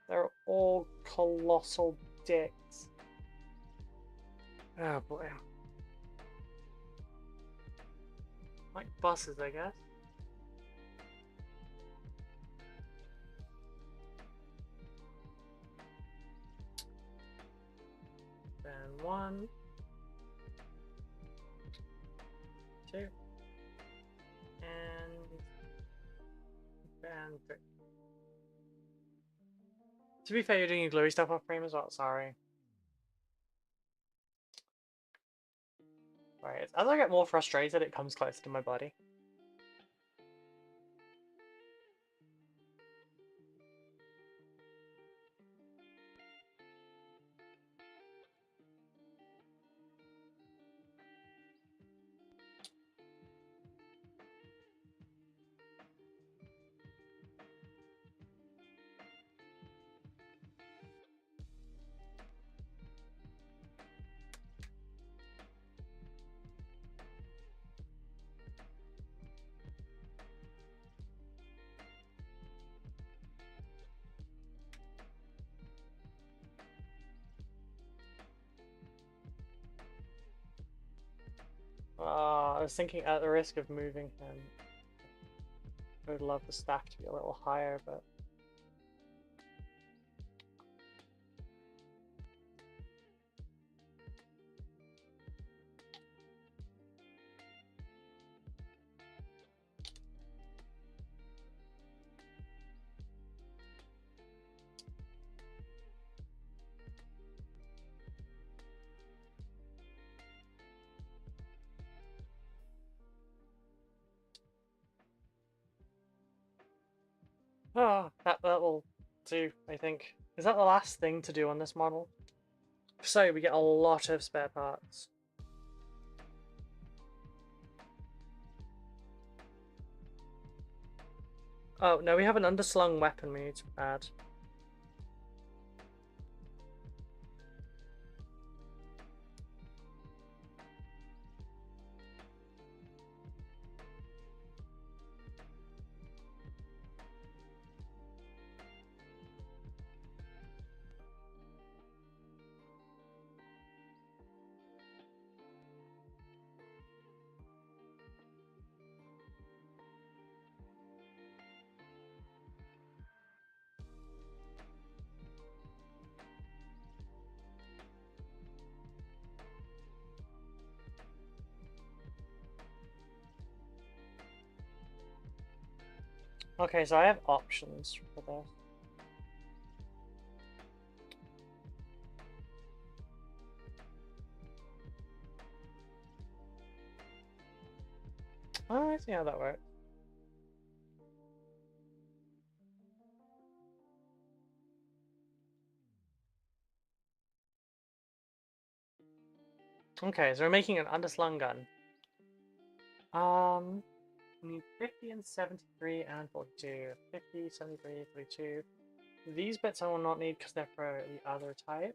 They're all colossal dicks. Oh boy. Like buses, I guess. Then 1, 2, and 3. To be fair, you're doing your glowy stuff off frame as well. Sorry. Right, as I get more frustrated, it comes closer to my body. I was thinking at the risk of moving him, I would love the stack to be a little higher, but... Oh, that will do, I think. Is that the last thing to do on this model? So we get a lot of spare parts. Oh, no, we have an underslung weapon we need to add. Okay, so I have options for this. Oh, I see how that works. Okay, so we're making an underslung gun. We need 50 and 73 and 42. 50, 73, 42. These bits I will not need because they're for the other type.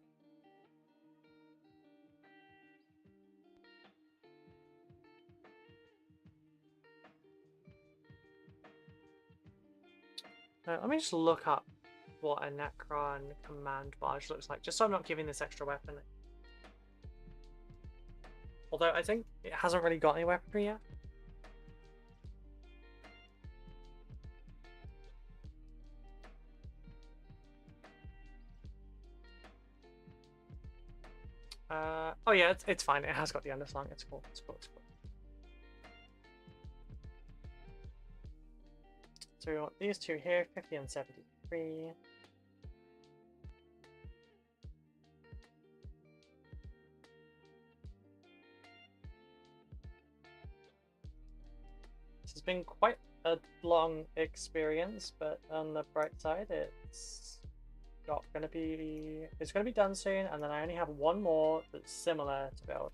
Let me just look up what a Necron command barge looks like, just so I'm not giving this extra weapon. Although I think it hasn't really got any weaponry yet. Oh yeah, it's fine. It has got the underslung. It's cool. It's cool. It's cool. So we want these two here, 50 and 73. This has been quite a long experience, but on the bright side, it's gonna be done soon, and then I only have one more that's similar to build.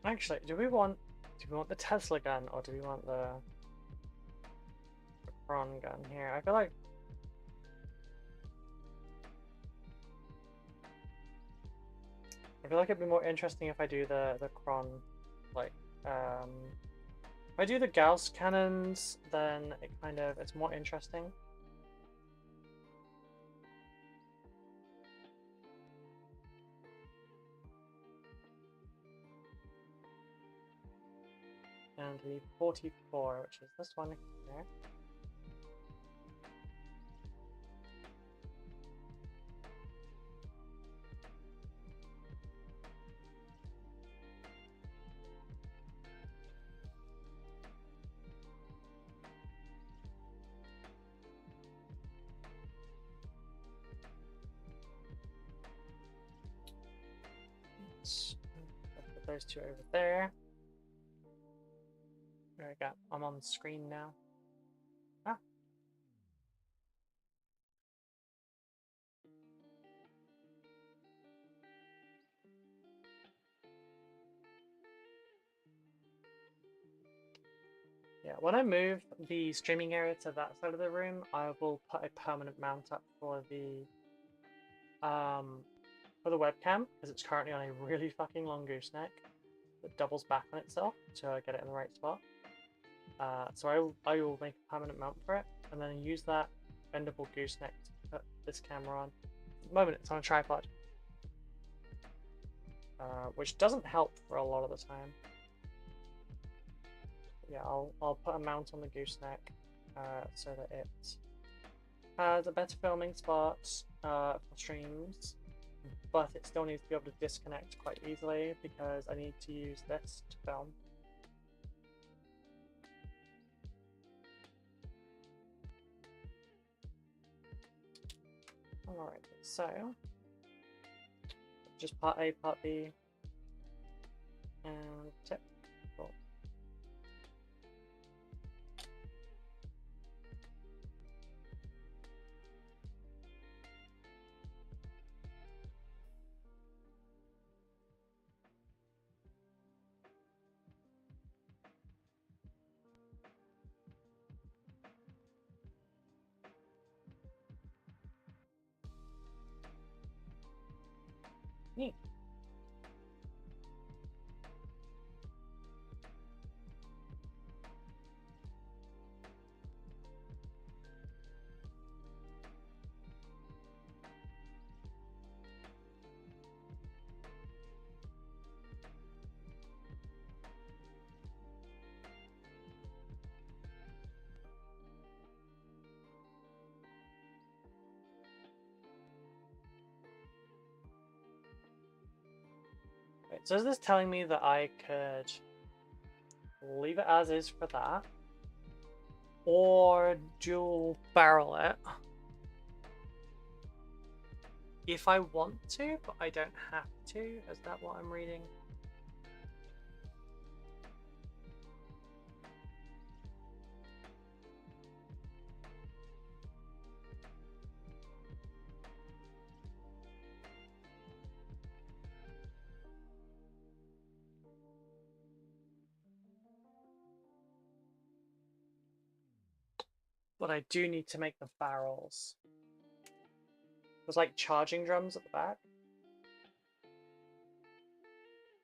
Actually, do we want the Tesla gun or do we want the Ron gun here? I feel like it'd be more interesting if I do the Cron, like, if I do the Gauss cannons, then it's more interesting. And we need 44, which is this one here. Let's put those two over there. There we go. I'm on the screen now. Ah. Yeah, when I move the streaming area to that side of the room, I will put a permanent mount up for the webcam, because it's currently on a really fucking long gooseneck. that doubles back on itself to get it in the right spot. So I will make a permanent mount for it, and then use that bendable gooseneck to put this camera on. At the moment it's on a tripod, which doesn't help for a lot of the time. Yeah, I'll put a mount on the gooseneck so that it has a better filming spot for streams, but it still needs to be able to disconnect quite easily because I need to use this to film. Alright, so just part A, part B, and tip. Cool. Neat. So is this telling me that I could leave it as is for that, or dual barrel it if I want to, but I don't have to? Is that what I'm reading? But I do need to make the barrels. There's like charging drums at the back.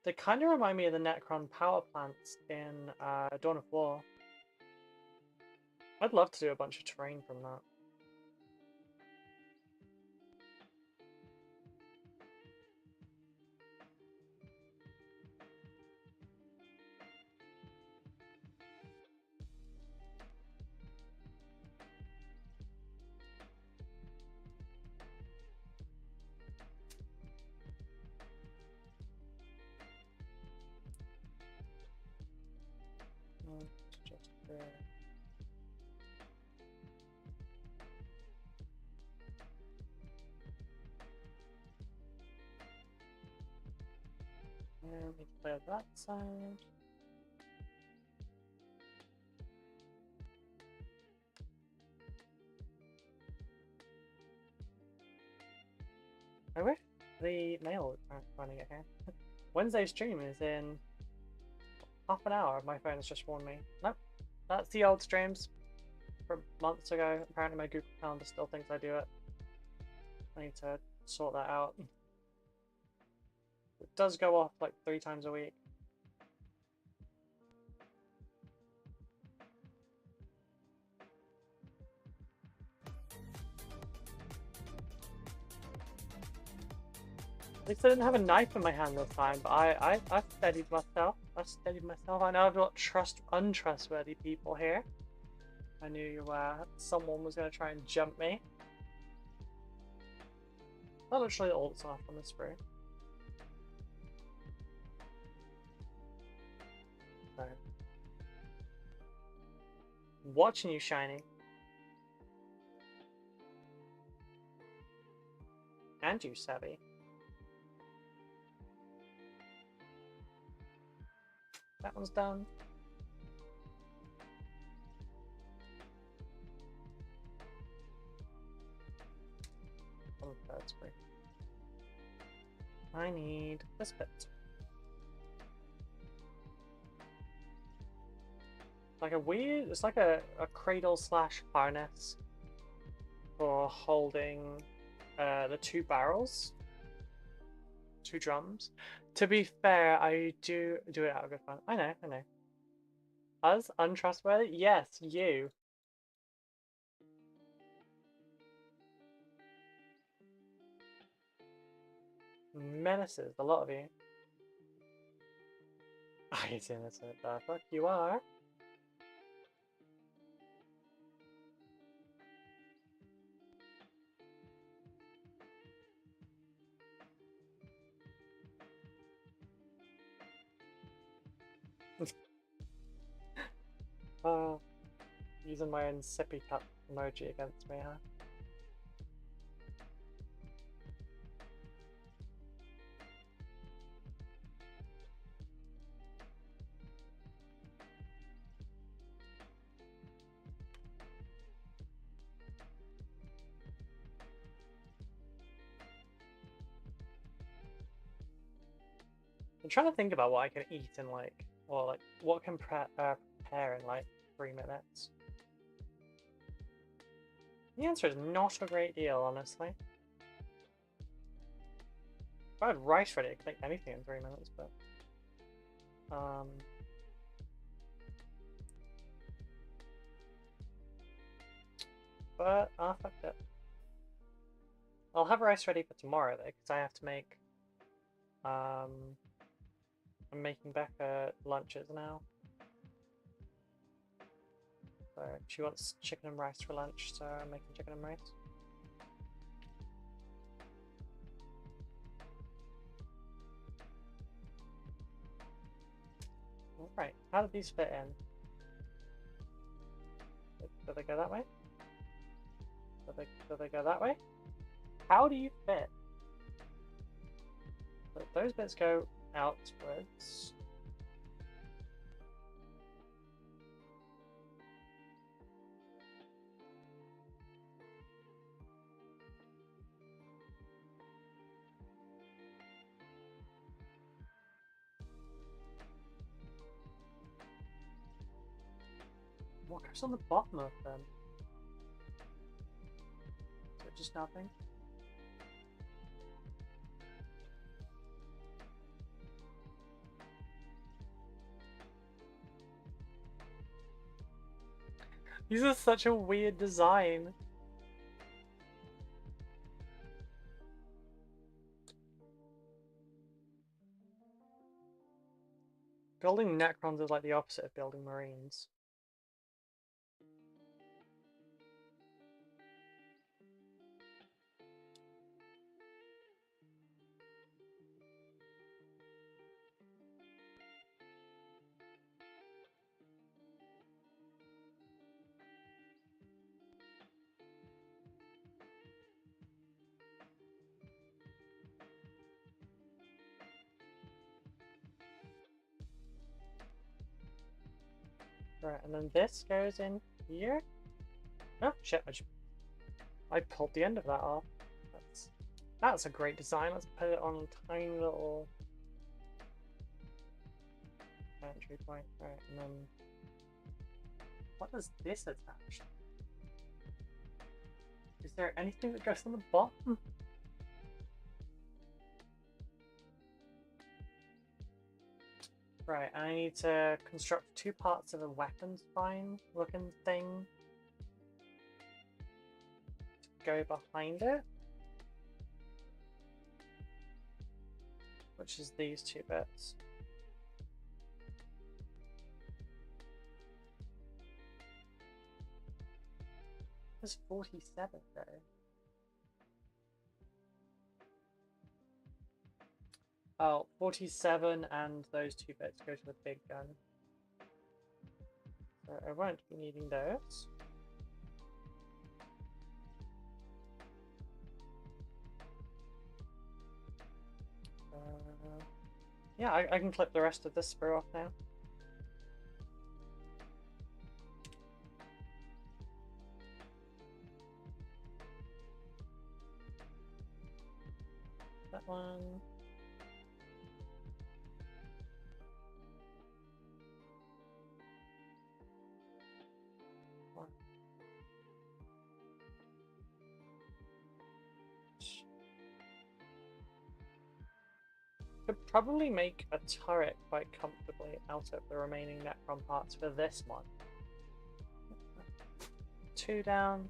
They kind of remind me of the Necron power plants in Dawn of War. I'd love to do a bunch of terrain from that. Just and we clear that side. I wish the mail was running it here. Wednesday's stream is in half an hour. My phone has just warned me. Nope, that's the old streams from months ago. Apparently my Google Calendar still thinks I do it. I need to sort that out. It does go off like 3 times a week. At least I didn't have a knife in my hand this time, but I've steadied myself. I know I've got untrustworthy people here. I knew someone was going to try and jump me. Not literally all that's off on the sprue. So. Watching you, Shiny. And you, Savvy. That one's done. Oh, that's great. I need this bit. Like a weird, it's like a cradle slash harness for holding the 2 barrels, 2 drums. To be fair, I do it out of good fun. I know. Us? Untrustworthy? Yes, you. Menaces, a lot of you. He's innocent, the fuck you are. Using my own sippy cup emoji against me, huh? I'm trying to think about what I can eat in like, or like what can prepare in like 3 minutes. The answer is not a great deal, honestly. If I had rice ready, I could make anything in 3 minutes, but fuck it. I'll have rice ready for tomorrow though, because I have to make I'm making Becca lunches now. So she wants chicken and rice for lunch, so I'm making chicken and rice. Alright, how do these fit in? Do they go that way? Do they go that way? How do you fit? Those bits go outwards. What goes on the bottom of them? Is it just nothing? These are such a weird design. Building Necrons is like the opposite of building Marines. Right, and then this goes in here. Oh shit! I pulled the end of that off. That's a great design. Let's put it on a tiny little entry point. Right, and then what does this attach? Is there anything that goes on the bottom? Right, I need to construct 2 parts of a weapon spine looking thing to go behind it, which is these 2 bits. There's 47 though. Oh, 47 and those 2 bits go to the big gun. So I won't be needing those. Yeah, I can clip the rest of this sprue off now. That one. Could probably make a turret quite comfortably out of the remaining Necron parts for this one. 2 down,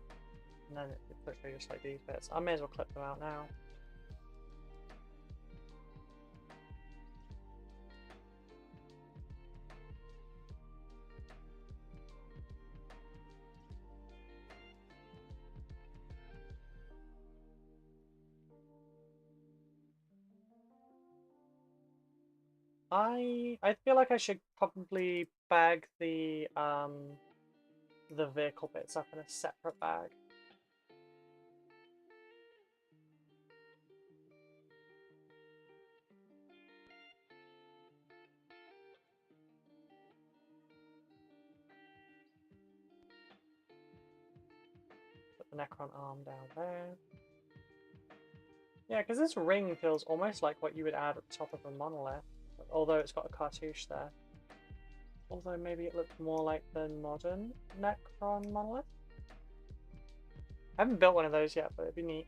and then it's literally just like these bits. I may as well clip them out now. I feel like I should probably bag the vehicle bits up in a separate bag. Put the Necron arm down there. Yeah, because this ring feels almost like what you would add at the top of a monolith, although it's got a cartouche there. Although maybe it looks more like the modern Necron monolith. I haven't built one of those yet, but it'd be neat.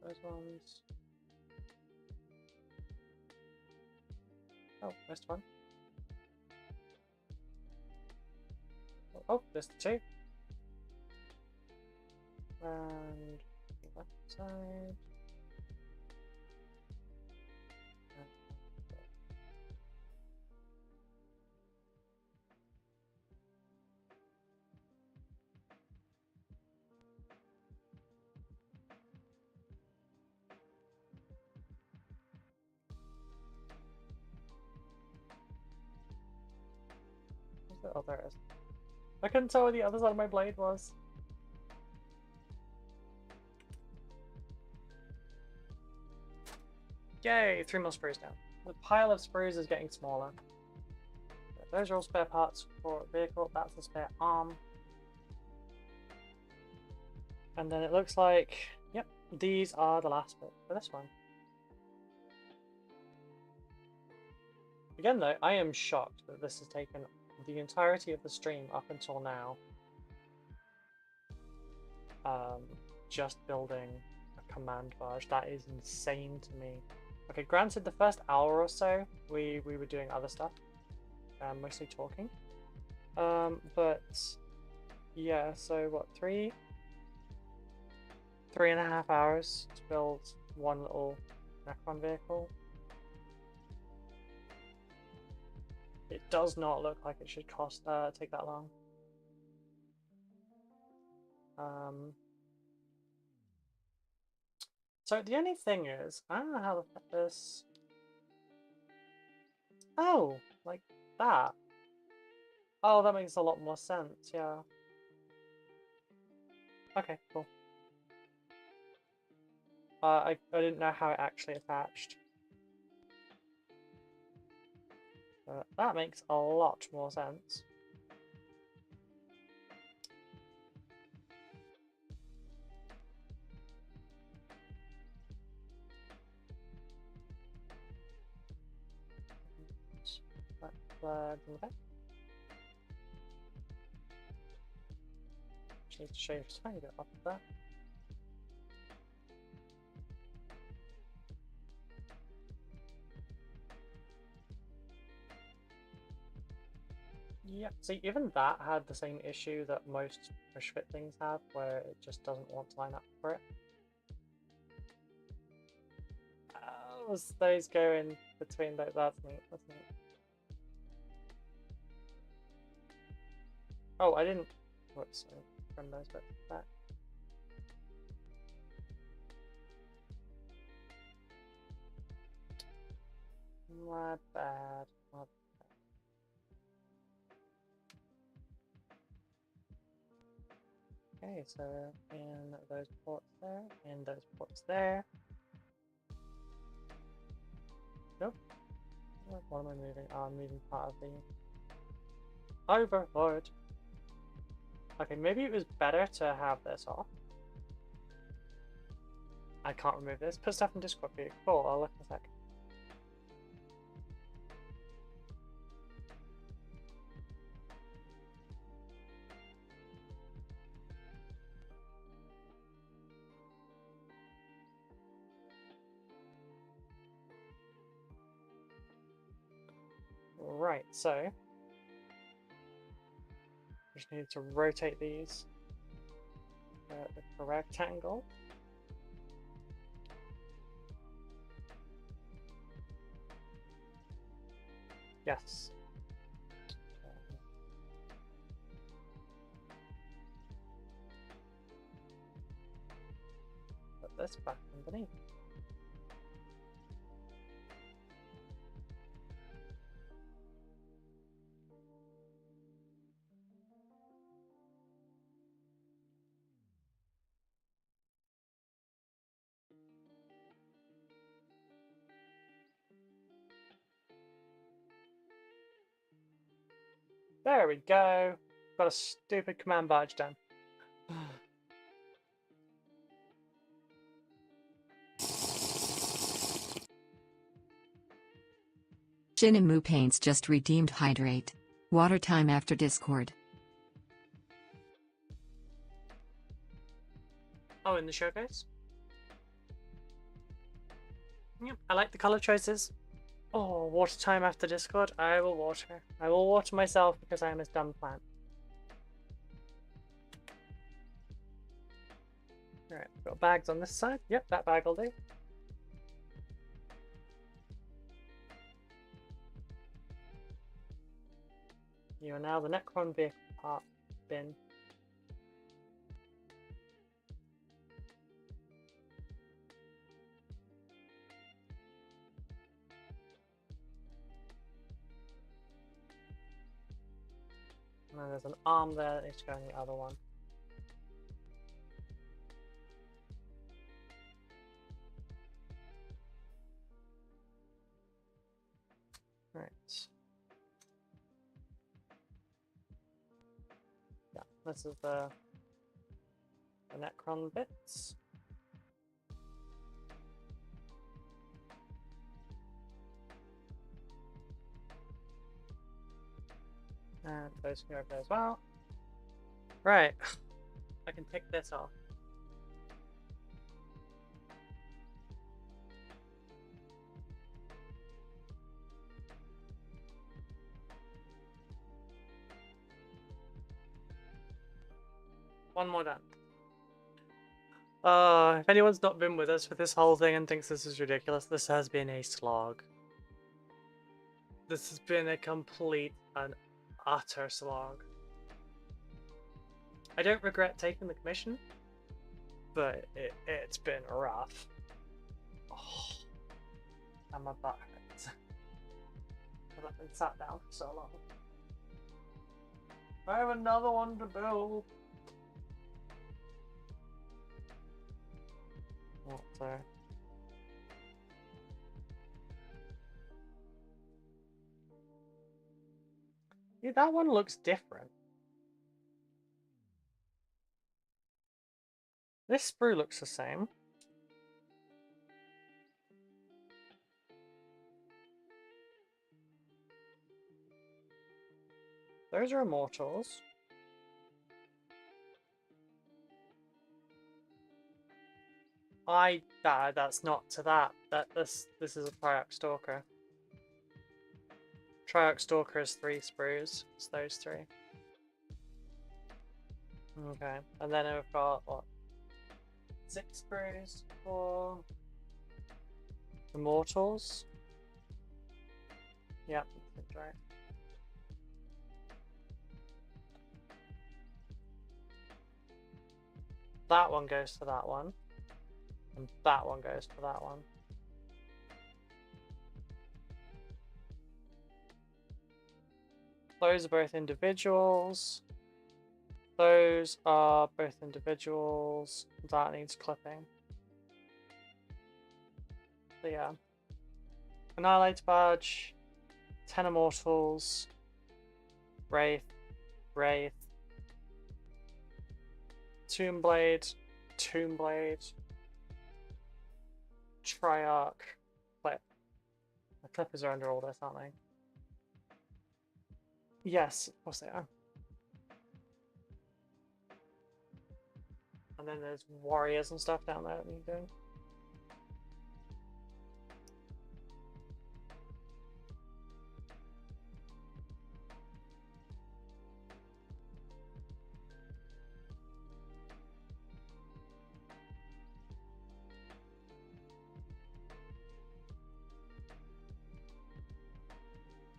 Those ones. Oh, missed one. Oh, there's the 2. And the left side. Oh, there it is. I couldn't tell where the other side of my blade was. Yay! 3 more sprues down. The pile of sprues is getting smaller. Those are all spare parts for a vehicle. That's the spare arm. And then it looks like, yep, these are the last bit for this one. Again though, I am shocked that this has taken the entirety of the stream up until now. Just building a command barge. That is insane to me. Okay, granted the first hour or so we were doing other stuff. Mostly talking. But yeah, so what, 3.5 hours to build one little Necron vehicle. It does not look like it should take that long. So the only thing is, I don't know how to put this. Oh, like that. Oh, that makes a lot more sense, yeah. Okay, cool. I didn't know how it actually attached. That makes a lot more sense. That flag in the back. Just need to shave a tiny bit off of that. Yeah, see, even that had the same issue that most push fit things have, where it just doesn't want to line up for it. Oh, those go in between those. That's neat, that's neat. Oh, I didn't. Whoops, I trim those bits back. My bad. My bad. Okay, so in those ports there, in those ports there. Nope. What am I moving? Oh, I'm moving part of the overlord. Okay, maybe it was better to have this off. I can't remove this. Put stuff in Discord view. Cool, I'll look in a sec. Right, so just need to rotate these the correct angle. Yes. Put this back underneath. There we go. Got a stupid command barge done. Shinemu Paints just redeemed Hydrate. Water time after Discord. Oh, in the showcase? Yep, I like the color choices. Oh, water time after Discord. I will water. I will water myself because I am a dumb plant. Alright, got bags on this side. Yep, that bag will do. You are now the Necron vehicle part bin. And then there's an arm there that needs to go in the other one. Right. Yeah, this is the Necron bits. And those can go over there as well. Right. I can tick this off. One more done. If anyone's not been with us for this whole thing and thinks this is ridiculous, this has been a slog. This has been a complete and utter slog. I don't regret taking the commission, but it's been rough. Oh, and my butt hurts. I've been sat down for so long. I have another one to build. What's there? Yeah, that one looks different. This sprue looks the same. Those are immortals. That's not to that. This is a Triarch Stalker. Triarch Stalker is 3 sprues. It's those 3. Okay, and then we've got what? 6 sprues for immortals. Yep, that's right. That one goes to that one. And that one goes to that one. Those are both individuals. Those are both individuals. That needs clipping. So yeah. Annihilate Badge, 10 Immortals, Wraith, Tombblade, Triarch clip. The clippers are under all this, aren't they? Yes, of course they are. And then there's warriors and stuff down there that need doing.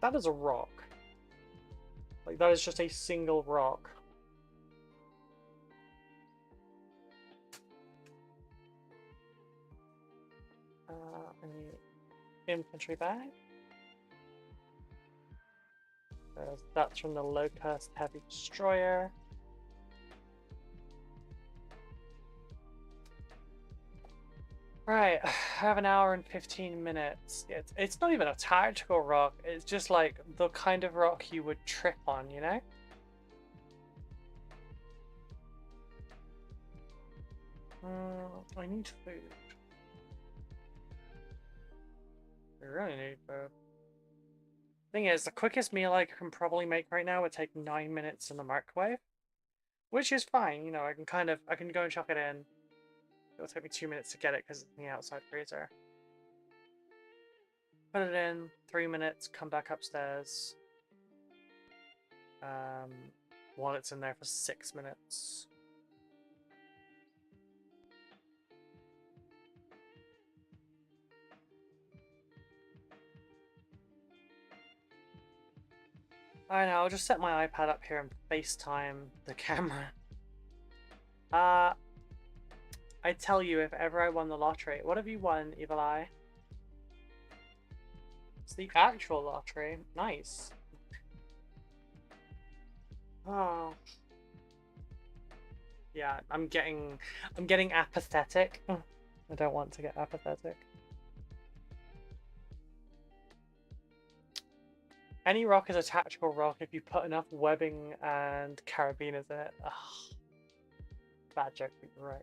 That is a rock. Like, that is just a single rock. I need infantry bag. That's from the Locust Heavy Destroyer. Right, I have an hour and 15 minutes. It's not even a tactical rock, it's just like the kind of rock you would trip on, you know? I need food. I really need food. Thing is, the quickest meal I can probably make right now would take 9 minutes in the microwave. Which is fine, you know, I can go and chuck it in. It'll take me 2 minutes to get it because it's in the outside freezer. Put it in, 3 minutes, come back upstairs. While it's in there for 6 minutes. I know, I'll just set my iPad up here and FaceTime the camera. I tell you, if ever I won the lottery. What have you won, Evil Eye? It's the actual lottery. Nice. Oh. Yeah, I'm getting apathetic. I don't want to get apathetic. Any rock is a tactical rock if you put enough webbing and carabiners in it. Ugh. Bad joke, but you're right.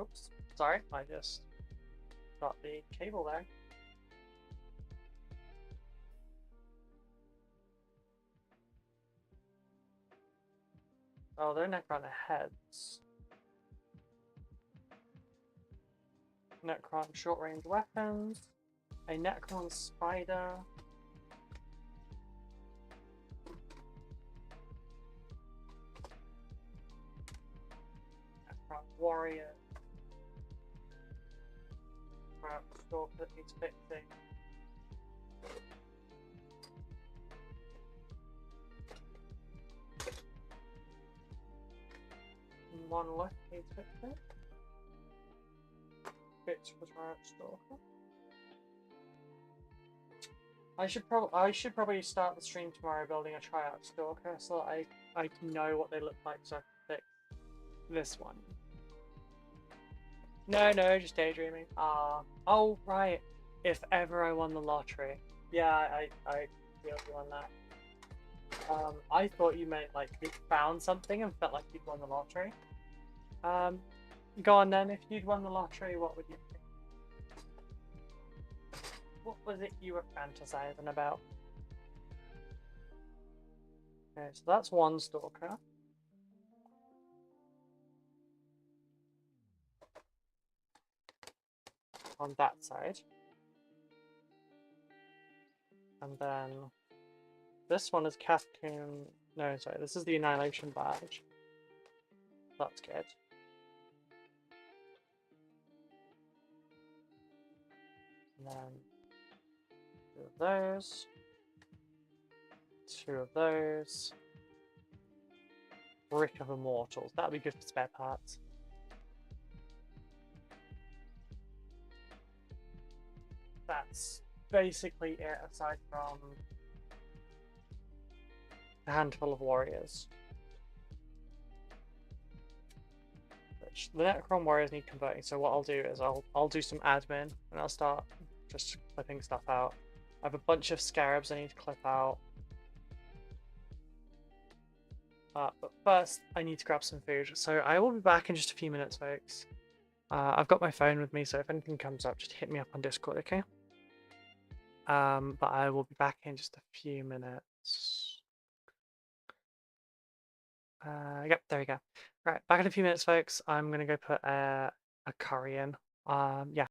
Oops, sorry, I just got the cable there. Oh, they're Necron heads. Necron short range weapons. A Necron spider. Necron warrior. Stalker that needs fixing. Monolith needs fixing. Bits for Triarch Stalker. I should probably start the stream tomorrow building a Triarch Stalker so that I know what they look like so I can fix this one. No, just daydreaming. Oh right. If ever I won the lottery. Yeah, I feel you on that. I thought you meant like you found something and felt like you'd won the lottery. Go on then, if you'd won the lottery, what would you think? What was it you were fantasizing about? Okay, so that's one stalker. On that side. And then this one is Cascoon. No, sorry, this is the Annihilation badge. That's good. And then 2 of those. 2 of those. Brick of Immortals. That'll be good for spare parts. That's basically it, aside from a handful of warriors. Which the Necron warriors need converting, so what I'll do is I'll do some admin and I'll start just clipping stuff out. I have a bunch of scarabs I need to clip out. But first, I need to grab some food. So I will be back in just a few minutes, folks. I've got my phone with me, so if anything comes up, just hit me up on Discord, okay? But I will be back in just a few minutes. Yep, there we go. Right, back in a few minutes, folks. I'm gonna go put a curry in. Yeah.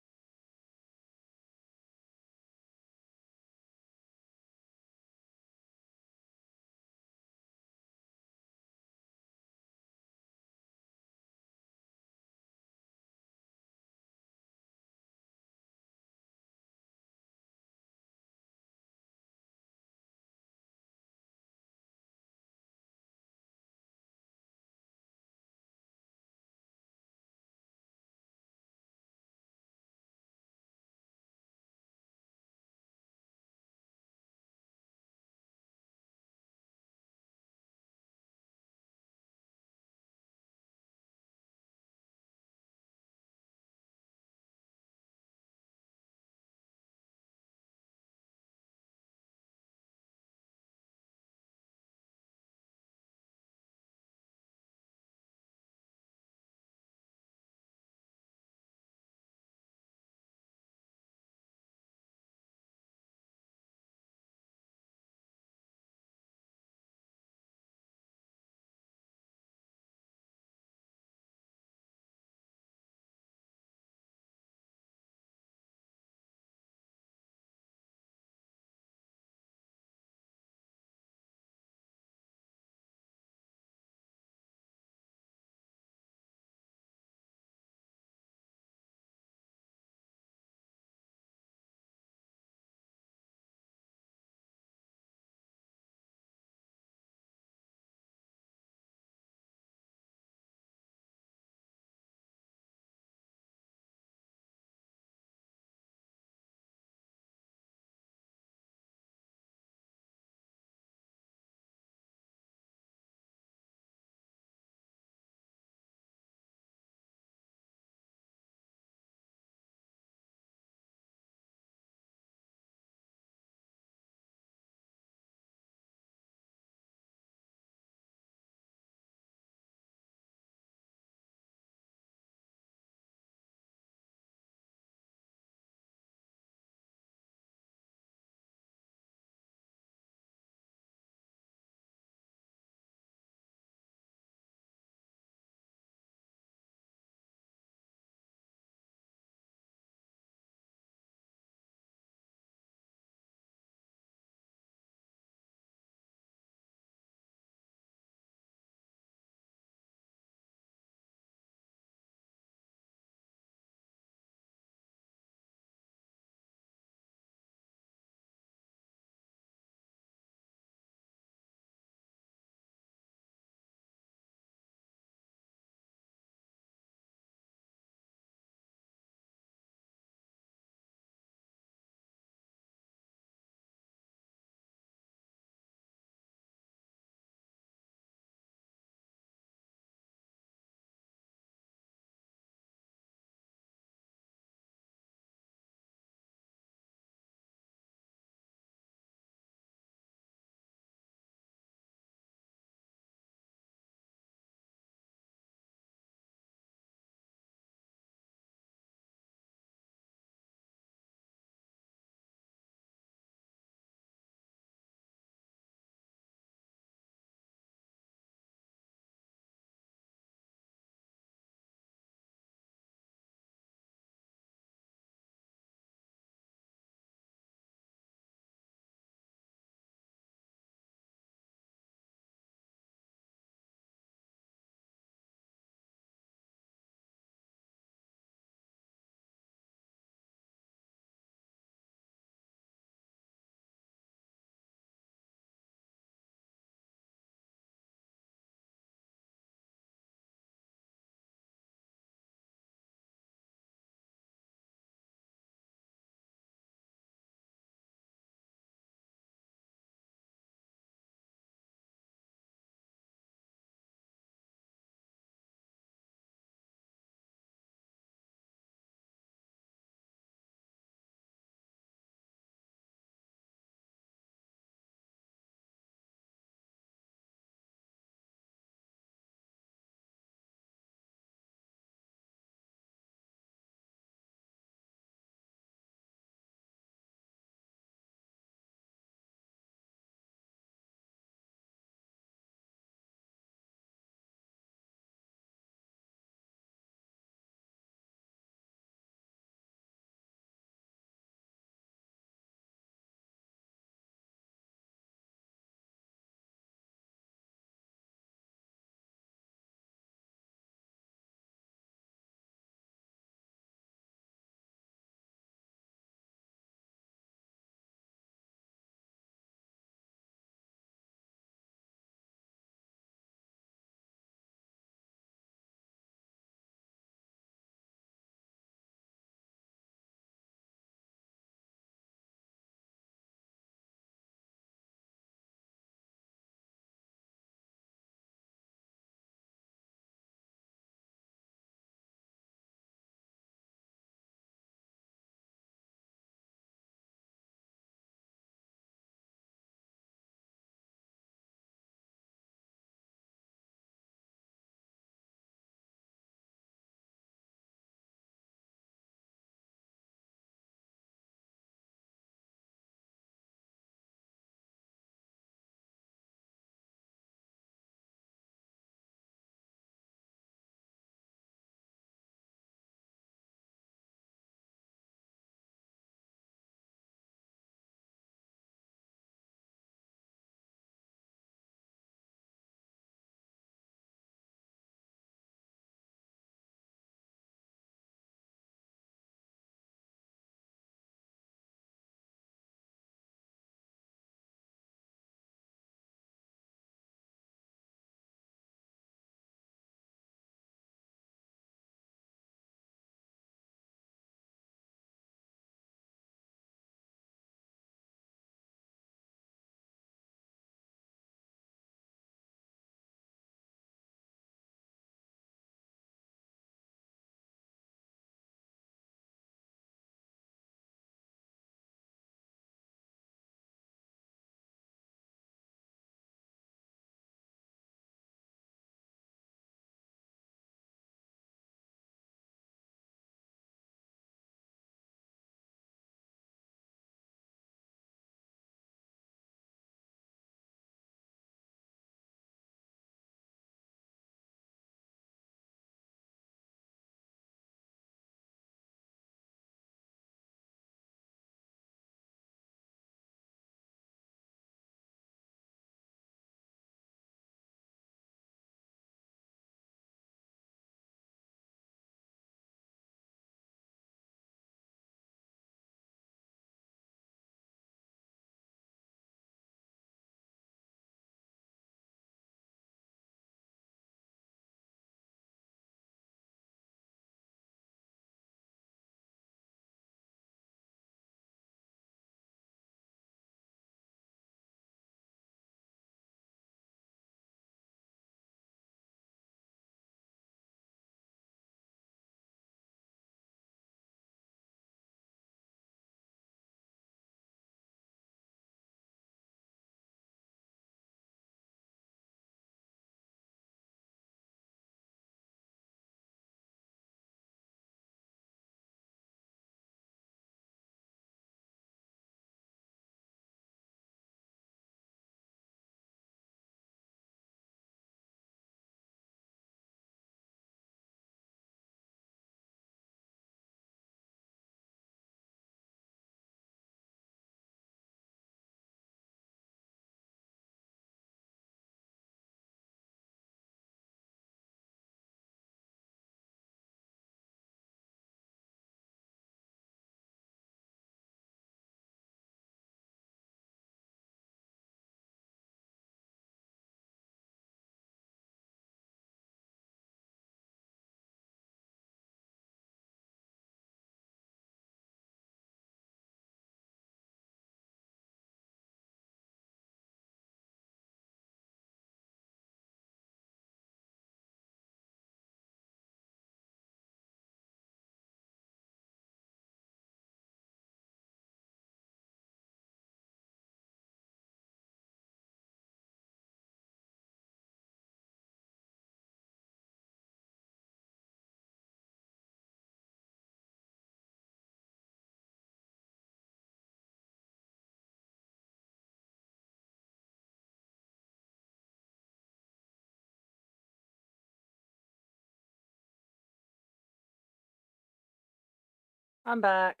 I'm back.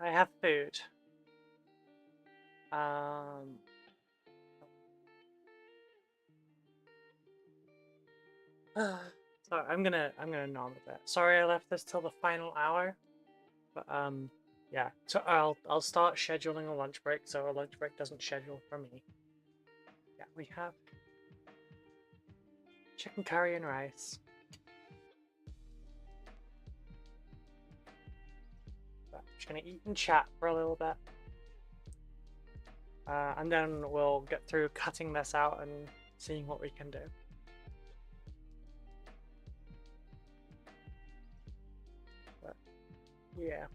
I have food. Um, sorry, I'm gonna nom a bit. Sorry, I left this till the final hour, but yeah. So I'll start scheduling a lunch break, so a lunch break doesn't schedule for me. Yeah, we have chicken curry and rice. But I'm just gonna eat and chat for a little bit. And then we'll get through cutting this out and seeing what we can do. But, yeah.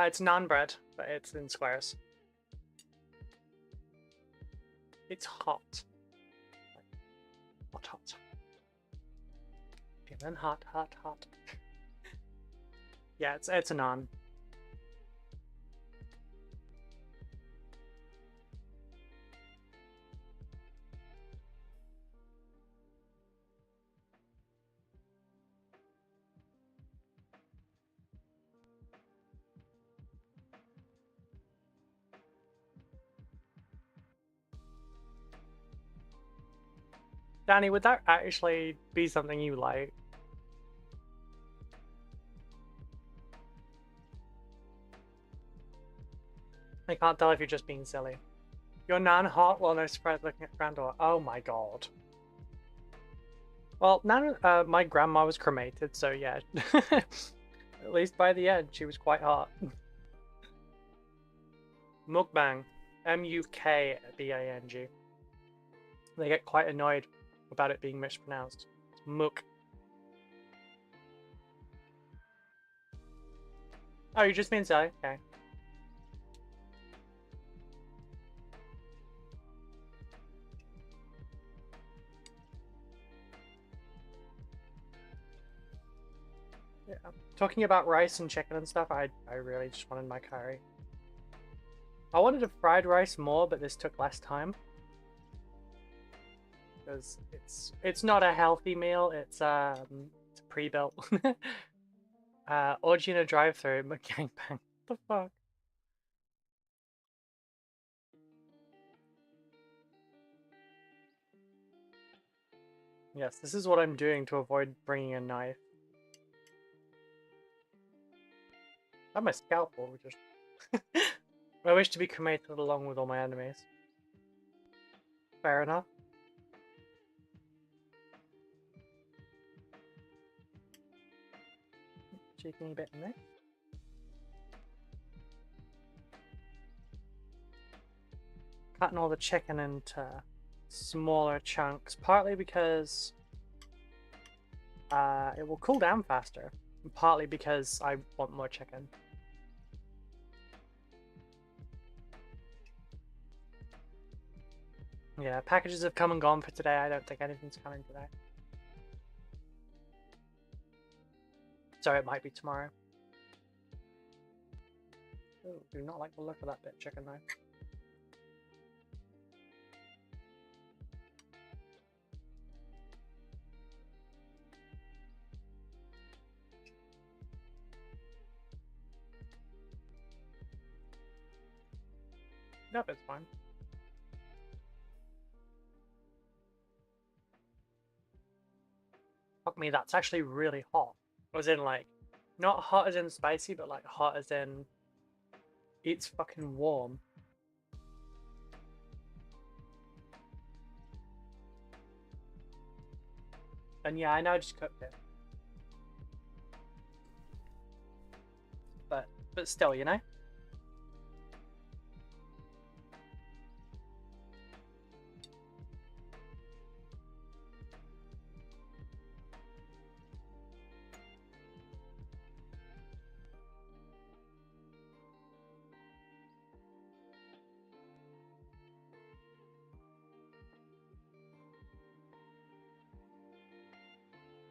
It's naan bread, but it's in squares. It's hot. Hot, hot. Feeling hot, hot, hot. Yeah, it's a naan. Danny, would that actually be something you like? I can't tell if you're just being silly. Your nan hot? Well, no surprise looking at granddaughter. Oh my god. Well, my grandma was cremated, so yeah. At least by the end, she was quite hot. Mukbang. M-U-K-B-A-N-G. They get quite annoyed about it being mispronounced. It's muk. Oh, you just mean silly? Okay. Yeah. Talking about rice and chicken and stuff, I really just wanted my curry. I wanted a fried rice more, but this took less time. Because it's not a healthy meal, it's pre-built. Orgy in a drive-thru, gangbang. What the fuck? Yes, this is what I'm doing to avoid bringing a knife. I have my scalpel, just... I wish to be cremated along with all my enemies. Fair enough. Cheeky bit in there. Cutting all the chicken into smaller chunks, partly because it will cool down faster, and partly because I want more chicken. Yeah, packages have come and gone for today. I don't think anything's coming today. So it might be tomorrow. Ooh, do not like the look of that bit chicken though. Nope, it's fine. Fuck me, that's actually really hot. As in, like, not hot as in spicy, but like hot as in it's fucking warm. And yeah, I know I just cooked it. But still, you know?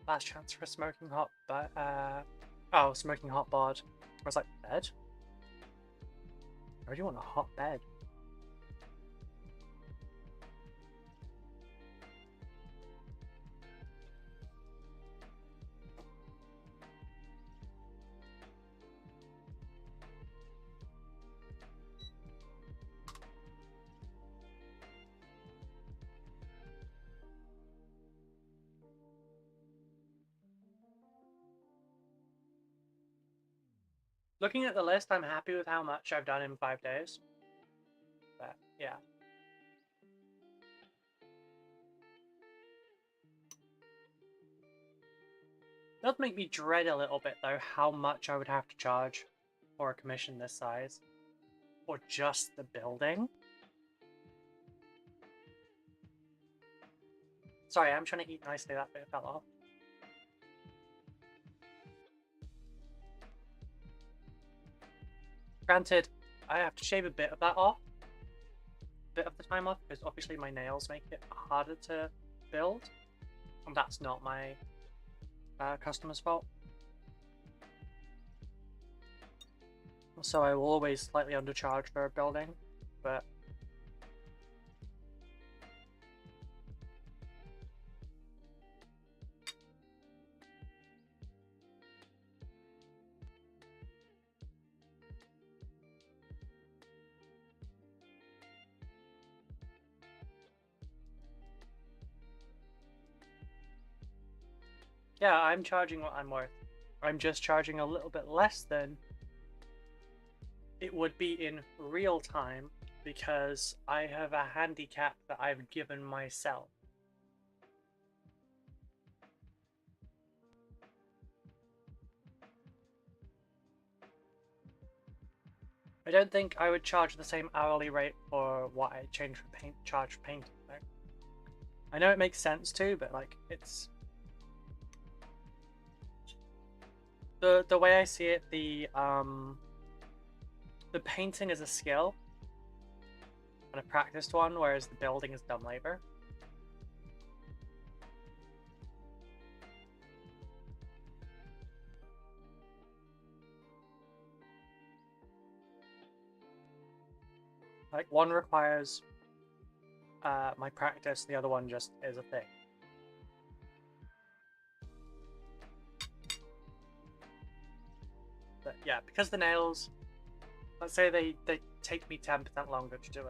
Last chance for a smoking hot, but oh, smoking hot bod. I was like, bed? I really want a hot bed. Looking at the list, I'm happy with how much I've done in 5 days. But, yeah. It does make me dread a little bit, though, how much I would have to charge for a commission this size. Or just the building. Sorry, I'm trying to eat nicely, that bit fell off. Granted, I have to shave a bit of that off. A bit of the time off, because obviously my nails make it harder to build. And that's not my customer's fault. So I will always slightly undercharge for a building, but yeah, I'm charging what I'm worth. I'm just charging a little bit less than it would be in real time because I have a handicap that I've given myself. I don't think I would charge the same hourly rate for what I charge for painting though. I know it makes sense too, but like it's the way I see it, the painting is a skill and a practiced one, whereas the building is dumb labor. Like one requires my practice, the other one just is a thing. But yeah, because the nails, let's say they take me 10% longer to do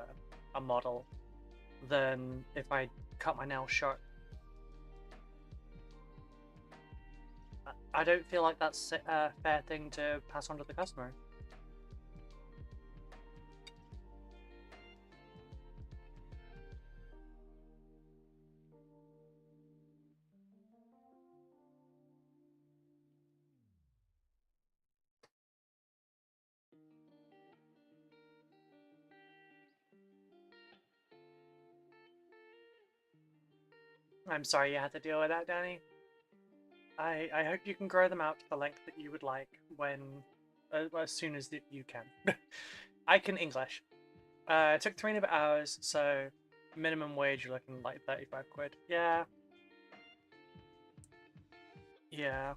a model than if I cut my nails short. I don't feel like that's a fair thing to pass on to the customer. I'm sorry you had to deal with that, Danny. I hope you can grow them out to the length that you would like when as soon as you can. I can English. It took 3 and a bit hours, so minimum wage you're looking like 35 quid. Yeah. Yeah.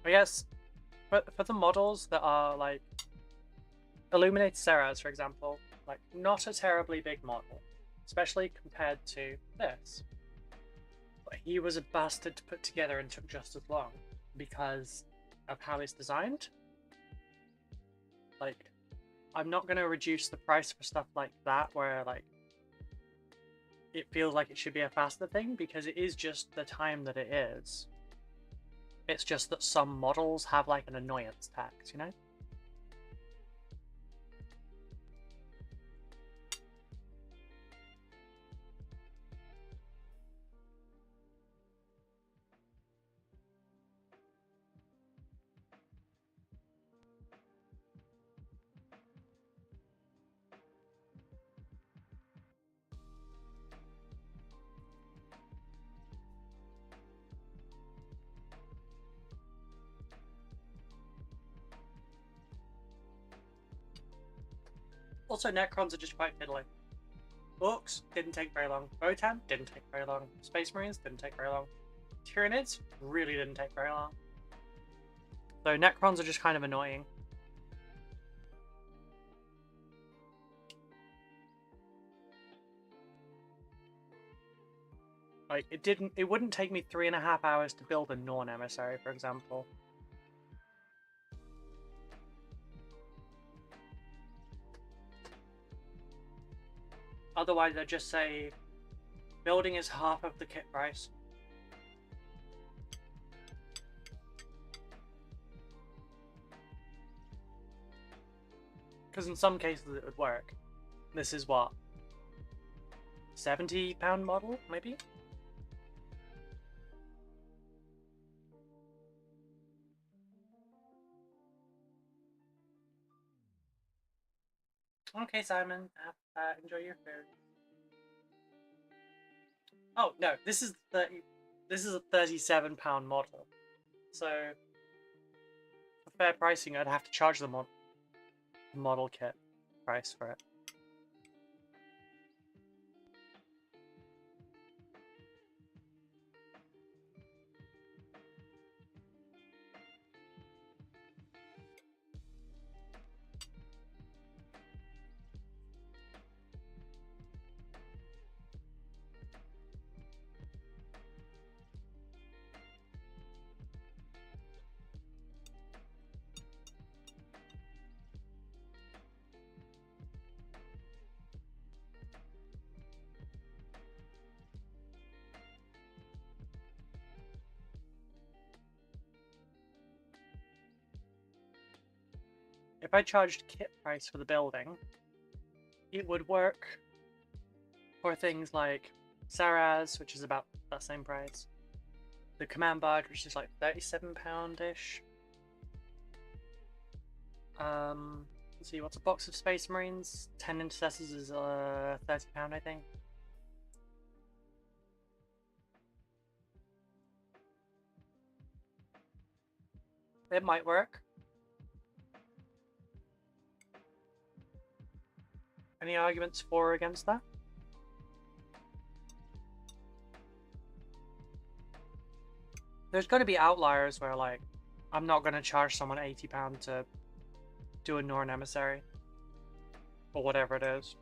I guess for the models that are like Illuminated Ceras, for example, like not a terribly big model, especially compared to this. But he was a bastard to put together and took just as long because of how it's designed. Like, I'm not going to reduce the price for stuff like that where like it feels like it should be a faster thing because it is just the time that it is. It's just that some models have like an annoyance tax, you know? Also, Necrons are just quite fiddly. Orcs didn't take very long. Votan didn't take very long. Space Marines didn't take very long. Tyranids really didn't take very long. So Necrons are just kind of annoying. Like, it wouldn't take me 3.5 hours to build a Norn emissary, for example. Otherwise, I'd just say building is half of the kit price. Because in some cases it would work. This is what? £70 model, maybe? Okay, Simon. Enjoy your food. Oh no, this is a £37 model. So for fair pricing, I'd have to charge the model kit price for it. If I charged kit price for the building, it would work for things like Saraz, which is about that same price. The command barge, which is like £37-ish. Let's see, what's a box of Space Marines? 10 Intercessors is £30, I think. It might work. Any arguments for or against that? There's going to be outliers where, like, I'm not going to charge someone £80 to do a Norn Emissary. Or whatever it is.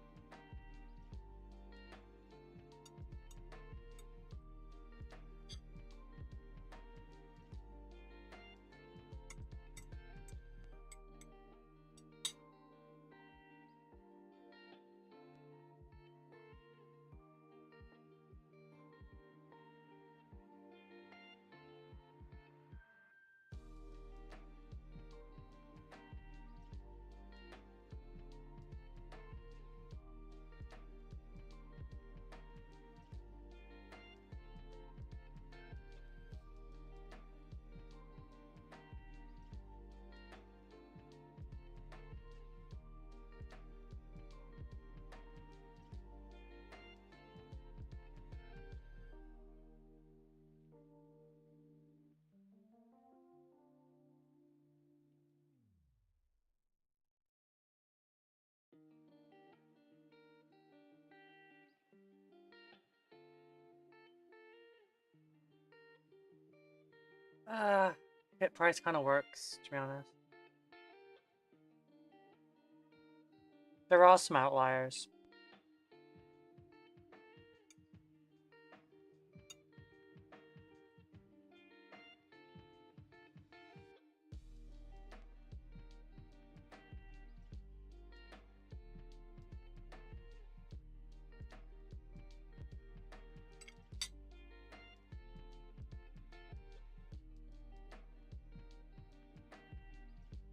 Hit price kind of works, to be honest. There are some outliers.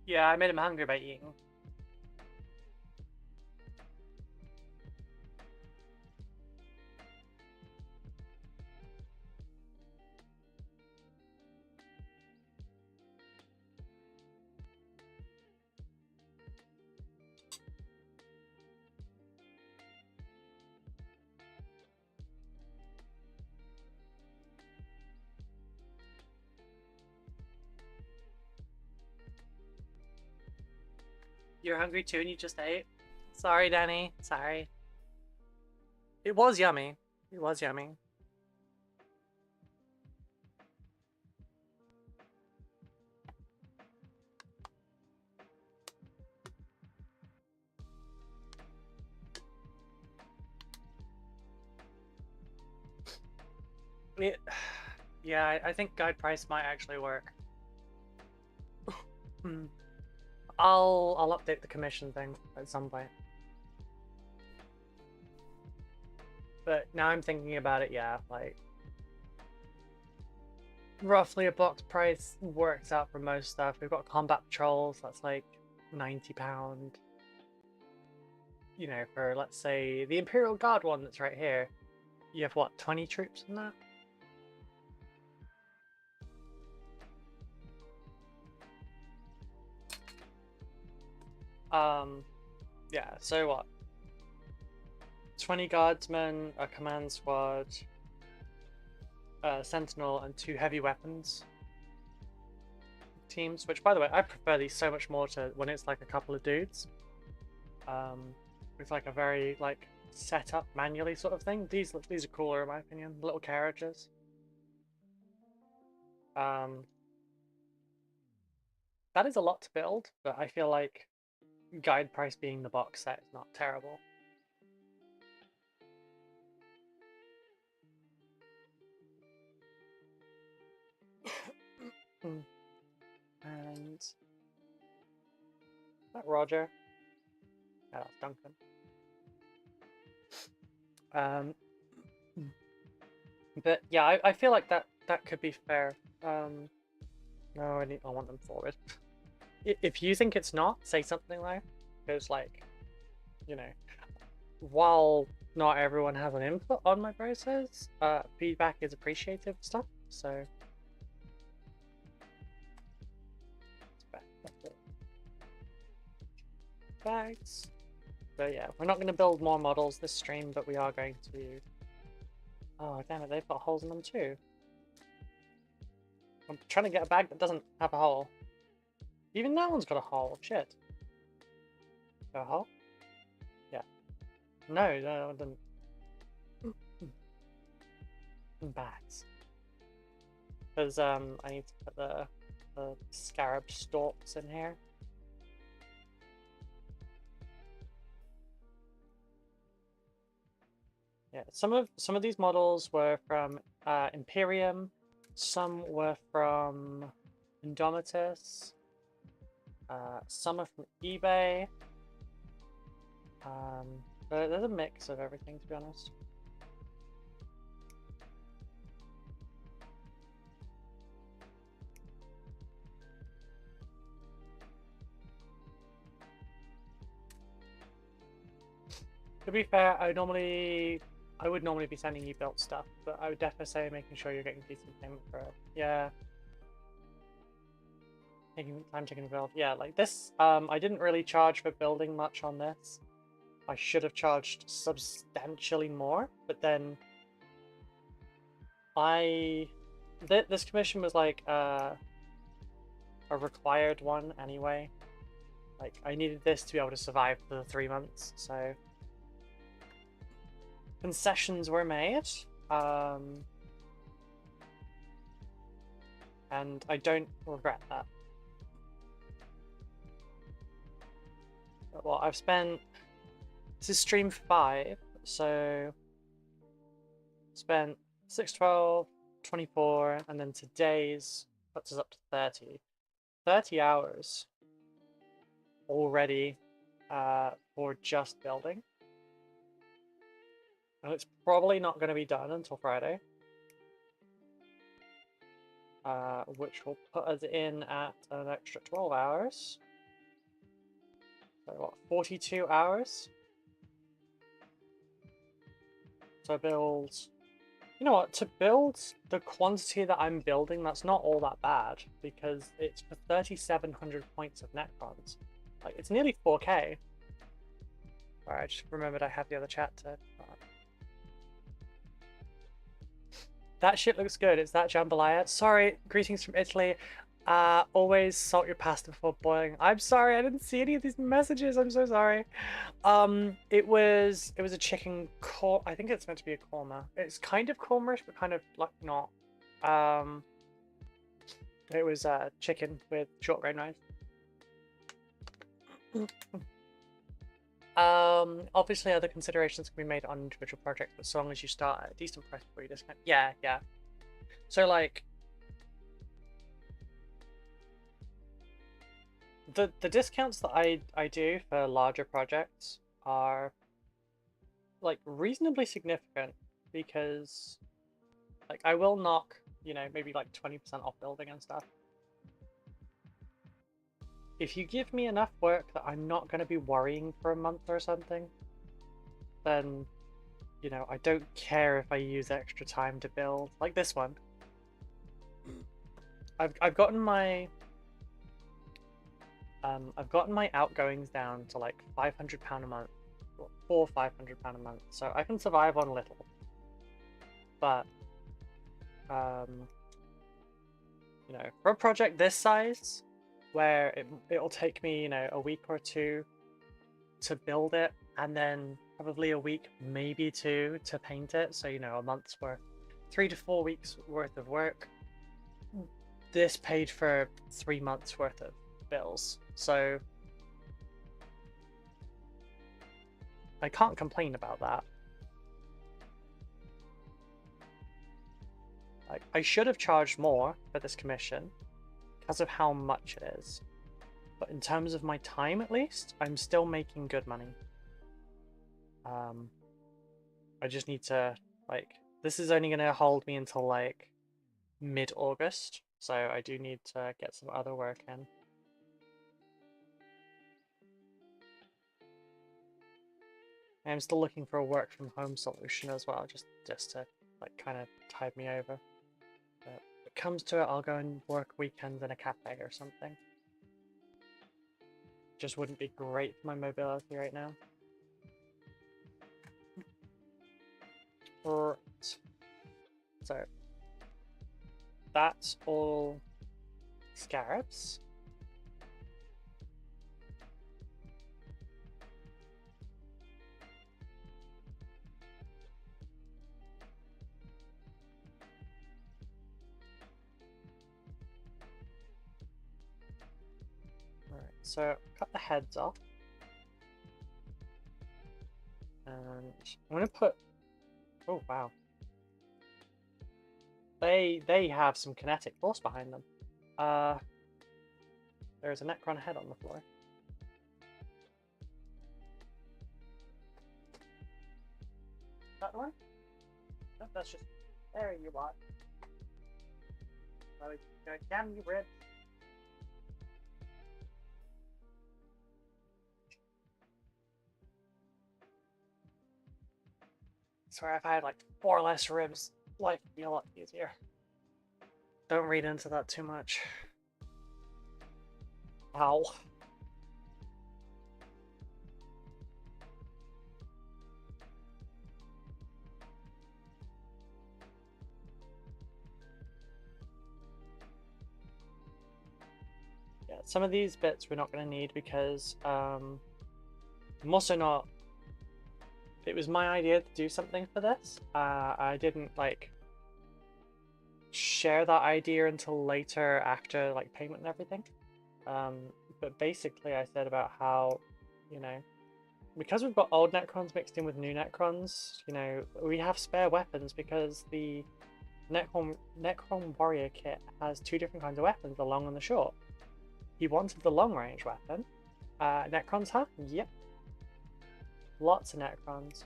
Yeah, I made him hungry by eating. You're hungry too and you just ate? Sorry, Danny. Sorry. It was yummy. It was yummy. Yeah, I think guide price might actually work. I'll update the commission thing at some point. But now I'm thinking about it, yeah, like roughly a box price works out for most stuff. We've got combat patrols, that's like £90. You know, for let's say the Imperial Guard one that's right here, you have what, 20 troops in that? Yeah, so what? 20 guardsmen, a command squad, a sentinel, and 2 heavy weapons teams, which by the way, I prefer these so much more to when it's like a couple of dudes. With like a very like set up manually sort of thing. These are cooler in my opinion. Little carriages. That is a lot to build, but I feel like guide price being the box set is not terrible. And is that Roger? Yeah, that's Duncan. But yeah, I feel like that could be fair. No, I want them forward. If you think it's not, say something like, because like, you know, while not everyone has an input on my process, feedback is appreciative stuff. So. Bags. But yeah, we're not going to build more models this stream, but we are going to... Oh, damn it, they've got holes in them too. I'm trying to get a bag that doesn't have a hole. Even that one's got a hole, shit. Got a hole? Yeah. No, it didn't. Bags. Because I need to put the scarab stalks in here. Yeah, some of these models were from Imperium, some were from Indomitus, some are from eBay. But there's a mix of everything, to be honest. To be fair, I would normally be sending you built stuff, but I would definitely say making sure you're getting decent payment for it. Yeah. Taking time to build. Yeah, like this, I didn't really charge for building much on this. I should have charged substantially more, but then this commission was like a required one anyway. Like I needed this to be able to survive for the 3 months, so concessions were made, and I don't regret that. Well, I've spent... This is stream 5, so... Spent 6, 12, 24, and then today's puts us up to 30. 30 hours already for just building. And it's probably not going to be done until Friday. Which will put us in at an extra 12 hours. So what, 42 hours? To build... You know what, to build the quantity that I'm building, that's not all that bad, because it's for 3,700 points of Necrons. Like, it's nearly 4k. Alright, I just remembered I have the other chat to... That shit looks good. It's that jambalaya. Sorry, greetings from Italy. Always salt your pasta before boiling. I'm sorry, I didn't see any of these messages. I'm so sorry. It was a chicken I think it's meant to be a korma. It's kind of korma-ish, but kind of like not. It was chicken with short grain rice. Obviously other considerations can be made on individual projects, but so long as you start at a decent price before you discount. Yeah. So like the discounts that I do for larger projects are like reasonably significant because like I will knock, you know, maybe like 20% off building and stuff. If you give me enough work that I'm not going to be worrying for a month or something, then, you know, I don't care if I use extra time to build. Like this one. I've gotten my outgoings down to like £500 a month, or £500 a month, so I can survive on little. But you know, for a project this size, where it'll take me, you know, a week or two to build it, and then probably a week, maybe two, to paint it, so you know, a month's worth, 3 to 4 weeks worth of work. This paid for 3 months worth of bills, so I can't complain about that. Like, I should have charged more for this commission because of how much it is, but in terms of my time, at least, I'm still making good money. I just need to, like, this is only going to hold me until like mid-August, so I do need to get some other work in. I'm still looking for a work from home solution as well, just to like kind of tide me over. But if it comes to it, I'll go and work weekends in a cafe or something. Just wouldn't be great for my mobility right now. Right. So that's all scarabs. Alright, so cut the heads off. And I'm gonna put, oh wow. They have some kinetic force behind them. There's a Necron head on the floor. That one? No, that's just, there you are. Oh, damn you, Red. Sorry, if I had like 4 less ribs, life would be a lot easier. Don't read into that too much. Ow. Yeah, some of these bits we're not going to need because I'm also not... It was my idea to do something for this. I didn't like share that idea until later after like payment and everything. But basically I said about how, you know, because we've got old Necrons mixed in with new Necrons, you know, we have spare weapons because the Necron Warrior kit has 2 different kinds of weapons, the long and the short. He wanted the long range weapon. Necrons, huh? Yep. Lots of Necrons.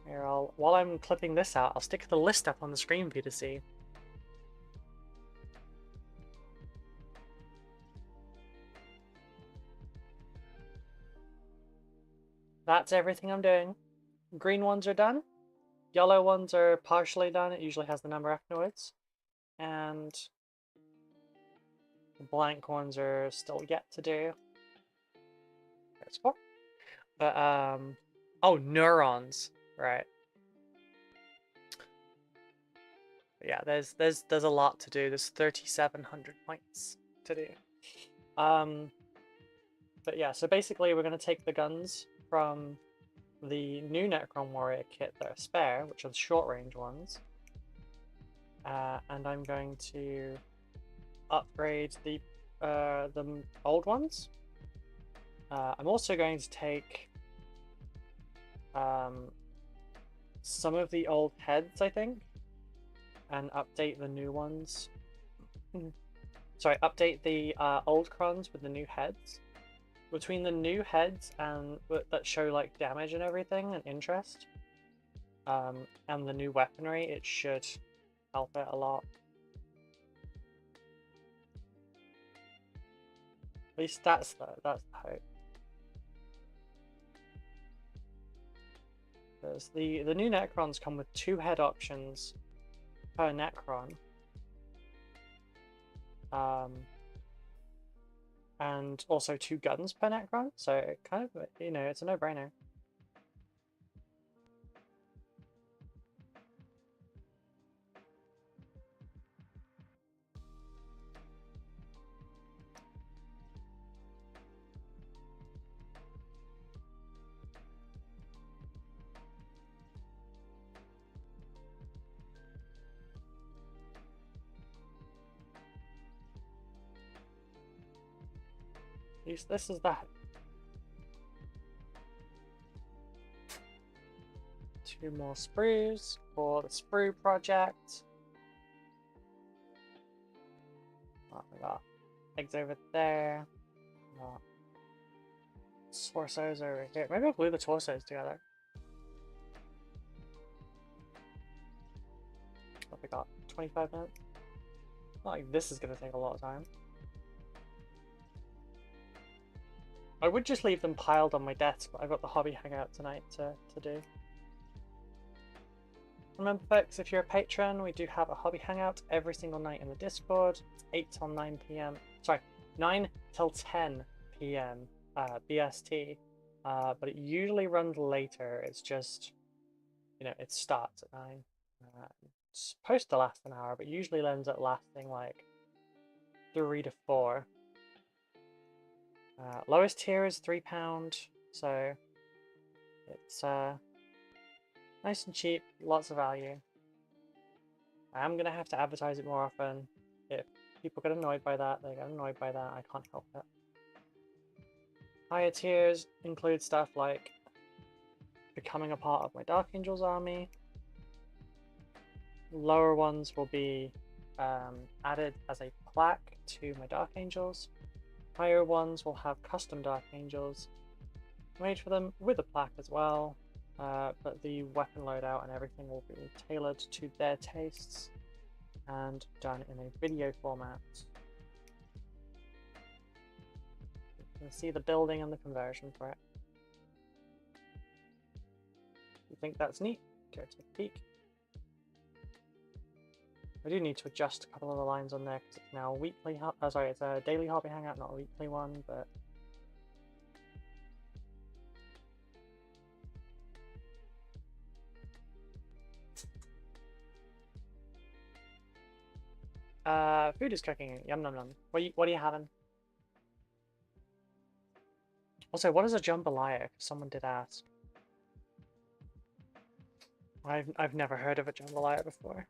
Here, while I'm clipping this out, I'll stick the list up on the screen for you to see. That's everything I'm doing. Green ones are done. Yellow ones are partially done. It usually has the number afterwards. And the blank ones are still yet to do. There's 4. But, oh, neurons. Right. But yeah, there's a lot to do. There's 3,700 points to do. But yeah, so basically we're going to take the guns from the new Necron Warrior kit that are spare, which are the short range ones, and I'm going to upgrade the old ones. I'm also going to take some of the old heads, I think, and update the new ones. Sorry, update the old crons with the new heads. Between the new heads and that show like damage and everything and interest, and the new weaponry, it should help it a lot. At least that's the hope. Because the new Necrons come with 2 head options per Necron. And also 2 guns per Necron, so it kind of, you know, it's a no-brainer. At least this is that. 2 more sprues for the sprue project. Oh, we got eggs over there. We got torsos over here. Maybe I'll glue the torsos together. What we got? 25 minutes? Not like this is going to take a lot of time. I would just leave them piled on my desk, but I've got the hobby hangout tonight to do. Remember folks, if you're a patron, we do have a hobby hangout every single night in the Discord. 8 till 9 p.m. Sorry, 9 till 10 p.m. BST. But it usually runs later. It's just, you know, it starts at 9. It's supposed to last an hour, but usually ends up lasting like 3 to 4. Lowest tier is £3, so it's nice and cheap, lots of value. I am going to have to advertise it more often. If people get annoyed by that, they get annoyed by that. I can't help it. Higher tiers include stuff like becoming a part of my Dark Angels army. Lower ones will be added as a plaque to my Dark Angels. Higher ones will have custom Dark Angels made for them with a plaque as well, but the weapon loadout and everything will be tailored to their tastes and done in a video format. You can see the building and the conversion for it. If you think that's neat, go take a peek. I do need to adjust a couple of the lines on there because it's now a weekly, sorry, it's a daily hobby hangout, not a weekly one, but food is cooking. Yum num num. What are you having? Also, what is a jambalaya? Someone did ask. I've never heard of a jambalaya before.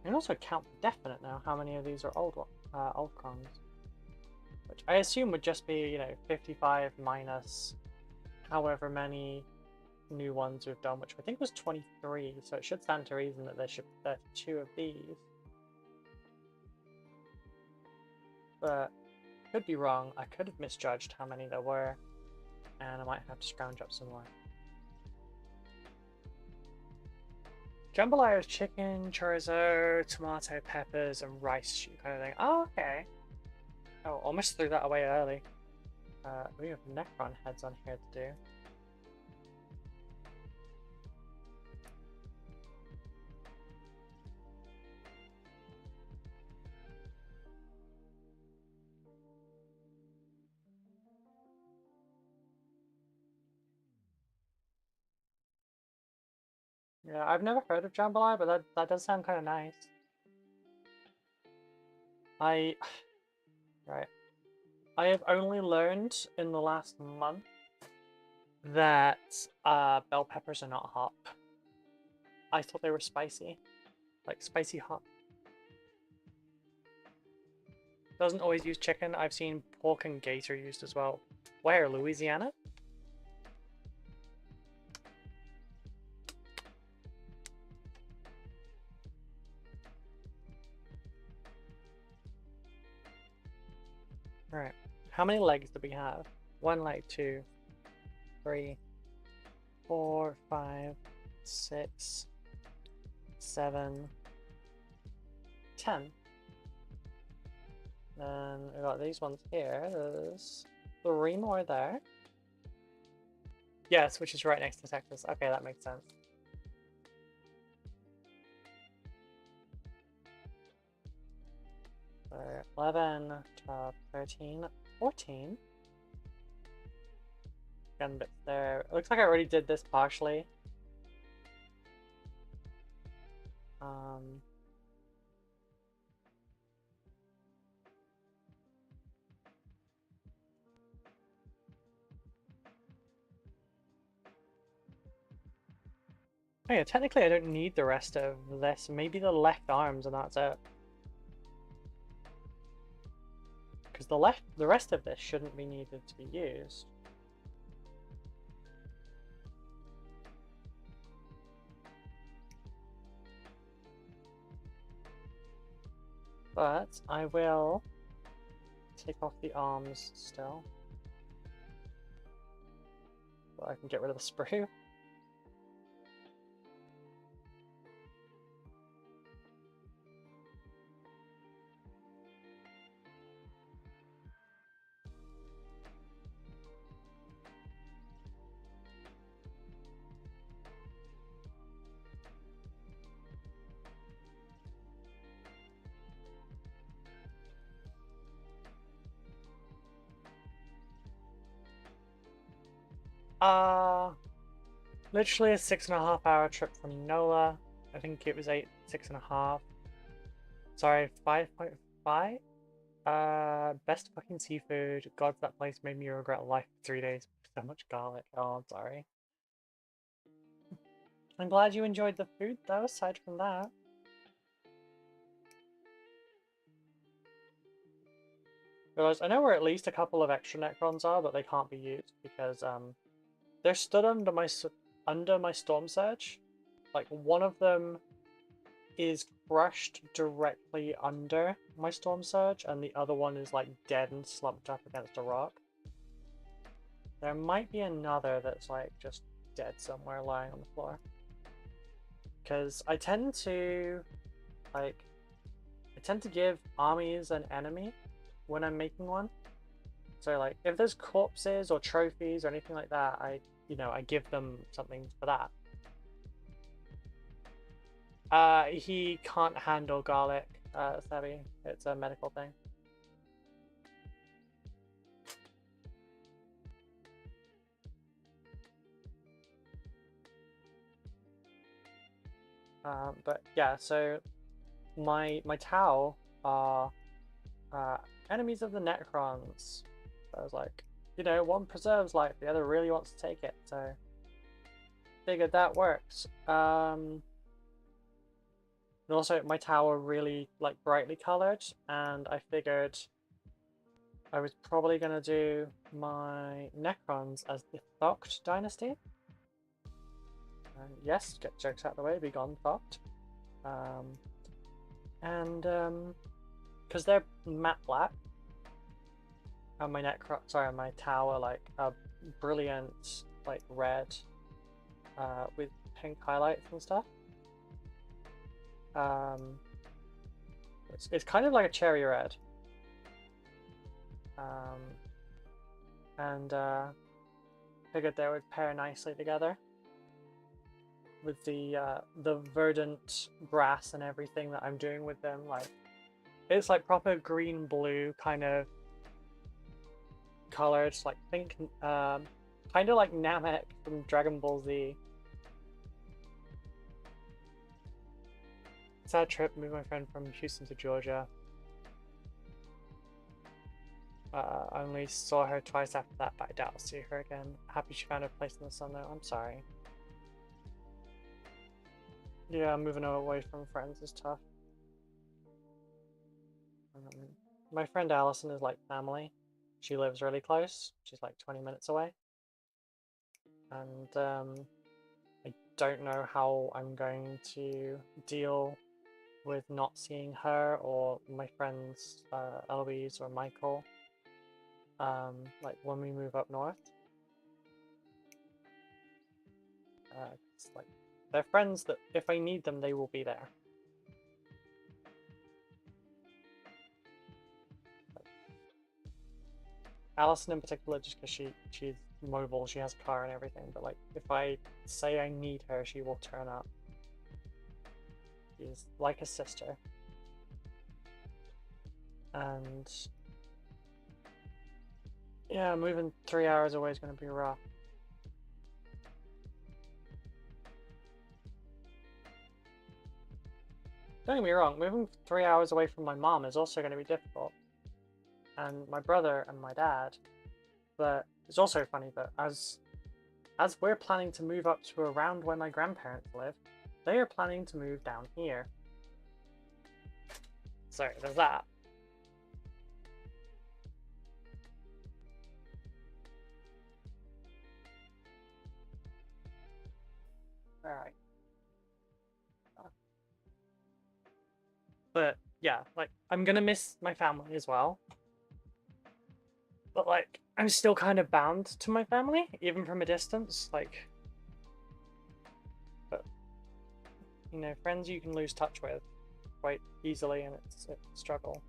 You can also count definite now how many of these are old crons, which I assume would just be, you know, 55 minus however many new ones we've done, which I think was 23, so it should stand to reason that there should be 32 of these. But could be wrong. I could have misjudged how many there were, and I might have to scrounge up some more. Jambalaya is chicken, chorizo, tomato, peppers, and rice stew kind of thing. Oh, okay. Oh, almost threw that away early. We have Necron heads on here to do. Yeah, I've never heard of jambalaya, but that does sound kind of nice. Right. I have only learned in the last month that bell peppers are not hot. I thought they were spicy. Like spicy hot. Doesn't always use chicken. I've seen pork and gator used as well. Where? Louisiana? Right. How many legs do we have? 1 leg, 2, 3, 4, 5, 6, 7, 10. Then we got these ones here. There's 3 more there. Yes, which is right next to Texas. Okay, that makes sense. So 11, 12, 13, 14. Gun bits there. It looks like I already did this partially. Oh yeah, technically I don't need the rest of this. Maybe the left arms and that's it. Because the rest of this shouldn't be needed to be used. But I will take off the arms still. So I can get rid of the sprue. Literally a 6.5 hour trip from NOLA. I think it was 6.5. Sorry, 5.5? Best fucking seafood. God, that place made me regret life for 3 days. So much garlic. Oh, I'm sorry. I'm glad you enjoyed the food though, aside from that. Realize I know where at least a couple of extra Necrons are, but they can't be used because they're stood under my Storm Surge. Like one of them is crushed directly under my Storm Surge, and the other one is like dead and slumped up against a rock. There might be another that's like just dead somewhere lying on the floor. Because I tend to give armies an enemy when I'm making one. So like if there's corpses or trophies or anything like that, I give them something for that. He can't handle garlic, Savvy. It's a medical thing. But yeah, so my Tau are enemies of the Necrons. So I was like, one preserves life, the other really wants to take it, so figured that works. And also my Tau are really like brightly colored, and I figured I was probably gonna do my Necrons as the Thoct dynasty. Yes, get jokes out of the way, be gone, Thoct. Because they're matte black, and my my Tau are like a brilliant like red with pink highlights and stuff. It's kind of like a cherry red. And figured they would pair nicely together with the verdant grass and everything that I'm doing with them. Like it's like proper green blue kind of color. It's like pink, kind of like Namek from Dragon Ball Z. Sad trip, moved my friend from Houston to Georgia. I only saw her twice after that, but I doubt I'll see her again. Happy she found a place in the sun though. I'm sorry. Yeah, moving away from friends is tough. My friend Allison is like family. She lives really close. She's like 20 minutes away. And I don't know how I'm going to deal with not seeing her or my friends Eloise or Michael. like when we move up north. It's like they're friends that if I need them, they will be there. Allison in particular, just because she's mobile, she has a car and everything. But like, if I say I need her, she will turn up. She's like a sister. And yeah, moving 3 hours away is going to be rough. Don't get me wrong, moving 3 hours away from my mom is also going to be difficult. And my brother and my dad. But it's also funny that as we're planning to move up to around where my grandparents live, they are planning to move down here. So there's that. Alright. But yeah, like, I'm gonna miss my family as well. But like, I'm still kind of bound to my family, even from a distance. Like, but you know, friends you can lose touch with quite easily, and it's a struggle.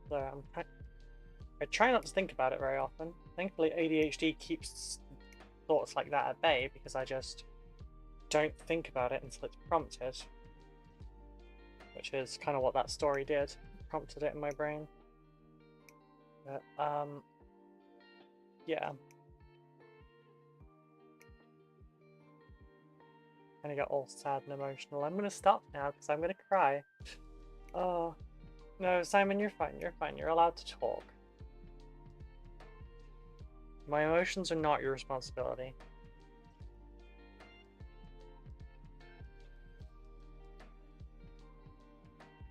So I try not to think about it very often. Thankfully, ADHD keeps thoughts like that at bay because I just don't think about it until it's prompted, which is kind of what that story did. Prompted it in my brain. But, yeah. Kind of got all sad and emotional. I'm gonna stop now because I'm gonna cry. Oh, no, Simon, you're fine. You're fine. You're allowed to talk. My emotions are not your responsibility.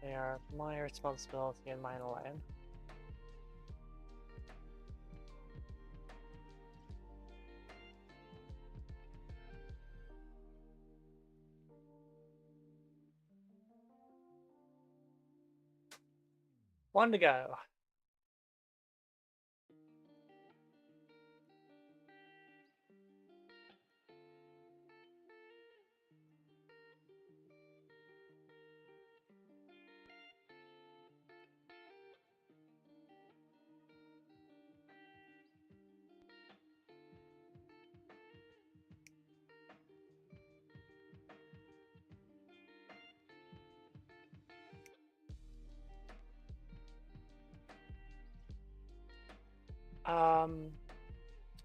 They are my responsibility and mine alone. One to go.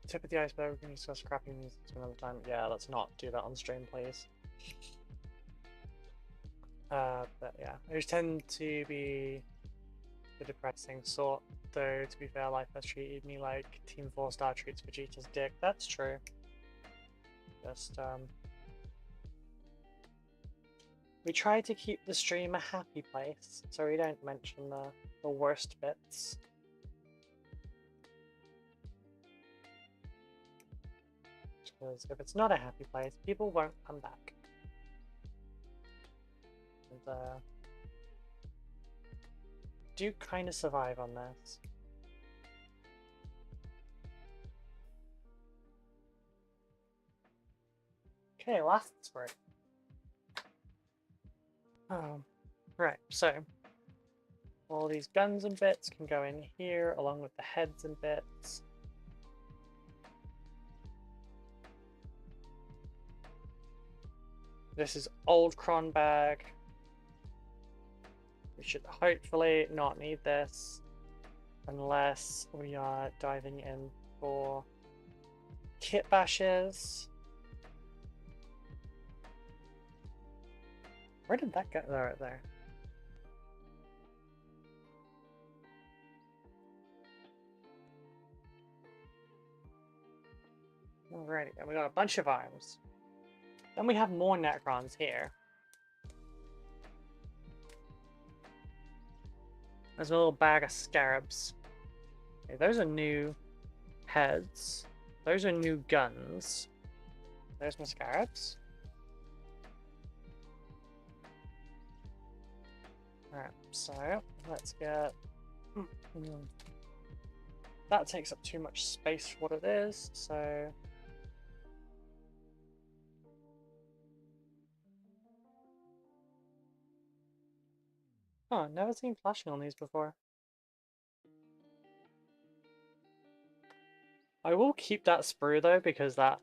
Tip of the iceberg, we can discuss crappy music another time. Yeah, let's not do that on stream, please. But yeah, those tend to be the depressing sort, though to be fair, life has treated me like Team 4 Star treats Vegeta's dick. That's true. Just, we try to keep the stream a happy place, so we don't mention the worst bits. Because if it's not a happy place, people won't come back. And, do kind of survive on this. Okay, last word. Right, so all these guns and bits can go in here along with the heads and bits. This is old cron bag. We should hopefully not need this unless we are diving in for kit bashes. Where did that go? Oh, right there. Alrighty, and we got a bunch of arms. Then we have more Necrons here. There's a little bag of scarabs. Okay, those are new heads. Those are new guns. There's my scarabs. Alright, so let's get Mm. That takes up too much space for what it is, so... Oh, never seen flashing on these before. I will keep that sprue though, because that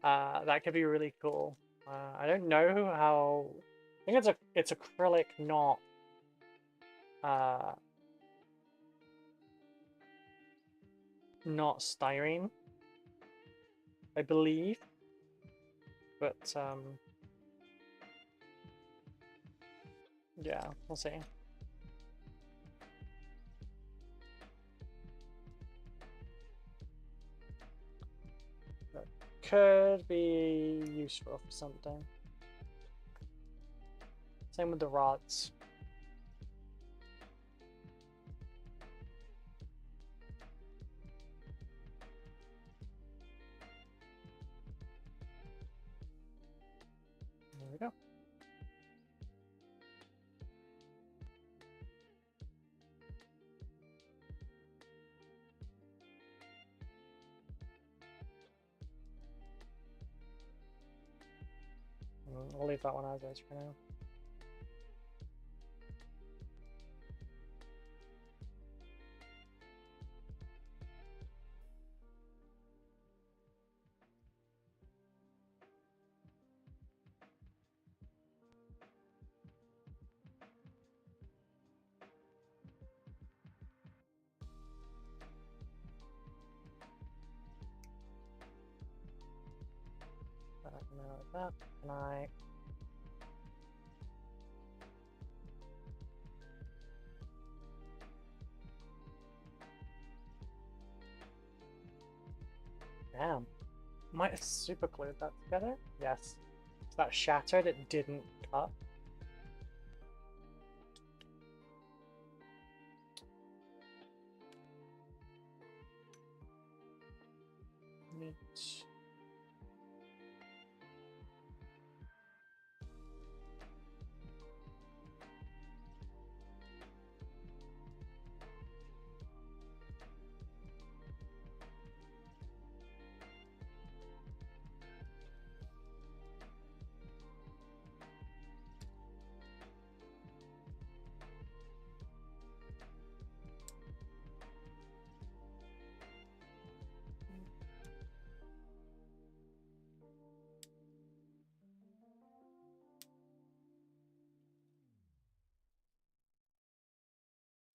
could be really cool. I don't know how... I think it's acrylic, not not styrene, I believe. But yeah, we'll see. That could be useful for something. Same with the rods. There we go. I'll leave that one as is for now. That, and I... Damn. Might have super glued that together? Yes. If that shattered, it didn't cut. Neat.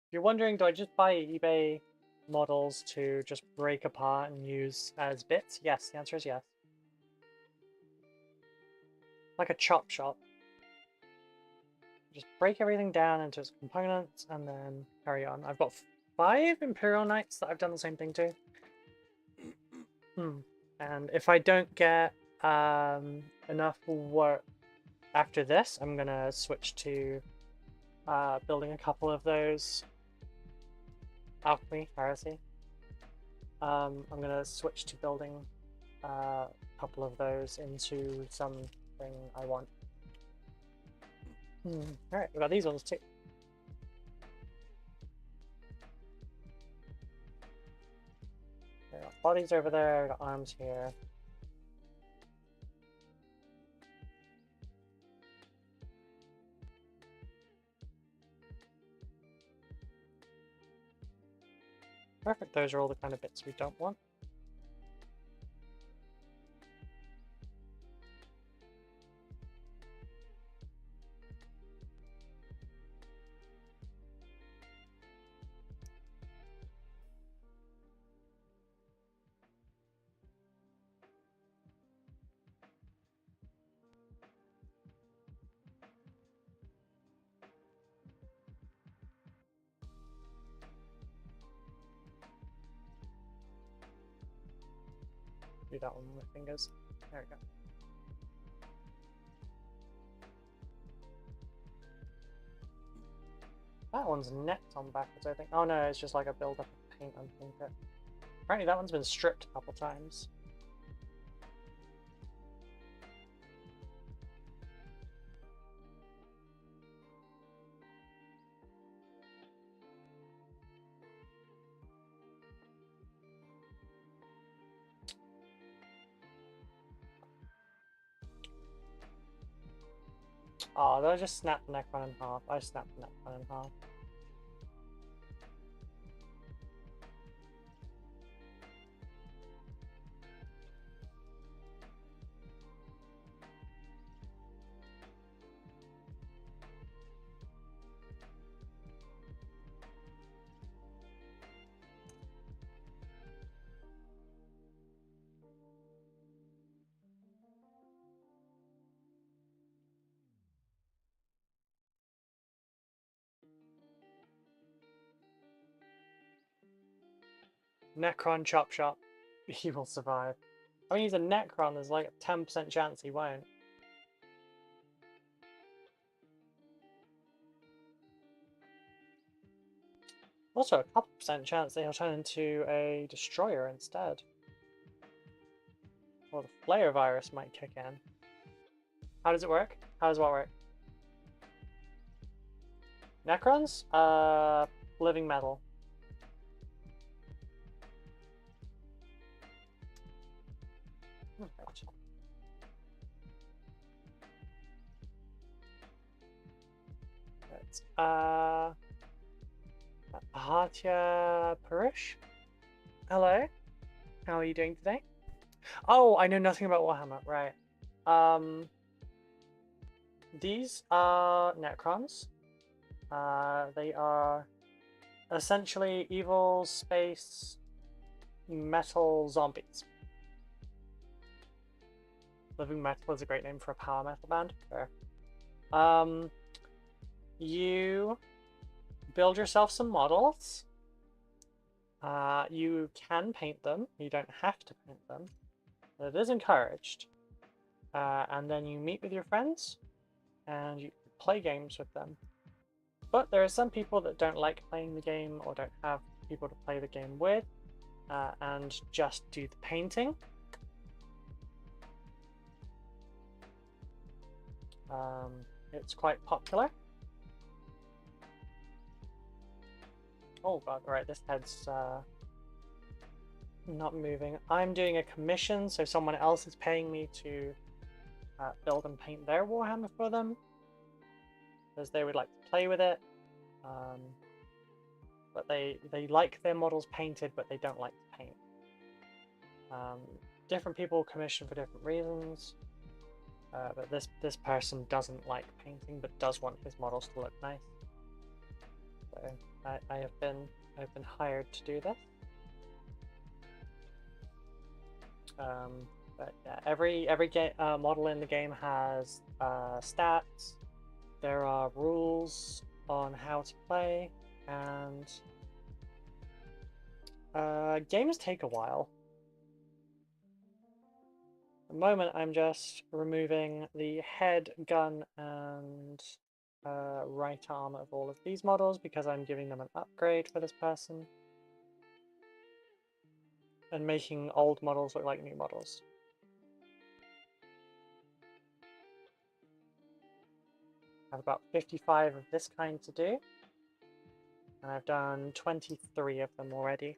If you're wondering, do I just buy eBay models to just break apart and use as bits? Yes, the answer is yes. Like a chop shop. Just break everything down into its components and then carry on. I've got 5 Imperial Knights that I've done the same thing to. And if I don't get enough work after this, I'm gonna switch to building a couple of those alchemy heresy. I'm gonna switch to building a couple of those into something I want. Alright, we've got these ones too. We got bodies over there, we got arms here. Perfect, those are all the kind of bits we don't want. Do that one with my fingers. There we go. That one's necked on backwards, I think. Oh no, it's just like a build-up of paint underneath it. Apparently that one's been stripped a couple times. Oh, did I just snap the Necron in half? I snapped the Necron in half. Necron chop chop. He will survive. I mean, he's a Necron. There's like a 10% chance he won't. Also, a couple percent chance that he'll turn into a destroyer instead. Or the flare virus might kick in. How does it work? How does what work? Necrons? Living metal. It's Hatya Parish. Hello. How are you doing today? Oh, I know nothing about Warhammer. Right. These are Necrons. They are essentially evil space metal zombies. Living Metal is a great name for a power metal band. Fair. You build yourself some models. You can paint them. You don't have to paint them. But it is encouraged. And then you meet with your friends and you play games with them. But there are some people that don't like playing the game or don't have people to play the game with and just do the painting. It's quite popular. Oh god, right, this head's not moving. I'm doing a commission, so someone else is paying me to build and paint their Warhammer for them, because they would like to play with it. But they like their models painted, but they don't like to paint. Different people commission for different reasons. But this person doesn't like painting, but does want his models to look nice. So I've been hired to do this. But yeah, every model in the game has stats. There are rules on how to play, and games take a while. At the moment, I'm just removing the head, gun, and right arm of all of these models because I'm giving them an upgrade for this person. And making old models look like new models. I have about 55 of this kind to do. And I've done 23 of them already.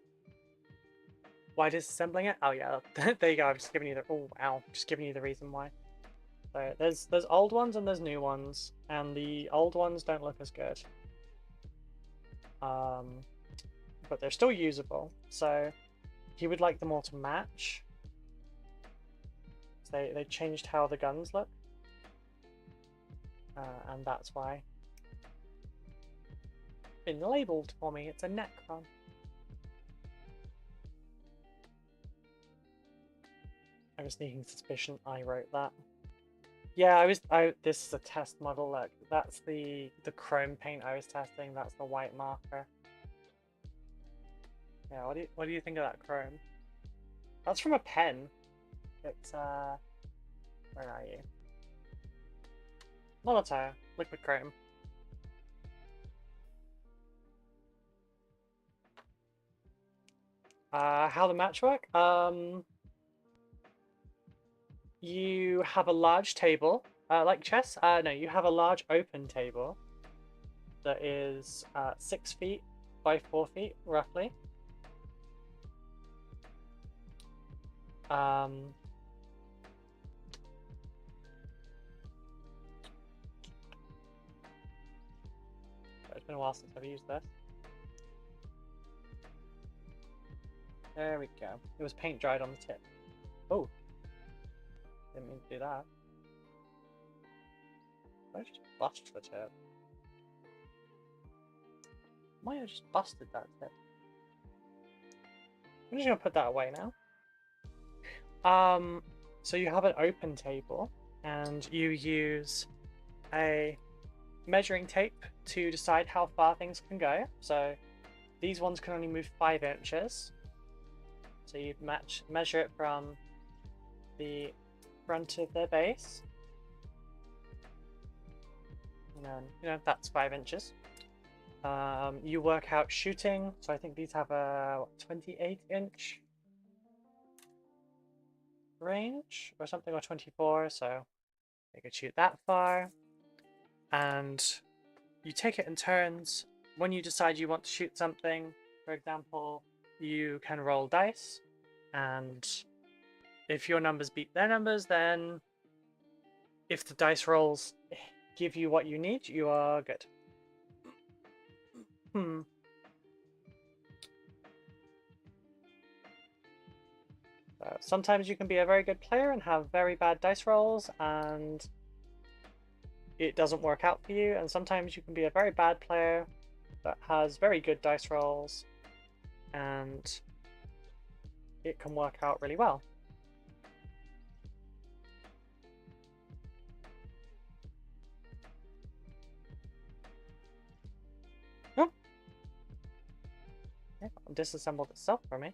Why disassembling it? Oh yeah, there you go. I'm just giving you the just giving you the reason why. So there's old ones and there's new ones, and the old ones don't look as good. But they're still usable. So he would like them all to match. So they changed how the guns look, and that's why. Been labelled for me. It's a Necron. I have a sneaking suspicion I wrote that. Yeah, this is a test model. Look, that's the chrome paint I was testing. That's the white marker. Yeah, what do you think of that chrome? That's from a pen. It's where are you? Molitor, liquid chrome. How the match work? You have a large table, like chess. No, you have a large open table that is 6 feet by 4 feet, roughly. been a while since I've used this. There we go. It was paint dried on the tip. Oh. Didn't mean to do that. I just bust the tip. Might have just busted that tip. I'm just gonna put that away now. So you have an open table and you use a measuring tape to decide how far things can go. So these ones can only move 5 inches. So you'd measure it from the front of their base. And then, you know, that's 5 inches. You work out shooting. So I think these have a 28-inch range or something, or 24. So they could shoot that far. And you take it in turns. When you decide you want to shoot something, for example, you can roll dice, and if your numbers beat their numbers, then if the dice rolls give you what you need, you are good. Sometimes you can be a very good player and have very bad dice rolls, and it doesn't work out for you, and sometimes you can be a very bad player that has very good dice rolls and it can work out really well. Oh, yeah, disassembled itself for me.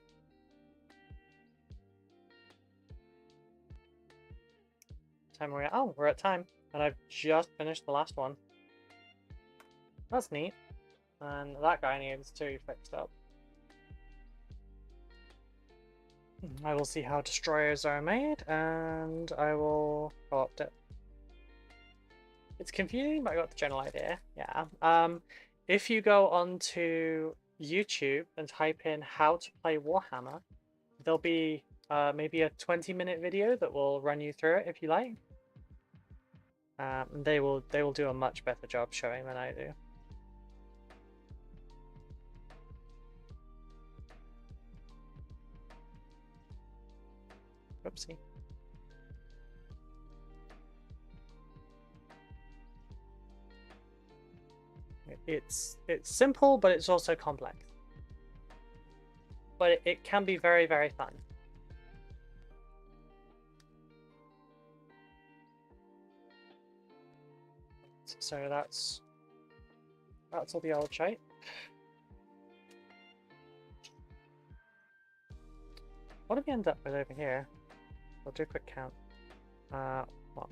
Time we're at, oh, we're at time, and I've just finished the last one. That's neat. And that guy needs to be fixed up. I will see how destroyers are made, and I will co-opt it. It's confusing, but I got the general idea. Yeah. If you go onto YouTube and type in how to play Warhammer, there'll be maybe a 20-minute video that will run you through it if you like. They will do a much better job showing than I do. Oopsie. It's simple, but it's also complex. But it can be very, very fun. So that's all the old shite. What did we end up with over here? We'll do a quick count.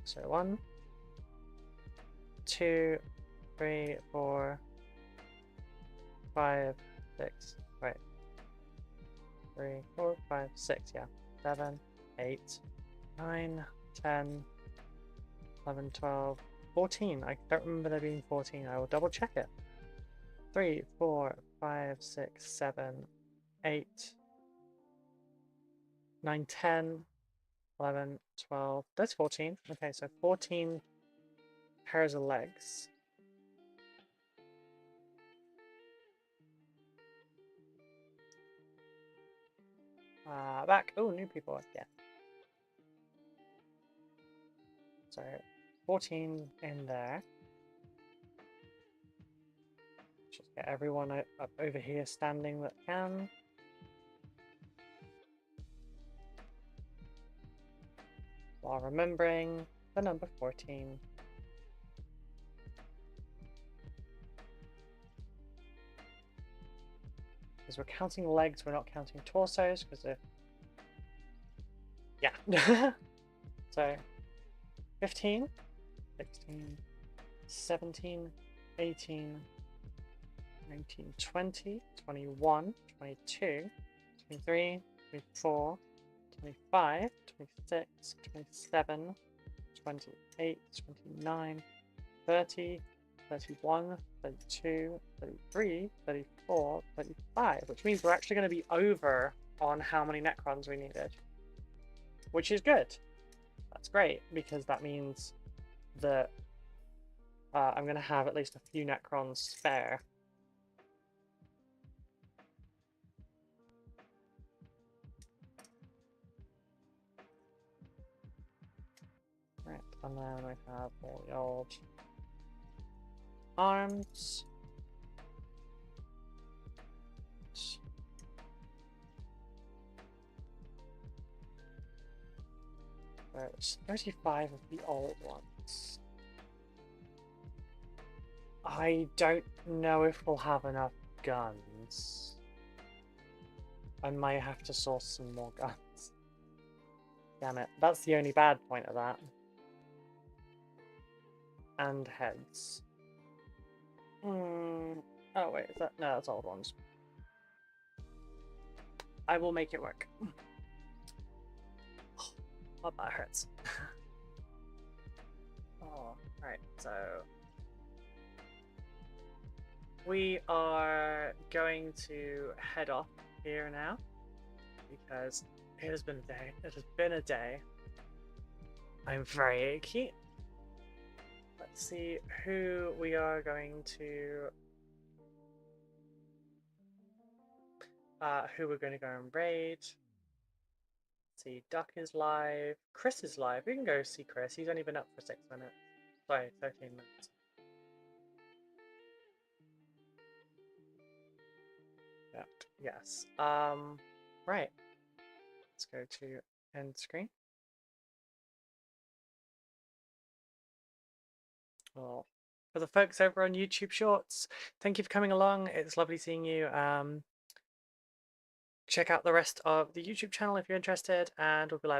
So 1, 2, 3, 4, 5, 6. Right. 3, 4, 5, 6. Yeah. 7, 8, 9, 10, 11, 12, 14. I don't remember there being 14. I will double check it. 3, 4, 5, 6, 7, 8, 9, 10, 11, 12. That's 14. Okay, so 14 pairs of legs. Back. Oh, new people. Yeah. So 14 in there. Just get everyone up over here standing that can. While remembering the number 14. Because we're counting legs, we're not counting torsos, because they're... Yeah. So, 15, 16, 17, 18, 19, 20, 21, 22, 23, 24, 25, 26, 27, 28, 29, 30, 31, 32, 33, 34, 35, which means we're actually going to be over on how many Necrons we needed, which is good. That's great, because that means that I'm going to have at least a few Necrons spare And then we have all the old arms. There's 35 of the old ones. I don't know if we'll have enough guns. I might have to source some more guns. Damn it. That's the only bad point of that. And heads. Oh wait, is that... No, that's old ones. I will make it work. Oh, that hurts. Oh, right, so... we are going to head off here now, because it has been a day. It has been a day. I'm very achy. Let's see who we are going to... who we're going to go and raid. Let's see, Duck is live. Chris is live. We can go see Chris. He's only been up for 6 minutes. Sorry, 13 minutes. Yeah. Yes. Right. Let's go to end screen. Well, for the folks over on YouTube Shorts, thank you for coming along. It's lovely seeing you. Check out the rest of the YouTube channel if you're interested, and we'll be live again.